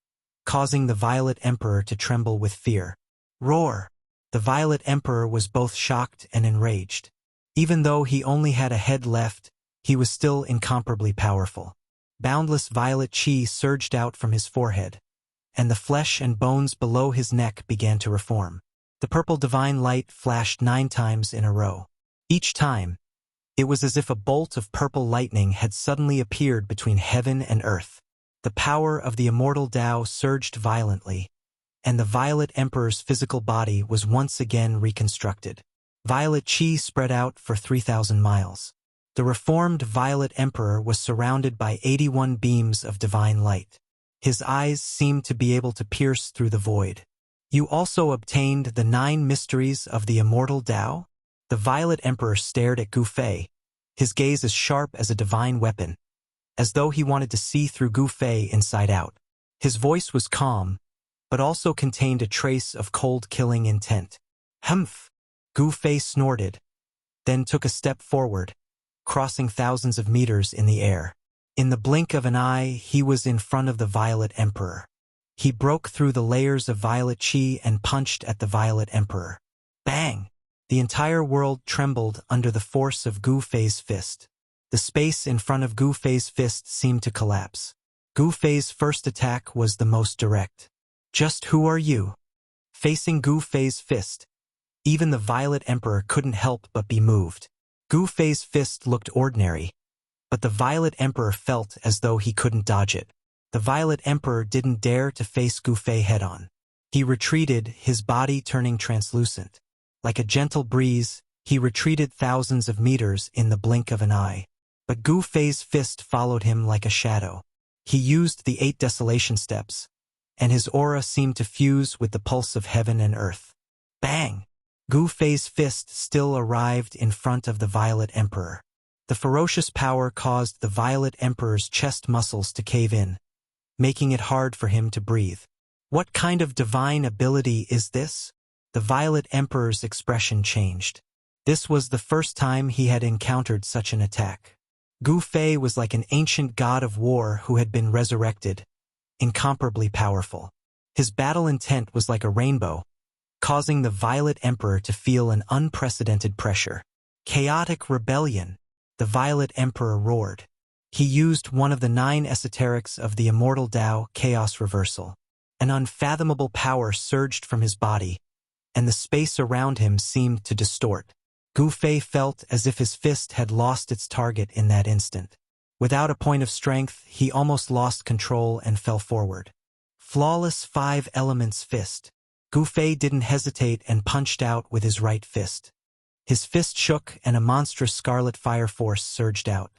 causing the Violet Emperor to tremble with fear. Roar! The Violet Emperor was both shocked and enraged. Even though he only had a head left, he was still incomparably powerful. Boundless violet chi surged out from his forehead, and the flesh and bones below his neck began to reform. The purple divine light flashed 9 times in a row. Each time, It was as if a bolt of purple lightning had suddenly appeared between heaven and earth. The power of the immortal Tao surged violently, and the Violet Emperor's physical body was once again reconstructed. Violet Qi spread out for 3,000 miles. The reformed Violet Emperor was surrounded by 81 beams of divine light. His eyes seemed to be able to pierce through the void. You also obtained the 9 mysteries of the immortal Tao? The Violet Emperor stared at Gu Fei, his gaze as sharp as a divine weapon, as though he wanted to see through Gu Fei inside out. His voice was calm, but also contained a trace of cold-killing intent. Humph! Gu Fei snorted, then took a step forward, crossing thousands of meters in the air. In the blink of an eye, he was in front of the Violet Emperor. He broke through the layers of Violet Qi and punched at the Violet Emperor. Bang! The entire world trembled under the force of Gu Fei's fist. The space in front of Gu Fei's fist seemed to collapse. Gu Fei's first attack was the most direct. Just who are you? Facing Gu Fei's fist, even the Violet Emperor couldn't help but be moved. Gu Fei's fist looked ordinary, but the Violet Emperor felt as though he couldn't dodge it. The Violet Emperor didn't dare to face Gu Fei head-on. He retreated, his body turning translucent. Like a gentle breeze, he retreated thousands of meters in the blink of an eye. But Gu Fei's fist followed him like a shadow. He used the 8 desolation steps, and his aura seemed to fuse with the pulse of heaven and earth. Bang! Gu Fei's fist still arrived in front of the Violet Emperor. The ferocious power caused the Violet Emperor's chest muscles to cave in, making it hard for him to breathe. What kind of divine ability is this? The Violet Emperor's expression changed. This was the first time he had encountered such an attack. Gu Fei was like an ancient god of war who had been resurrected, incomparably powerful. His battle intent was like a rainbow, causing the Violet Emperor to feel an unprecedented pressure. Chaotic rebellion, the Violet Emperor roared. He used one of the 9 esoterics of the immortal Tao, Chaos Reversal. An unfathomable power surged from his body, and the space around him seemed to distort. Gu Fei felt as if his fist had lost its target in that instant. Without a point of strength, he almost lost control and fell forward. Flawless 5 elements fist. Gu Fei didn't hesitate and punched out with his right fist. His fist shook and a monstrous scarlet fire force surged out.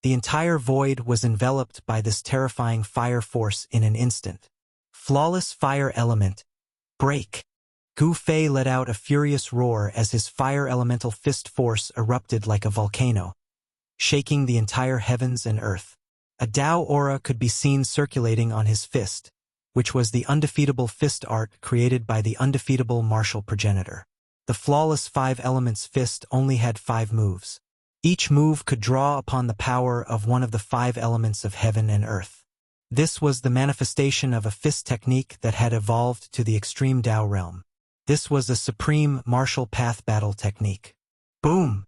The entire void was enveloped by this terrifying fire force in an instant. Flawless fire element. Break! Gu Fei let out a furious roar as his fire elemental fist force erupted like a volcano, shaking the entire heavens and earth. A Tao aura could be seen circulating on his fist, which was the undefeatable fist art created by the undefeatable martial progenitor. The flawless 5 elements fist only had 5 moves. Each move could draw upon the power of one of the 5 elements of heaven and earth. This was the manifestation of a fist technique that had evolved to the extreme Tao realm. This was a supreme martial path battle technique. Boom!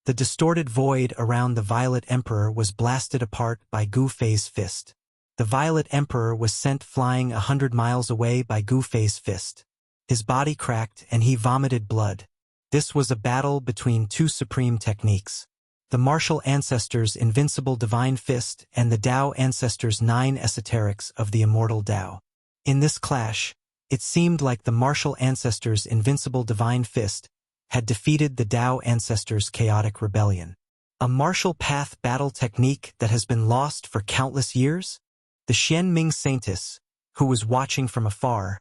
The distorted void around the Violet Emperor was blasted apart by Gu Fei's fist. The Violet Emperor was sent flying 100 miles away by Gu Fei's fist. His body cracked and he vomited blood. This was a battle between 2 supreme techniques. The martial ancestor's invincible divine fist and the Tao ancestor's 9 esoterics of the immortal Tao. In this clash, it seemed like the martial ancestor's invincible divine fist had defeated the Tao ancestor's chaotic rebellion. A martial path battle technique that has been lost for countless years? The Xian Ming Saintess, who was watching from afar,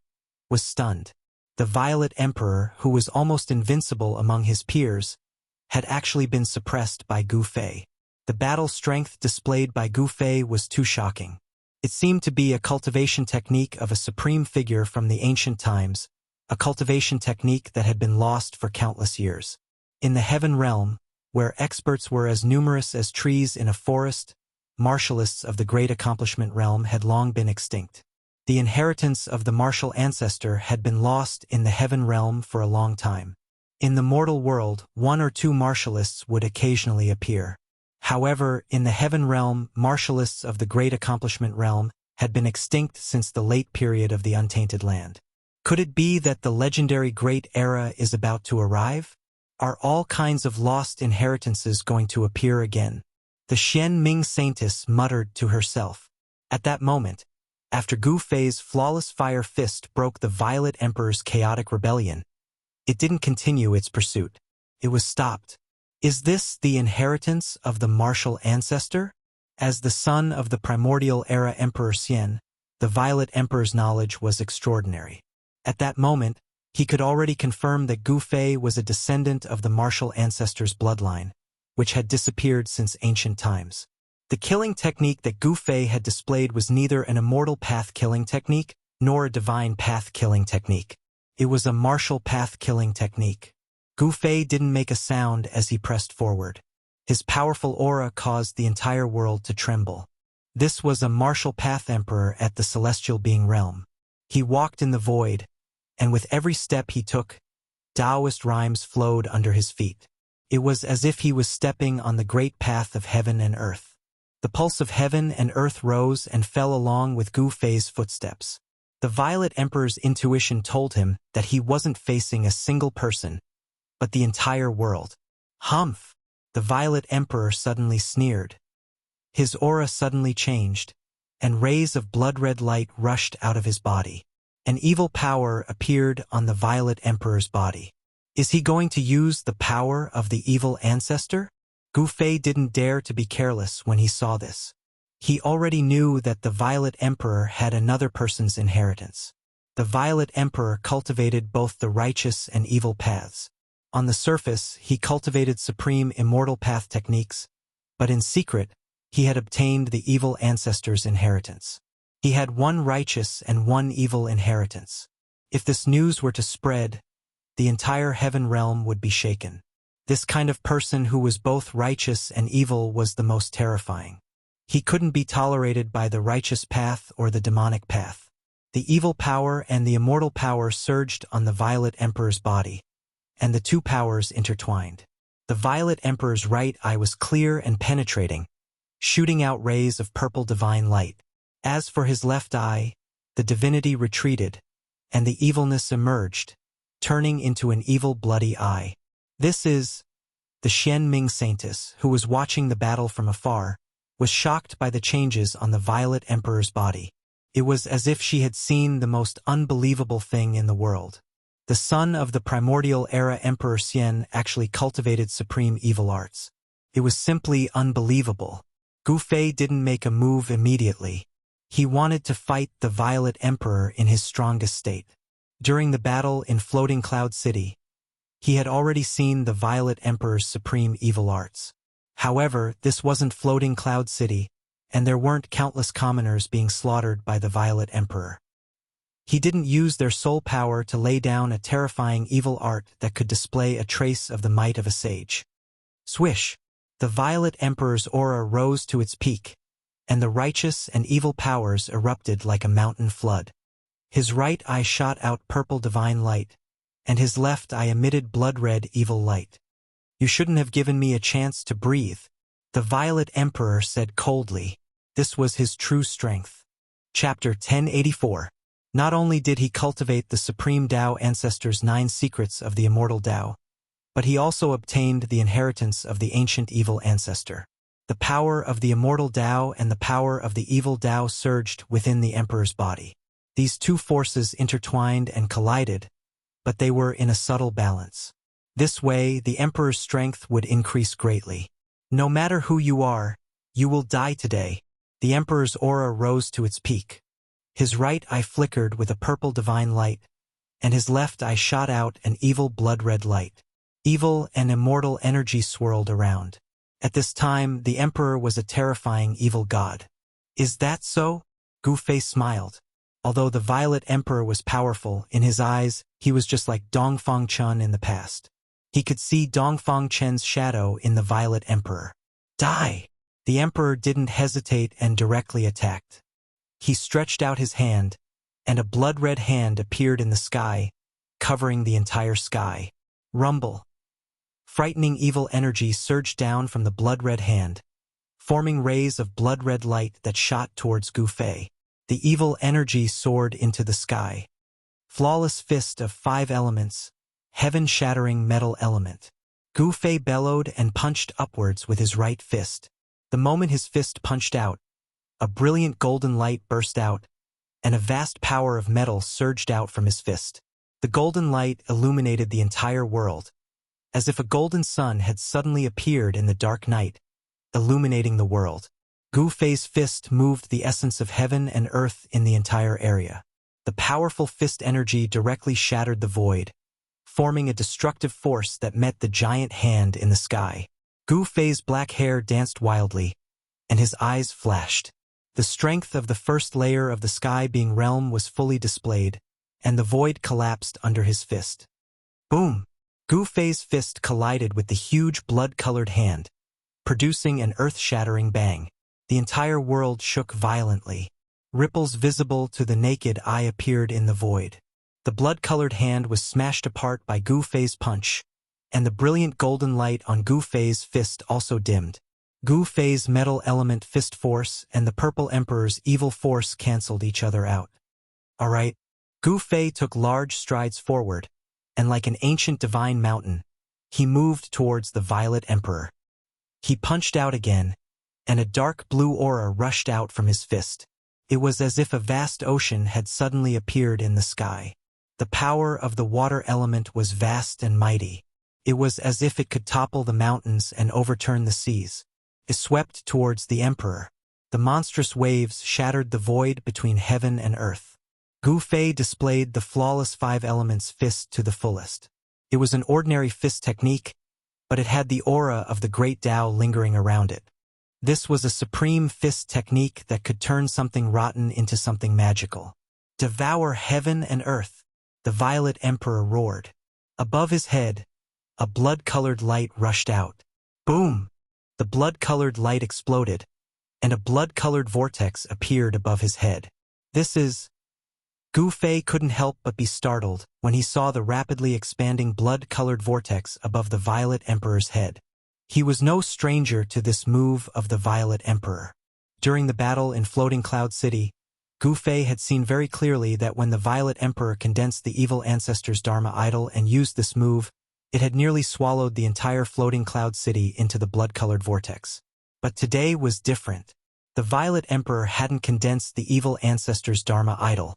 was stunned. The Violet Emperor, who was almost invincible among his peers, had actually been suppressed by Gu Fei. The battle strength displayed by Gu Fei was too shocking. It seemed to be a cultivation technique of a supreme figure from the ancient times, a cultivation technique that had been lost for countless years. In the heaven realm, where experts were as numerous as trees in a forest, martialists of the great accomplishment realm had long been extinct. The inheritance of the martial ancestor had been lost in the heaven realm for a long time. In the mortal world, 1 or 2 martialists would occasionally appear. However, in the heaven realm, martialists of the great accomplishment realm had been extinct since the late period of the untainted land. Could it be that the legendary great era is about to arrive? Are all kinds of lost inheritances going to appear again? The Xian Ming Saintess muttered to herself. At that moment, after Gu Fei's flawless fire fist broke the Violet Emperor's chaotic rebellion, it didn't continue its pursuit. It was stopped. Is this the inheritance of the martial ancestor? As the son of the primordial era Emperor Xian, the Violet Emperor's knowledge was extraordinary. At that moment, he could already confirm that Gu Fei was a descendant of the martial ancestor's bloodline, which had disappeared since ancient times. The killing technique that Gu Fei had displayed was neither an immortal path killing technique, nor a divine path killing technique. It was a martial path killing technique. Gu Fei didn't make a sound as he pressed forward. His powerful aura caused the entire world to tremble. This was a martial path emperor at the celestial being realm. He walked in the void, and with every step he took, Taoist rhymes flowed under his feet. It was as if he was stepping on the great path of heaven and earth. The pulse of heaven and earth rose and fell along with Gu Fei's footsteps. The Violet Emperor's intuition told him that he wasn't facing a single person, but the entire world. Humph! The Violet Emperor suddenly sneered. His aura suddenly changed, and rays of blood-red light rushed out of his body. An evil power appeared on the Violet Emperor's body. Is he going to use the power of the evil ancestor? Gu Fei didn't dare to be careless when he saw this. He already knew that the Violet Emperor had another person's inheritance. The Violet Emperor cultivated both the righteous and evil paths. On the surface, he cultivated supreme immortal path techniques, but in secret, he had obtained the evil ancestor's inheritance. He had one righteous and one evil inheritance. If this news were to spread, the entire heaven realm would be shaken. This kind of person who was both righteous and evil was the most terrifying. He couldn't be tolerated by the righteous path or the demonic path. The evil power and the immortal power surged on the Violet Emperor's body, and the two powers intertwined. The Violet Emperor's right eye was clear and penetrating, shooting out rays of purple divine light. As for his left eye, the divinity retreated, and the evilness emerged, turning into an evil bloody eye. This is the Xian Ming Saintess, who was watching the battle from afar, was shocked by the changes on the Violet Emperor's body. It was as if she had seen the most unbelievable thing in the world. The son of the primordial era Emperor Xian actually cultivated supreme evil arts. It was simply unbelievable. Gu Fei didn't make a move immediately. He wanted to fight the Violet Emperor in his strongest state. During the battle in Floating Cloud City, he had already seen the Violet Emperor's supreme evil arts. However, this wasn't Floating Cloud City, and there weren't countless commoners being slaughtered by the Violet Emperor. He didn't use their soul power to lay down a terrifying evil art that could display a trace of the might of a sage. Swish! The Violet Emperor's aura rose to its peak, and the righteous and evil powers erupted like a mountain flood. His right eye shot out purple divine light, and his left eye emitted blood-red evil light. You shouldn't have given me a chance to breathe, the Violet Emperor said coldly. This was his true strength. Chapter 1084. Not only did he cultivate the Supreme Tao Ancestor's 9 secrets of the Immortal Tao, but he also obtained the inheritance of the ancient evil ancestor. The power of the Immortal Tao and the power of the evil Tao surged within the Emperor's body. These two forces intertwined and collided, but they were in a subtle balance. This way, the Emperor's strength would increase greatly. No matter who you are, you will die today. The Emperor's aura rose to its peak. His right eye flickered with a purple divine light, and his left eye shot out an evil blood-red light. Evil and immortal energy swirled around. At this time, the Emperor was a terrifying evil god. Is that so? Gu Fei smiled. Although the Violet Emperor was powerful, in his eyes, he was just like Dongfang Chen in the past. He could see Dongfang Chen's shadow in the Violet Emperor. Die! The Emperor didn't hesitate and directly attacked. He stretched out his hand, and a blood-red hand appeared in the sky, covering the entire sky. Rumble! Frightening evil energy surged down from the blood-red hand, forming rays of blood-red light that shot towards Gu Fei. The evil energy soared into the sky. Flawless fist of 5 elements, heaven-shattering metal element. Gu Fei bellowed and punched upwards with his right fist. The moment his fist punched out, a brilliant golden light burst out, and a vast power of metal surged out from his fist. The golden light illuminated the entire world, as if a golden sun had suddenly appeared in the dark night, illuminating the world. Gu Fei's fist moved the essence of heaven and earth in the entire area. The powerful fist energy directly shattered the void, forming a destructive force that met the giant hand in the sky. Gu Fei's black hair danced wildly, and his eyes flashed. The strength of the first layer of the sky being realm was fully displayed, and the void collapsed under his fist. Boom! Gu Fei's fist collided with the huge blood-colored hand, producing an earth-shattering bang. The entire world shook violently. Ripples visible to the naked eye appeared in the void. The blood-colored hand was smashed apart by Gu Fei's punch, and the brilliant golden light on Gu Fei's fist also dimmed. Gu Fei's metal element fist force and the Purple Emperor's evil force cancelled each other out. Alright. Gu Fei took large strides forward, and like an ancient divine mountain, he moved towards the Violet Emperor. He punched out again, and a dark blue aura rushed out from his fist. It was as if a vast ocean had suddenly appeared in the sky. The power of the water element was vast and mighty. It was as if it could topple the mountains and overturn the seas. It swept towards the Emperor. The monstrous waves shattered the void between heaven and earth. Gu Fei displayed the flawless five elements fist to the fullest. It was an ordinary fist technique, but it had the aura of the great Tao lingering around it. This was a supreme fist technique that could turn something rotten into something magical. Devour heaven and earth, the Violet Emperor roared. Above his head, a blood-colored light rushed out. Boom! The blood-colored light exploded, and a blood-colored vortex appeared above his head. Gu Fei couldn't help but be startled when he saw the rapidly expanding blood-colored vortex above the Violet Emperor's head. He was no stranger to this move of the Violet Emperor. During the battle in Floating Cloud City, Gu Fei had seen very clearly that when the Violet Emperor condensed the evil ancestor's Dharma idol and used this move, it had nearly swallowed the entire Floating Cloud City into the blood-colored vortex. But today was different. The Violet Emperor hadn't condensed the evil ancestor's Dharma idol,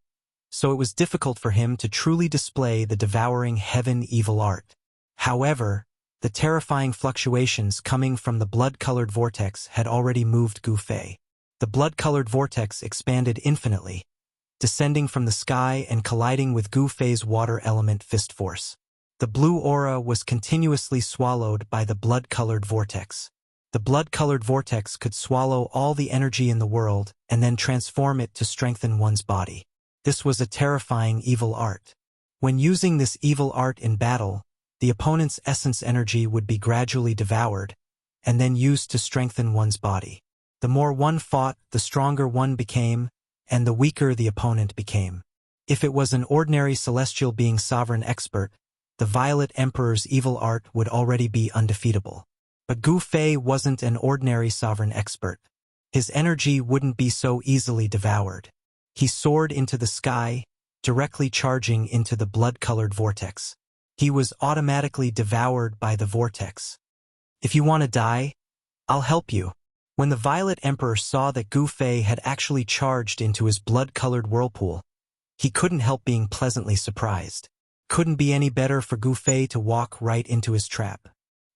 so it was difficult for him to truly display the devouring heaven evil art. However, the terrifying fluctuations coming from the blood-colored vortex had already moved Gu Fei. The blood-colored vortex expanded infinitely, descending from the sky and colliding with Gu Fei's water element fist force. The blue aura was continuously swallowed by the blood-colored vortex. The blood-colored vortex could swallow all the energy in the world and then transform it to strengthen one's body. This was a terrifying evil art. When using this evil art in battle, the opponent's essence energy would be gradually devoured and then used to strengthen one's body. The more one fought, the stronger one became, and the weaker the opponent became. If it was an ordinary celestial being sovereign expert, the Violet Emperor's evil art would already be undefeatable. But Gu Fei wasn't an ordinary sovereign expert. His energy wouldn't be so easily devoured. He soared into the sky, directly charging into the blood-colored vortex. He was automatically devoured by the vortex. If you want to die, I'll help you. When the Violet Emperor saw that Gu Fei had actually charged into his blood-colored whirlpool, he couldn't help being pleasantly surprised. Couldn't be any better for Gu Fei to walk right into his trap.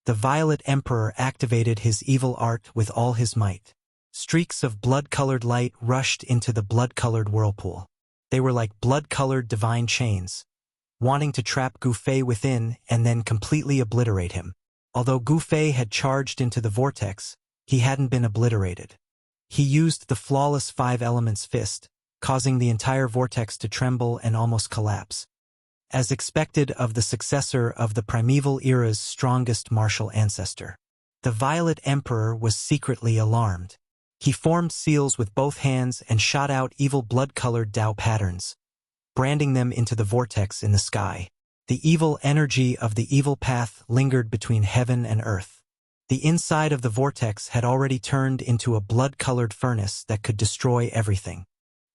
The Violet Emperor activated his evil art with all his might. Streaks of blood-colored light rushed into the blood-colored whirlpool. They were like blood-colored divine chains, wanting to trap Gu Fei within and then completely obliterate him. Although Gu Fei had charged into the vortex, he hadn't been obliterated. He used the flawless five elements fist, causing the entire vortex to tremble and almost collapse. As expected of the successor of the primeval era's strongest martial ancestor, the Violet Emperor was secretly alarmed. He formed seals with both hands and shot out evil blood-colored Tao patterns, branding them into the vortex in the sky. The evil energy of the evil path lingered between heaven and earth. The inside of the vortex had already turned into a blood-colored furnace that could destroy everything.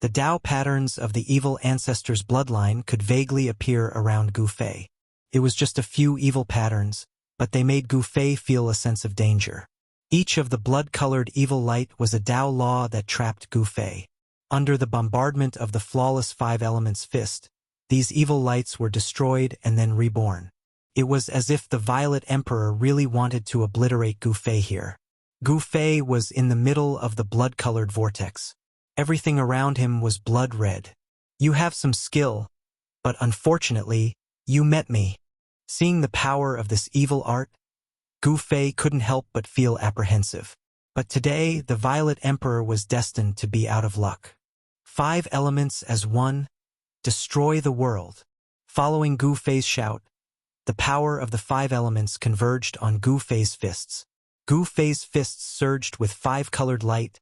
The Tao patterns of the evil ancestor's bloodline could vaguely appear around Gu Fei. It was just a few evil patterns, but they made Gu Fei feel a sense of danger. Each of the blood-colored evil light was a Tao law that trapped Gu Fei. Under the bombardment of the flawless five elements fist, these evil lights were destroyed and then reborn. It was as if the Violet Emperor really wanted to obliterate Gu Fei here. Gu Fei was in the middle of the blood-colored vortex. Everything around him was blood-red. "You have some skill, but unfortunately, you met me." Seeing the power of this evil art, Gu Fei couldn't help but feel apprehensive. But today, the Violet Emperor was destined to be out of luck. 5 elements as one, destroy the world. Following Gu Fei's shout, the power of the 5 elements converged on Gu Fei's fists. Gu Fei's fists surged with 5-colored light,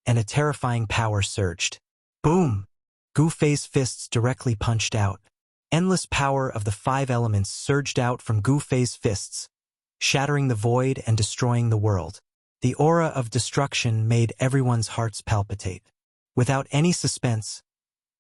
and a terrifying power surged. Boom! Gu Fei's fists directly punched out. Endless power of the 5 elements surged out from Gu Fei's fists, shattering the void and destroying the world. The aura of destruction made everyone's hearts palpitate. Without any suspense,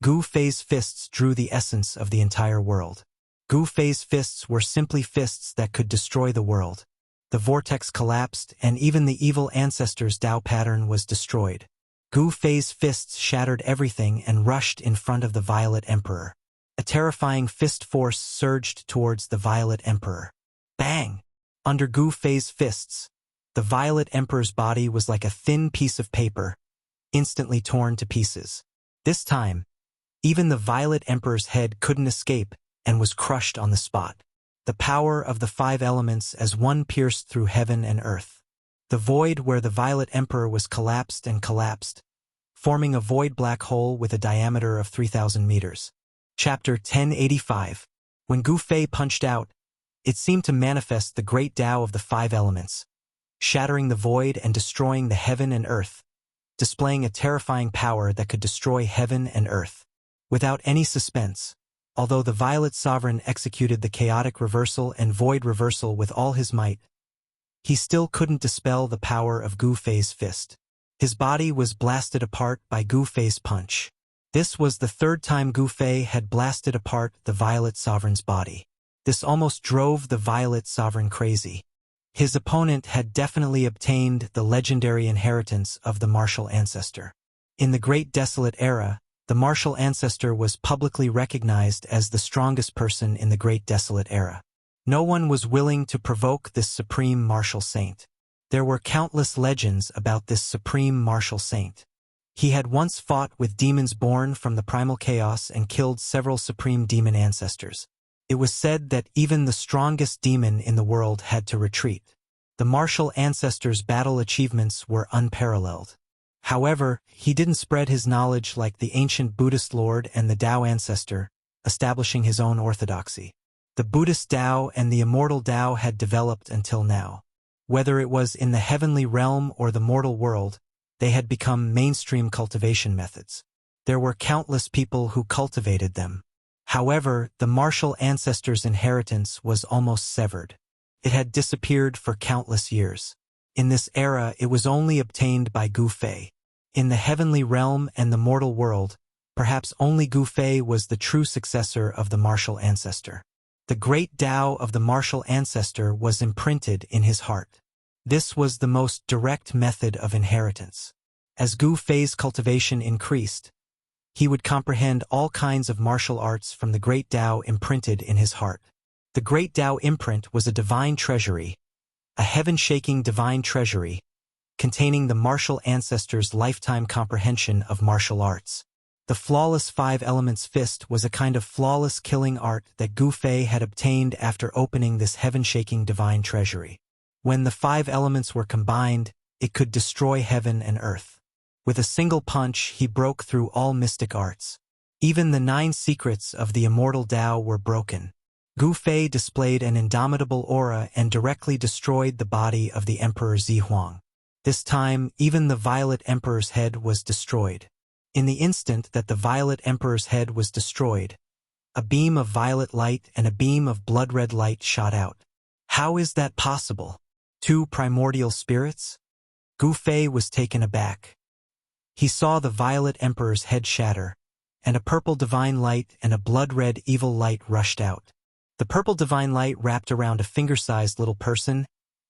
Gu Fei's fists drew the essence of the entire world. Gu Fei's fists were simply fists that could destroy the world. The vortex collapsed, and even the evil ancestor's Tao pattern was destroyed. Gu Fei's fists shattered everything and rushed in front of the Violet Emperor. A terrifying fist force surged towards the Violet Emperor. Bang! Under Gu Fei's fists, the Violet Emperor's body was like a thin piece of paper, instantly torn to pieces. This time, even the Violet Emperor's head couldn't escape and was crushed on the spot. The power of the 5 elements as one pierced through heaven and earth. The void where the Violet Emperor was collapsed and collapsed, forming a void black hole with a diameter of 3,000 meters. Chapter 1085. When Gu Fei punched out, it seemed to manifest the great Tao of the 5 elements, shattering the void and destroying the heaven and earth, displaying a terrifying power that could destroy heaven and earth. Without any suspense, although the Violet Sovereign executed the chaotic reversal and void reversal with all his might, he still couldn't dispel the power of Gu Fei's fist. His body was blasted apart by Gu Fei's punch. This was the 3rd time Gu Fei had blasted apart the Violet Sovereign's body. This almost drove the Violet Sovereign crazy. His opponent had definitely obtained the legendary inheritance of the martial ancestor. In the Great Desolate Era, the martial ancestor was publicly recognized as the strongest person in the Great Desolate Era. No one was willing to provoke this supreme martial saint. There were countless legends about this supreme martial saint. He had once fought with demons born from the primal chaos and killed several supreme demon ancestors. It was said that even the strongest demon in the world had to retreat. The martial ancestor's battle achievements were unparalleled. However, he didn't spread his knowledge like the ancient Buddhist lord and the Tao ancestor, establishing his own orthodoxy. The Buddhist Tao and the Immortal Tao had developed until now. Whether it was in the heavenly realm or the mortal world, they had become mainstream cultivation methods. There were countless people who cultivated them. However, the martial ancestor's inheritance was almost severed. It had disappeared for countless years. In this era, it was only obtained by Gu Fei. In the heavenly realm and the mortal world, perhaps only Gu Fei was the true successor of the martial ancestor. The great Tao of the martial ancestor was imprinted in his heart. This was the most direct method of inheritance. As Gu Fei's cultivation increased, he would comprehend all kinds of martial arts from the great Tao imprinted in his heart. The great Tao imprint was a divine treasury, a heaven-shaking divine treasury, containing the martial ancestor's lifetime comprehension of martial arts. The flawless 5 elements fist was a kind of flawless killing art that Gu Fei had obtained after opening this heaven-shaking divine treasury. When the 5 elements were combined, it could destroy heaven and earth. With a single punch, he broke through all mystic arts. Even the 9 secrets of the Immortal Tao were broken. Gu Fei displayed an indomitable aura and directly destroyed the body of the Emperor Zihuang. This time, even the Violet Emperor's head was destroyed. In the instant that the Violet Emperor's head was destroyed, a beam of violet light and a beam of blood-red light shot out. How is that possible? 2 primordial spirits? Gu Fei was taken aback. He saw the Violet Emperor's head shatter, and a purple divine light and a blood-red evil light rushed out. The purple divine light wrapped around a finger-sized little person,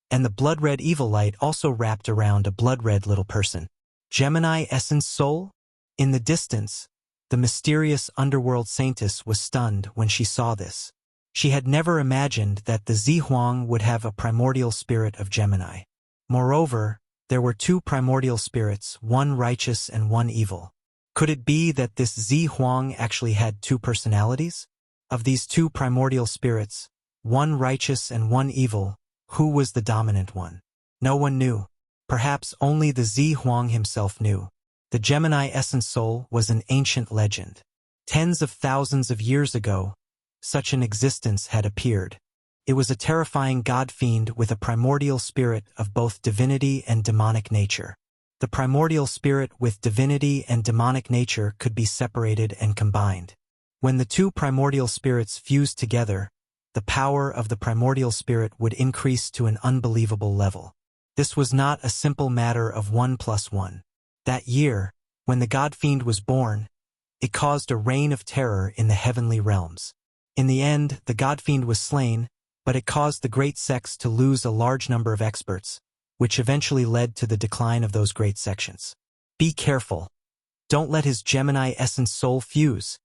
and the blood-red evil light also wrapped around a blood-red little person. Gemini essence soul? In the distance, the mysterious underworld saintess was stunned when she saw this. She had never imagined that the Zihuang would have a primordial spirit of Gemini. Moreover, there were two primordial spirits, one righteous and one evil. Could it be that this Zihuang actually had two personalities? Of these two primordial spirits, one righteous and one evil, who was the dominant one? No one knew. Perhaps only the Zihuang himself knew. The Gemini essence soul was an ancient legend. Tens of thousands of years ago, such an existence had appeared. It was a terrifying god-fiend with a primordial spirit of both divinity and demonic nature. The primordial spirit with divinity and demonic nature could be separated and combined. When the two primordial spirits fused together, the power of the primordial spirit would increase to an unbelievable level. This was not a simple matter of 1 + 1. That year, when the god-fiend was born, it caused a reign of terror in the heavenly realms. In the end, the god-fiend was slain, but it caused the great sects to lose a large number of experts, which eventually led to the decline of those great sections. Be careful. Don't let his Gemini essence soul fuse.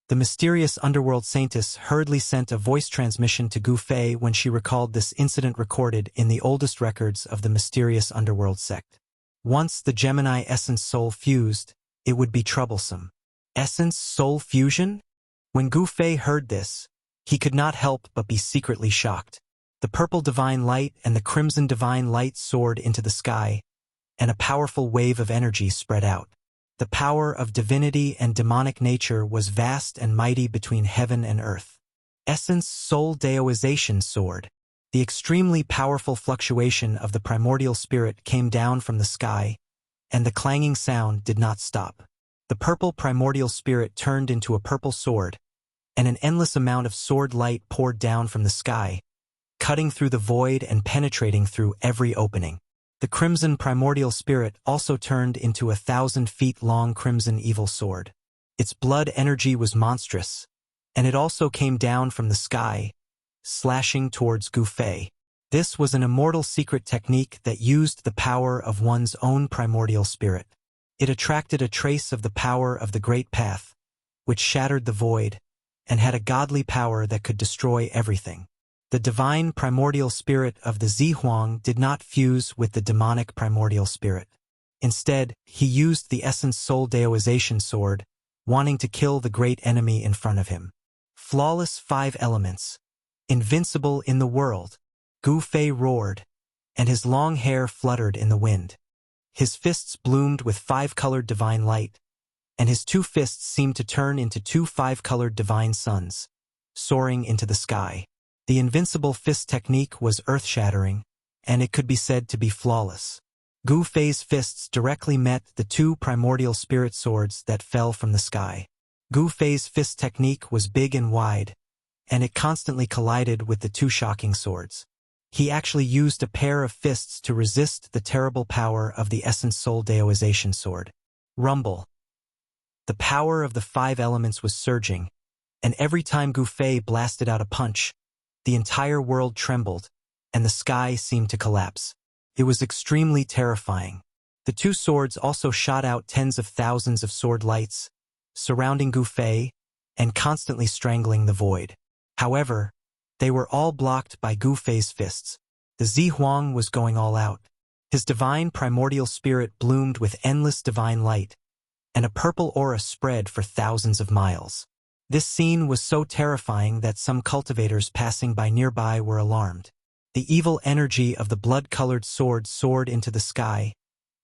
The mysterious underworld saintess hurriedly sent a voice transmission to Gu Fei when she recalled this incident recorded in the oldest records of the mysterious underworld sect. Once the Gemini essence soul fused, it would be troublesome. Essence soul fusion? When Gu Fei heard this, he could not help but be secretly shocked. The purple divine light and the crimson divine light soared into the sky, and a powerful wave of energy spread out. The power of divinity and demonic nature was vast and mighty between heaven and earth. Essence soul daoization soared. The extremely powerful fluctuation of the primordial spirit came down from the sky, and the clanging sound did not stop. The purple primordial spirit turned into a purple sword, and an endless amount of sword light poured down from the sky, cutting through the void and penetrating through every opening. The crimson primordial spirit also turned into a 1,000-feet-long crimson evil sword. Its blood energy was monstrous, and it also came down from the sky, slashing towards Gu Fei. This was an immortal secret technique that used the power of one's own primordial spirit. It attracted a trace of the power of the Great Path, which shattered the void, and had a godly power that could destroy everything. The divine primordial spirit of the Zihuang did not fuse with the demonic primordial spirit. Instead, he used the essence soul daoization sword, wanting to kill the great enemy in front of him. Flawless 5 elements. Invincible in the world. Gu Fei roared, and his long hair fluttered in the wind. His fists bloomed with 5-colored divine light, and his 2 fists seemed to turn into 2 5-colored divine suns, soaring into the sky. The invincible fist technique was earth-shattering, and it could be said to be flawless. Gu Fei's fists directly met the 2 primordial spirit swords that fell from the sky. Gu Fei's fist technique was big and wide, and it constantly collided with the 2 shocking swords. He actually used a pair of fists to resist the terrible power of the essence soul daoization sword. Rumble. The power of the 5 elements was surging, and every time Gu Fei blasted out a punch, the entire world trembled, and the sky seemed to collapse. It was extremely terrifying. The 2 swords also shot out tens of thousands of sword lights, surrounding Gu Fei, and constantly strangling the void. However, they were all blocked by Gu Fei's fists. The Zihuang was going all out. His divine primordial spirit bloomed with endless divine light, and a purple aura spread for thousands of miles. This scene was so terrifying that some cultivators passing by nearby were alarmed. The evil energy of the blood-colored sword soared into the sky,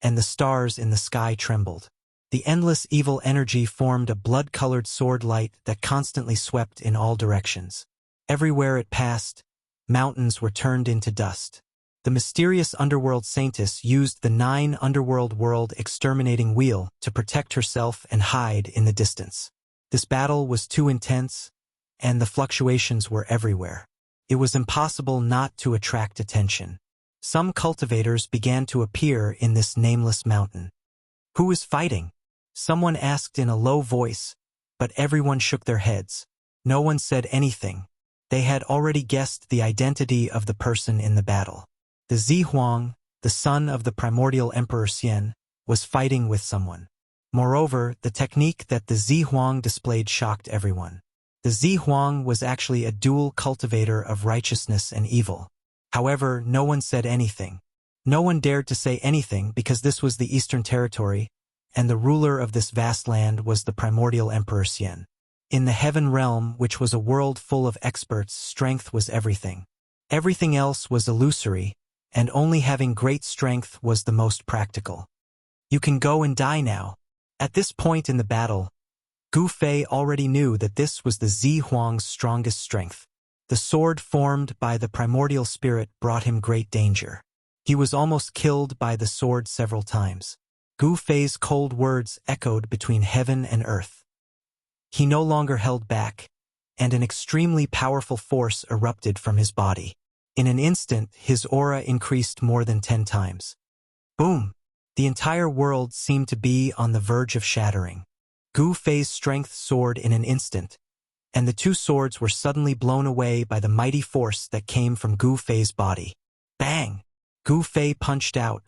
and the stars in the sky trembled. The endless evil energy formed a blood-colored sword light that constantly swept in all directions. Everywhere it passed, mountains were turned into dust. The mysterious underworld saintess used the 9 underworld world exterminating wheel to protect herself and hide in the distance. This battle was too intense, and the fluctuations were everywhere. It was impossible not to attract attention. Some cultivators began to appear in this nameless mountain. Who is fighting? Someone asked in a low voice, but everyone shook their heads. No one said anything. They had already guessed the identity of the person in the battle. The Zihuang, the son of the primordial Emperor Xian, was fighting with someone. Moreover, the technique that the Zihuang displayed shocked everyone. The Zihuang was actually a dual cultivator of righteousness and evil. However, no one said anything. No one dared to say anything because this was the Eastern Territory, and the ruler of this vast land was the primordial Emperor Xian. In the Heaven Realm, which was a world full of experts, strength was everything. Everything else was illusory, and only having great strength was the most practical. You can go and die now. At this point in the battle, Gu Fei already knew that this was the Zihuang's strongest strength. The sword formed by the primordial spirit brought him great danger. He was almost killed by the sword several times. Gu Fei's cold words echoed between heaven and earth. He no longer held back, and an extremely powerful force erupted from his body. In an instant, his aura increased more than 10 times. Boom! The entire world seemed to be on the verge of shattering. Gu Fei's strength soared in an instant, and the two swords were suddenly blown away by the mighty force that came from Gu Fei's body. Bang! Gu Fei punched out,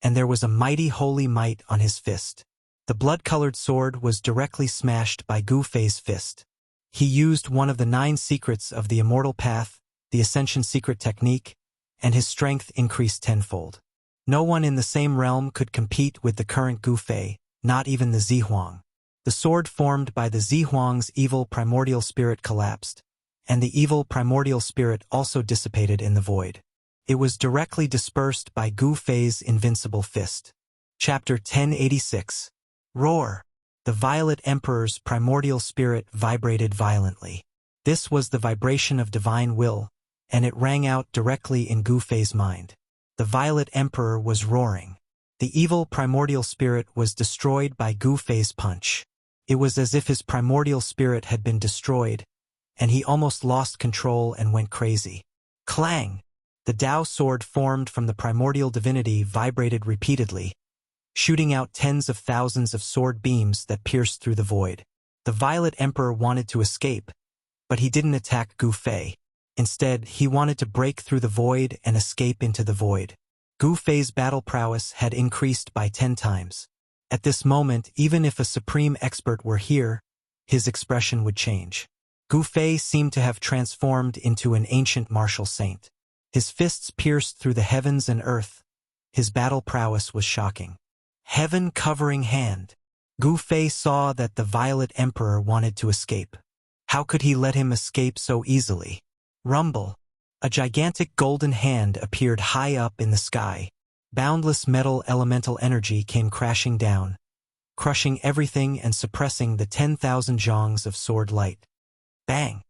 and there was a mighty holy might on his fist. The blood-colored sword was directly smashed by Gu Fei's fist. He used one of the 9 secrets of the Immortal Path, the Ascension Secret Technique, and his strength increased tenfold. No one in the same realm could compete with the current Gu Fei, not even the Zihuang. The sword formed by the Zihuang's evil primordial spirit collapsed, and the evil primordial spirit also dissipated in the void. It was directly dispersed by Gu Fei's invincible fist. Chapter 1086. Roar! The Violet Emperor's primordial spirit vibrated violently. This was the vibration of divine will, and it rang out directly in Gu Fei's mind. The Violet Emperor was roaring. The evil primordial spirit was destroyed by Gu Fei's punch. It was as if his primordial spirit had been destroyed, and he almost lost control and went crazy. Clang! The Tao sword formed from the primordial divinity vibrated repeatedly, shooting out tens of thousands of sword beams that pierced through the void. The Violet Emperor wanted to escape, but he didn't attack Gu Fei. Instead, he wanted to break through the void and escape into the void. Gu Fei's battle prowess had increased by 10 times. At this moment, even if a supreme expert were here, his expression would change. Gu Fei seemed to have transformed into an ancient martial saint. His fists pierced through the heavens and earth. His battle prowess was shocking. Heaven-covering hand. Gu Fei saw that the Violet Emperor wanted to escape. How could he let him escape so easily? Rumble. A gigantic golden hand appeared high up in the sky. Boundless metal elemental energy came crashing down, crushing everything and suppressing the 10,000 zhongs of sword light. Bang!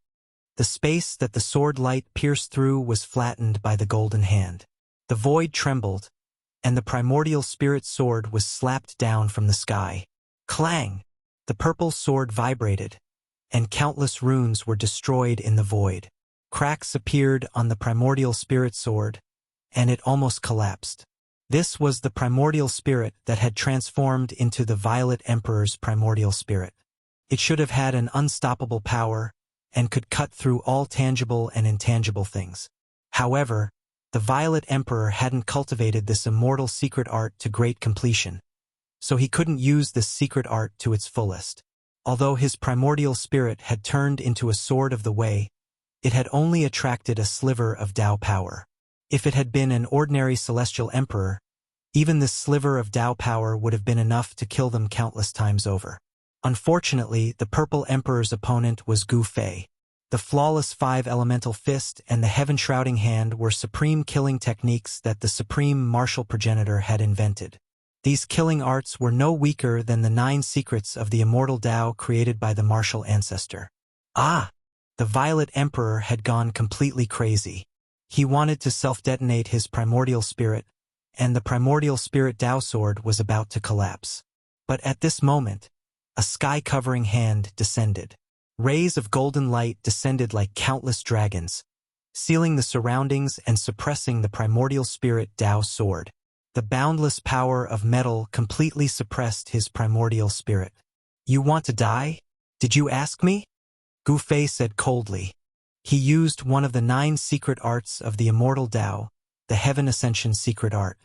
The space that the sword light pierced through was flattened by the golden hand. The void trembled, and the primordial spirit sword was slapped down from the sky. Clang! The purple sword vibrated, and countless runes were destroyed in the void. Cracks appeared on the primordial spirit sword, and it almost collapsed. This was the primordial spirit that had transformed into the Violet Emperor's primordial spirit. It should have had an unstoppable power, and could cut through all tangible and intangible things. However, the Violet Emperor hadn't cultivated this immortal secret art to great completion, so he couldn't use this secret art to its fullest. Although his primordial spirit had turned into a sword of the way, it had only attracted a sliver of Tao power. If it had been an ordinary celestial emperor, even this sliver of Tao power would have been enough to kill them countless times over. Unfortunately, the Purple Emperor's opponent was Gu Fei. The flawless 5 elemental fist and the heaven-shrouding hand were supreme killing techniques that the supreme martial progenitor had invented. These killing arts were no weaker than the 9 secrets of the immortal Tao created by the martial ancestor. Ah! The Violet Emperor had gone completely crazy. He wanted to self-detonate his primordial spirit, and the primordial spirit Tao sword was about to collapse. But at this moment, a sky-covering hand descended. Rays of golden light descended like countless dragons, sealing the surroundings and suppressing the primordial spirit Tao sword. The boundless power of metal completely suppressed his primordial spirit. "You want to die? Did you ask me?" Gu Fei said coldly. He used one of the 9 secret arts of the Immortal Tao, the Heaven Ascension secret art.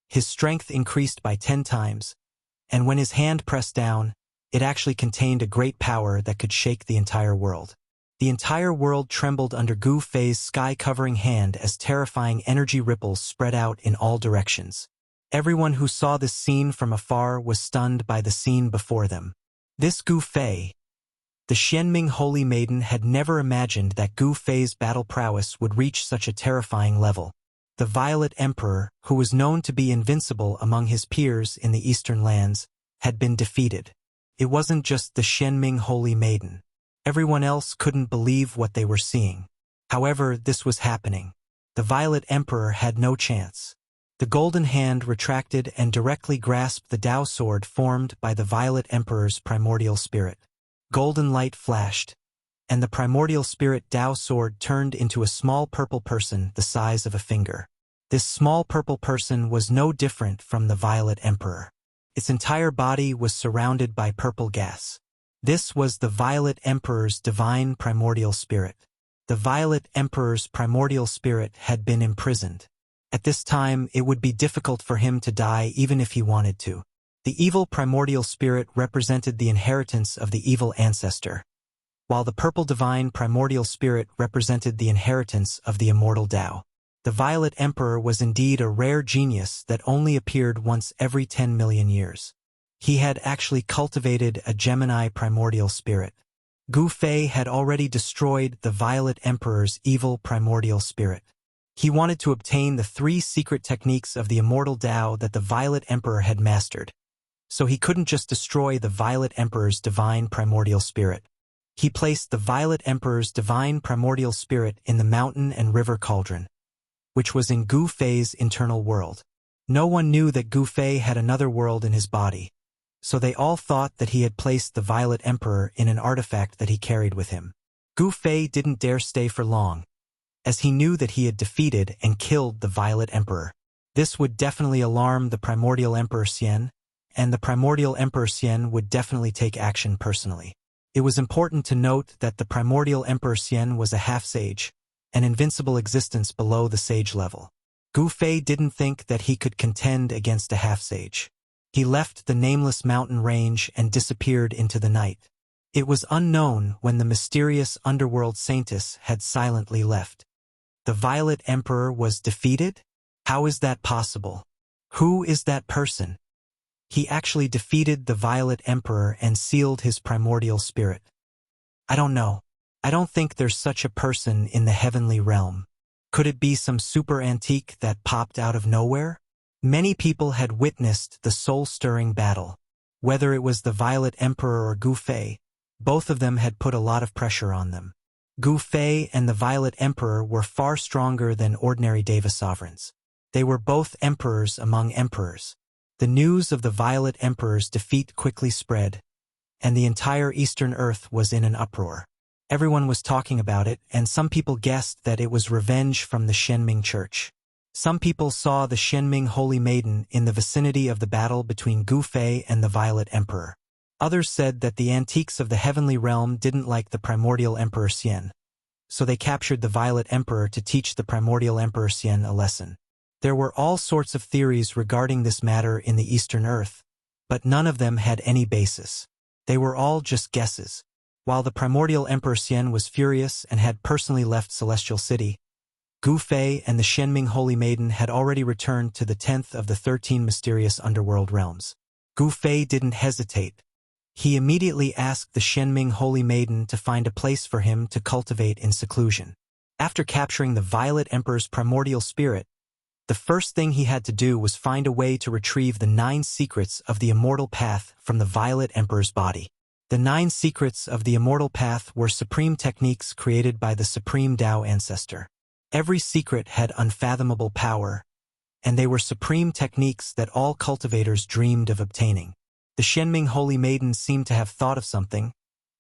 His strength increased by 10 times, and when his hand pressed down, it actually contained a great power that could shake the entire world. The entire world trembled under Gu Fei's sky-covering hand as terrifying energy ripples spread out in all directions. Everyone who saw this scene from afar was stunned by the scene before them. This Gu Fei, the Xianming Holy Maiden, had never imagined that Gu Fei's battle prowess would reach such a terrifying level. The Violet Emperor, who was known to be invincible among his peers in the Eastern lands, had been defeated. It wasn't just the Xianming Holy Maiden. Everyone else couldn't believe what they were seeing. However, this was happening. The Violet Emperor had no chance. The golden hand retracted and directly grasped the Tao sword formed by the Violet Emperor's primordial spirit. Golden light flashed, and the primordial spirit Tao sword turned into a small purple person the size of a finger. This small purple person was no different from the Violet Emperor. Its entire body was surrounded by purple gas. This was the Violet Emperor's divine primordial spirit. The Violet Emperor's primordial spirit had been imprisoned. At this time, it would be difficult for him to die even if he wanted to. The evil primordial spirit represented the inheritance of the evil ancestor, while the purple divine primordial spirit represented the inheritance of the Immortal Tao. The Violet Emperor was indeed a rare genius that only appeared once every 10 million years. He had actually cultivated a Gemini primordial spirit. Gu Fei had already destroyed the Violet Emperor's evil primordial spirit. He wanted to obtain the 3 secret techniques of the Immortal Tao that the Violet Emperor had mastered, so he couldn't just destroy the Violet Emperor's divine primordial spirit. He placed the Violet Emperor's divine primordial spirit in the mountain and river cauldron, which was in Gu Fei's internal world. No one knew that Gu Fei had another world in his body, so they all thought that he had placed the Violet Emperor in an artifact that he carried with him. Gu Fei didn't dare stay for long, as he knew that he had defeated and killed the Violet Emperor. This would definitely alarm the Primordial Emperor Xian, and the Primordial Emperor Xian would definitely take action personally. It was important to note that the Primordial Emperor Xian was a half-sage, an invincible existence below the sage level. Gu Fei didn't think that he could contend against a half-sage. He left the nameless mountain range and disappeared into the night. It was unknown when the mysterious underworld saintess had silently left. The Violet Emperor was defeated? How is that possible? Who is that person? He actually defeated the Violet Emperor and sealed his primordial spirit. I don't know. I don't think there's such a person in the heavenly realm. Could it be some super antique that popped out of nowhere? Many people had witnessed the soul-stirring battle. Whether it was the Violet Emperor or Gu Fei, both of them had put a lot of pressure on them. Gu Fei and the Violet Emperor were far stronger than ordinary Deva sovereigns. They were both emperors among emperors. The news of the Violet Emperor's defeat quickly spread, and the entire Eastern Earth was in an uproar. Everyone was talking about it, and some people guessed that it was revenge from the Xianming Church. Some people saw the Xianming Holy Maiden in the vicinity of the battle between Gu Fei and the Violet Emperor. Others said that the antiques of the heavenly realm didn't like the Primordial Emperor Xian, so they captured the Violet Emperor to teach the Primordial Emperor Xian a lesson. There were all sorts of theories regarding this matter in the Eastern Earth, but none of them had any basis. They were all just guesses. While the Primordial Emperor Xian was furious and had personally left Celestial City, Gu Fei and the Xianming Holy Maiden had already returned to the 10th of the 13 mysterious underworld realms. Gu Fei didn't hesitate. He immediately asked the Xianming Holy Maiden to find a place for him to cultivate in seclusion. After capturing the Violet Emperor's primordial spirit, the first thing he had to do was find a way to retrieve the 9 secrets of the Immortal Path from the Violet Emperor's body. The 9 secrets of the Immortal Path were supreme techniques created by the Supreme Tao Ancestor. Every secret had unfathomable power, and they were supreme techniques that all cultivators dreamed of obtaining. The Xianming Holy Maiden seemed to have thought of something,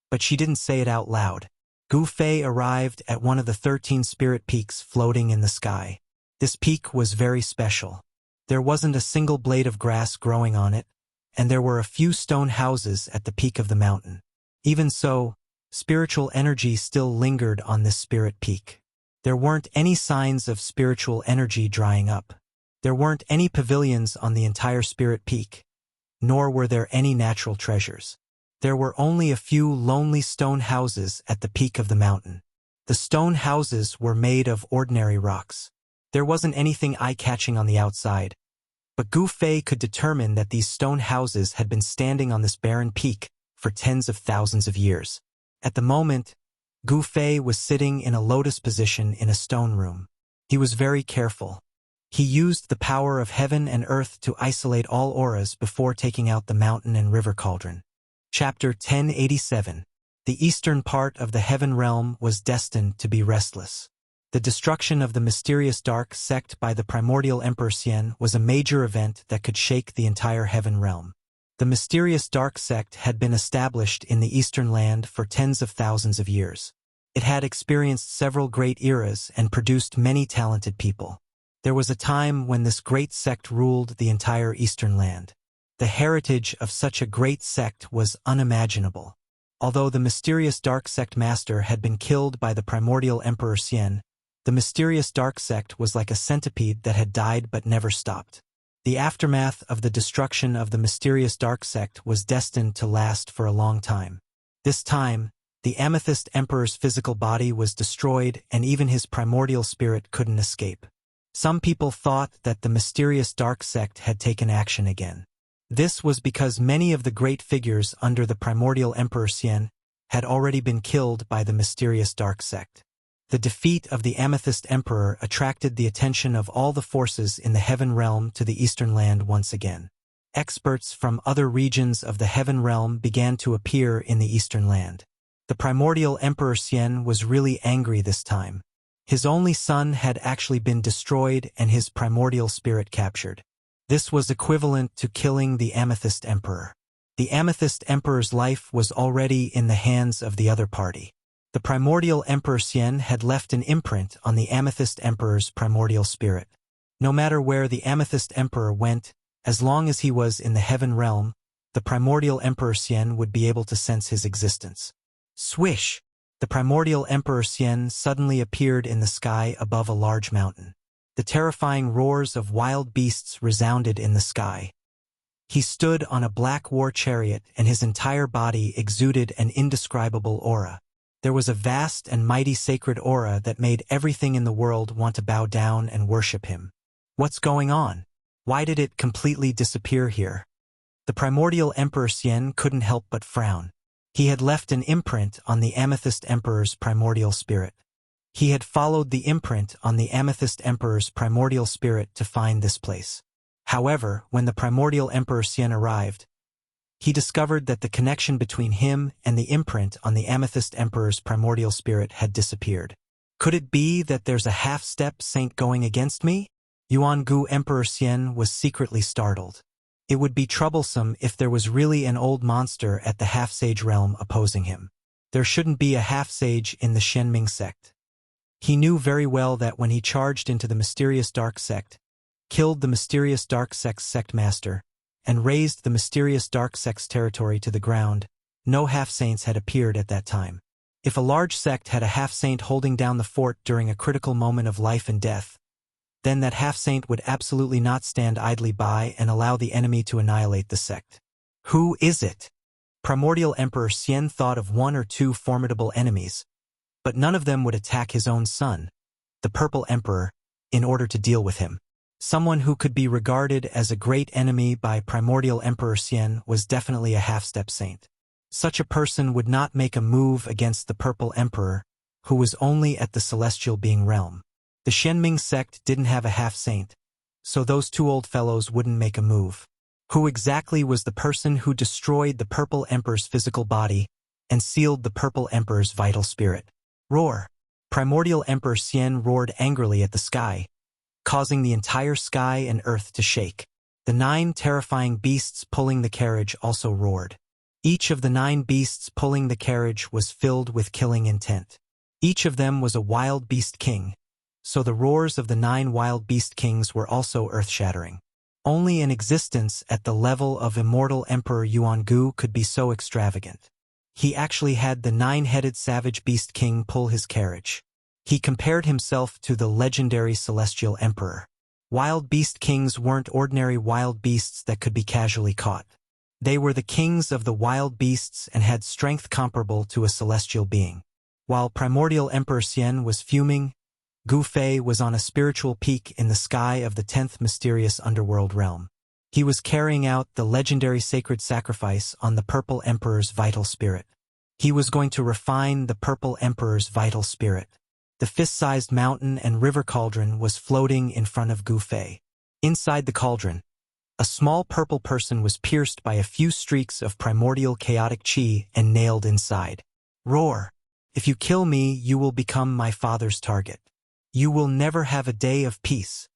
but she didn't say it out loud. Gu Fei arrived at one of the 13 spirit peaks floating in the sky. This peak was very special. There wasn't a single blade of grass growing on it, and there were a few stone houses at the peak of the mountain. Even so, Spiritual energy still lingered on this spirit peak. There weren't any signs of spiritual energy drying up. There weren't any pavilions on the entire spirit peak, nor were there any natural treasures. There were only a few lonely stone houses at the peak of the mountain. The stone houses were made of ordinary rocks. There wasn't anything eye-catching on the outside, but Gu Fei could determine that these stone houses had been standing on this barren peak for tens of thousands of years. At the moment, Gu Fei was sitting in a lotus position in a stone room. He was very careful. He used the power of heaven and earth to isolate all auras before taking out the mountain and river cauldron. Chapter 1087. The eastern part of the heaven realm was destined to be restless. The destruction of the mysterious dark sect by the primordial Emperor Xian was a major event that could shake the entire heaven realm. The mysterious dark sect had been established in the eastern land for tens of thousands of years. It had experienced several great eras and produced many talented people. There was a time when this great sect ruled the entire eastern land. The heritage of such a great sect was unimaginable. Although the mysterious dark sect master had been killed by the primordial Emperor Xian, the mysterious dark sect was like a centipede that had died but never stopped. The aftermath of the destruction of the mysterious dark sect was destined to last for a long time. This time, the Amethyst Emperor's physical body was destroyed and even his primordial spirit couldn't escape. Some people thought that the mysterious dark sect had taken action again. This was because many of the great figures under the primordial Emperor Xian had already been killed by the mysterious dark sect. The defeat of the Amethyst Emperor attracted the attention of all the forces in the heaven realm to the eastern land once again. Experts from other regions of the heaven realm began to appear in the eastern land. The primordial Emperor Xian was really angry this time. His only son had actually been destroyed and his primordial spirit captured. This was equivalent to killing the Amethyst Emperor. The Amethyst Emperor's life was already in the hands of the other party. The primordial Emperor Xian had left an imprint on the Amethyst Emperor's primordial spirit. No matter where the Amethyst Emperor went, as long as he was in the heaven realm, the primordial Emperor Xian would be able to sense his existence. Swish! The primordial Emperor Xian suddenly appeared in the sky above a large mountain. The terrifying roars of wild beasts resounded in the sky. He stood on a black war chariot and his entire body exuded an indescribable aura. There was a vast and mighty sacred aura that made everything in the world want to bow down and worship him. What's going on? Why did it completely disappear here? The primordial Emperor Xian couldn't help but frown. He had left an imprint on the Amethyst Emperor's primordial spirit. He had followed the imprint on the Amethyst Emperor's primordial spirit to find this place. However, when the primordial Emperor Xian arrived, he discovered that the connection between him and the imprint on the Amethyst Emperor's primordial spirit had disappeared. Could it be that there's a half-step saint going against me? Yuangu Emperor Xian was secretly startled. It would be troublesome if there was really an old monster at the half-sage realm opposing him. There shouldn't be a half-sage in the Shenming sect. He knew very well that when he charged into the mysterious dark sect, killed the mysterious dark sect's sect master, and razed the mysterious dark sect's territory to the ground, no half-saints had appeared at that time. If a large sect had a half-saint holding down the fort during a critical moment of life and death, then that half-saint would absolutely not stand idly by and allow the enemy to annihilate the sect. Who is it? Primordial Emperor Xian thought of one or two formidable enemies, but none of them would attack his own son, the Purple Emperor, in order to deal with him. Someone who could be regarded as a great enemy by Primordial Emperor Xian was definitely a half-step saint. Such a person would not make a move against the Purple Emperor, who was only at the celestial being realm. The Shenming sect didn't have a half-saint, so those two old fellows wouldn't make a move. Who exactly was the person who destroyed the Purple Emperor's physical body and sealed the Purple Emperor's vital spirit? Roar! Primordial Emperor Xian roared angrily at the sky, causing the entire sky and earth to shake. The 9 terrifying beasts pulling the carriage also roared. Each of the 9 beasts pulling the carriage was filled with killing intent. Each of them was a wild beast king, so the roars of the 9 wild beast kings were also earth-shattering. Only an existence at the level of Immortal Emperor Yuangu could be so extravagant. He actually had the 9-headed savage beast king pull his carriage. He compared himself to the legendary celestial emperor. Wild beast kings weren't ordinary wild beasts that could be casually caught. They were the kings of the wild beasts and had strength comparable to a celestial being. While primordial Emperor Xian was fuming, Gu Fei was on a spiritual peak in the sky of the 10th mysterious underworld realm. He was carrying out the legendary sacred sacrifice on the Purple Emperor's vital spirit. He was going to refine the Purple Emperor's vital spirit. The fist-sized mountain and river cauldron was floating in front of Gu Fei. Inside the cauldron, a small purple person was pierced by a few streaks of primordial chaotic chi and nailed inside. Roar! If you kill me, you will become my father's target. You will never have a day of peace.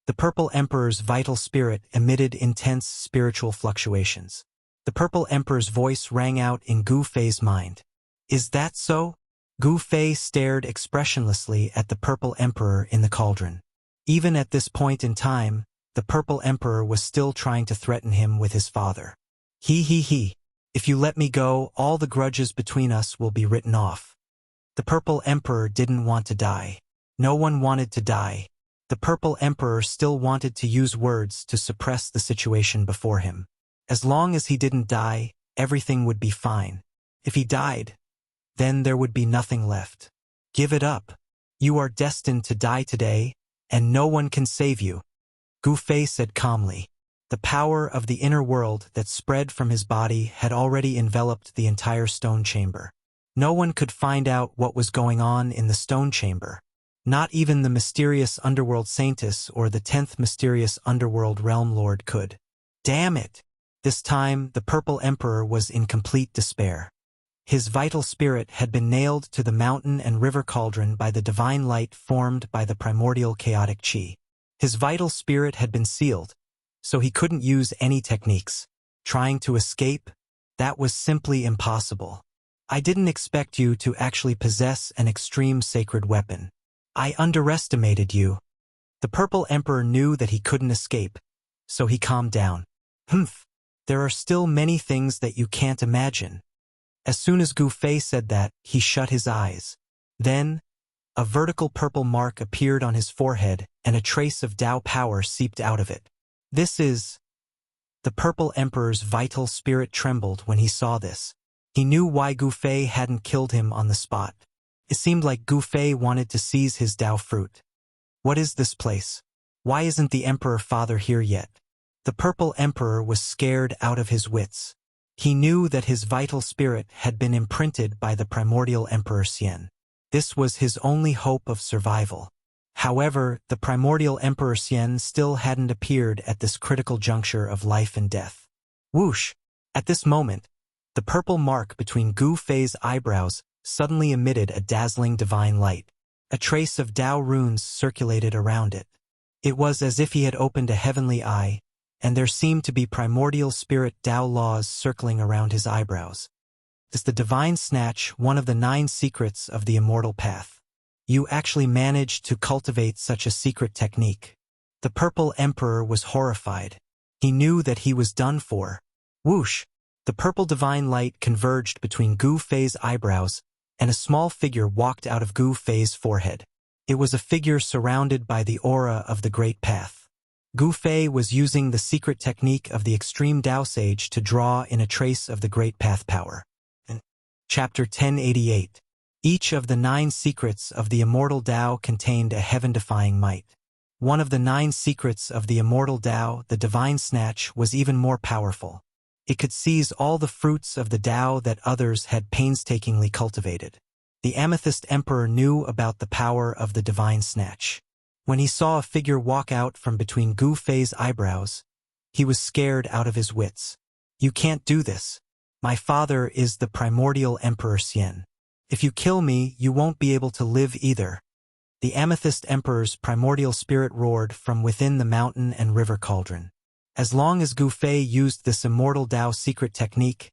The Purple Emperor's vital spirit emitted intense spiritual fluctuations. The Purple Emperor's voice rang out in Gu Fei's mind. Is that so? Gu Fei stared expressionlessly at the Purple Emperor in the cauldron. Even at this point in time, the Purple Emperor was still trying to threaten him with his father. He. If you let me go, all the grudges between us will be written off. The Purple Emperor didn't want to die. No one wanted to die. The Purple Emperor still wanted to use words to suppress the situation before him. As long as he didn't die, everything would be fine. If he died, then there would be nothing left. Give it up. You are destined to die today, and no one can save you. Gu Fei said calmly. The power of the inner world that spread from his body had already enveloped the entire stone chamber. No one could find out what was going on in the stone chamber. Not even the mysterious underworld saintess or the 10th mysterious underworld realm lord could. Damn it! This time, the Purple Emperor was in complete despair. His vital spirit had been nailed to the mountain and river cauldron by the divine light formed by the primordial chaotic chi. His vital spirit had been sealed, so he couldn't use any techniques. Trying to escape? That was simply impossible. I didn't expect you to actually possess an extreme sacred weapon. I underestimated you. The Purple Emperor knew that he couldn't escape, so he calmed down. There are still many things that you can't imagine. As soon as Gu Fei said that, he shut his eyes. Then, a vertical purple mark appeared on his forehead and a trace of Tao power seeped out of it. This is... The Purple Emperor's vital spirit trembled when he saw this. He knew why Gu Fei hadn't killed him on the spot. It seemed like Gu Fei wanted to seize his Tao fruit. What is this place? Why isn't the Emperor Father here yet? The Purple Emperor was scared out of his wits. He knew that his vital spirit had been imprinted by the primordial Emperor Xian. This was his only hope of survival. However, the primordial Emperor Xian still hadn't appeared at this critical juncture of life and death. Whoosh! At this moment, the purple mark between Gu Fei's eyebrows suddenly emitted a dazzling divine light. A trace of Tao runes circulated around it. It was as if he had opened a heavenly eye, and there seemed to be primordial spirit Tao laws circling around his eyebrows. Is the divine snatch one of the 9 secrets of the immortal path? You actually managed to cultivate such a secret technique. The Purple Emperor was horrified. He knew that he was done for. Whoosh! The purple divine light converged between Gu Fei's eyebrows, and a small figure walked out of Gu Fei's forehead. It was a figure surrounded by the aura of the Great Path. Gu Fei was using the secret technique of the extreme Tao Sage to draw in a trace of the Great Path power. Chapter 1088. Each of the 9 secrets of the immortal Tao contained a heaven-defying might. One of the 9 secrets of the immortal Tao, the divine snatch, was even more powerful. It could seize all the fruits of the Tao that others had painstakingly cultivated. The Amethyst Emperor knew about the power of the divine snatch. When he saw a figure walk out from between Gu Fei's eyebrows, he was scared out of his wits. You can't do this. My father is the primordial Emperor Xian. If you kill me, you won't be able to live either. The Amethyst Emperor's primordial spirit roared from within the mountain and river cauldron. As long as Gu Fei used this immortal Tao secret technique,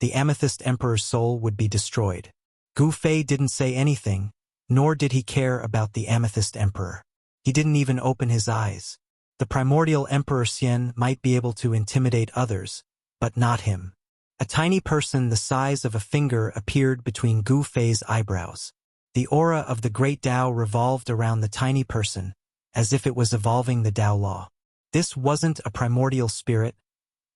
the Amethyst Emperor's soul would be destroyed. Gu Fei didn't say anything, nor did he care about the Amethyst Emperor. He didn't even open his eyes. The primordial Emperor Xian might be able to intimidate others, but not him. A tiny person the size of a finger appeared between Gu Fei's eyebrows. The aura of the great Tao revolved around the tiny person, as if it was evolving the Tao law. This wasn't a primordial spirit,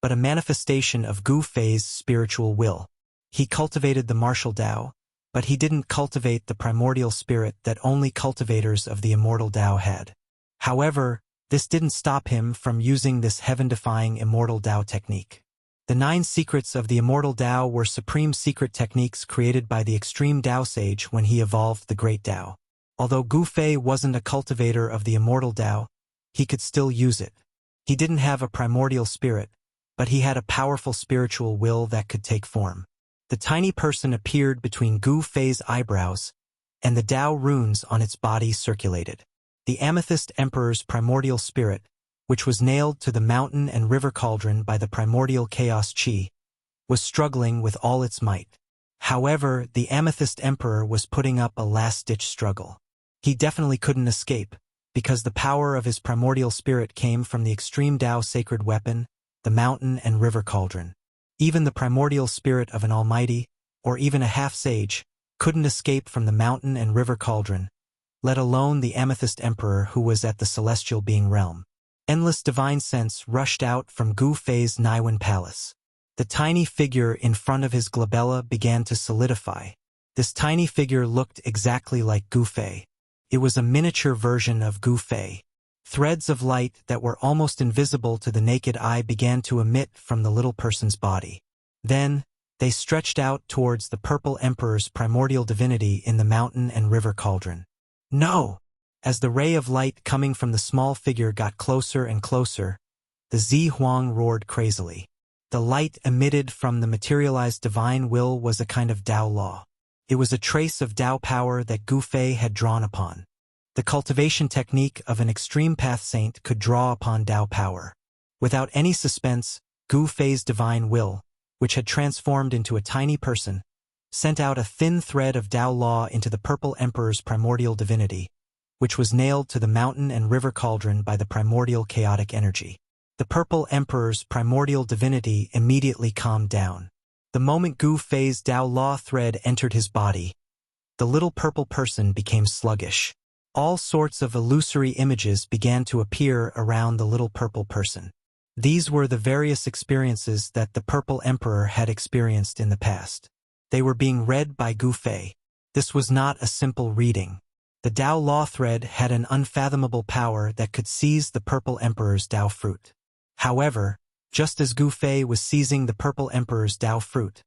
but a manifestation of Gu Fei's spiritual will. He cultivated the martial Tao, but he didn't cultivate the primordial spirit that only cultivators of the immortal Tao had. However, this didn't stop him from using this heaven-defying immortal Tao technique. The 9 secrets of the immortal Tao were supreme secret techniques created by the extreme Tao sage when he evolved the great Tao. Although Gu Fei wasn't a cultivator of the immortal Tao, he could still use it. He didn't have a primordial spirit, but he had a powerful spiritual will that could take form. The tiny person appeared between Gu Fei's eyebrows, and the Tao runes on its body circulated. The Amethyst Emperor's primordial spirit, which was nailed to the mountain and river cauldron by the primordial chaos chi, was struggling with all its might. However, the Amethyst Emperor was putting up a last-ditch struggle. He definitely couldn't escape, because the power of his primordial spirit came from the extreme Tao sacred weapon, the mountain and river cauldron. Even the primordial spirit of an almighty, or even a half-sage, couldn't escape from the mountain and river cauldron, let alone the Amethyst Emperor who was at the celestial being realm. Endless divine sense rushed out from Gu Fei's Niwen Palace. The tiny figure in front of his glabella began to solidify. This tiny figure looked exactly like Gu Fei. It was a miniature version of Gu Fei. Threads of light that were almost invisible to the naked eye began to emit from the little person's body. Then, they stretched out towards the purple emperor's primordial divinity in the mountain and river cauldron. No! As the ray of light coming from the small figure got closer and closer, the Zi Huang roared crazily. The light emitted from the materialized divine will was a kind of Tao law. It was a trace of Tao power that Gu Fei had drawn upon. The cultivation technique of an extreme path saint could draw upon Tao power. Without any suspense, Gu Fei's divine will, which had transformed into a tiny person, sent out a thin thread of Tao law into the purple emperor's primordial divinity, which was nailed to the mountain and river cauldron by the primordial chaotic energy. The purple emperor's primordial divinity immediately calmed down. The moment Gu Fei's Tao law thread entered his body, the little purple person became sluggish. All sorts of illusory images began to appear around the little purple person. These were the various experiences that the purple emperor had experienced in the past. They were being read by Gu Fei. This was not a simple reading. The Tao law thread had an unfathomable power that could seize the purple emperor's Tao fruit. However, just as Gu Fei was seizing the purple emperor's Tao fruit,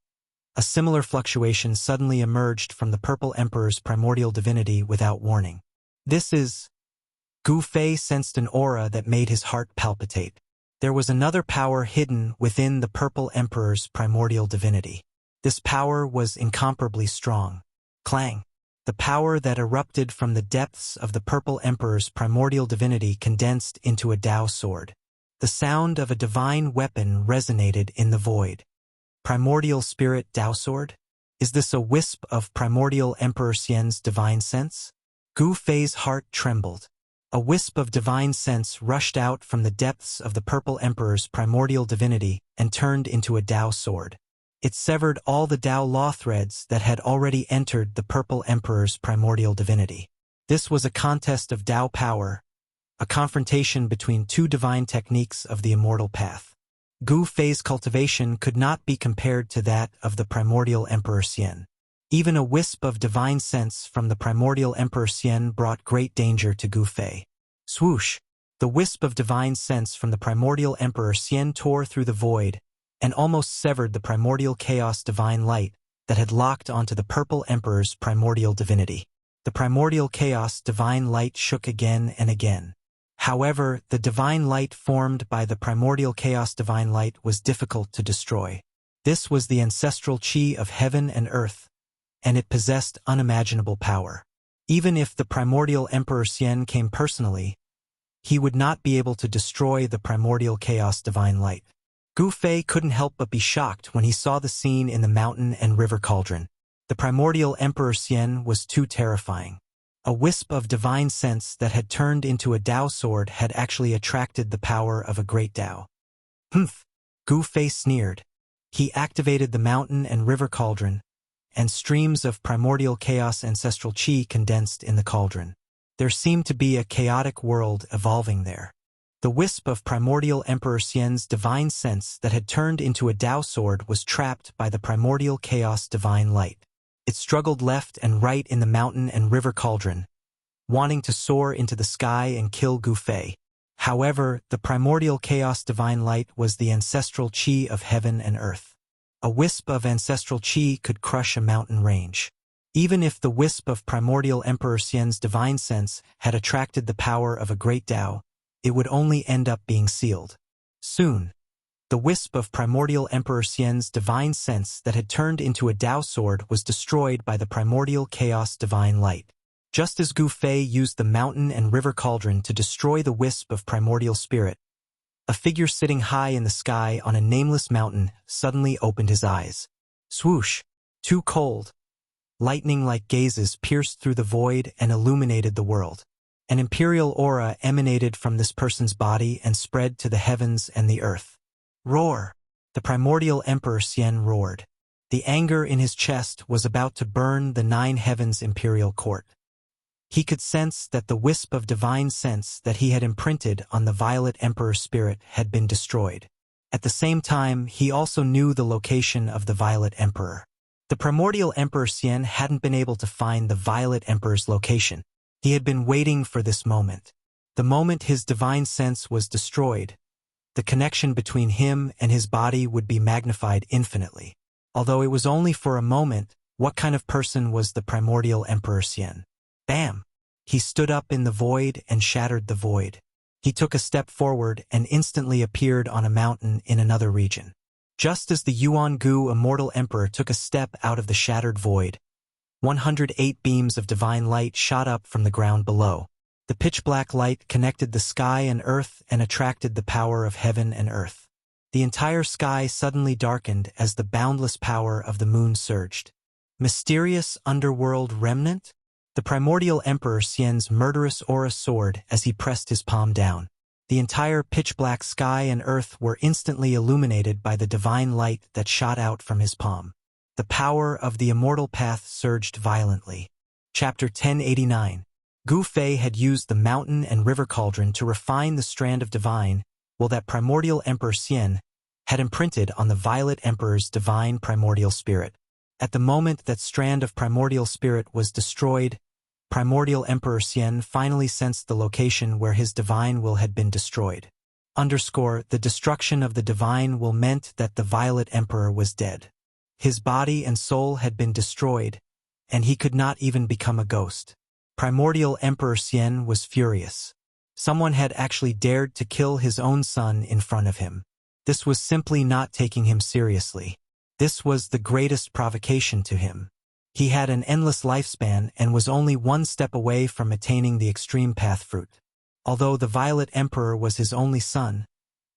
a similar fluctuation suddenly emerged from the purple emperor's primordial divinity without warning. Gu Fei sensed an aura that made his heart palpitate. There was another power hidden within the purple emperor's primordial divinity. This power was incomparably strong. Clang! The power that erupted from the depths of the purple emperor's primordial divinity condensed into a Tao sword. The sound of a divine weapon resonated in the void. Primordial spirit Tao sword? Is this a wisp of primordial Emperor Xian's divine sense? Gu Fei's heart trembled. A wisp of divine sense rushed out from the depths of the purple emperor's primordial divinity and turned into a Tao sword. It severed all the Tao law threads that had already entered the purple emperor's primordial divinity. This was a contest of Tao power, a confrontation between 2 divine techniques of the immortal path. Gu Fei's cultivation could not be compared to that of the primordial Emperor Xian. Even a wisp of divine sense from the primordial Emperor Xian brought great danger to Gu Fei. Swoosh! The wisp of divine sense from the primordial Emperor Xian tore through the void and almost severed the primordial chaos divine light that had locked onto the purple emperor's primordial divinity. The primordial chaos divine light shook again and again. However, the divine light formed by the primordial chaos divine light was difficult to destroy. This was the ancestral chi of heaven and earth, and it possessed unimaginable power. Even if the primordial Emperor Xian came personally, he would not be able to destroy the primordial chaos divine light. Gu Fei couldn't help but be shocked when he saw the scene in the mountain and river cauldron. The primordial Emperor Xian was too terrifying. A wisp of divine sense that had turned into a Tao sword had actually attracted the power of a great Tao. Humph! Gu Fei sneered. He activated the mountain and river cauldron, and streams of primordial chaos ancestral chi condensed in the cauldron. There seemed to be a chaotic world evolving there. The wisp of primordial Emperor Xian's divine sense that had turned into a Dao sword was trapped by the primordial chaos divine light. It struggled left and right in the mountain and river cauldron, wanting to soar into the sky and kill Gu Fei. However, the primordial chaos divine light was the ancestral chi of heaven and earth. A wisp of ancestral chi could crush a mountain range. Even if the wisp of primordial Emperor Xian's divine sense had attracted the power of a great Dao, it would only end up being sealed. Soon, the wisp of primordial Emperor Xian's divine sense that had turned into a Dao sword was destroyed by the primordial chaos divine light. Just as Gu Fei used the mountain and river cauldron to destroy the wisp of primordial spirit, a figure sitting high in the sky on a nameless mountain suddenly opened his eyes. Swoosh! Too cold. Lightning-like gazes pierced through the void and illuminated the world. An imperial aura emanated from this person's body and spread to the heavens and the earth. Roar! The primordial Emperor Xian roared. The anger in his chest was about to burn the 9 heavens imperial court. He could sense that the wisp of divine sense that he had imprinted on the violet Emperor spirit had been destroyed. At the same time, he also knew the location of the violet Emperor. The primordial Emperor Xian hadn't been able to find the violet Emperor's location. He had been waiting for this moment. The moment his divine sense was destroyed, the connection between him and his body would be magnified infinitely. Although it was only for a moment, what kind of person was the primordial Emperor Xian? Bam! He stood up in the void and shattered the void. He took a step forward and instantly appeared on a mountain in another region. Just as the Yuan Gu Immortal Emperor took a step out of the shattered void, 108 beams of divine light shot up from the ground below. The pitch-black light connected the sky and earth and attracted the power of heaven and earth. The entire sky suddenly darkened as the boundless power of the moon surged. Mysterious underworld remnant? The primordial Emperor Xian's murderous aura soared as he pressed his palm down. The entire pitch-black sky and earth were instantly illuminated by the divine light that shot out from his palm. The power of the immortal path surged violently. Chapter 1089. Gu Fei had used the mountain and river cauldron to refine the strand of divine, while that primordial Emperor Xian had imprinted on the violet Emperor's divine primordial spirit. At the moment that strand of primordial spirit was destroyed, primordial Emperor Xian finally sensed the location where his divine will had been destroyed. The destruction of the divine will meant that the violet Emperor was dead. His body and soul had been destroyed, and he could not even become a ghost. Primordial Emperor Xian was furious. Someone had actually dared to kill his own son in front of him. This was simply not taking him seriously. This was the greatest provocation to him. He had an endless lifespan and was only one step away from attaining the extreme path fruit. Although the Violet Emperor was his only son,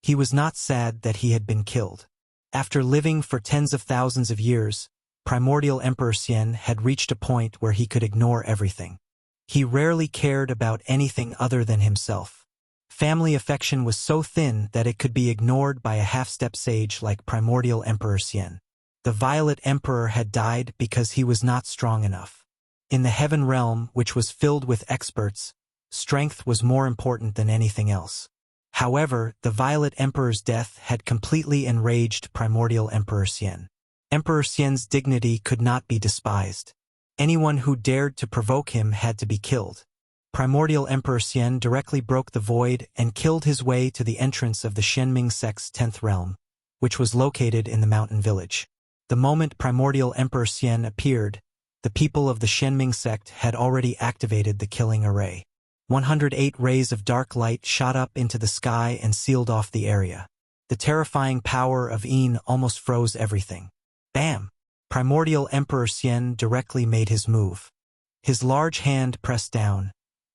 he was not sad that he had been killed. After living for tens of thousands of years, Primordial Emperor Xian had reached a point where he could ignore everything. He rarely cared about anything other than himself. Family affection was so thin that it could be ignored by a half-step sage like Primordial Emperor Xian. The Violet Emperor had died because he was not strong enough. In the Heaven Realm, which was filled with experts, strength was more important than anything else. However, the Violet Emperor's death had completely enraged Primordial Emperor Xian. Emperor Xian's dignity could not be despised. Anyone who dared to provoke him had to be killed. Primordial Emperor Xian directly broke the void and killed his way to the entrance of the Shenming sect's 10th realm, which was located in the mountain village. The moment Primordial Emperor Xian appeared, the people of the Shenming sect had already activated the killing array. 108 rays of dark light shot up into the sky and sealed off the area. The terrifying power of Yin almost froze everything. Bam! Primordial Emperor Xian directly made his move. His large hand pressed down,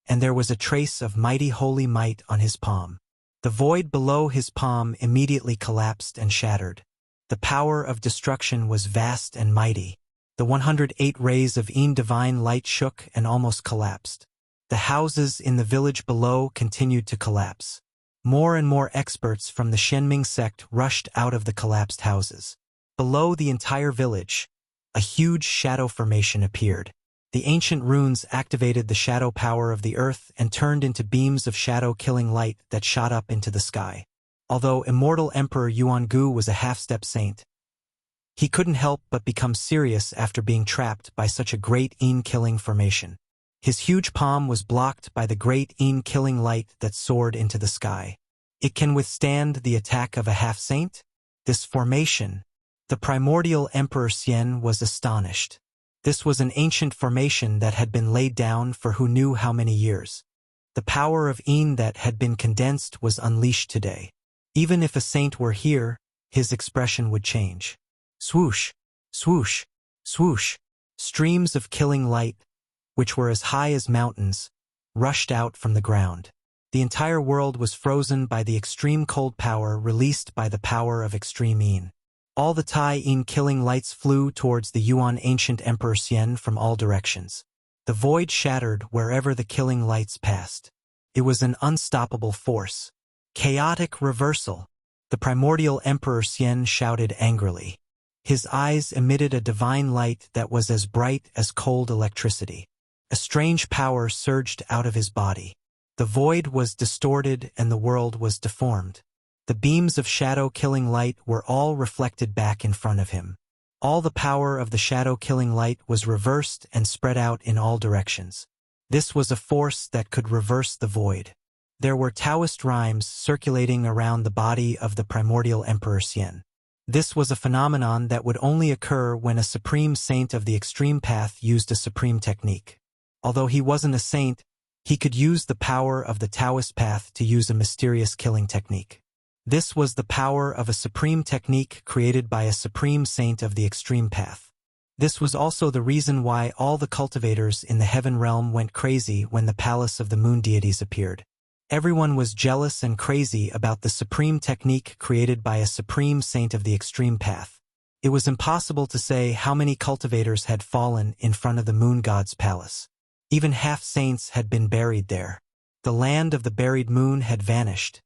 and there was a trace of mighty holy might on his palm. The void below his palm immediately collapsed and shattered. The power of destruction was vast and mighty. The 108 rays of Yin divine light shook and almost collapsed. The houses in the village below continued to collapse. More and more experts from the Shenming sect rushed out of the collapsed houses. Below the entire village, a huge shadow formation appeared. The ancient runes activated the shadow power of the earth and turned into beams of shadow-killing light that shot up into the sky. Although Immortal Emperor Yuan-gu was a half-step saint, he couldn't help but become serious after being trapped by such a great Yin-killing formation. His huge palm was blocked by the great Yin-killing light that soared into the sky. It can withstand the attack of a half-saint? This formation. The primordial Emperor Xian was astonished. This was an ancient formation that had been laid down for who knew how many years. The power of Yin that had been condensed was unleashed today. Even if a saint were here, his expression would change. Swoosh, swoosh, swoosh. Streams of killing light, which were as high as mountains, rushed out from the ground. The entire world was frozen by the extreme cold power released by the power of extreme Yin. All the Tai-Yin killing lights flew towards the Yuan ancient Emperor Xian from all directions. The void shattered wherever the killing lights passed. It was an unstoppable force. Chaotic reversal. The primordial Emperor Xian shouted angrily. His eyes emitted a divine light that was as bright as cold electricity. A strange power surged out of his body. The void was distorted and the world was deformed. The beams of shadow-killing light were all reflected back in front of him. All the power of the shadow-killing light was reversed and spread out in all directions. This was a force that could reverse the void. There were Taoist rhymes circulating around the body of the primordial Emperor Xian. This was a phenomenon that would only occur when a supreme saint of the extreme path used a supreme technique. Although he wasn't a saint, he could use the power of the Taoist path to use a mysterious killing technique. This was the power of a supreme technique created by a supreme saint of the extreme path. This was also the reason why all the cultivators in the heaven realm went crazy when the palace of the moon deities appeared. Everyone was jealous and crazy about the supreme technique created by a supreme saint of the extreme path. It was impossible to say how many cultivators had fallen in front of the moon god's palace. Even half-saints had been buried there. The land of the buried moon had vanished.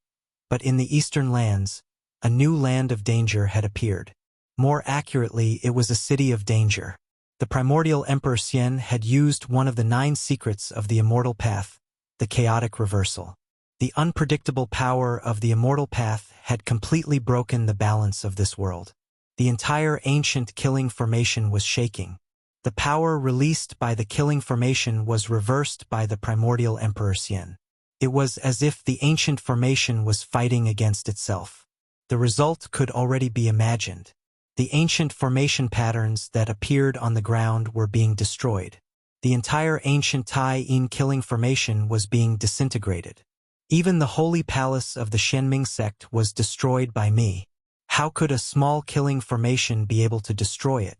But in the eastern lands, a new land of danger had appeared. More accurately, it was a city of danger. The primordial Emperor Xian had used one of the 9 secrets of the immortal path, the chaotic reversal. The unpredictable power of the immortal path had completely broken the balance of this world. The entire ancient killing formation was shaking. The power released by the killing formation was reversed by the primordial Emperor Xian. It was as if the ancient formation was fighting against itself. The result could already be imagined. The ancient formation patterns that appeared on the ground were being destroyed. The entire ancient Tai-Yin killing formation was being disintegrated. Even the holy palace of the Shenming sect was destroyed by me. How could a small killing formation be able to destroy it?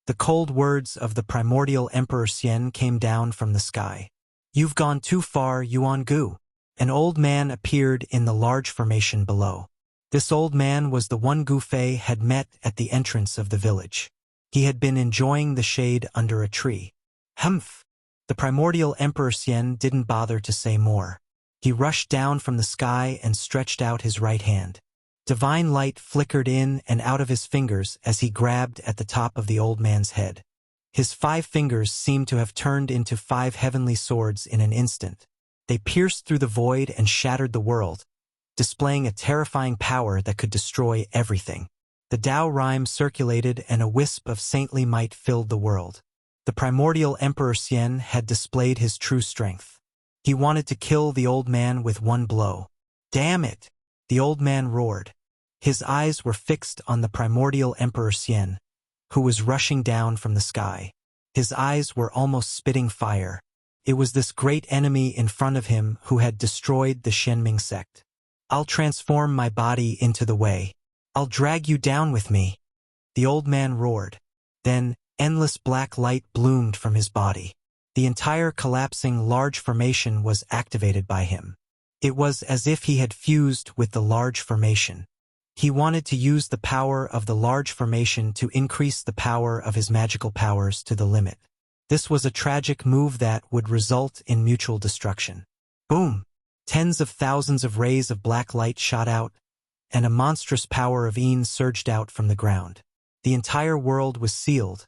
The cold words of the primordial Emperor Xian came down from the sky. You've gone too far, Yuan-gu. An old man appeared in the large formation below. This old man was the one Gu Fei had met at the entrance of the village. He had been enjoying the shade under a tree. Humph! The primordial Emperor Xian didn't bother to say more. He rushed down from the sky and stretched out his right hand. Divine light flickered in and out of his fingers as he grabbed at the top of the old man's head. His 5 fingers seemed to have turned into 5 heavenly swords in an instant. They pierced through the void and shattered the world, displaying a terrifying power that could destroy everything. The Tao rhyme circulated and a wisp of saintly might filled the world. The primordial Emperor Xian had displayed his true strength. He wanted to kill the old man with one blow. Damn it! The old man roared. His eyes were fixed on the primordial Emperor Xian, who was rushing down from the sky. His eyes were almost spitting fire. It was this great enemy in front of him who had destroyed the Shenming sect. I'll transform my body into the way. I'll drag you down with me. The old man roared. Then, endless black light bloomed from his body. The entire collapsing large formation was activated by him. It was as if he had fused with the large formation. He wanted to use the power of the large formation to increase the power of his magical powers to the limit. This was a tragic move that would result in mutual destruction. Boom! Tens of thousands of rays of black light shot out, and a monstrous power of Yin surged out from the ground. The entire world was sealed,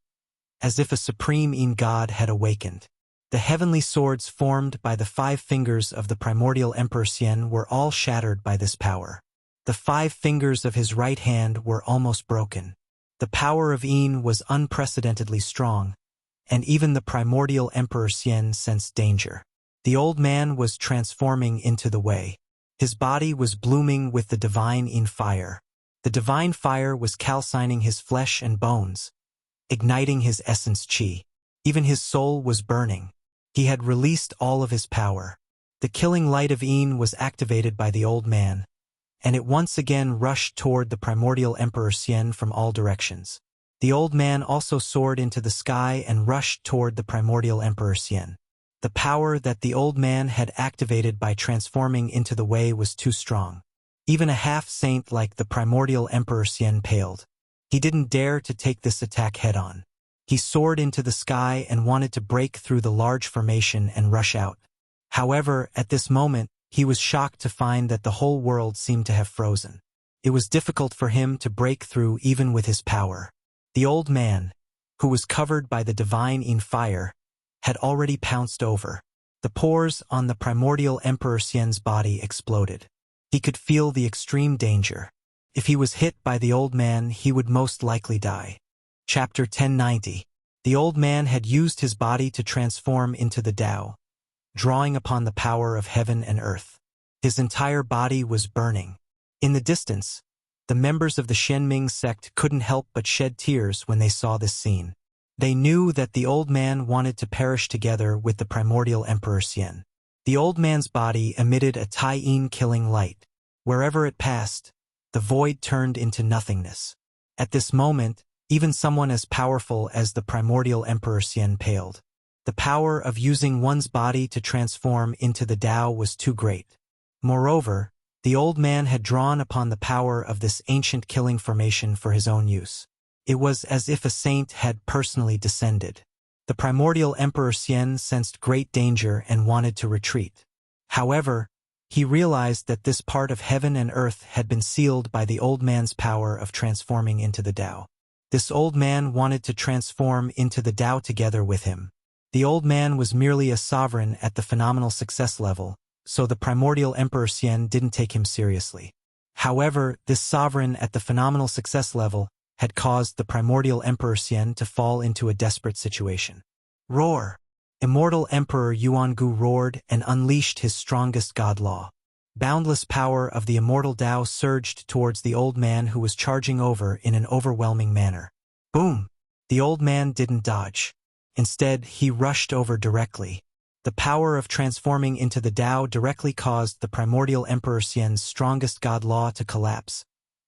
as if a supreme Yin god had awakened. The heavenly swords formed by the 5 fingers of the primordial Emperor Xian were all shattered by this power. The 5 fingers of his right hand were almost broken. The power of Yin was unprecedentedly strong, and even the primordial Emperor Xian sensed danger. The old man was transforming into the Wei. His body was blooming with the divine Yin fire. The divine fire was calcining his flesh and bones, igniting his essence qi. Even his soul was burning. He had released all of his power. The killing light of Yin was activated by the old man, and it once again rushed toward the primordial Emperor Xian from all directions. The old man also soared into the sky and rushed toward the primordial Emperor Xian. The power that the old man had activated by transforming into the Wei was too strong. Even a half-saint like the primordial Emperor Xian paled. He didn't dare to take this attack head-on. He soared into the sky and wanted to break through the large formation and rush out. However, at this moment, he was shocked to find that the whole world seemed to have frozen. It was difficult for him to break through even with his power. The old man, who was covered by the divine Yin fire, had already pounced over. The pores on the primordial Emperor Xian's body exploded. He could feel the extreme danger. If he was hit by the old man, he would most likely die. Chapter 1090. The old man had used his body to transform into the Tao, drawing upon the power of heaven and earth. His entire body was burning. In the distance, the members of the Shenming sect couldn't help but shed tears when they saw this scene. They knew that the old man wanted to perish together with the primordial Emperor Xian. The old man's body emitted a Tai-Yin killing light. Wherever it passed, the void turned into nothingness. At this moment, even someone as powerful as the primordial Emperor Xian paled. The power of using one's body to transform into the Tao was too great. Moreover, the old man had drawn upon the power of this ancient killing formation for his own use. It was as if a saint had personally descended. The primordial Emperor Xian sensed great danger and wanted to retreat. However, he realized that this part of heaven and earth had been sealed by the old man's power of transforming into the Tao. This old man wanted to transform into the Tao together with him. The old man was merely a sovereign at the phenomenal success level, so the primordial Emperor Xian didn't take him seriously. However, this sovereign at the phenomenal success level had caused the primordial Emperor Xian to fall into a desperate situation. Roar! Immortal Emperor Yuangu roared and unleashed his strongest god law. Boundless power of the immortal Tao surged towards the old man who was charging over in an overwhelming manner. Boom! The old man didn't dodge. Instead, he rushed over directly. The power of transforming into the Tao directly caused the primordial Emperor Xian's strongest god law to collapse,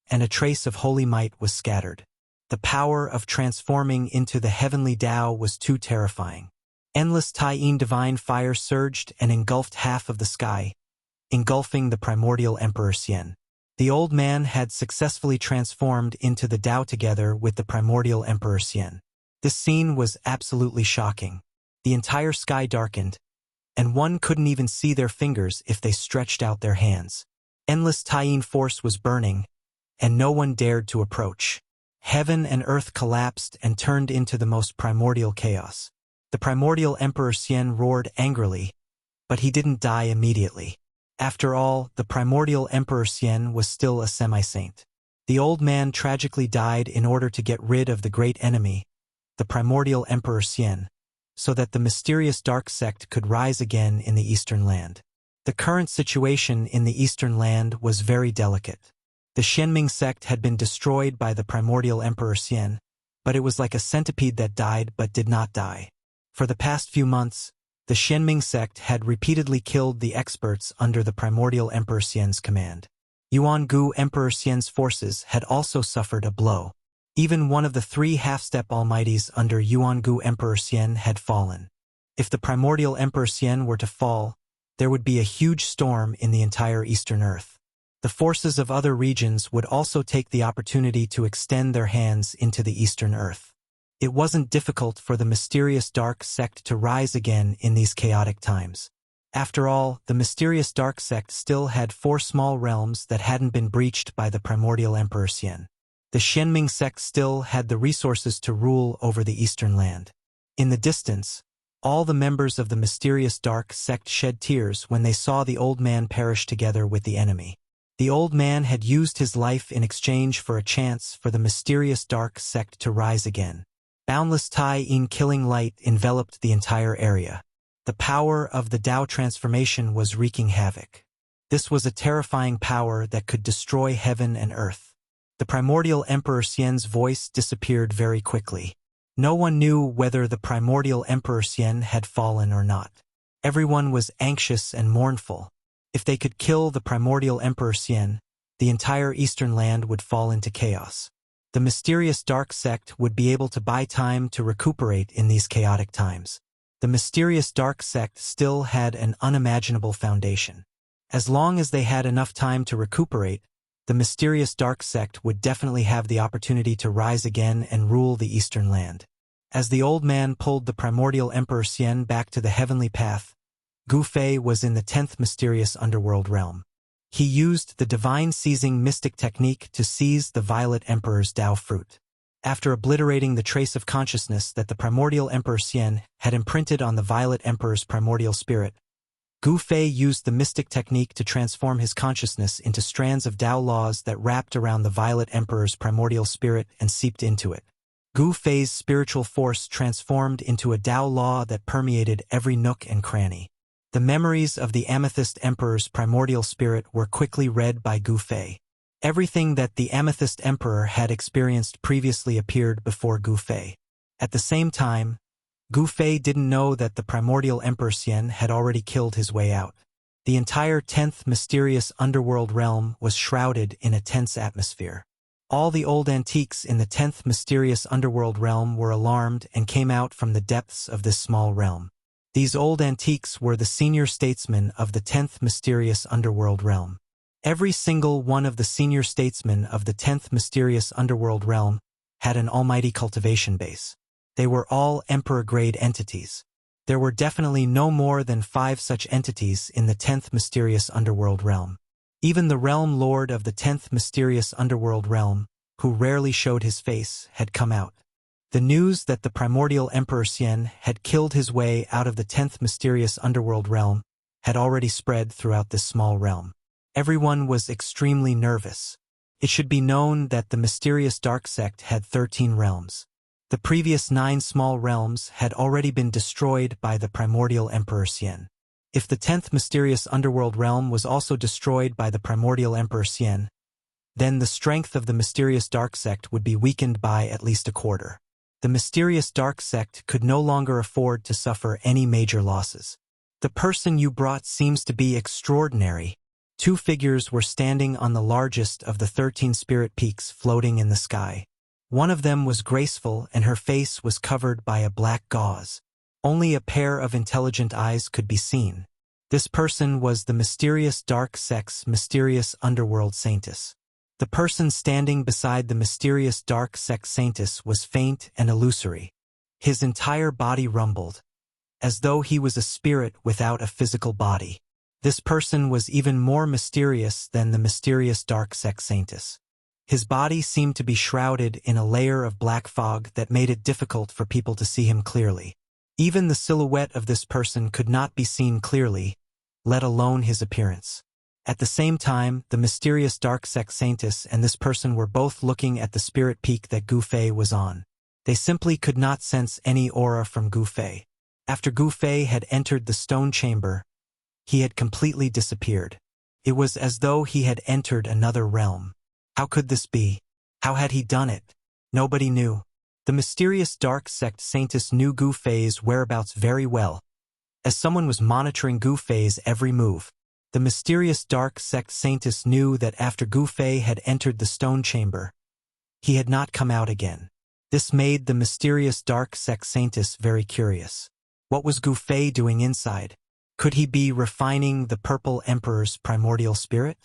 and a trace of holy might was scattered. The power of transforming into the heavenly Tao was too terrifying. Endless Tai-Yin divine fire surged and engulfed half of the sky, engulfing the primordial Emperor Xian. The old man had successfully transformed into the Tao together with the primordial Emperor Xian. This scene was absolutely shocking. The entire sky darkened, and one couldn't even see their fingers if they stretched out their hands. Endless Tai-Yin force was burning, and no one dared to approach. Heaven and earth collapsed and turned into the most primordial chaos. The primordial Emperor Xian roared angrily, but he didn't die immediately. After all, the primordial Emperor Xian was still a semi-saint. The old man tragically died in order to get rid of the great enemy, the primordial Emperor Xian, so that the mysterious dark sect could rise again in the Eastern Land. The current situation in the Eastern Land was very delicate. The Shenming sect had been destroyed by the primordial Emperor Xian, but it was like a centipede that died but did not die. For the past few months, the Shenming sect had repeatedly killed the experts under the primordial Emperor Xian's command. Yuangu Emperor Xian's forces had also suffered a blow. Even one of the 3 half-step almighties under Yuangu Emperor Xian had fallen. If the primordial Emperor Xian were to fall, there would be a huge storm in the entire Eastern Earth. The forces of other regions would also take the opportunity to extend their hands into the Eastern Earth. It wasn't difficult for the mysterious dark sect to rise again in these chaotic times. After all, the mysterious dark sect still had 4 small realms that hadn't been breached by the primordial Emperor Xian. The Xianming sect still had the resources to rule over the eastern land. In the distance, all the members of the mysterious dark sect shed tears when they saw the old man perish together with the enemy. The old man had used his life in exchange for a chance for the mysterious dark sect to rise again. Boundless Tai-in killing light enveloped the entire area. The power of the Tao transformation was wreaking havoc. This was a terrifying power that could destroy heaven and earth. The primordial Emperor Xian's voice disappeared very quickly. No one knew whether the primordial Emperor Xian had fallen or not. Everyone was anxious and mournful. If they could kill the primordial Emperor Xian, the entire eastern land would fall into chaos. The mysterious dark sect would be able to buy time to recuperate in these chaotic times. The mysterious dark sect still had an unimaginable foundation. As long as they had enough time to recuperate, the mysterious dark sect would definitely have the opportunity to rise again and rule the eastern land. As the old man pulled the primordial Emperor Xian back to the heavenly path, Gu Fei was in the 10th mysterious underworld realm. He used the divine seizing mystic technique to seize the violet emperor's Tao fruit. After obliterating the trace of consciousness that the primordial Emperor Xian had imprinted on the violet emperor's primordial spirit, Gu Fei used the mystic technique to transform his consciousness into strands of Tao laws that wrapped around the violet emperor's primordial spirit and seeped into it. Gu Fei's spiritual force transformed into a Tao law that permeated every nook and cranny. The memories of the Amethyst Emperor's primordial spirit were quickly read by Gu Fei. Everything that the Amethyst Emperor had experienced previously appeared before Gu Fei. At the same time, Gu Fei didn't know that the primordial Emperor Xian had already killed his way out. The entire 10th mysterious underworld realm was shrouded in a tense atmosphere. All the old antiques in the 10th mysterious underworld realm were alarmed and came out from the depths of this small realm. These old antiques were the senior statesmen of the 10th mysterious underworld realm. Every single one of the senior statesmen of the 10th mysterious underworld realm had an almighty cultivation base. They were all emperor-grade entities. There were definitely no more than 5 such entities in the 10th mysterious underworld realm. Even the realm lord of the 10th mysterious underworld realm, who rarely showed his face, had come out. The news that the primordial Emperor Xian had killed his way out of the 10th mysterious underworld realm had already spread throughout this small realm. Everyone was extremely nervous. It should be known that the mysterious dark sect had 13 realms. The previous 9 small realms had already been destroyed by the primordial Emperor Xian. If the 10th mysterious underworld realm was also destroyed by the primordial Emperor Xian, then the strength of the mysterious dark sect would be weakened by at least a quarter. The mysterious dark sect could no longer afford to suffer any major losses. The person you brought seems to be extraordinary. 2 figures were standing on the largest of the 13 spirit peaks floating in the sky. One of them was graceful and her face was covered by a black gauze. Only a pair of intelligent eyes could be seen. This person was the mysterious dark sect's mysterious underworld saintess. The person standing beside the mysterious dark sect saintess was faint and illusory. His entire body rumbled, as though he was a spirit without a physical body. This person was even more mysterious than the mysterious dark sect saintess. His body seemed to be shrouded in a layer of black fog that made it difficult for people to see him clearly. Even the silhouette of this person could not be seen clearly, let alone his appearance. At the same time, the mysterious dark sect saintess and this person were both looking at the spirit peak that Gu Fei was on. They simply could not sense any aura from Gu Fei. After Gu Fei had entered the stone chamber, he had completely disappeared. It was as though he had entered another realm. How could this be? How had he done it? Nobody knew. The mysterious dark sect saintess knew Gu Fei's whereabouts very well, as someone was monitoring Gu Fei's every move. The mysterious dark sect saintess knew that after Gu Fei had entered the stone chamber, he had not come out again. This made the mysterious dark sect saintess very curious. What was Gu Fei doing inside? Could he be refining the Purple Emperor's primordial spirit?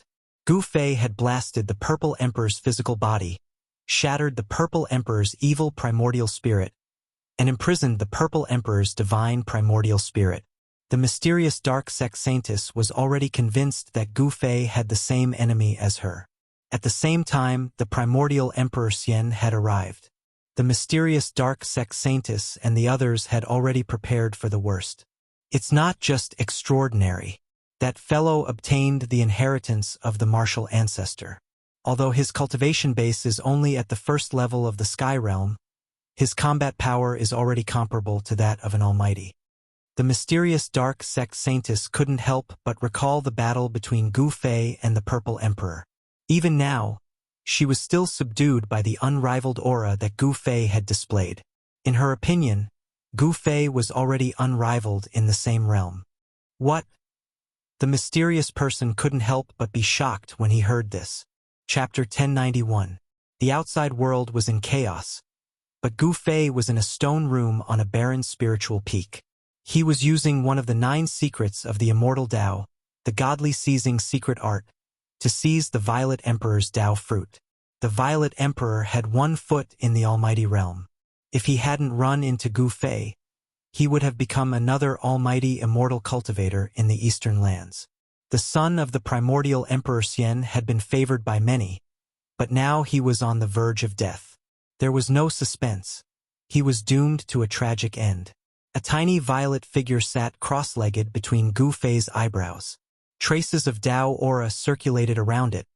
Gu Fei had blasted the Purple Emperor's physical body, shattered the Purple Emperor's evil primordial spirit, and imprisoned the Purple Emperor's divine primordial spirit. The mysterious dark sect saintess was already convinced that Gu Fei had the same enemy as her. At the same time, the primordial Emperor Xian had arrived. The mysterious dark sect Saintis and the others had already prepared for the worst. It's not just extraordinary. That fellow obtained the inheritance of the martial ancestor. Although his cultivation base is only at the first level of the Sky Realm, his combat power is already comparable to that of an almighty. The mysterious dark sect Saintis couldn't help but recall the battle between Gu Fei and the Purple Emperor. Even now, she was still subdued by the unrivaled aura that Gu Fei had displayed. In her opinion, Gu Fei was already unrivaled in the same realm. What? The mysterious person couldn't help but be shocked when he heard this. Chapter 1091. The outside world was in chaos, but Gu Fei was in a stone room on a barren spiritual peak. He was using one of the 9 secrets of the Immortal Tao, the godly seizing secret art, to seize the Violet Emperor's Tao fruit. The Violet Emperor had 1 foot in the almighty realm. If he hadn't run into Gu Fei, he would have become another almighty immortal cultivator in the eastern lands. The son of the primordial Emperor Xian had been favored by many, but now he was on the verge of death. There was no suspense. He was doomed to a tragic end. A tiny violet figure sat cross-legged between Gu Fei's eyebrows. Traces of Tao aura circulated around it,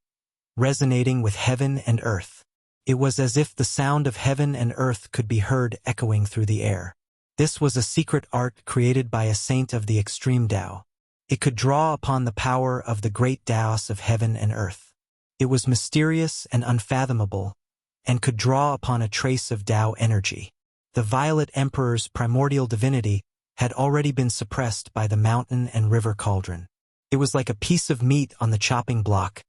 resonating with heaven and earth. It was as if the sound of heaven and earth could be heard echoing through the air. This was a secret art created by a saint of the extreme Tao. It could draw upon the power of the great Taos of heaven and earth. It was mysterious and unfathomable, and could draw upon a trace of Tao energy. The Violet Emperor's primordial divinity had already been suppressed by the mountain and river cauldron. It was like a piece of meat on the chopping block,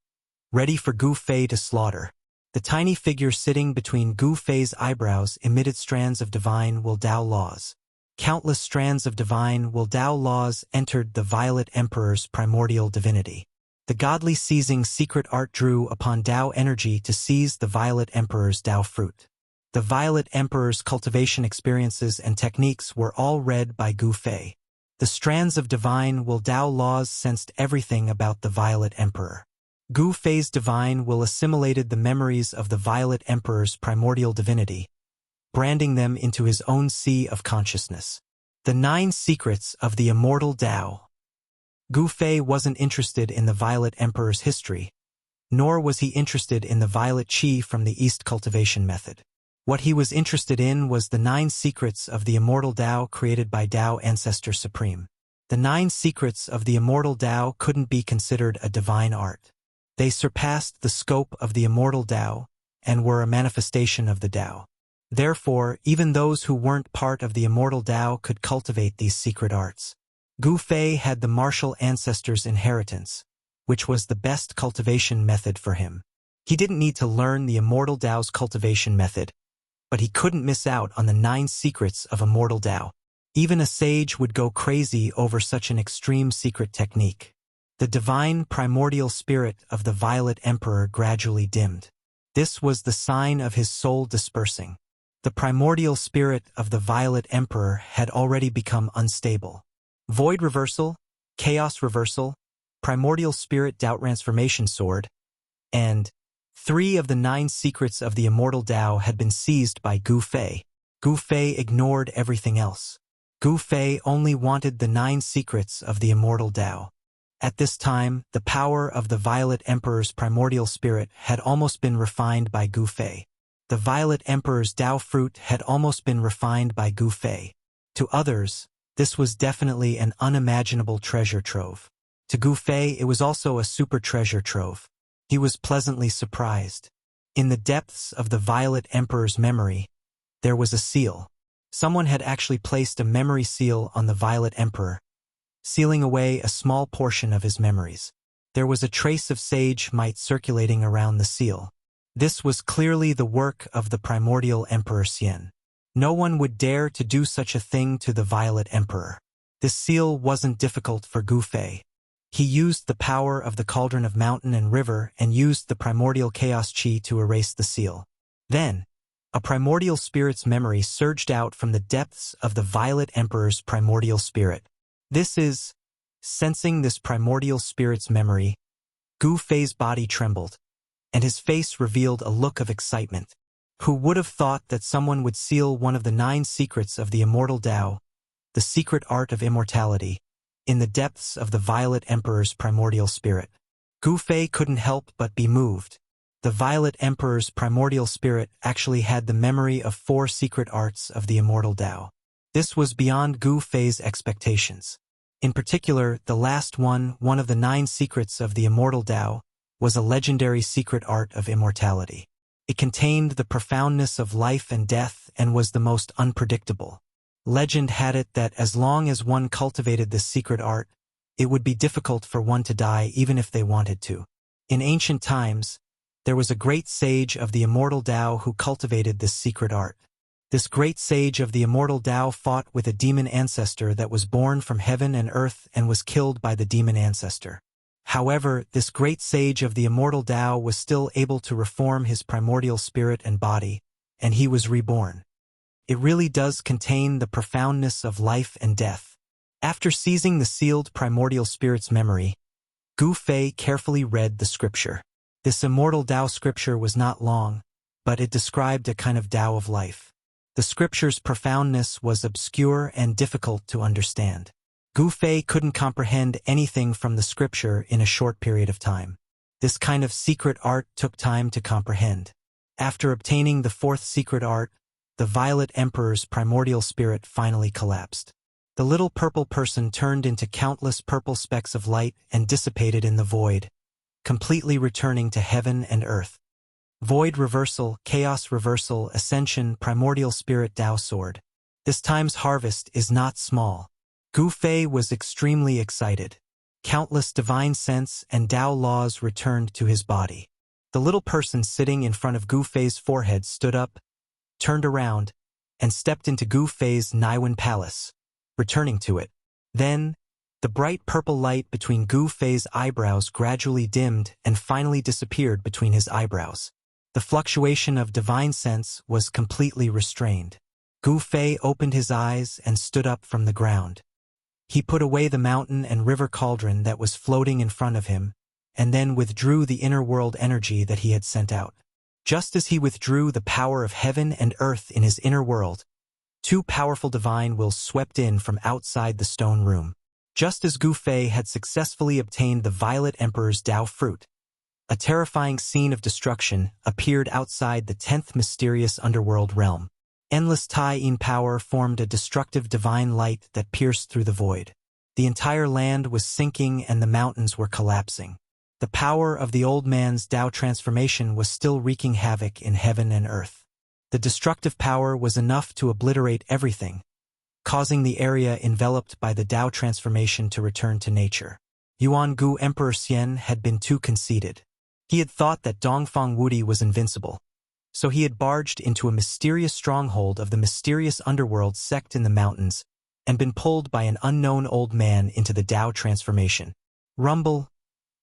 ready for Gu Fei to slaughter. The tiny figure sitting between Gu Fei's eyebrows emitted strands of divine will Tao laws. Countless strands of divine will Tao laws entered the Violet Emperor's primordial divinity. The godly seizing secret art drew upon Tao energy to seize the Violet Emperor's Tao fruit. The Violet Emperor's cultivation experiences and techniques were all read by Gu Fei. The strands of divine will Tao laws sensed everything about the Violet Emperor. Gu Fei's divine will assimilated the memories of the Violet Emperor's primordial divinity, branding them into his own sea of consciousness. The 9 secrets of the Immortal Tao. Gu Fei wasn't interested in the Violet Emperor's history, nor was he interested in the Violet Qi from the East cultivation method. What he was interested in was the 9 secrets of the Immortal Tao created by Tao Ancestor Supreme. The 9 secrets of the Immortal Tao couldn't be considered a divine art. They surpassed the scope of the Immortal Tao and were a manifestation of the Tao. Therefore, even those who weren't part of the Immortal Tao could cultivate these secret arts. Gu Fei had the martial ancestor's inheritance, which was the best cultivation method for him. He didn't need to learn the Immortal Tao's cultivation method, but he couldn't miss out on the 9 secrets of Immortal Tao. Even a sage would go crazy over such an extreme secret technique. The divine primordial spirit of the Violet Emperor gradually dimmed. This was the sign of his soul dispersing. The primordial spirit of the Violet Emperor had already become unstable. Void reversal, chaos reversal, primordial spirit doubt transformation sword, and 3 of the 9 secrets of the Immortal Tao had been seized by Gu Fei. Gu Fei ignored everything else. Gu Fei only wanted the 9 secrets of the Immortal Tao. At this time, the power of the Violet Emperor's primordial spirit had almost been refined by Gu Fei. The Violet Emperor's Tao fruit had almost been refined by Gu Fei. To others, this was definitely an unimaginable treasure trove. To Gu Fei, it was also a super treasure trove. He was pleasantly surprised. In the depths of the Violet Emperor's memory, there was a seal. Someone had actually placed a memory seal on the Violet Emperor, sealing away a small portion of his memories. There was a trace of sage might circulating around the seal. This was clearly the work of the primordial Emperor Xian. No one would dare to do such a thing to the Violet Emperor. This seal wasn't difficult for Gu Fei. He used the power of the cauldron of mountain and river and used the primordial chaos qi to erase the seal. Then, a primordial spirit's memory surged out from the depths of the Violet Emperor's primordial spirit. Sensing this primordial spirit's memory, Gu Fei's body trembled. and his face revealed a look of excitement. Who would have thought that someone would seal one of the 9 secrets of the immortal Tao, the secret art of immortality, in the depths of the Violet Emperor's primordial spirit? Gu Fei couldn't help but be moved. The Violet Emperor's primordial spirit actually had the memory of 4 secret arts of the immortal Tao. This was beyond Gu Fei's expectations. In particular, the last one of the 9 secrets of the immortal Tao, was a legendary secret art of immortality. It contained the profoundness of life and death and was the most unpredictable. Legend had it that as long as one cultivated this secret art, it would be difficult for one to die even if they wanted to. In ancient times, there was a great sage of the immortal Tao who cultivated this secret art. This great sage of the immortal Tao fought with a demon ancestor that was born from heaven and earth and was killed by the demon ancestor. However, this great sage of the immortal Tao was still able to reform his primordial spirit and body, and he was reborn. It really does contain the profoundness of life and death. After seizing the sealed primordial spirit's memory, Gu Fei carefully read the scripture. This immortal Tao scripture was not long, but it described a kind of Tao of life. The scripture's profoundness was obscure and difficult to understand. Gu Fei couldn't comprehend anything from the scripture in a short period of time. This kind of secret art took time to comprehend. After obtaining the 4th secret art, the Violet Emperor's primordial spirit finally collapsed. The little purple person turned into countless purple specks of light and dissipated in the void, completely returning to heaven and earth. Void reversal, chaos reversal, ascension, primordial spirit Tao sword. This time's harvest is not small. Gu Fei was extremely excited. Countless divine sense and Tao laws returned to his body. The little person sitting in front of Gu Fei's forehead stood up, turned around, and stepped into Gu Fei's Naiwen palace, returning to it. Then, the bright purple light between Gu Fei's eyebrows gradually dimmed and finally disappeared between his eyebrows. The fluctuation of divine sense was completely restrained. Gu Fei opened his eyes and stood up from the ground. He put away the mountain and river cauldron that was floating in front of him, and then withdrew the inner world energy that he had sent out. Just as he withdrew the power of heaven and earth in his inner world, 2 powerful divine wills swept in from outside the stone room. Just as Gu Fei had successfully obtained the Violet Emperor's Tao fruit, a terrifying scene of destruction appeared outside the 10th mysterious underworld realm. Endless Tai-in power formed a destructive divine light that pierced through the void. The entire land was sinking and the mountains were collapsing. The power of the old man's Tao transformation was still wreaking havoc in heaven and earth. The destructive power was enough to obliterate everything, causing the area enveloped by the Tao transformation to return to nature. Yuan Gu Emperor Xian had been too conceited. He had thought that Dongfang Wudi was invincible. So he had barged into a mysterious stronghold of the mysterious underworld sect in the mountains and been pulled by an unknown old man into the Tao transformation. Rumble,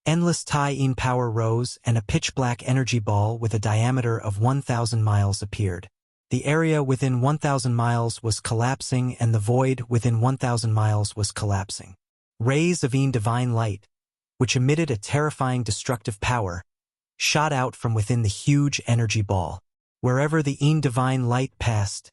endless Tai-in power rose and a pitch-black energy ball with a diameter of 1,000 miles appeared. The area within 1,000 miles was collapsing and the void within 1,000 miles was collapsing. Rays of Yin divine light, which emitted a terrifying destructive power, shot out from within the huge energy ball. Wherever the Yin divine light passed,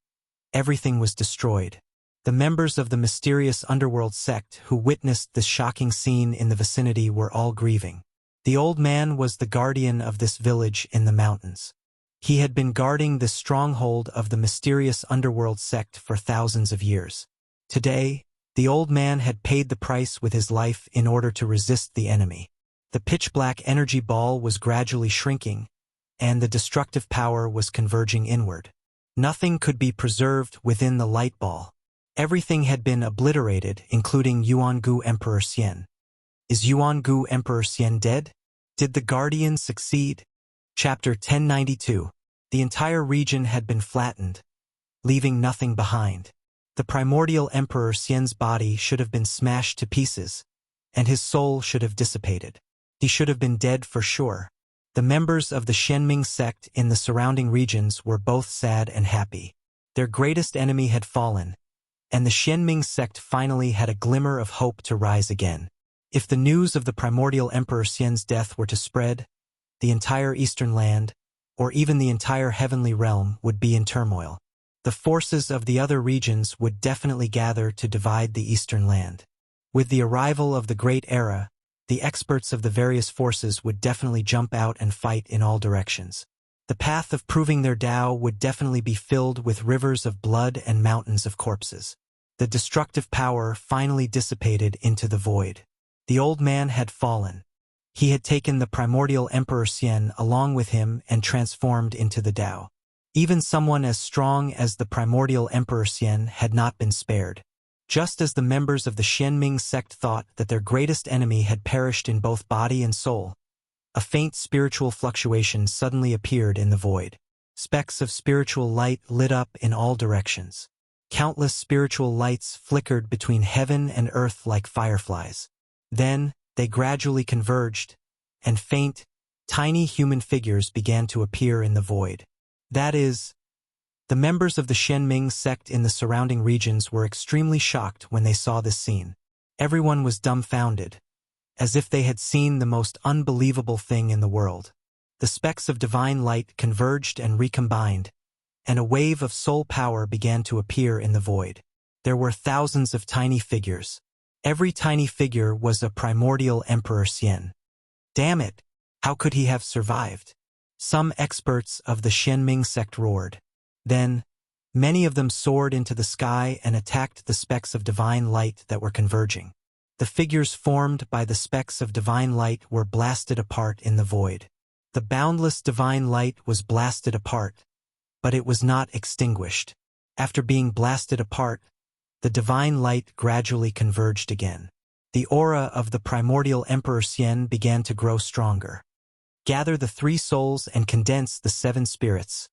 everything was destroyed. The members of the mysterious underworld sect who witnessed this shocking scene in the vicinity were all grieving. The old man was the guardian of this village in the mountains. He had been guarding this stronghold of the mysterious underworld sect for thousands of years. Today, the old man had paid the price with his life in order to resist the enemy. The pitch-black energy ball was gradually shrinking, and the destructive power was converging inward. Nothing could be preserved within the light ball. Everything had been obliterated, including Yuan Gu Emperor Xian. Is Yuan Gu Emperor Xian dead? Did the Guardian succeed? Chapter 1092. The entire region had been flattened, leaving nothing behind. The primordial Emperor Xian's body should have been smashed to pieces, and his soul should have dissipated. He should have been dead for sure. The members of the Shenming sect in the surrounding regions were both sad and happy. Their greatest enemy had fallen, and the Shenming sect finally had a glimmer of hope to rise again. If the news of the primordial Emperor Xian's death were to spread, the entire eastern land, or even the entire heavenly realm would be in turmoil. The forces of the other regions would definitely gather to divide the eastern land. With the arrival of the Great Era, the experts of the various forces would definitely jump out and fight in all directions. The path of proving their Tao would definitely be filled with rivers of blood and mountains of corpses. The destructive power finally dissipated into the void. The old man had fallen. He had taken the primordial Emperor Xian along with him and transformed into the Tao. Even someone as strong as the primordial Emperor Xian had not been spared. Just as the members of the Xianming sect thought that their greatest enemy had perished in both body and soul, a faint spiritual fluctuation suddenly appeared in the void. Specks of spiritual light lit up in all directions. Countless spiritual lights flickered between heaven and earth like fireflies. Then, they gradually converged, and faint, tiny human figures began to appear in the void. That is, the members of the Xianming sect in the surrounding regions were extremely shocked when they saw this scene. Everyone was dumbfounded, as if they had seen the most unbelievable thing in the world. The specks of divine light converged and recombined, and a wave of soul power began to appear in the void. There were thousands of tiny figures. Every tiny figure was a primordial Emperor Xian. Damn it! How could he have survived? Some experts of the Xianming sect roared. Then, many of them soared into the sky and attacked the specks of divine light that were converging. The figures formed by the specks of divine light were blasted apart in the void. The boundless divine light was blasted apart, but it was not extinguished. After being blasted apart, the divine light gradually converged again. The aura of the primordial Emperor Xian began to grow stronger. Gather the 3 souls and condense the 7 spirits.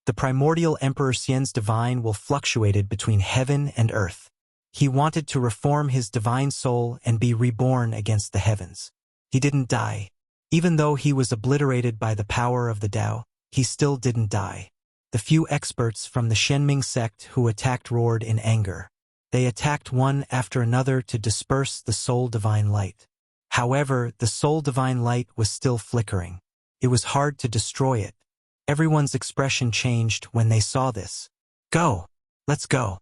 The primordial Emperor Xian's divine will fluctuated between heaven and earth. He wanted to reform his divine soul and be reborn against the heavens. He didn't die. Even though he was obliterated by the power of the Tao, he still didn't die. The few experts from the Xianming sect who attacked roared in anger. They attacked one after another to disperse the soul divine light. However, the soul divine light was still flickering. It was hard to destroy it. Everyone's expression changed when they saw this. Go! Let's go!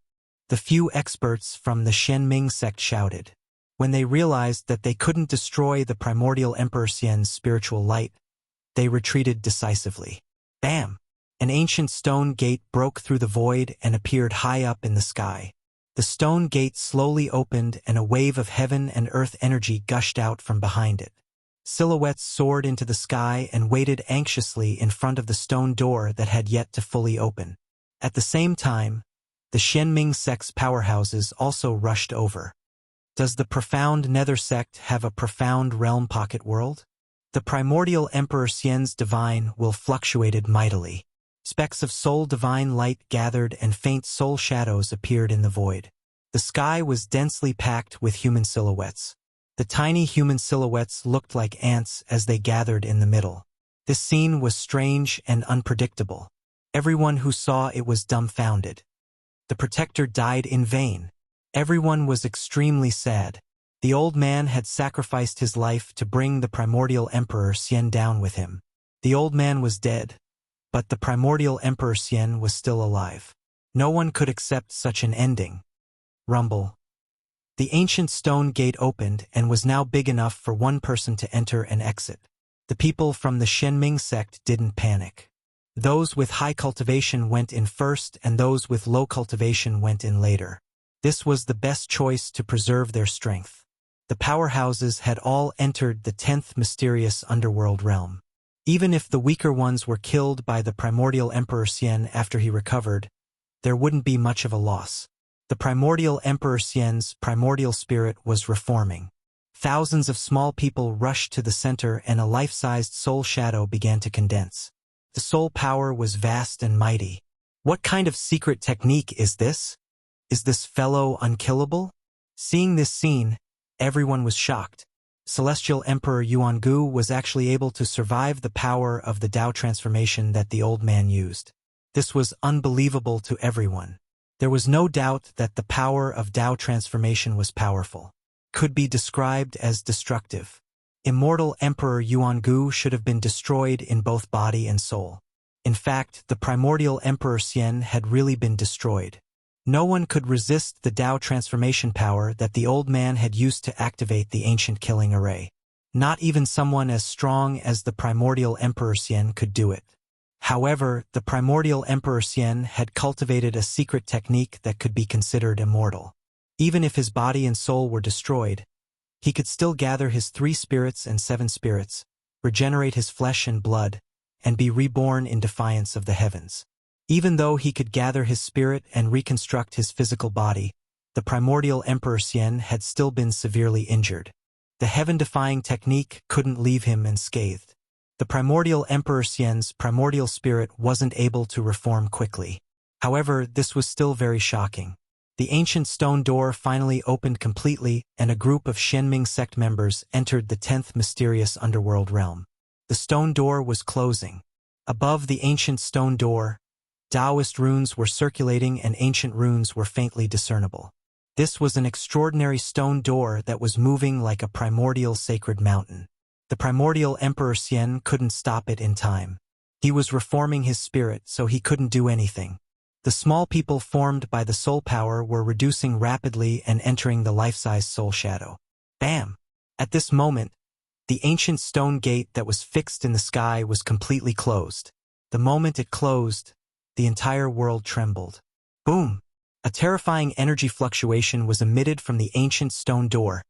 The few experts from the Xianming sect shouted. When they realized that they couldn't destroy the primordial Emperor Xian's spiritual light, they retreated decisively. Bam! An ancient stone gate broke through the void and appeared high up in the sky. The stone gate slowly opened and a wave of heaven and earth energy gushed out from behind it. Silhouettes soared into the sky and waited anxiously in front of the stone door that had yet to fully open. At the same time, the Xianming sect's powerhouses also rushed over. Does the profound Nether sect have a profound realm pocket world? The primordial Emperor Xian's divine will fluctuated mightily. Specks of soul divine light gathered and faint soul shadows appeared in the void. The sky was densely packed with human silhouettes. The tiny human silhouettes looked like ants as they gathered in the middle. This scene was strange and unpredictable. Everyone who saw it was dumbfounded. The protector died in vain. Everyone was extremely sad. The old man had sacrificed his life to bring the primordial Emperor Xian down with him. The old man was dead, but the primordial Emperor Xian was still alive. No one could accept such an ending. Rumble. The ancient stone gate opened and was now big enough for one person to enter and exit. The people from the Xianming sect didn't panic. Those with high cultivation went in first and those with low cultivation went in later. This was the best choice to preserve their strength. The powerhouses had all entered the 10th mysterious underworld realm. Even if the weaker ones were killed by the primordial Emperor Xian after he recovered, there wouldn't be much of a loss. The primordial Emperor Xian's primordial spirit was reforming. Thousands of small people rushed to the center and a life-sized soul shadow began to condense. The soul power was vast and mighty. What kind of secret technique is this? Is this fellow unkillable? Seeing this scene, everyone was shocked. Celestial Emperor Yuangu was actually able to survive the power of the Tao transformation that the old man used. This was unbelievable to everyone. There was no doubt that the power of Tao transformation was powerful. Could be described as destructive. Immortal Emperor Yuangu should have been destroyed in both body and soul. In fact, the primordial Emperor Xian had really been destroyed. No one could resist the Dao transformation power that the old man had used to activate the ancient killing array. Not even someone as strong as the primordial Emperor Xian could do it. However, the primordial Emperor Xian had cultivated a secret technique that could be considered immortal. Even if his body and soul were destroyed, he could still gather his 3 spirits and 7 spirits, regenerate his flesh and blood, and be reborn in defiance of the heavens. Even though he could gather his spirit and reconstruct his physical body, the primordial Emperor Xian had still been severely injured. The heaven-defying technique couldn't leave him unscathed. The primordial Emperor Xian's primordial spirit wasn't able to reform quickly. However, this was still very shocking. The ancient stone door finally opened completely, and a group of Shenming sect members entered the 10th mysterious underworld realm. The stone door was closing. Above the ancient stone door, Taoist runes were circulating and ancient runes were faintly discernible. This was an extraordinary stone door that was moving like a primordial sacred mountain. The primordial Emperor Xian couldn't stop it in time. He was reforming his spirit, so he couldn't do anything. The small people formed by the soul power were reducing rapidly and entering the life-size soul shadow. Bam! At this moment, the ancient stone gate that was fixed in the sky was completely closed. The moment it closed, the entire world trembled. Boom! A terrifying energy fluctuation was emitted from the ancient stone door,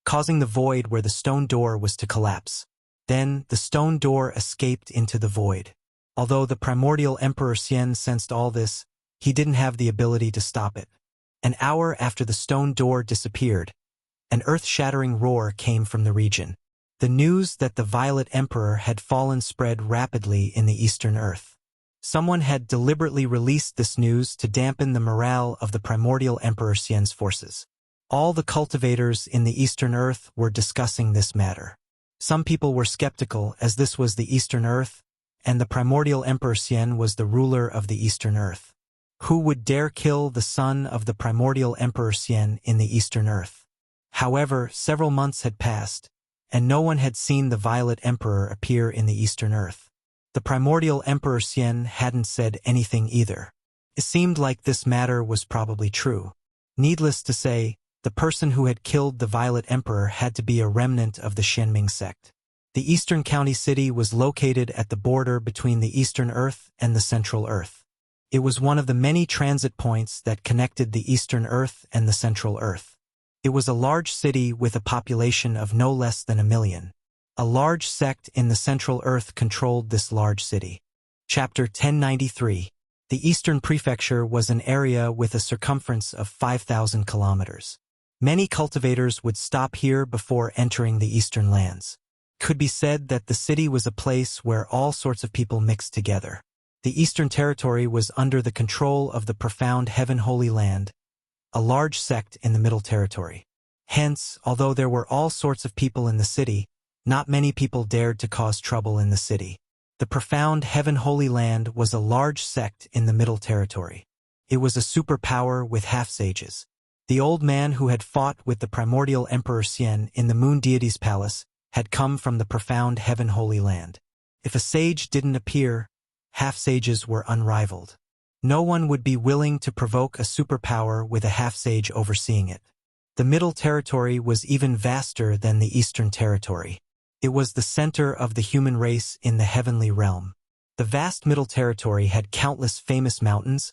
causing the void where the stone door was to collapse. Then, the stone door escaped into the void. Although the primordial Emperor Xian sensed all this, he didn't have the ability to stop it. An hour after the stone door disappeared, an earth-shattering roar came from the region. The news that the Violet Emperor had fallen spread rapidly in the Eastern Earth. Someone had deliberately released this news to dampen the morale of the primordial Emperor Xian's forces. All the cultivators in the Eastern Earth were discussing this matter. Some people were skeptical, as this was the Eastern Earth, and the primordial Emperor Xian was the ruler of the Eastern Earth. Who would dare kill the son of the primordial Emperor Xian in the Eastern Earth? However, several months had passed, and no one had seen the Violet Emperor appear in the Eastern Earth. The primordial Emperor Xian hadn't said anything either. It seemed like this matter was probably true. Needless to say, the person who had killed the Violet Emperor had to be a remnant of the Shenming sect. The Eastern County City was located at the border between the Eastern Earth and the Central Earth. It was one of the many transit points that connected the Eastern Earth and the Central Earth. It was a large city with a population of no less than 1 million. A large sect in the Central Earth controlled this large city. Chapter 1093. The Eastern Prefecture was an area with a circumference of 5,000 kilometers. Many cultivators would stop here before entering the Eastern lands. It could be said that the city was a place where all sorts of people mixed together. The Eastern Territory was under the control of the profound Heaven Holy Land, a large sect in the Middle Territory. Hence, although there were all sorts of people in the city, not many people dared to cause trouble in the city. The profound Heaven Holy Land was a large sect in the Middle Territory. It was a superpower with half-sages. The old man who had fought with the primordial Emperor Xian in the Moon Deity's palace had come from the profound Heaven Holy Land. If a sage didn't appear, half-sages were unrivaled. No one would be willing to provoke a superpower with a half-sage overseeing it. The Middle Territory was even vaster than the Eastern Territory. It was the center of the human race in the heavenly realm. The vast Middle Territory had countless famous mountains,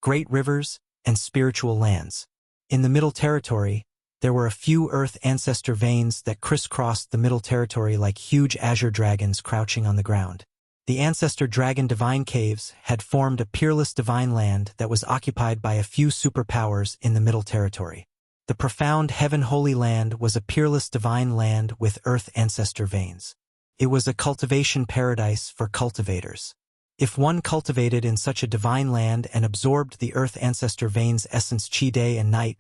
great rivers, and spiritual lands. In the Middle Territory, there were a few Earth ancestor veins that crisscrossed the Middle Territory like huge azure dragons crouching on the ground. The ancestor dragon divine caves had formed a peerless divine land that was occupied by a few superpowers in the Middle Territory. The profound Heaven Holy Land was a peerless divine land with Earth ancestor veins. It was a cultivation paradise for cultivators. If one cultivated in such a divine land and absorbed the Earth ancestor veins' essence chi day and night,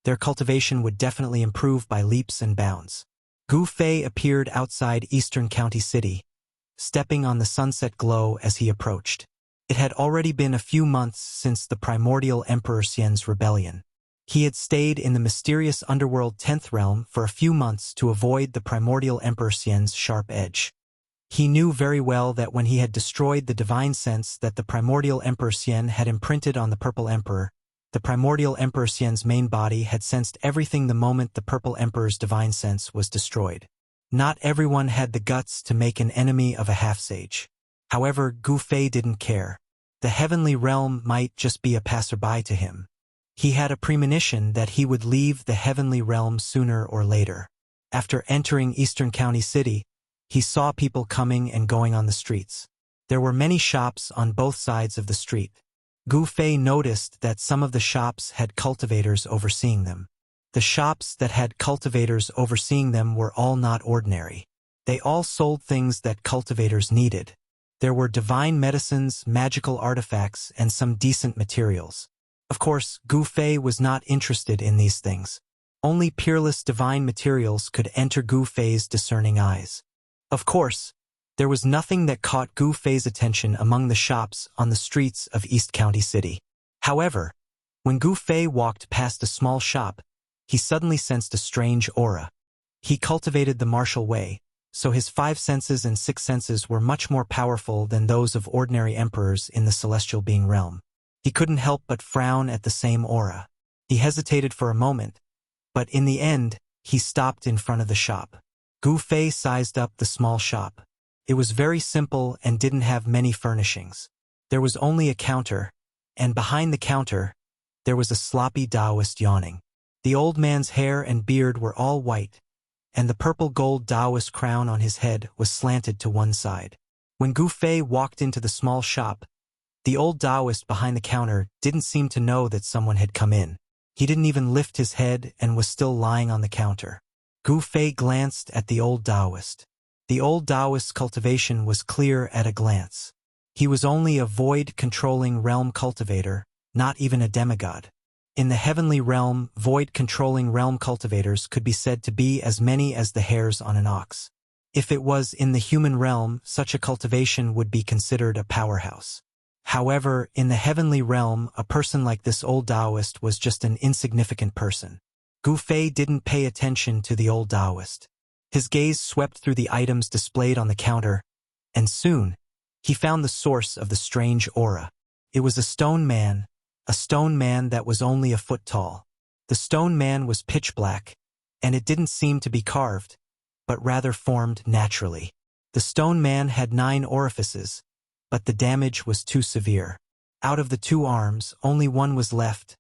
their cultivation would definitely improve by leaps and bounds. Gu Fei appeared outside Eastern County City, stepping on the sunset glow as he approached. It had already been a few months since the primordial Emperor Xian's rebellion. He had stayed in the mysterious underworld 10th realm for a few months to avoid the primordial Emperor Xian's sharp edge. He knew very well that when he had destroyed the divine sense that the primordial Emperor Xian had imprinted on the Purple Emperor, the primordial Emperor Xian's main body had sensed everything the moment the Purple Emperor's divine sense was destroyed. Not everyone had the guts to make an enemy of a half-sage. However, Gu Fei didn't care. The heavenly realm might just be a passerby to him. He had a premonition that he would leave the heavenly realm sooner or later. After entering Eastern County City, he saw people coming and going on the streets. There were many shops on both sides of the street. Gu Fei noticed that some of the shops had cultivators overseeing them. The shops that had cultivators overseeing them were all not ordinary. They all sold things that cultivators needed. There were divine medicines, magical artifacts, and some decent materials. Of course, Gu Fei was not interested in these things. Only peerless divine materials could enter Gu Fei's discerning eyes. Of course, there was nothing that caught Gu Fei's attention among the shops on the streets of East County City. However, when Gu Fei walked past a small shop, he suddenly sensed a strange aura. He cultivated the martial way, so his 5 senses and 6 senses were much more powerful than those of ordinary emperors in the celestial being realm. He couldn't help but frown at the same aura. He hesitated for a moment, but in the end, he stopped in front of the shop. Gu Fei sized up the small shop. It was very simple and didn't have many furnishings. There was only a counter, and behind the counter, there was a sloppy Taoist yawning. The old man's hair and beard were all white, and the purple gold Taoist crown on his head was slanted to one side. When Gu Fei walked into the small shop, the old Taoist behind the counter didn't seem to know that someone had come in. He didn't even lift his head and was still lying on the counter. Gu Fei glanced at the old Taoist. The old Taoist's cultivation was clear at a glance. He was only a void-controlling realm cultivator, not even a demigod. In the heavenly realm, void-controlling realm cultivators could be said to be as many as the hairs on an ox. If it was in the human realm, such a cultivation would be considered a powerhouse. However, in the heavenly realm, a person like this old Taoist was just an insignificant person. Gu Fei didn't pay attention to the old Taoist. His gaze swept through the items displayed on the counter, and soon, he found the source of the strange aura. It was a stone man that was only a foot tall. The stone man was pitch black, and it didn't seem to be carved, but rather formed naturally. The stone man had 9 orifices, but the damage was too severe. Out of the 2 arms, only one was left,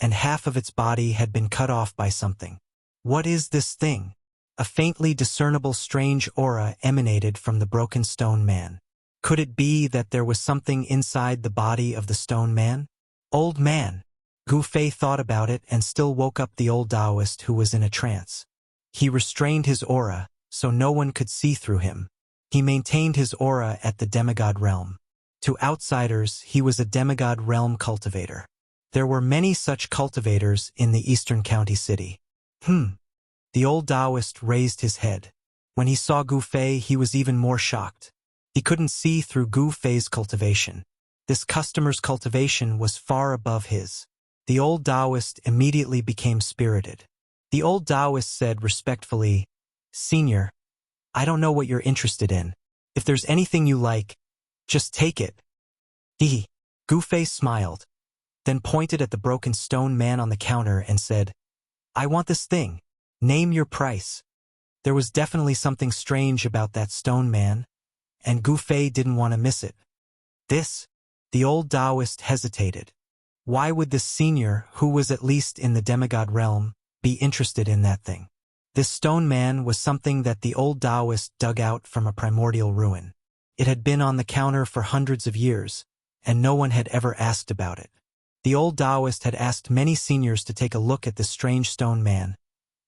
and half of its body had been cut off by something. What is this thing? A faintly discernible strange aura emanated from the broken stone man. Could it be that there was something inside the body of the stone man? Old man. Gu Fei thought about it and still woke up the old Taoist who was in a trance. He restrained his aura, so no one could see through him. He maintained his aura at the demigod realm. To outsiders, he was a demigod realm cultivator. There were many such cultivators in the Eastern County City. The old Taoist raised his head. When he saw Gu Fei, he was even more shocked. He couldn't see through Gu Fei's cultivation. This customer's cultivation was far above his. The old Taoist immediately became spirited. The old Taoist said respectfully, "Senior, I don't know what you're interested in. If there's anything you like, just take it." Gu Fei smiled, then pointed at the broken stone man on the counter and said, "I want this thing. Name your price." There was definitely something strange about that stone man, and Gu Fei didn't want to miss it. The old Taoist hesitated. Why would this senior, who was at least in the demigod realm, be interested in that thing? This stone man was something that the old Taoist dug out from a primordial ruin. It had been on the counter for hundreds of years, and no one had ever asked about it. The old Taoist had asked many seniors to take a look at this strange stone man,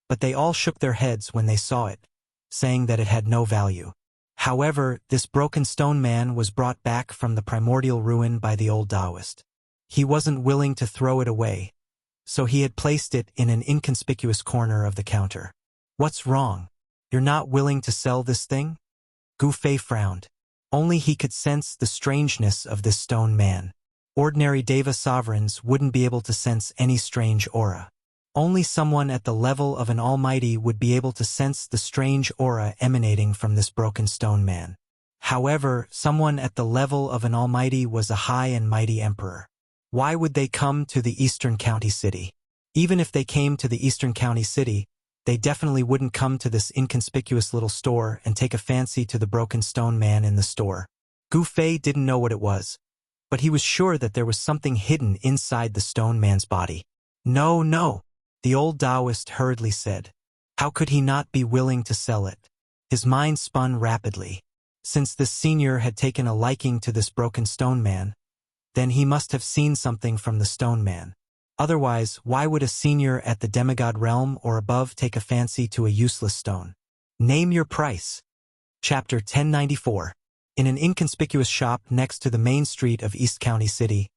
but they all shook their heads when they saw it, saying that it had no value. However, this broken stone man was brought back from the primordial ruin by the old Taoist. He wasn't willing to throw it away, so he had placed it in an inconspicuous corner of the counter. "What's wrong? You're not willing to sell this thing?" Gu Fei frowned. Only he could sense the strangeness of this stone man. Ordinary Deva sovereigns wouldn't be able to sense any strange aura. Only someone at the level of an almighty would be able to sense the strange aura emanating from this broken stone man. However, someone at the level of an almighty was a high and mighty emperor. Why would they come to the Eastern County City? Even if they came to the Eastern County City, they definitely wouldn't come to this inconspicuous little store and take a fancy to the broken stone man in the store. Gu Fei didn't know what it was, but he was sure that there was something hidden inside the stone man's body. No, no, the old Taoist hurriedly said. How could he not be willing to sell it? His mind spun rapidly. Since this senior had taken a liking to this broken stone man, then he must have seen something from the stone man. Otherwise, why would a senior at the demigod realm or above take a fancy to a useless stone? Name your price. Chapter 1094. In an inconspicuous shop next to the main street of East County City,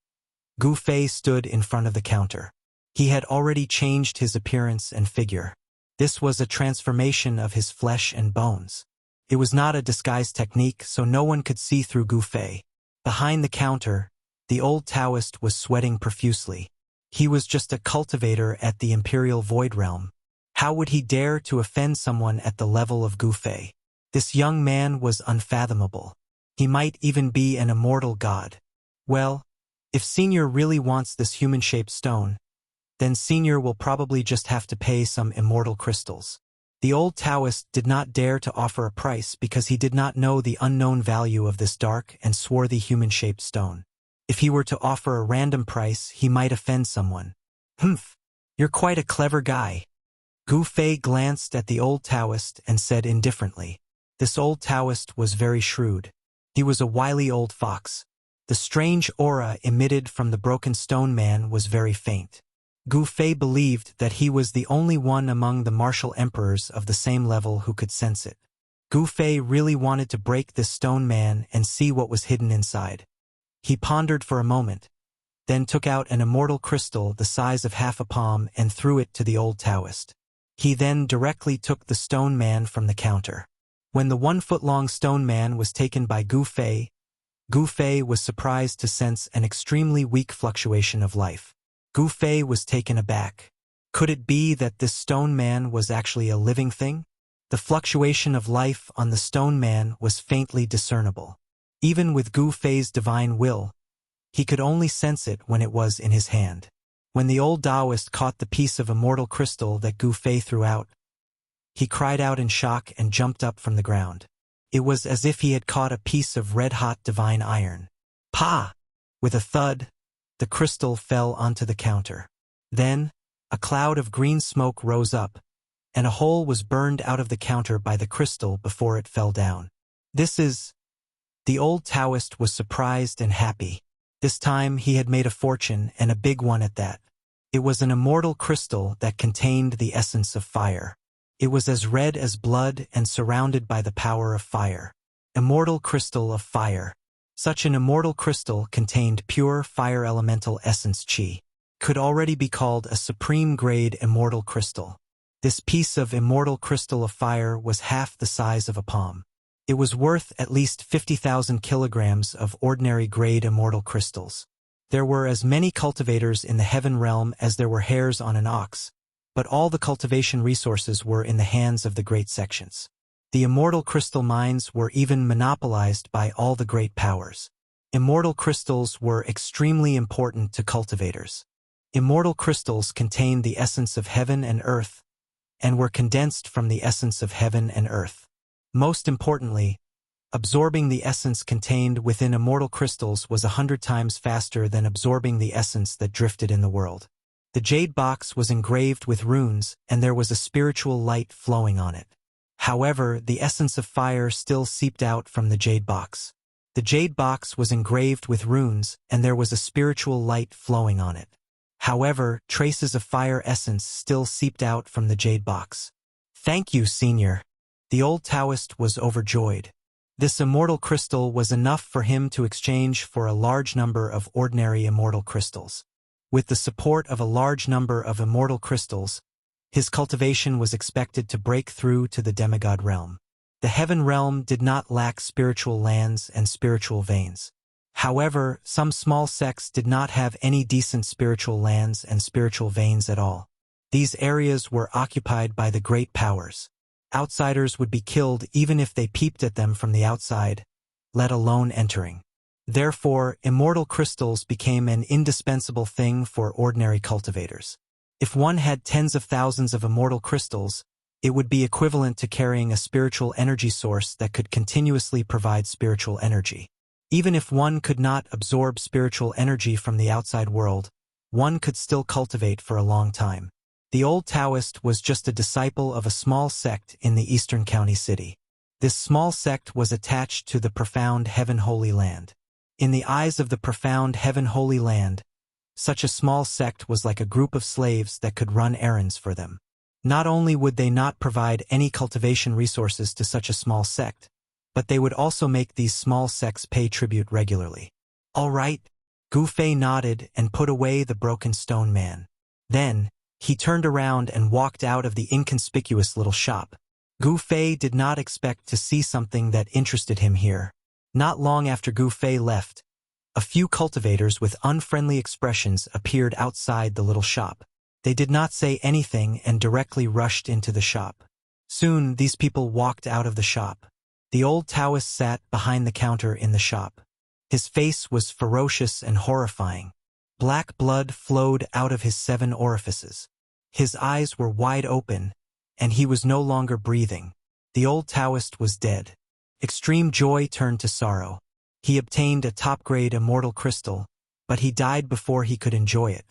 Gu Fei stood in front of the counter. He had already changed his appearance and figure. This was a transformation of his flesh and bones. It was not a disguise technique, so no one could see through Gu Fei. Behind the counter, the old Taoist was sweating profusely. He was just a cultivator at the Imperial Void Realm. How would he dare to offend someone at the level of Gu Fei? This young man was unfathomable. He might even be an immortal god. Well, if Senior really wants this human-shaped stone, then Senior will probably just have to pay some immortal crystals. The old Taoist did not dare to offer a price because he did not know the unknown value of this dark and swarthy human-shaped stone. If he were to offer a random price, he might offend someone. Humph, you're quite a clever guy. Gu Fei glanced at the old Taoist and said indifferently. This old Taoist was very shrewd. He was a wily old fox. The strange aura emitted from the broken stone man was very faint. Gu Fei believed that he was the only one among the martial emperors of the same level who could sense it. Gu Fei really wanted to break this stone man and see what was hidden inside. He pondered for a moment, then took out an immortal crystal the size of half a palm and threw it to the old Taoist. He then directly took the stone man from the counter. When the 1-foot-long stone man was taken by Gu Fei was surprised to sense an extremely weak fluctuation of life. Gu Fei was taken aback. Could it be that this stone man was actually a living thing? The fluctuation of life on the stone man was faintly discernible. Even with Gu Fei's divine will, he could only sense it when it was in his hand. When the old Taoist caught the piece of immortal crystal that Gu Fei threw out, he cried out in shock and jumped up from the ground. It was as if he had caught a piece of red-hot divine iron. Pa! With a thud, the crystal fell onto the counter. Then, a cloud of green smoke rose up, and a hole was burned out of the counter by the crystal before it fell down. The old Taoist was surprised and happy. This time he had made a fortune, and a big one at that. It was an immortal crystal that contained the essence of fire. It was as red as blood and surrounded by the power of fire. Immortal crystal of fire. Such an immortal crystal contained pure fire elemental essence chi. Could already be called a supreme-grade immortal crystal. This piece of immortal crystal of fire was half the size of a palm. It was worth at least 50,000 kilograms of ordinary-grade immortal crystals. There were as many cultivators in the heaven realm as there were hairs on an ox, but all the cultivation resources were in the hands of the great sections. The immortal crystal mines were even monopolized by all the great powers. Immortal crystals were extremely important to cultivators. Immortal crystals contained the essence of heaven and earth, and were condensed from the essence of heaven and earth. Most importantly, absorbing the essence contained within immortal crystals was 100 times faster than absorbing the essence that drifted in the world. The jade box was engraved with runes, and there was a spiritual light flowing on it. However, the essence of fire still seeped out from the jade box. The jade box was engraved with runes, and there was a spiritual light flowing on it. However, traces of fire essence still seeped out from the jade box. Thank you, Senior. The old Taoist was overjoyed. This immortal crystal was enough for him to exchange for a large number of ordinary immortal crystals. With the support of a large number of immortal crystals, his cultivation was expected to break through to the demigod realm. The heaven realm did not lack spiritual lands and spiritual veins. However, some small sects did not have any decent spiritual lands and spiritual veins at all. These areas were occupied by the great powers. Outsiders would be killed even if they peeped at them from the outside, let alone entering. Therefore, immortal crystals became an indispensable thing for ordinary cultivators. If one had tens of thousands of immortal crystals, it would be equivalent to carrying a spiritual energy source that could continuously provide spiritual energy. Even if one could not absorb spiritual energy from the outside world, one could still cultivate for a long time. The old Taoist was just a disciple of a small sect in the eastern county city. This small sect was attached to the profound Heaven Holy Land. In the eyes of the profound Heaven Holy Land, such a small sect was like a group of slaves that could run errands for them. Not only would they not provide any cultivation resources to such a small sect, but they would also make these small sects pay tribute regularly. All right, Gu Fei nodded and put away the broken stone man. Then, he turned around and walked out of the inconspicuous little shop. Gu Fei did not expect to see something that interested him here. Not long after Gu Fei left, a few cultivators with unfriendly expressions appeared outside the little shop. They did not say anything and directly rushed into the shop. Soon, these people walked out of the shop. The old Taoist sat behind the counter in the shop. His face was ferocious and horrifying. Black blood flowed out of his 7 orifices. His eyes were wide open, and he was no longer breathing. The old Taoist was dead. Extreme joy turned to sorrow. He obtained a top-grade immortal crystal, but he died before he could enjoy it.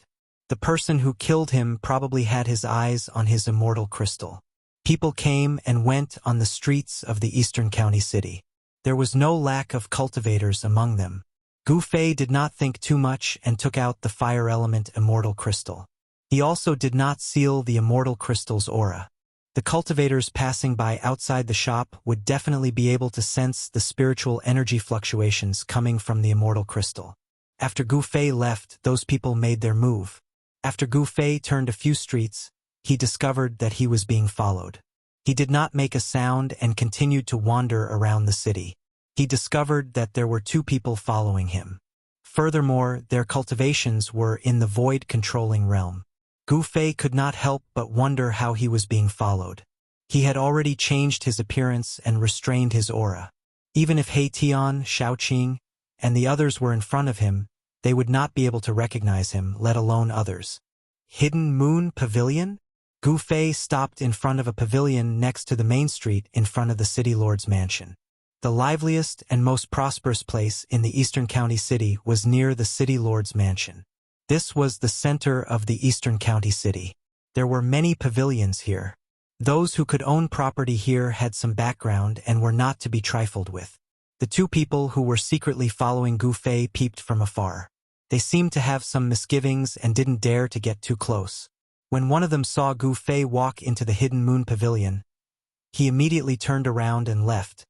The person who killed him probably had his eyes on his immortal crystal. People came and went on the streets of the eastern county city. There was no lack of cultivators among them. Gu Fei did not think too much and took out the fire element immortal crystal. He also did not seal the immortal crystal's aura. The cultivators passing by outside the shop would definitely be able to sense the spiritual energy fluctuations coming from the immortal crystal. After Gu Fei left, those people made their move. After Gu Fei turned a few streets, he discovered that he was being followed. He did not make a sound and continued to wander around the city. He discovered that there were 2 people following him. Furthermore, their cultivations were in the void-controlling realm. Gu Fei could not help but wonder how he was being followed. He had already changed his appearance and restrained his aura. Even if He Tian, Shaoqing, and the others were in front of him, they would not be able to recognize him, let alone others. Hidden Moon Pavilion? Gu Fei stopped in front of a pavilion next to the main street in front of the city lord's mansion. The liveliest and most prosperous place in the eastern county city was near the city lord's mansion. This was the center of the eastern county city. There were many pavilions here. Those who could own property here had some background and were not to be trifled with. The 2 people who were secretly following Gu Fei peeped from afar. They seemed to have some misgivings and didn't dare to get too close. When one of them saw Gu Fei walk into the Hidden Moon Pavilion, he immediately turned around and left,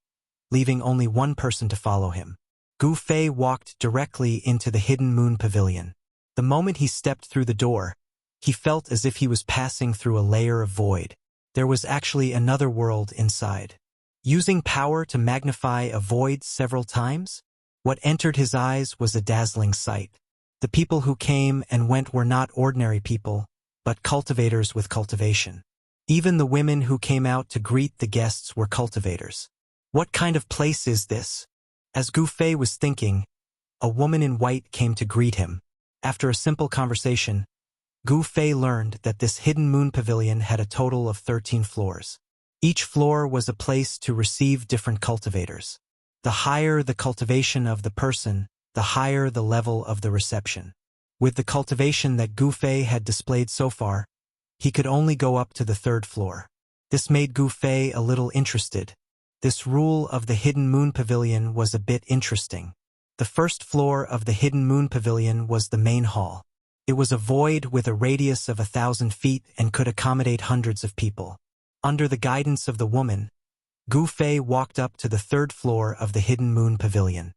leaving only one person to follow him. Gu Fei walked directly into the Hidden Moon Pavilion. The moment he stepped through the door, he felt as if he was passing through a layer of void. There was actually another world inside. Using power to magnify a void several times, what entered his eyes was a dazzling sight. The people who came and went were not ordinary people, but cultivators with cultivation. Even the women who came out to greet the guests were cultivators. What kind of place is this? As Gu Fei was thinking, a woman in white came to greet him. After a simple conversation, Gu Fei learned that this Hidden Moon Pavilion had a total of 13 floors. Each floor was a place to receive different cultivators. The higher the cultivation of the person, the higher the level of the reception. With the cultivation that Gu Fei had displayed so far, he could only go up to the 3rd floor. This made Gu Fei a little interested. This rule of the Hidden Moon Pavilion was a bit interesting. The 1st floor of the Hidden Moon Pavilion was the main hall. It was a void with a radius of 1,000 feet and could accommodate hundreds of people. Under the guidance of the woman, Gu Fei walked up to the 3rd floor of the Hidden Moon Pavilion.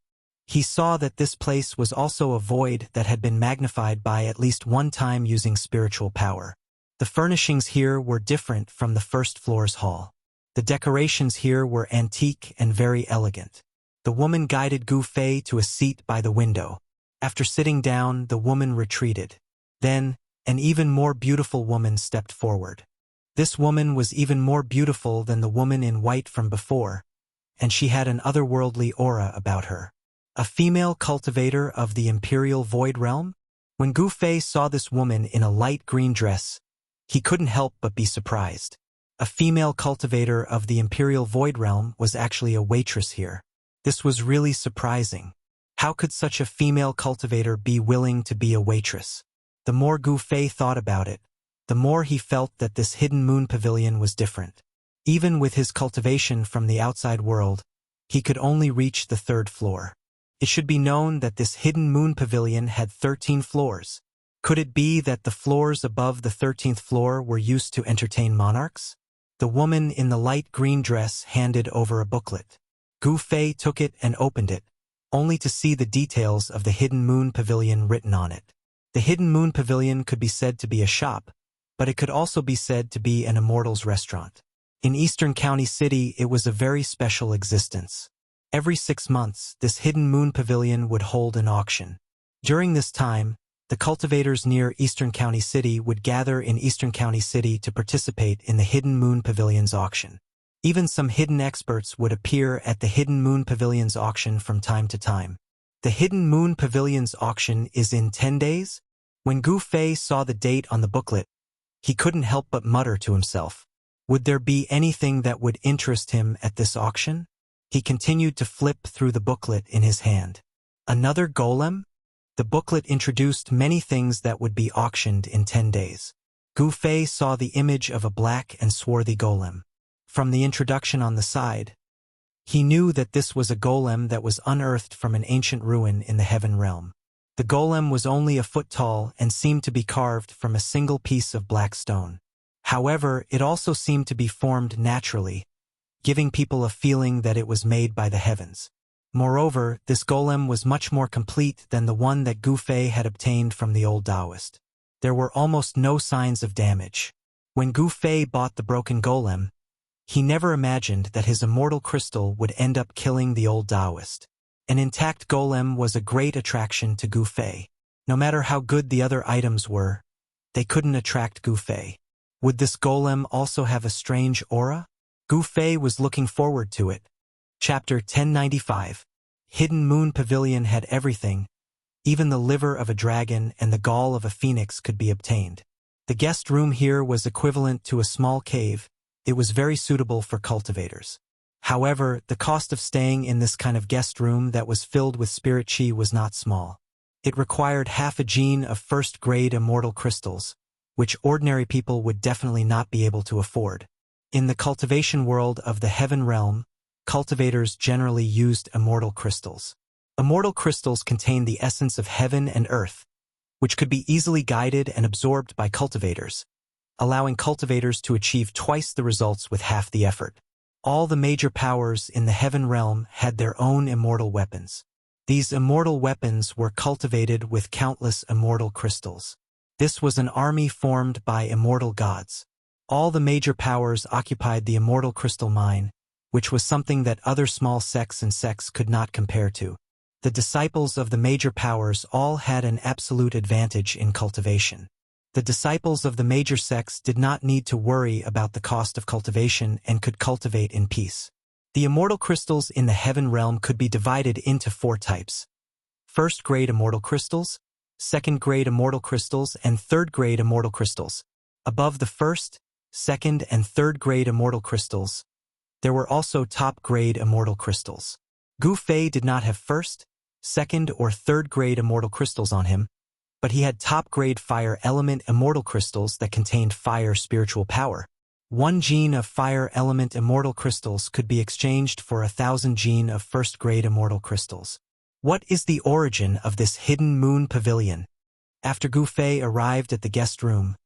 He saw that this place was also a void that had been magnified by at least one time using spiritual power. The furnishings here were different from the 1st floor's hall. The decorations here were antique and very elegant. The woman guided Gu Fei to a seat by the window. After sitting down, the woman retreated. Then, An even more beautiful woman stepped forward. This woman was even more beautiful than the woman in white from before, and she had an otherworldly aura about her. A female cultivator of the Imperial Void Realm? When Gu Fei saw this woman in a light green dress, he couldn't help but be surprised. A female cultivator of the Imperial Void Realm was actually a waitress here. This was really surprising. How could such a female cultivator be willing to be a waitress? The more Gu Fei thought about it, the more he felt that this hidden moon pavilion was different. Even with his cultivation from the outside world, he could only reach the 3rd floor. It should be known that this hidden moon pavilion had 13 floors. Could it be that the floors above the 13th floor were used to entertain monarchs? The woman in the light green dress handed over a booklet. Gu Fei took it and opened it, only to see the details of the hidden moon pavilion written on it. The hidden moon pavilion could be said to be a shop, but it could also be said to be an Immortal's restaurant. In Eastern County City, it was a very special existence. Every 6 months, this hidden moon pavilion would hold an auction. During this time, the cultivators near Eastern County City would gather in Eastern County City to participate in the Hidden Moon Pavilion's auction. Even some hidden experts would appear at the Hidden Moon Pavilion's auction from time to time. The Hidden Moon Pavilion's auction is in 10 days? When Gu Fei saw the date on the booklet, he couldn't help but mutter to himself. Would there be anything that would interest him at this auction? He continued to flip through the booklet in his hand. Another golem? The booklet introduced many things that would be auctioned in 10 days. Gu Fei saw the image of a black and swarthy golem. From the introduction on the side, he knew that this was a golem that was unearthed from an ancient ruin in the Heaven Realm. The golem was only a foot tall and seemed to be carved from a single piece of black stone. However, it also seemed to be formed naturally, giving people a feeling that it was made by the heavens. Moreover, this golem was much more complete than the one that Gu Fei had obtained from the old Taoist. There were almost no signs of damage. When Gu Fei bought the broken golem, he never imagined that his immortal crystal would end up killing the old Taoist. An intact golem was a great attraction to Gu Fei. No matter how good the other items were, they couldn't attract Gu Fei. Would this golem also have a strange aura? Gu Fei was looking forward to it. Chapter 1095. Hidden Moon Pavilion had everything. Even the liver of a dragon and the gall of a phoenix could be obtained. The guest room here was equivalent to a small cave. It was very suitable for cultivators. However, the cost of staying in this kind of guest room that was filled with spirit chi was not small. It required half a gene of first-grade immortal crystals, which ordinary people would definitely not be able to afford. In the cultivation world of the Heaven Realm, cultivators generally used immortal crystals. Immortal crystals contain the essence of heaven and earth, which could be easily guided and absorbed by cultivators, allowing cultivators to achieve twice the results with half the effort. All the major powers in the Heaven Realm had their own immortal weapons. These immortal weapons were cultivated with countless immortal crystals. This was an army formed by immortal gods. All the major powers occupied the immortal crystal mine, which was something that other small sects and sects could not compare to. The disciples of the major powers all had an absolute advantage in cultivation. The disciples of the major sects did not need to worry about the cost of cultivation and could cultivate in peace. The immortal crystals in the Heaven Realm could be divided into 4 types. First-grade immortal crystals, second-grade immortal crystals, and third-grade immortal crystals. Above the first, second, and third-grade immortal crystals, there were also top-grade immortal crystals. Gu Fei did not have first, second, or third-grade immortal crystals on him, but he had top-grade fire element immortal crystals that contained fire spiritual power. 1 gene of fire element immortal crystals could be exchanged for 1,000 gene of first-grade immortal crystals. What is the origin of this hidden moon pavilion? After Gu Fei arrived at the guest room,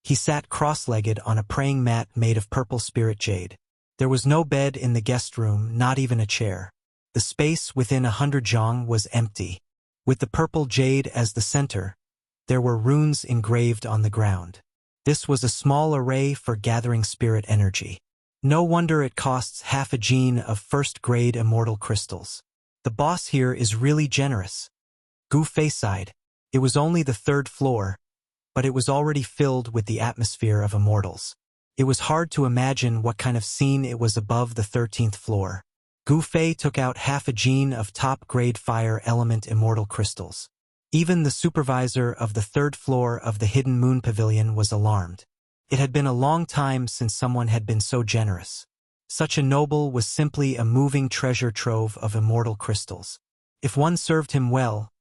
he sat cross-legged on a praying mat made of purple spirit jade. There was no bed in the guest room, not even a chair. The space within 100 zhang was empty. With the purple jade as the center, there were runes engraved on the ground. This was a small array for gathering spirit energy. No wonder it costs half a gene of first-grade immortal crystals. The boss here is really generous. Gu Fei sighed. It was only the 3rd floor, but it was already filled with the atmosphere of immortals. It was hard to imagine what kind of scene it was above the 13th floor. Gu Fei took out half a gene of top-grade fire element immortal crystals. Even the supervisor of the 3rd floor of the Hidden Moon Pavilion was alarmed. It had been a long time since someone had been so generous. Such a noble was simply a moving treasure trove of immortal crystals. If one served him well,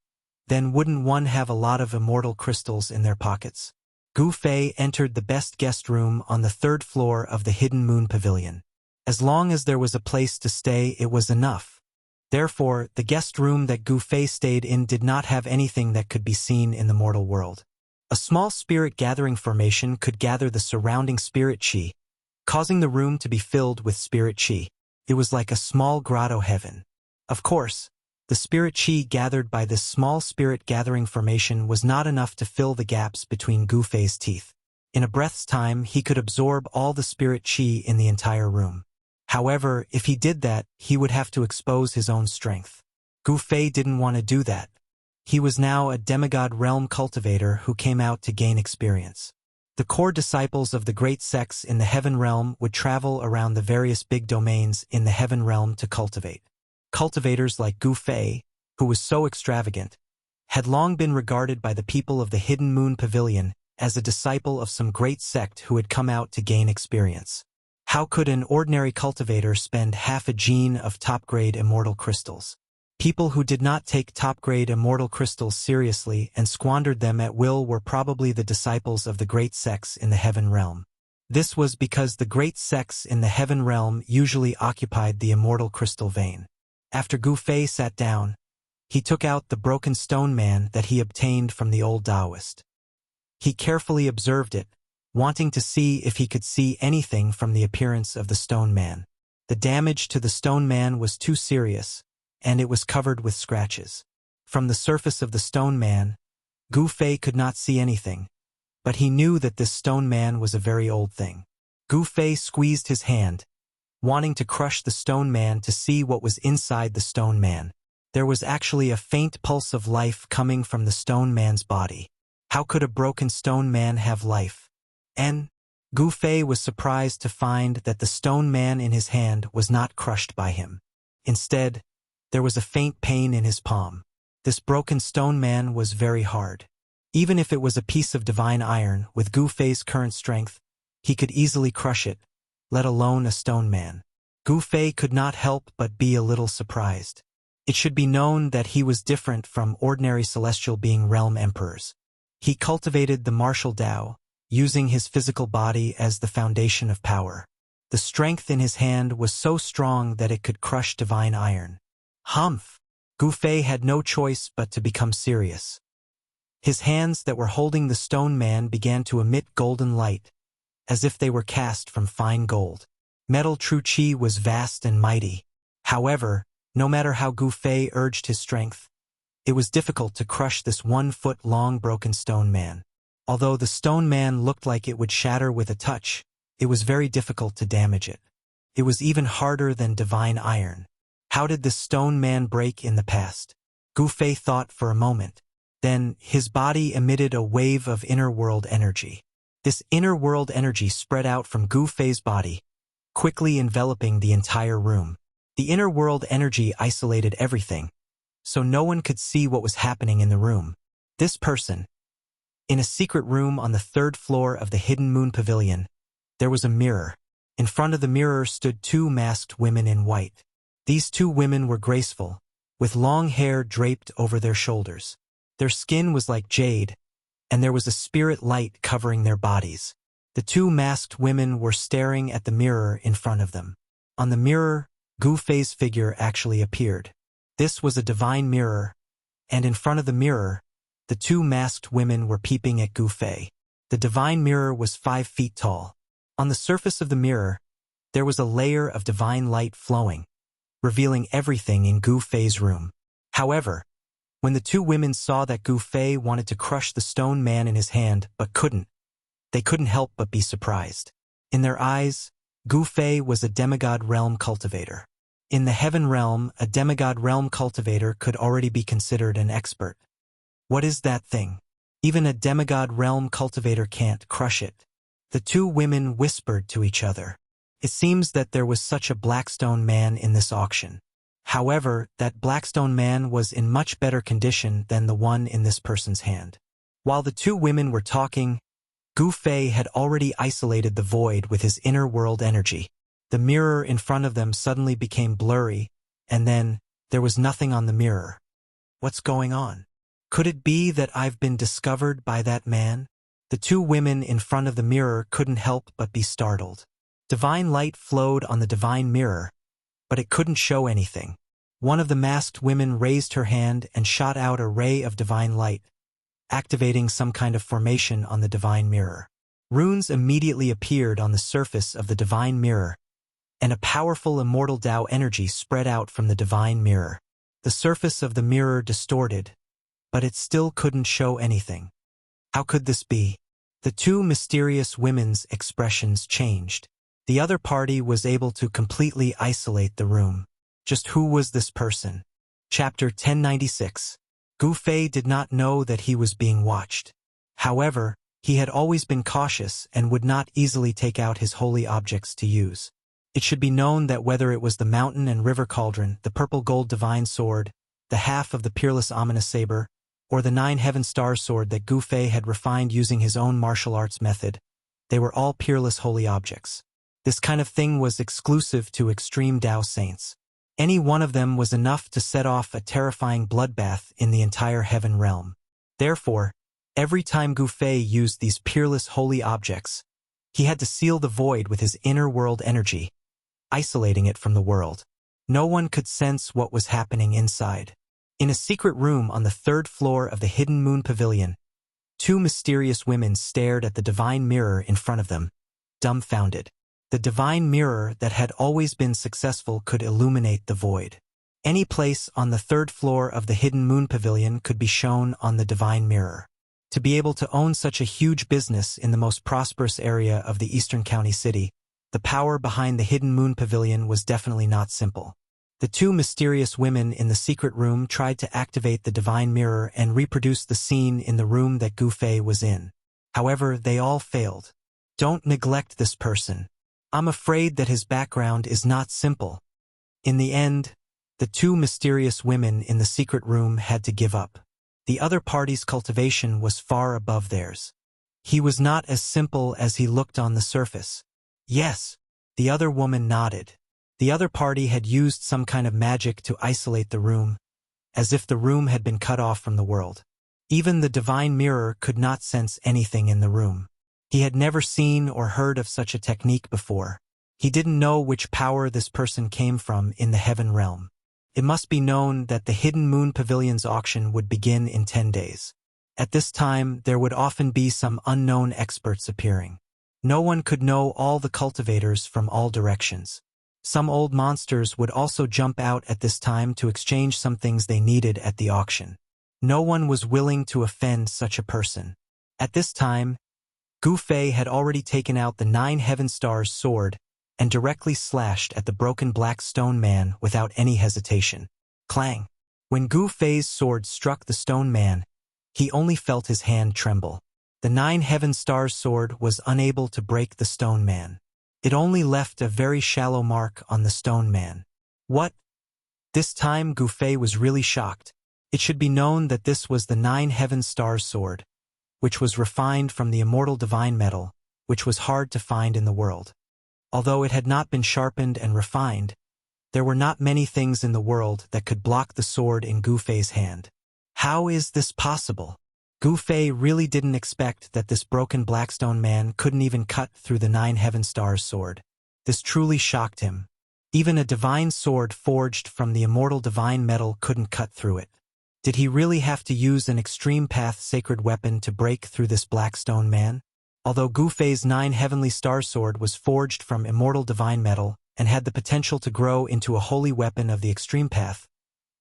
then wouldn't one have a lot of immortal crystals in their pockets? Gu Fei entered the best guest room on the 3rd floor of the Hidden Moon Pavilion. As long as there was a place to stay, it was enough. Therefore, the guest room that Gu Fei stayed in did not have anything that could be seen in the mortal world. A small spirit gathering formation could gather the surrounding spirit chi, causing the room to be filled with spirit chi. It was like a small grotto heaven. Of course, the spirit chi gathered by this small spirit gathering formation was not enough to fill the gaps between Gu Fei's teeth. In a breath's time, he could absorb all the spirit chi in the entire room. However, if he did that, he would have to expose his own strength. Gu Fei didn't want to do that. He was now a demigod realm cultivator who came out to gain experience. The core disciples of the great sects in the heaven realm would travel around the various big domains in the heaven realm to cultivate. Cultivators like Gu Fei, who was so extravagant, had long been regarded by the people of the Hidden Moon Pavilion as a disciple of some great sect who had come out to gain experience. How could an ordinary cultivator spend half a gene of top-grade immortal crystals? People who did not take top-grade immortal crystals seriously and squandered them at will were probably the disciples of the great sects in the heaven realm. This was because the great sects in the heaven realm usually occupied the immortal crystal vein. After Gu Fei sat down, he took out the broken stone man that he obtained from the old Taoist. He carefully observed it, wanting to see if he could see anything from the appearance of the stone man. The damage to the stone man was too serious, and it was covered with scratches. From the surface of the stone man, Gu Fei could not see anything, but he knew that this stone man was a very old thing. Gu Fei squeezed his hand, wanting to crush the stone man to see what was inside the stone man. There was actually a faint pulse of life coming from the stone man's body. How could a broken stone man have life? Gu Fei was surprised to find that the stone man in his hand was not crushed by him. Instead, there was a faint pain in his palm. This broken stone man was very hard. Even if it was a piece of divine iron, with Gu Fei's current strength, he could easily crush it, let alone a stone man. Gu Fei could not help but be a little surprised. It should be known that he was different from ordinary celestial being realm emperors. He cultivated the martial Tao, using his physical body as the foundation of power. The strength in his hand was so strong that it could crush divine iron. Humph! Gu Fei had no choice but to become serious. His hands that were holding the stone man began to emit golden light, as if they were cast from fine gold. Metal true chi was vast and mighty. However, no matter how Gu Fei urged his strength, it was difficult to crush this 1-foot-long broken stone man. Although the stone man looked like it would shatter with a touch, it was very difficult to damage it. It was even harder than divine iron. How did this stone man break in the past? Gu Fei thought for a moment. Then, his body emitted a wave of inner world energy. This inner world energy spread out from Gu Fei's body, quickly enveloping the entire room. The inner world energy isolated everything, so no one could see what was happening in the room. This person. In a secret room on the 3rd floor of the Hidden Moon Pavilion, there was a mirror. In front of the mirror stood 2 masked women in white. These 2 women were graceful, with long hair draped over their shoulders. Their skin was like jade, and there was a spirit light covering their bodies. The 2 masked women were staring at the mirror in front of them. On the mirror, Gu Fei's figure actually appeared. This was a divine mirror, and in front of the mirror, the 2 masked women were peeping at Gu Fei. The divine mirror was 5 feet tall. On the surface of the mirror, there was a layer of divine light flowing, revealing everything in Gu Fei's room. However, when the 2 women saw that Gu Fei wanted to crush the stone man in his hand but couldn't, they couldn't help but be surprised. In their eyes, Gu Fei was a demigod realm cultivator. In the heaven realm, a demigod realm cultivator could already be considered an expert. What is that thing? Even a demigod realm cultivator can't crush it. The two women whispered to each other. It seems that there was such a Blackstone man in this auction. However, that Blackstone man was in much better condition than the one in this person's hand. While the two women were talking, Gu Fei had already isolated the void with his inner world energy. The mirror in front of them suddenly became blurry, and then, there was nothing on the mirror. What's going on? Could it be that I've been discovered by that man? The two women in front of the mirror couldn't help but be startled. Divine light flowed on the divine mirror, but it couldn't show anything. One of the masked women raised her hand and shot out a ray of divine light, activating some kind of formation on the divine mirror. Runes immediately appeared on the surface of the divine mirror, and a powerful immortal Tao energy spread out from the divine mirror. The surface of the mirror distorted, but it still couldn't show anything. How could this be? The two mysterious women's expressions changed. The other party was able to completely isolate the room. Just who was this person? Chapter 1096. Gu Fei did not know that he was being watched. However, he had always been cautious and would not easily take out his holy objects to use. It should be known that whether it was the mountain and river cauldron, the purple gold divine sword, the half of the peerless ominous saber, or the 9 heaven star sword that Gu Fei had refined using his own martial arts method, they were all peerless holy objects. This kind of thing was exclusive to extreme Tao saints. Any one of them was enough to set off a terrifying bloodbath in the entire heaven realm. Therefore, every time Gu Fei used these peerless holy objects, he had to seal the void with his inner world energy, isolating it from the world. No one could sense what was happening inside. In a secret room on the 3rd floor of the Hidden Moon Pavilion, two mysterious women stared at the divine mirror in front of them, dumbfounded. The divine mirror that had always been successful could illuminate the void. Any place on the 3rd floor of the Hidden Moon Pavilion could be shown on the divine mirror. To be able to own such a huge business in the most prosperous area of the Eastern County City, the power behind the Hidden Moon Pavilion was definitely not simple. The two mysterious women in the secret room tried to activate the divine mirror and reproduce the scene in the room that Gu Fei was in. However, they all failed. Don't neglect this person. I'm afraid that his background is not simple. In the end, the two mysterious women in the secret room had to give up. The other party's cultivation was far above theirs. He was not as simple as he looked on the surface. Yes, the other woman nodded. The other party had used some kind of magic to isolate the room, as if the room had been cut off from the world. Even the divine mirror could not sense anything in the room. He had never seen or heard of such a technique before. He didn't know which power this person came from in the heaven realm. It must be known that the Hidden Moon Pavilion's auction would begin in 10 days. At this time, there would often be some unknown experts appearing. No one could know all the cultivators from all directions. Some old monsters would also jump out at this time to exchange some things they needed at the auction. No one was willing to offend such a person. At this time, Gu Fei had already taken out the 9 heaven stars sword and directly slashed at the broken black stone man without any hesitation. Clang! When Gu Fei's sword struck the stone man, he only felt his hand tremble. The 9 heaven stars sword was unable to break the stone man. It only left a very shallow mark on the stone man. What? This time Gu Fei was really shocked. It should be known that this was the 9 heaven stars sword, which was refined from the immortal divine metal, which was hard to find in the world. Although it had not been sharpened and refined, there were not many things in the world that could block the sword in Gu Fei's hand. How is this possible? Gu Fei really didn't expect that this broken blackstone man couldn't even cut through the 9 heaven stars sword. This truly shocked him. Even a divine sword forged from the immortal divine metal couldn't cut through it. Did he really have to use an extreme path sacred weapon to break through this blackstone man? Although Gu Fei's 9 heavenly star sword was forged from immortal divine metal and had the potential to grow into a holy weapon of the extreme path,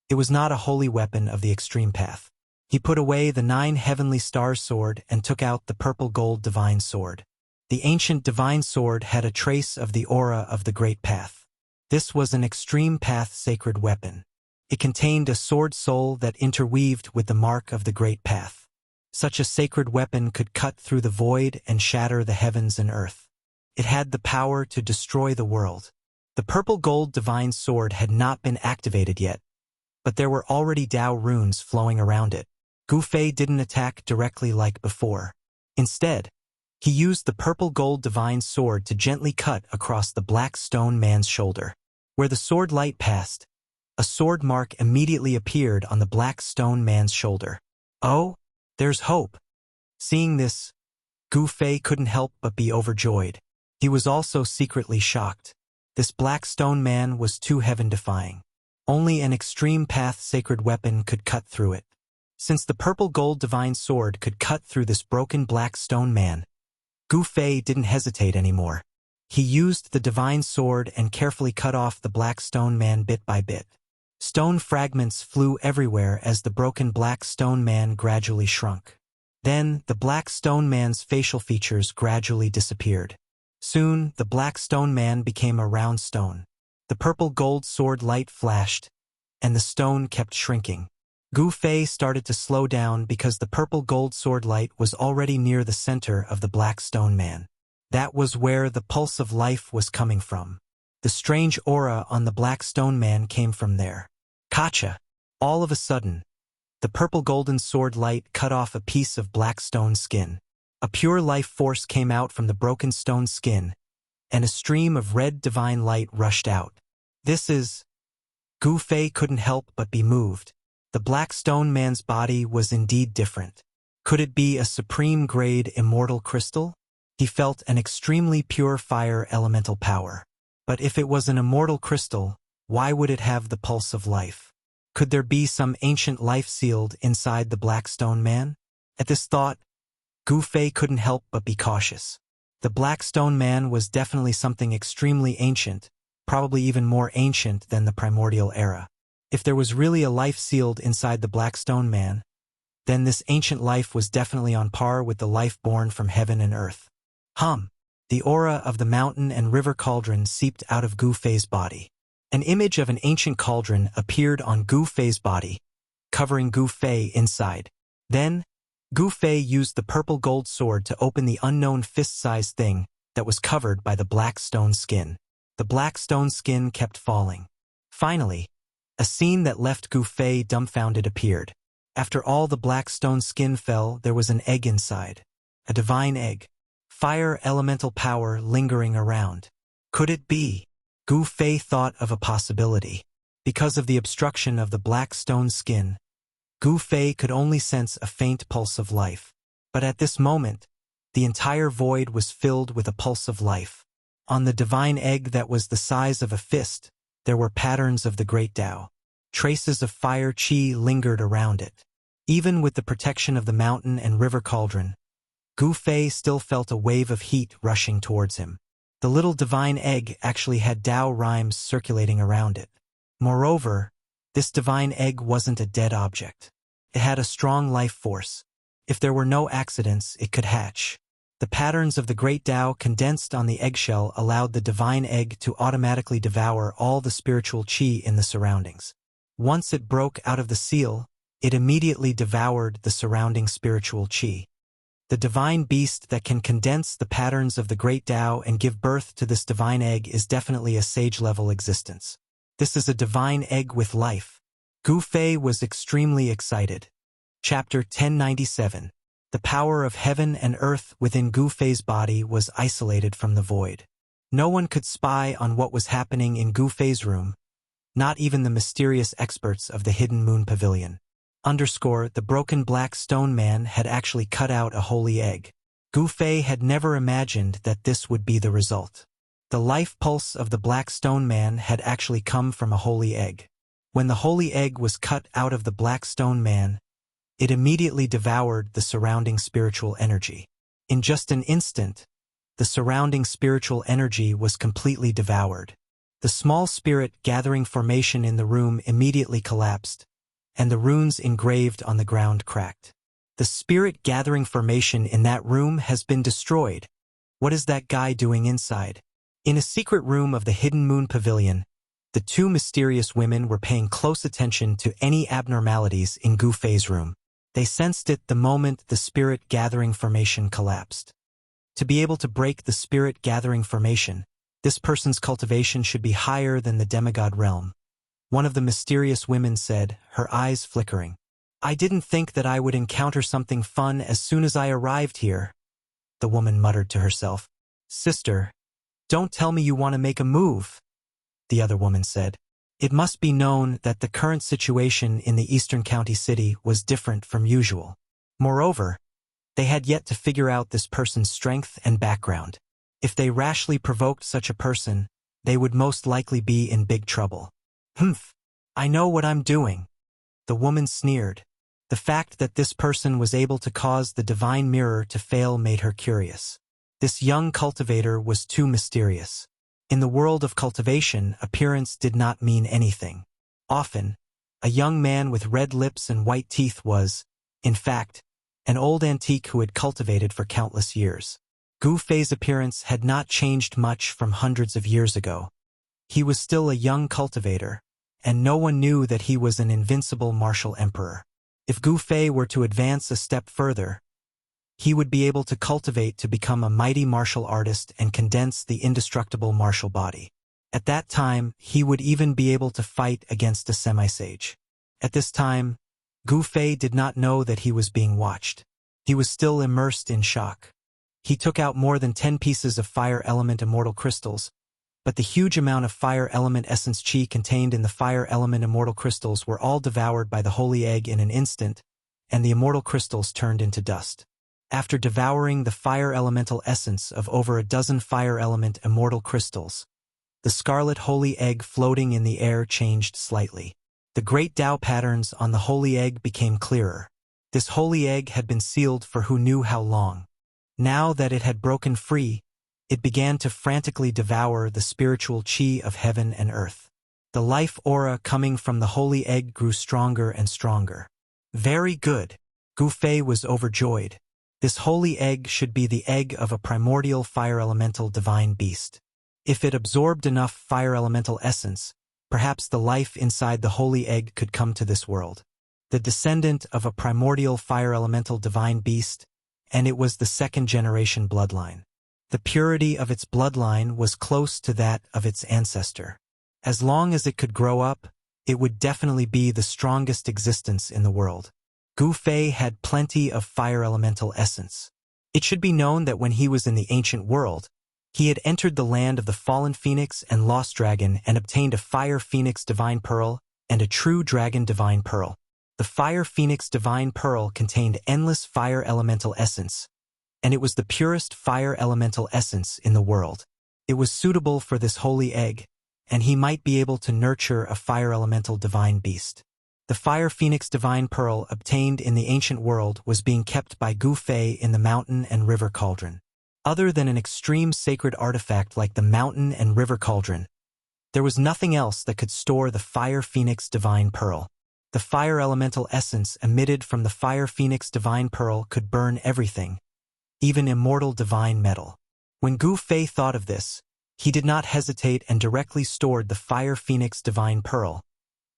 it was not a holy weapon of the extreme path. He put away the 9 heavenly star sword and took out the purple gold divine sword. The ancient divine sword had a trace of the aura of the great path. This was an extreme path sacred weapon. It contained a sword soul that interweaved with the mark of the great path. Such a sacred weapon could cut through the void and shatter the heavens and earth. It had the power to destroy the world. The purple gold divine sword had not been activated yet, but there were already Dao runes flowing around it. Gu Fei didn't attack directly like before. Instead, he used the purple gold divine sword to gently cut across the black stone man's shoulder. Where the sword light passed, a sword mark immediately appeared on the black stone man's shoulder. Oh, there's hope. Seeing this, Gu Fei couldn't help but be overjoyed. He was also secretly shocked. This black stone man was too heaven-defying. Only an extreme path sacred weapon could cut through it. Since the purple gold divine sword could cut through this broken black stone man, Gu Fei didn't hesitate anymore. He used the divine sword and carefully cut off the black stone man bit by bit. Stone fragments flew everywhere as the broken black stone man gradually shrunk. Then, the black stone man's facial features gradually disappeared. Soon, the black stone man became a round stone. The purple gold sword light flashed, and the stone kept shrinking. Gu Fei started to slow down because the purple gold sword light was already near the center of the black stone man. That was where the pulse of life was coming from. The strange aura on the black stone man came from there. Gotcha! All of a sudden, the purple golden sword light cut off a piece of black stone skin. A pure life force came out from the broken stone skin, and a stream of red divine light rushed out. This is... Gu Fei couldn't help but be moved. The black stone man's body was indeed different. Could it be a supreme-grade immortal crystal? He felt an extremely pure fire elemental power. But if it was an immortal crystal, why would it have the pulse of life? Could there be some ancient life sealed inside the black stone man? At this thought, Gu Fei couldn't help but be cautious. The black stone man was definitely something extremely ancient, probably even more ancient than the primordial era. If there was really a life sealed inside the black stone man, then this ancient life was definitely on par with the life born from heaven and earth. The aura of the mountain and river cauldron seeped out of Gu Fei's body. An image of an ancient cauldron appeared on Gu Fei's body, covering Gu Fei inside. Then, Gu Fei used the purple gold sword to open the unknown fist-sized thing that was covered by the black stone skin. The black stone skin kept falling. Finally, a scene that left Gu Fei dumbfounded appeared. After all the black stone skin fell, there was an egg inside. A divine egg. Fire elemental power lingering around. Could it be? Gu Fei thought of a possibility. Because of the obstruction of the black stone skin, Gu Fei could only sense a faint pulse of life. But at this moment, the entire void was filled with a pulse of life. On the divine egg that was the size of a fist, there were patterns of the great Tao. Traces of fire qi lingered around it. Even with the protection of the mountain and river cauldron, Gu Fei still felt a wave of heat rushing towards him. The little divine egg actually had Tao rhymes circulating around it. Moreover, this divine egg wasn't a dead object. It had a strong life force. If there were no accidents, it could hatch. The patterns of the great Tao condensed on the eggshell allowed the divine egg to automatically devour all the spiritual qi in the surroundings. Once it broke out of the seal, it immediately devoured the surrounding spiritual qi. The divine beast that can condense the patterns of the great Tao and give birth to this divine egg is definitely a sage-level existence. This is a divine egg with life. Gu Fei was extremely excited. Chapter 1097. The power of heaven and earth within Gu Fei's body was isolated from the void. No one could spy on what was happening in Gu Fei's room, not even the mysterious experts of the Hidden Moon Pavilion. The broken black stone man had actually cut out a holy egg. Gu Fei had never imagined that this would be the result. The life pulse of the black stone man had actually come from a holy egg. When the holy egg was cut out of the black stone man, it immediately devoured the surrounding spiritual energy. In just an instant, the surrounding spiritual energy was completely devoured. The small spirit gathering formation in the room immediately collapsed, and the runes engraved on the ground cracked. The spirit gathering formation in that room has been destroyed. What is that guy doing inside? In a secret room of the Hidden Moon Pavilion, the two mysterious women were paying close attention to any abnormalities in Gu Fei's room. They sensed it the moment the spirit-gathering formation collapsed. To be able to break the spirit-gathering formation, this person's cultivation should be higher than the demigod realm. One of the mysterious women said, her eyes flickering. I didn't think that I would encounter something fun as soon as I arrived here. The woman muttered to herself. Sister, don't tell me you want to make a move, the other woman said. It must be known that the current situation in the eastern county city was different from usual. Moreover, they had yet to figure out this person's strength and background. If they rashly provoked such a person, they would most likely be in big trouble. Humph, I know what I'm doing, the woman sneered. The fact that this person was able to cause the divine mirror to fail made her curious. This young cultivator was too mysterious. In the world of cultivation, appearance did not mean anything. Often, a young man with red lips and white teeth was, in fact, an old antique who had cultivated for countless years. Gu Fei's appearance had not changed much from hundreds of years ago. He was still a young cultivator, and no one knew that he was an invincible martial emperor. If Gu Fei were to advance a step further, he would be able to cultivate to become a mighty martial artist and condense the indestructible martial body. At that time, he would even be able to fight against a semi-sage. At this time, Gu Fei did not know that he was being watched. He was still immersed in shock. He took out more than 10 pieces of fire element immortal crystals, but the huge amount of fire element essence chi contained in the fire element immortal crystals were all devoured by the holy egg in an instant, and the immortal crystals turned into dust. After devouring the fire elemental essence of over a dozen fire element immortal crystals, the scarlet holy egg floating in the air changed slightly. The great Tao patterns on the holy egg became clearer. This holy egg had been sealed for who knew how long. Now that it had broken free, it began to frantically devour the spiritual chi of heaven and earth. The life aura coming from the holy egg grew stronger and stronger. Very good. Gu Fei was overjoyed. This holy egg should be the egg of a primordial fire elemental divine beast. If it absorbed enough fire elemental essence, perhaps the life inside the holy egg could come to this world. The descendant of a primordial fire elemental divine beast, and it was the second-generation bloodline. The purity of its bloodline was close to that of its ancestor. As long as it could grow up, it would definitely be the strongest existence in the world. Gu Fei had plenty of fire elemental essence. It should be known that when he was in the ancient world, he had entered the land of the fallen phoenix and lost dragon and obtained a fire phoenix divine pearl and a true dragon divine pearl. The fire phoenix divine pearl contained endless fire elemental essence, and it was the purest fire elemental essence in the world. It was suitable for this holy egg, and he might be able to nurture a fire elemental divine beast. The fire phoenix divine pearl obtained in the ancient world was being kept by Gu Fei in the mountain and river cauldron. Other than an extreme sacred artifact like the mountain and river cauldron, there was nothing else that could store the fire phoenix divine pearl. The fire elemental essence emitted from the fire phoenix divine pearl could burn everything, even immortal divine metal. When Gu Fei thought of this, he did not hesitate and directly stored the fire phoenix divine pearl,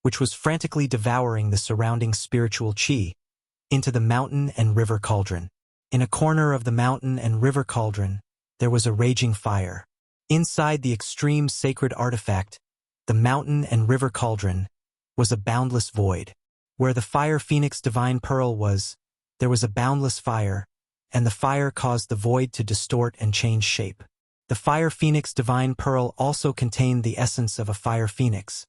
which was frantically devouring the surrounding spiritual chi, into the mountain and river cauldron. In a corner of the mountain and river cauldron, there was a raging fire. Inside the extreme sacred artifact, the mountain and river cauldron, was a boundless void. Where the fire phoenix divine pearl was, there was a boundless fire, and the fire caused the void to distort and change shape. The fire phoenix divine pearl also contained the essence of a fire phoenix,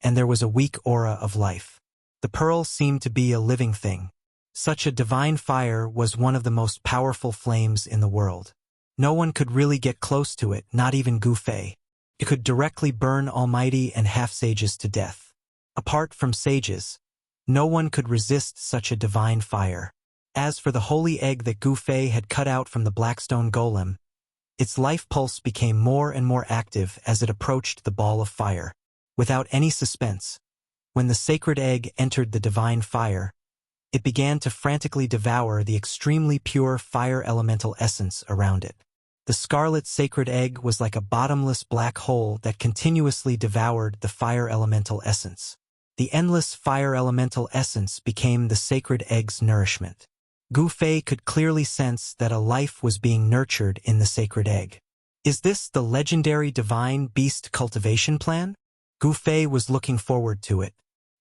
and there was a weak aura of life. The pearl seemed to be a living thing. Such a divine fire was one of the most powerful flames in the world. No one could really get close to it, not even Gu Fei. It could directly burn almighty and half-sages to death. Apart from sages, no one could resist such a divine fire. As for the holy egg that Gu Fei had cut out from the Blackstone Golem, its life pulse became more and more active as it approached the ball of fire. Without any suspense, when the sacred egg entered the divine fire, it began to frantically devour the extremely pure fire elemental essence around it. The scarlet sacred egg was like a bottomless black hole that continuously devoured the fire elemental essence. The endless fire elemental essence became the sacred egg's nourishment. Gu Fei could clearly sense that a life was being nurtured in the sacred egg. Is this the legendary divine beast cultivation plan? Gu Fei was looking forward to it.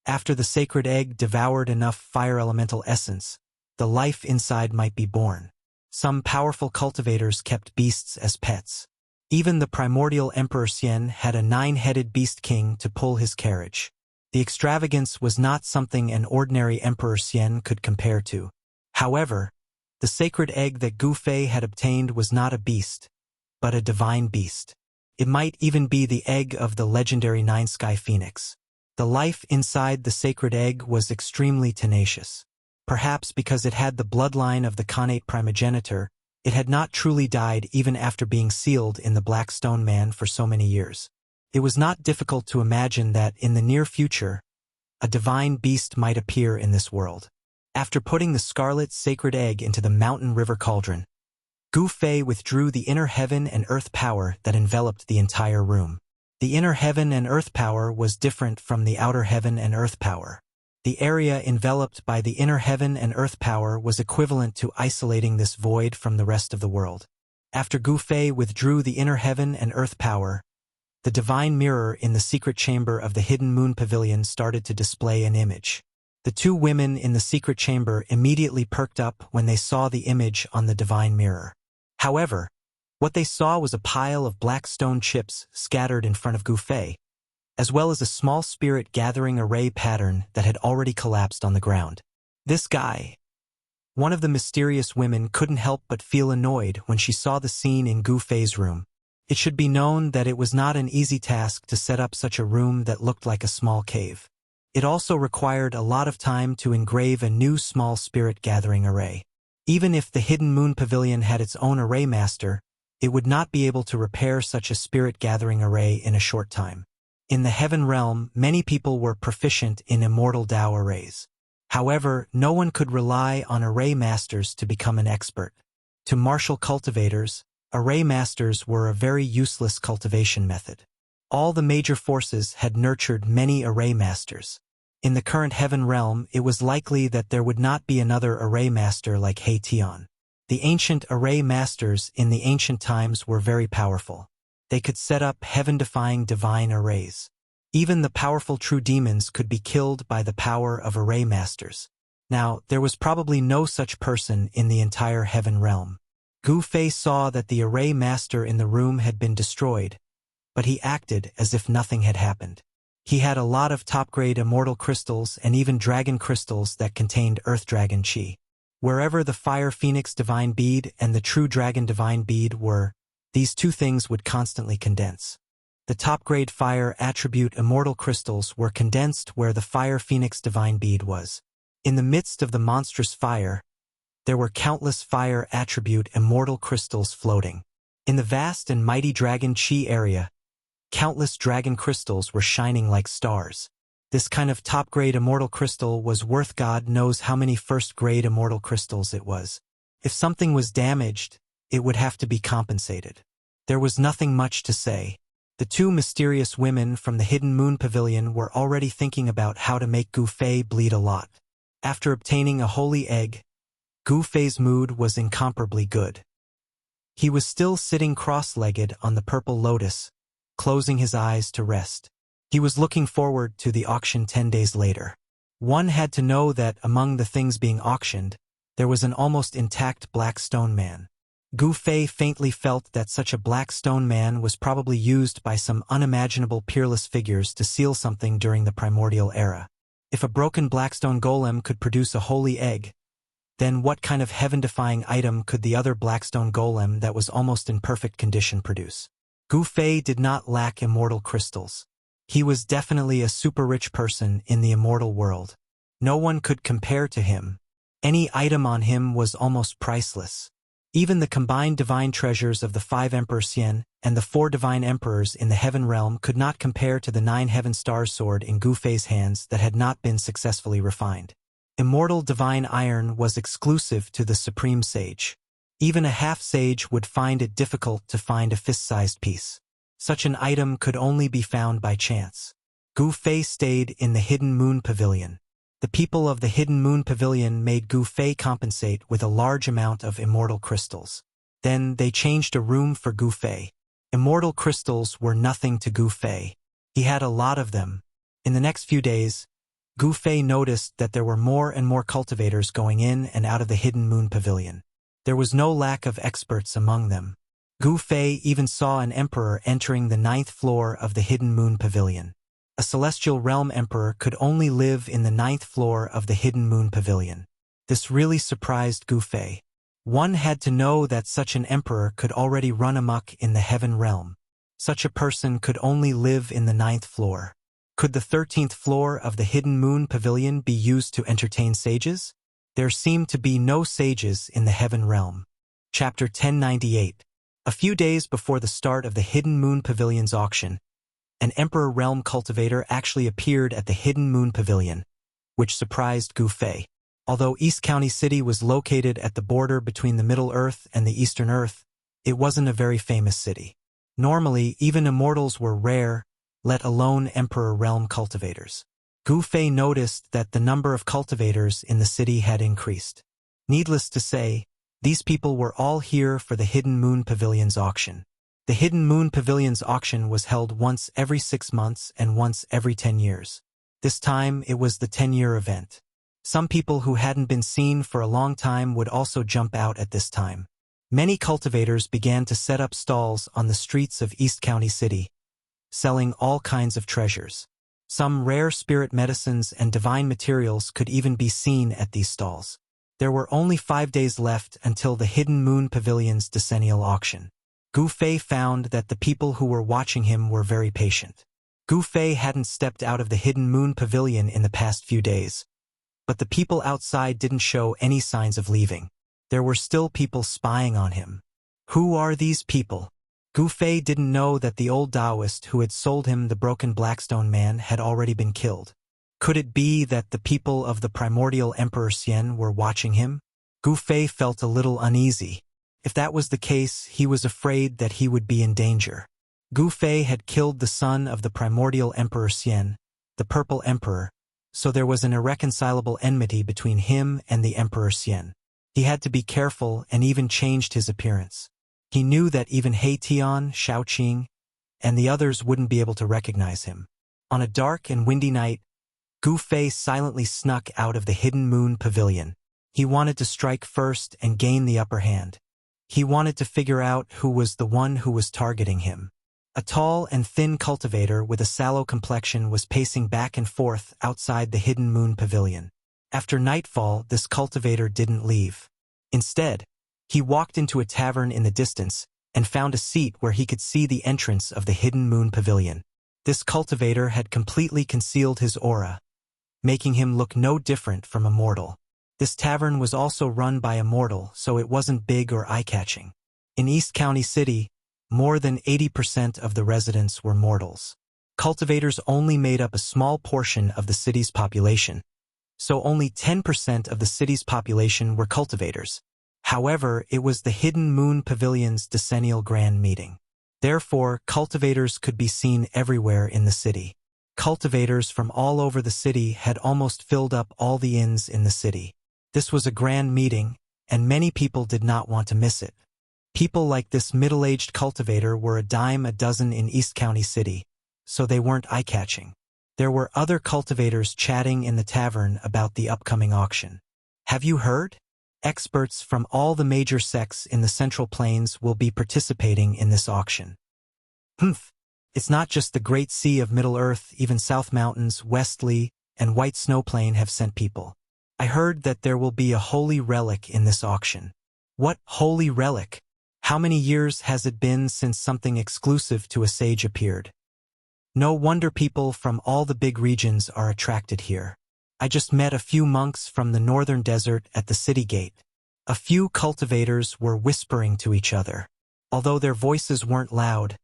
After the sacred egg devoured enough fire elemental essence, the life inside might be born. Some powerful cultivators kept beasts as pets. Even the primordial Emperor Xian had a 9-headed beast king to pull his carriage. The extravagance was not something an ordinary Emperor Xian could compare to. However, the sacred egg that Gu Fei had obtained was not a beast, but a divine beast. It might even be the egg of the legendary Nine-Sky Phoenix. The life inside the sacred egg was extremely tenacious. Perhaps because it had the bloodline of the Khanate primogenitor, it had not truly died even after being sealed in the Black Stone Man for so many years. It was not difficult to imagine that, in the near future, a divine beast might appear in this world. After putting the scarlet sacred egg into the mountain river cauldron, Gu Fei withdrew the inner heaven and earth power that enveloped the entire room. The inner heaven and earth power was different from the outer heaven and earth power. The area enveloped by the inner heaven and earth power was equivalent to isolating this void from the rest of the world. After Gu Fei withdrew the inner heaven and earth power, the divine mirror in the secret chamber of the hidden moon pavilion started to display an image. The two women in the secret chamber immediately perked up when they saw the image on the divine mirror. However, what they saw was a pile of black stone chips scattered in front of Gu Fei, as well as a small spirit gathering array pattern that had already collapsed on the ground. This guy, one of the mysterious women, couldn't help but feel annoyed when she saw the scene in Gu Fei's room. It should be known that it was not an easy task to set up such a room that looked like a small cave. It also required a lot of time to engrave a new small spirit gathering array. Even if the hidden moon pavilion had its own array master, it would not be able to repair such a spirit gathering array in a short time. In the heaven realm, many people were proficient in immortal Tao arrays. However, no one could rely on array masters to become an expert. To martial cultivators, array masters were a very useless cultivation method. All the major forces had nurtured many array masters. In the current heaven realm, it was likely that there would not be another array master like He Tian. The ancient array masters in the ancient times were very powerful. They could set up heaven-defying divine arrays. Even the powerful true demons could be killed by the power of array masters. Now, there was probably no such person in the entire heaven realm. Gu Fei saw that the array master in the room had been destroyed, but he acted as if nothing had happened. He had a lot of top-grade immortal crystals and even dragon crystals that contained earth dragon chi. Wherever the fire phoenix divine bead and the true dragon divine bead were, these two things would constantly condense. The top-grade fire attribute immortal crystals were condensed where the fire phoenix divine bead was. In the midst of the monstrous fire, there were countless fire attribute immortal crystals floating. In the vast and mighty dragon chi area, countless dragon crystals were shining like stars. This kind of top-grade immortal crystal was worth God knows how many first-grade immortal crystals it was. If something was damaged, it would have to be compensated. There was nothing much to say. The two mysterious women from the hidden moon pavilion were already thinking about how to make Gu Fei bleed a lot. After obtaining a holy egg, Gu Fei's mood was incomparably good. He was still sitting cross-legged on the purple lotus, closing his eyes to rest. He was looking forward to the auction 10 days later. One had to know that among the things being auctioned, there was an almost intact black stone man. Gu Fei faintly felt that such a black stone man was probably used by some unimaginable peerless figures to seal something during the primordial era. If a broken blackstone golem could produce a holy egg, then what kind of heaven-defying item could the other blackstone golem that was almost in perfect condition produce? Gu Fei did not lack immortal crystals. He was definitely a super-rich person in the immortal world. No one could compare to him. Any item on him was almost priceless. Even the combined divine treasures of the 5 Emperor Xian and the 4 divine emperors in the heaven realm could not compare to the 9 heaven stars sword in Gu Fei's hands that had not been successfully refined. Immortal divine iron was exclusive to the supreme sage. Even a half-sage would find it difficult to find a fist-sized piece. Such an item could only be found by chance. Gu Fei stayed in the Hidden Moon Pavilion. The people of the Hidden Moon Pavilion made Gu Fei compensate with a large amount of immortal crystals. Then they changed a room for Gu Fei. Immortal crystals were nothing to Gu Fei. He had a lot of them. In the next few days, Gu Fei noticed that there were more and more cultivators going in and out of the Hidden Moon Pavilion. There was no lack of experts among them. Gu Fei even saw an emperor entering the 9th floor of the Hidden Moon Pavilion. A celestial realm emperor could only live in the 9th floor of the Hidden Moon Pavilion. This really surprised Gu Fei. One had to know that such an emperor could already run amok in the heaven realm. Such a person could only live in the 9th floor. Could the 13th floor of the Hidden Moon Pavilion be used to entertain sages? There seemed to be no sages in the heaven realm. Chapter 1098. A few days before the start of the Hidden Moon Pavilion's auction, an Emperor Realm cultivator actually appeared at the Hidden Moon Pavilion, which surprised Gu Fei. Although East County City was located at the border between the Middle Earth and the Eastern Earth, it wasn't a very famous city. Normally, even immortals were rare, let alone Emperor Realm cultivators. Gu Fei noticed that the number of cultivators in the city had increased. Needless to say, these people were all here for the Hidden Moon Pavilion's auction. The Hidden Moon Pavilion's auction was held once every 6 months and once every 10 years. This time, it was the 10-year event. Some people who hadn't been seen for a long time would also jump out at this time. Many cultivators began to set up stalls on the streets of East County City, selling all kinds of treasures. Some rare spirit medicines and divine materials could even be seen at these stalls. There were only 5 days left until the Hidden Moon Pavilion's decennial auction. Gu Fei found that the people who were watching him were very patient. Gu Fei hadn't stepped out of the Hidden Moon Pavilion in the past few days, but the people outside didn't show any signs of leaving. There were still people spying on him. Who are these people? Gu Fei didn't know that the old Taoist who had sold him the broken Blackstone man had already been killed. Could it be that the people of the primordial Emperor Xian were watching him? Gu Fei felt a little uneasy. If that was the case, he was afraid that he would be in danger. Gu Fei had killed the son of the primordial Emperor Xian, the Purple Emperor, so there was an irreconcilable enmity between him and the Emperor Xian. He had to be careful and even changed his appearance. He knew that even He Tian, Shaoqing, and the others wouldn't be able to recognize him. On a dark and windy night, Gu Fei silently snuck out of the Hidden Moon Pavilion. He wanted to strike first and gain the upper hand. He wanted to figure out who was the one who was targeting him. A tall and thin cultivator with a sallow complexion was pacing back and forth outside the Hidden Moon Pavilion. After nightfall, this cultivator didn't leave. Instead, he walked into a tavern in the distance and found a seat where he could see the entrance of the Hidden Moon Pavilion. This cultivator had completely concealed his aura, making him look no different from a mortal. This tavern was also run by a mortal, so it wasn't big or eye-catching. In East County City, more than 80% of the residents were mortals. Cultivators only made up a small portion of the city's population, so only 10% of the city's population were cultivators. However, it was the Hidden Moon Pavilion's decennial grand meeting. Therefore, cultivators could be seen everywhere in the city. Cultivators from all over the city had almost filled up all the inns in the city. This was a grand meeting, and many people did not want to miss it. People like this middle-aged cultivator were a dime a dozen in East County City, so they weren't eye-catching. There were other cultivators chatting in the tavern about the upcoming auction. Have you heard? Experts from all the major sects in the Central Plains will be participating in this auction. Humph! It's not just the Great Sea of Middle-earth, even South Mountains, Westly, and White Snow Plain have sent people. I heard that there will be a holy relic in this auction. What holy relic? How many years has it been since something exclusive to a sage appeared? No wonder people from all the big regions are attracted here. I just met a few monks from the northern desert at the city gate. A few cultivators were whispering to each other. Although their voices weren't loud,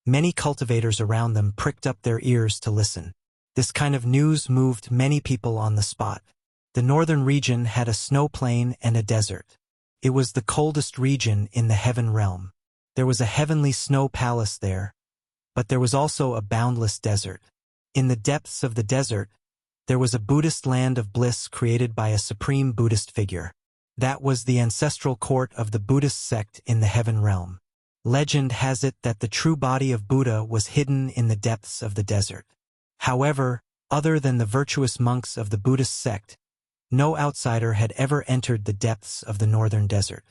many cultivators around them pricked up their ears to listen. This kind of news moved many people on the spot. The northern region had a snow plain and a desert. It was the coldest region in the heaven realm. There was a heavenly snow palace there, but there was also a boundless desert. In the depths of the desert, there was a Buddhist land of bliss created by a supreme Buddhist figure. That was the ancestral court of the Buddhist sect in the heaven realm. Legend has it that the true body of Buddha was hidden in the depths of the desert. However, other than the virtuous monks of the Buddhist sect, no outsider had ever entered the depths of the northern desert.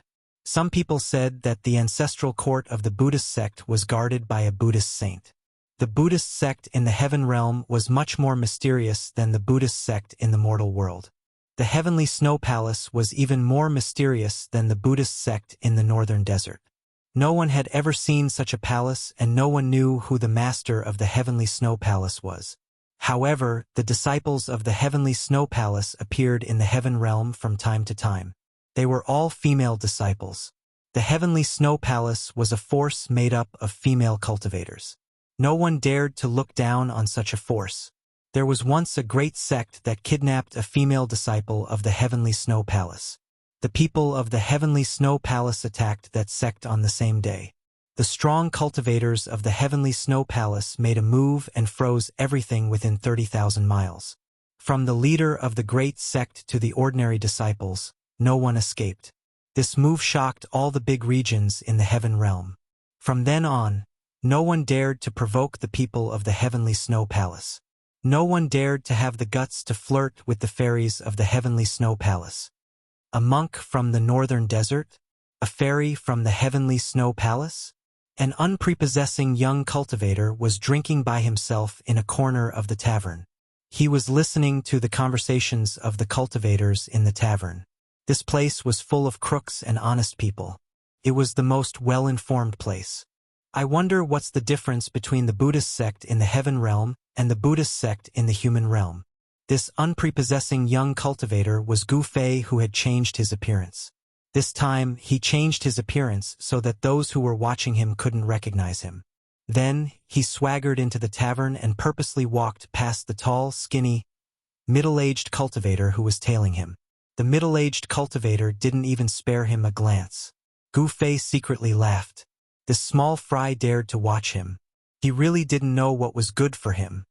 Some people said that the ancestral court of the Buddhist sect was guarded by a Buddhist saint. The Buddhist sect in the heaven realm was much more mysterious than the Buddhist sect in the mortal world. The heavenly snow palace was even more mysterious than the Buddhist sect in the northern desert. No one had ever seen such a palace, and no one knew who the master of the heavenly snow palace was. However, the disciples of the heavenly snow palace appeared in the heaven realm from time to time. They were all female disciples. The heavenly snow palace was a force made up of female cultivators. No one dared to look down on such a force. There was once a great sect that kidnapped a female disciple of the heavenly snow palace. The people of the heavenly snow palace attacked that sect on the same day. The strong cultivators of the heavenly snow palace made a move and froze everything within 30,000 miles. From the leader of the great sect to the ordinary disciples, no one escaped. This move shocked all the big regions in the heaven realm. From then on, no one dared to provoke the people of the heavenly snow palace. No one dared to have the guts to flirt with the fairies of the heavenly snow palace. A monk from the northern desert? A fairy from the heavenly snow palace? An unprepossessing young cultivator was drinking by himself in a corner of the tavern. He was listening to the conversations of the cultivators in the tavern. This place was full of crooks and honest people. It was the most well-informed place. I wonder what's the difference between the Buddhist sect in the heaven realm and the Buddhist sect in the human realm. This unprepossessing young cultivator was Gu Fei, who had changed his appearance. This time, he changed his appearance so that those who were watching him couldn't recognize him. Then, he swaggered into the tavern and purposely walked past the tall, skinny, middle-aged cultivator who was tailing him. The middle-aged cultivator didn't even spare him a glance. Gu Fei secretly laughed. This small fry dared to watch him. He really didn't know what was good for him.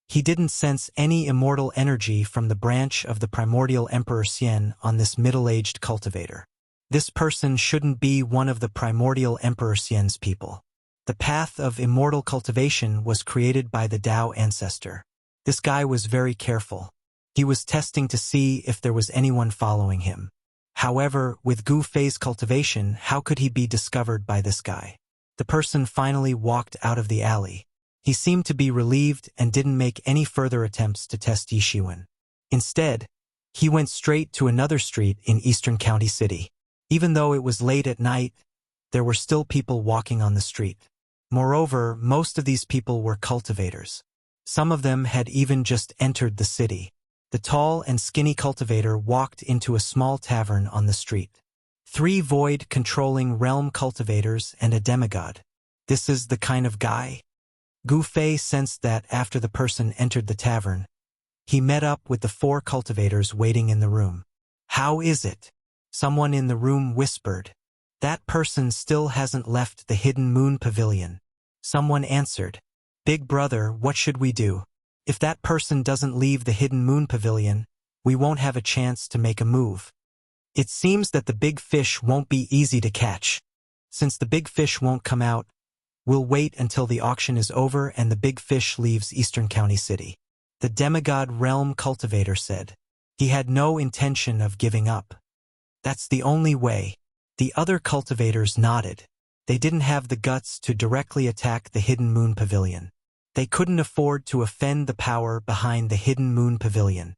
He didn't sense any immortal energy from the branch of the primordial Emperor Xian on this middle-aged cultivator. This person shouldn't be one of the primordial Emperor Xian's people. The path of immortal cultivation was created by the Tao ancestor. This guy was very careful. He was testing to see if there was anyone following him. However, with Gu Fei's cultivation, how could he be discovered by this guy? The person finally walked out of the alley. He seemed to be relieved and didn't make any further attempts to test Yishuan. Instead, he went straight to another street in Eastern County City. Even though it was late at night, there were still people walking on the street. Moreover, most of these people were cultivators. Some of them had even just entered the city. The tall and skinny cultivator walked into a small tavern on the street. 3 void-controlling realm cultivators and a demigod. This is the kind of guy? Gu Fei sensed that after the person entered the tavern, he met up with the 4 cultivators waiting in the room. How is it? Someone in the room whispered. That person still hasn't left the hidden moon pavilion. Someone answered. Big brother, what should we do? If that person doesn't leave the hidden moon pavilion, we won't have a chance to make a move. It seems that the big fish won't be easy to catch. Since the big fish won't come out, we'll wait until the auction is over and the big fish leaves Eastern County City. The demigod realm cultivator said. He had no intention of giving up. That's the only way. The other cultivators nodded. They didn't have the guts to directly attack the hidden moon pavilion. They couldn't afford to offend the power behind the hidden moon pavilion.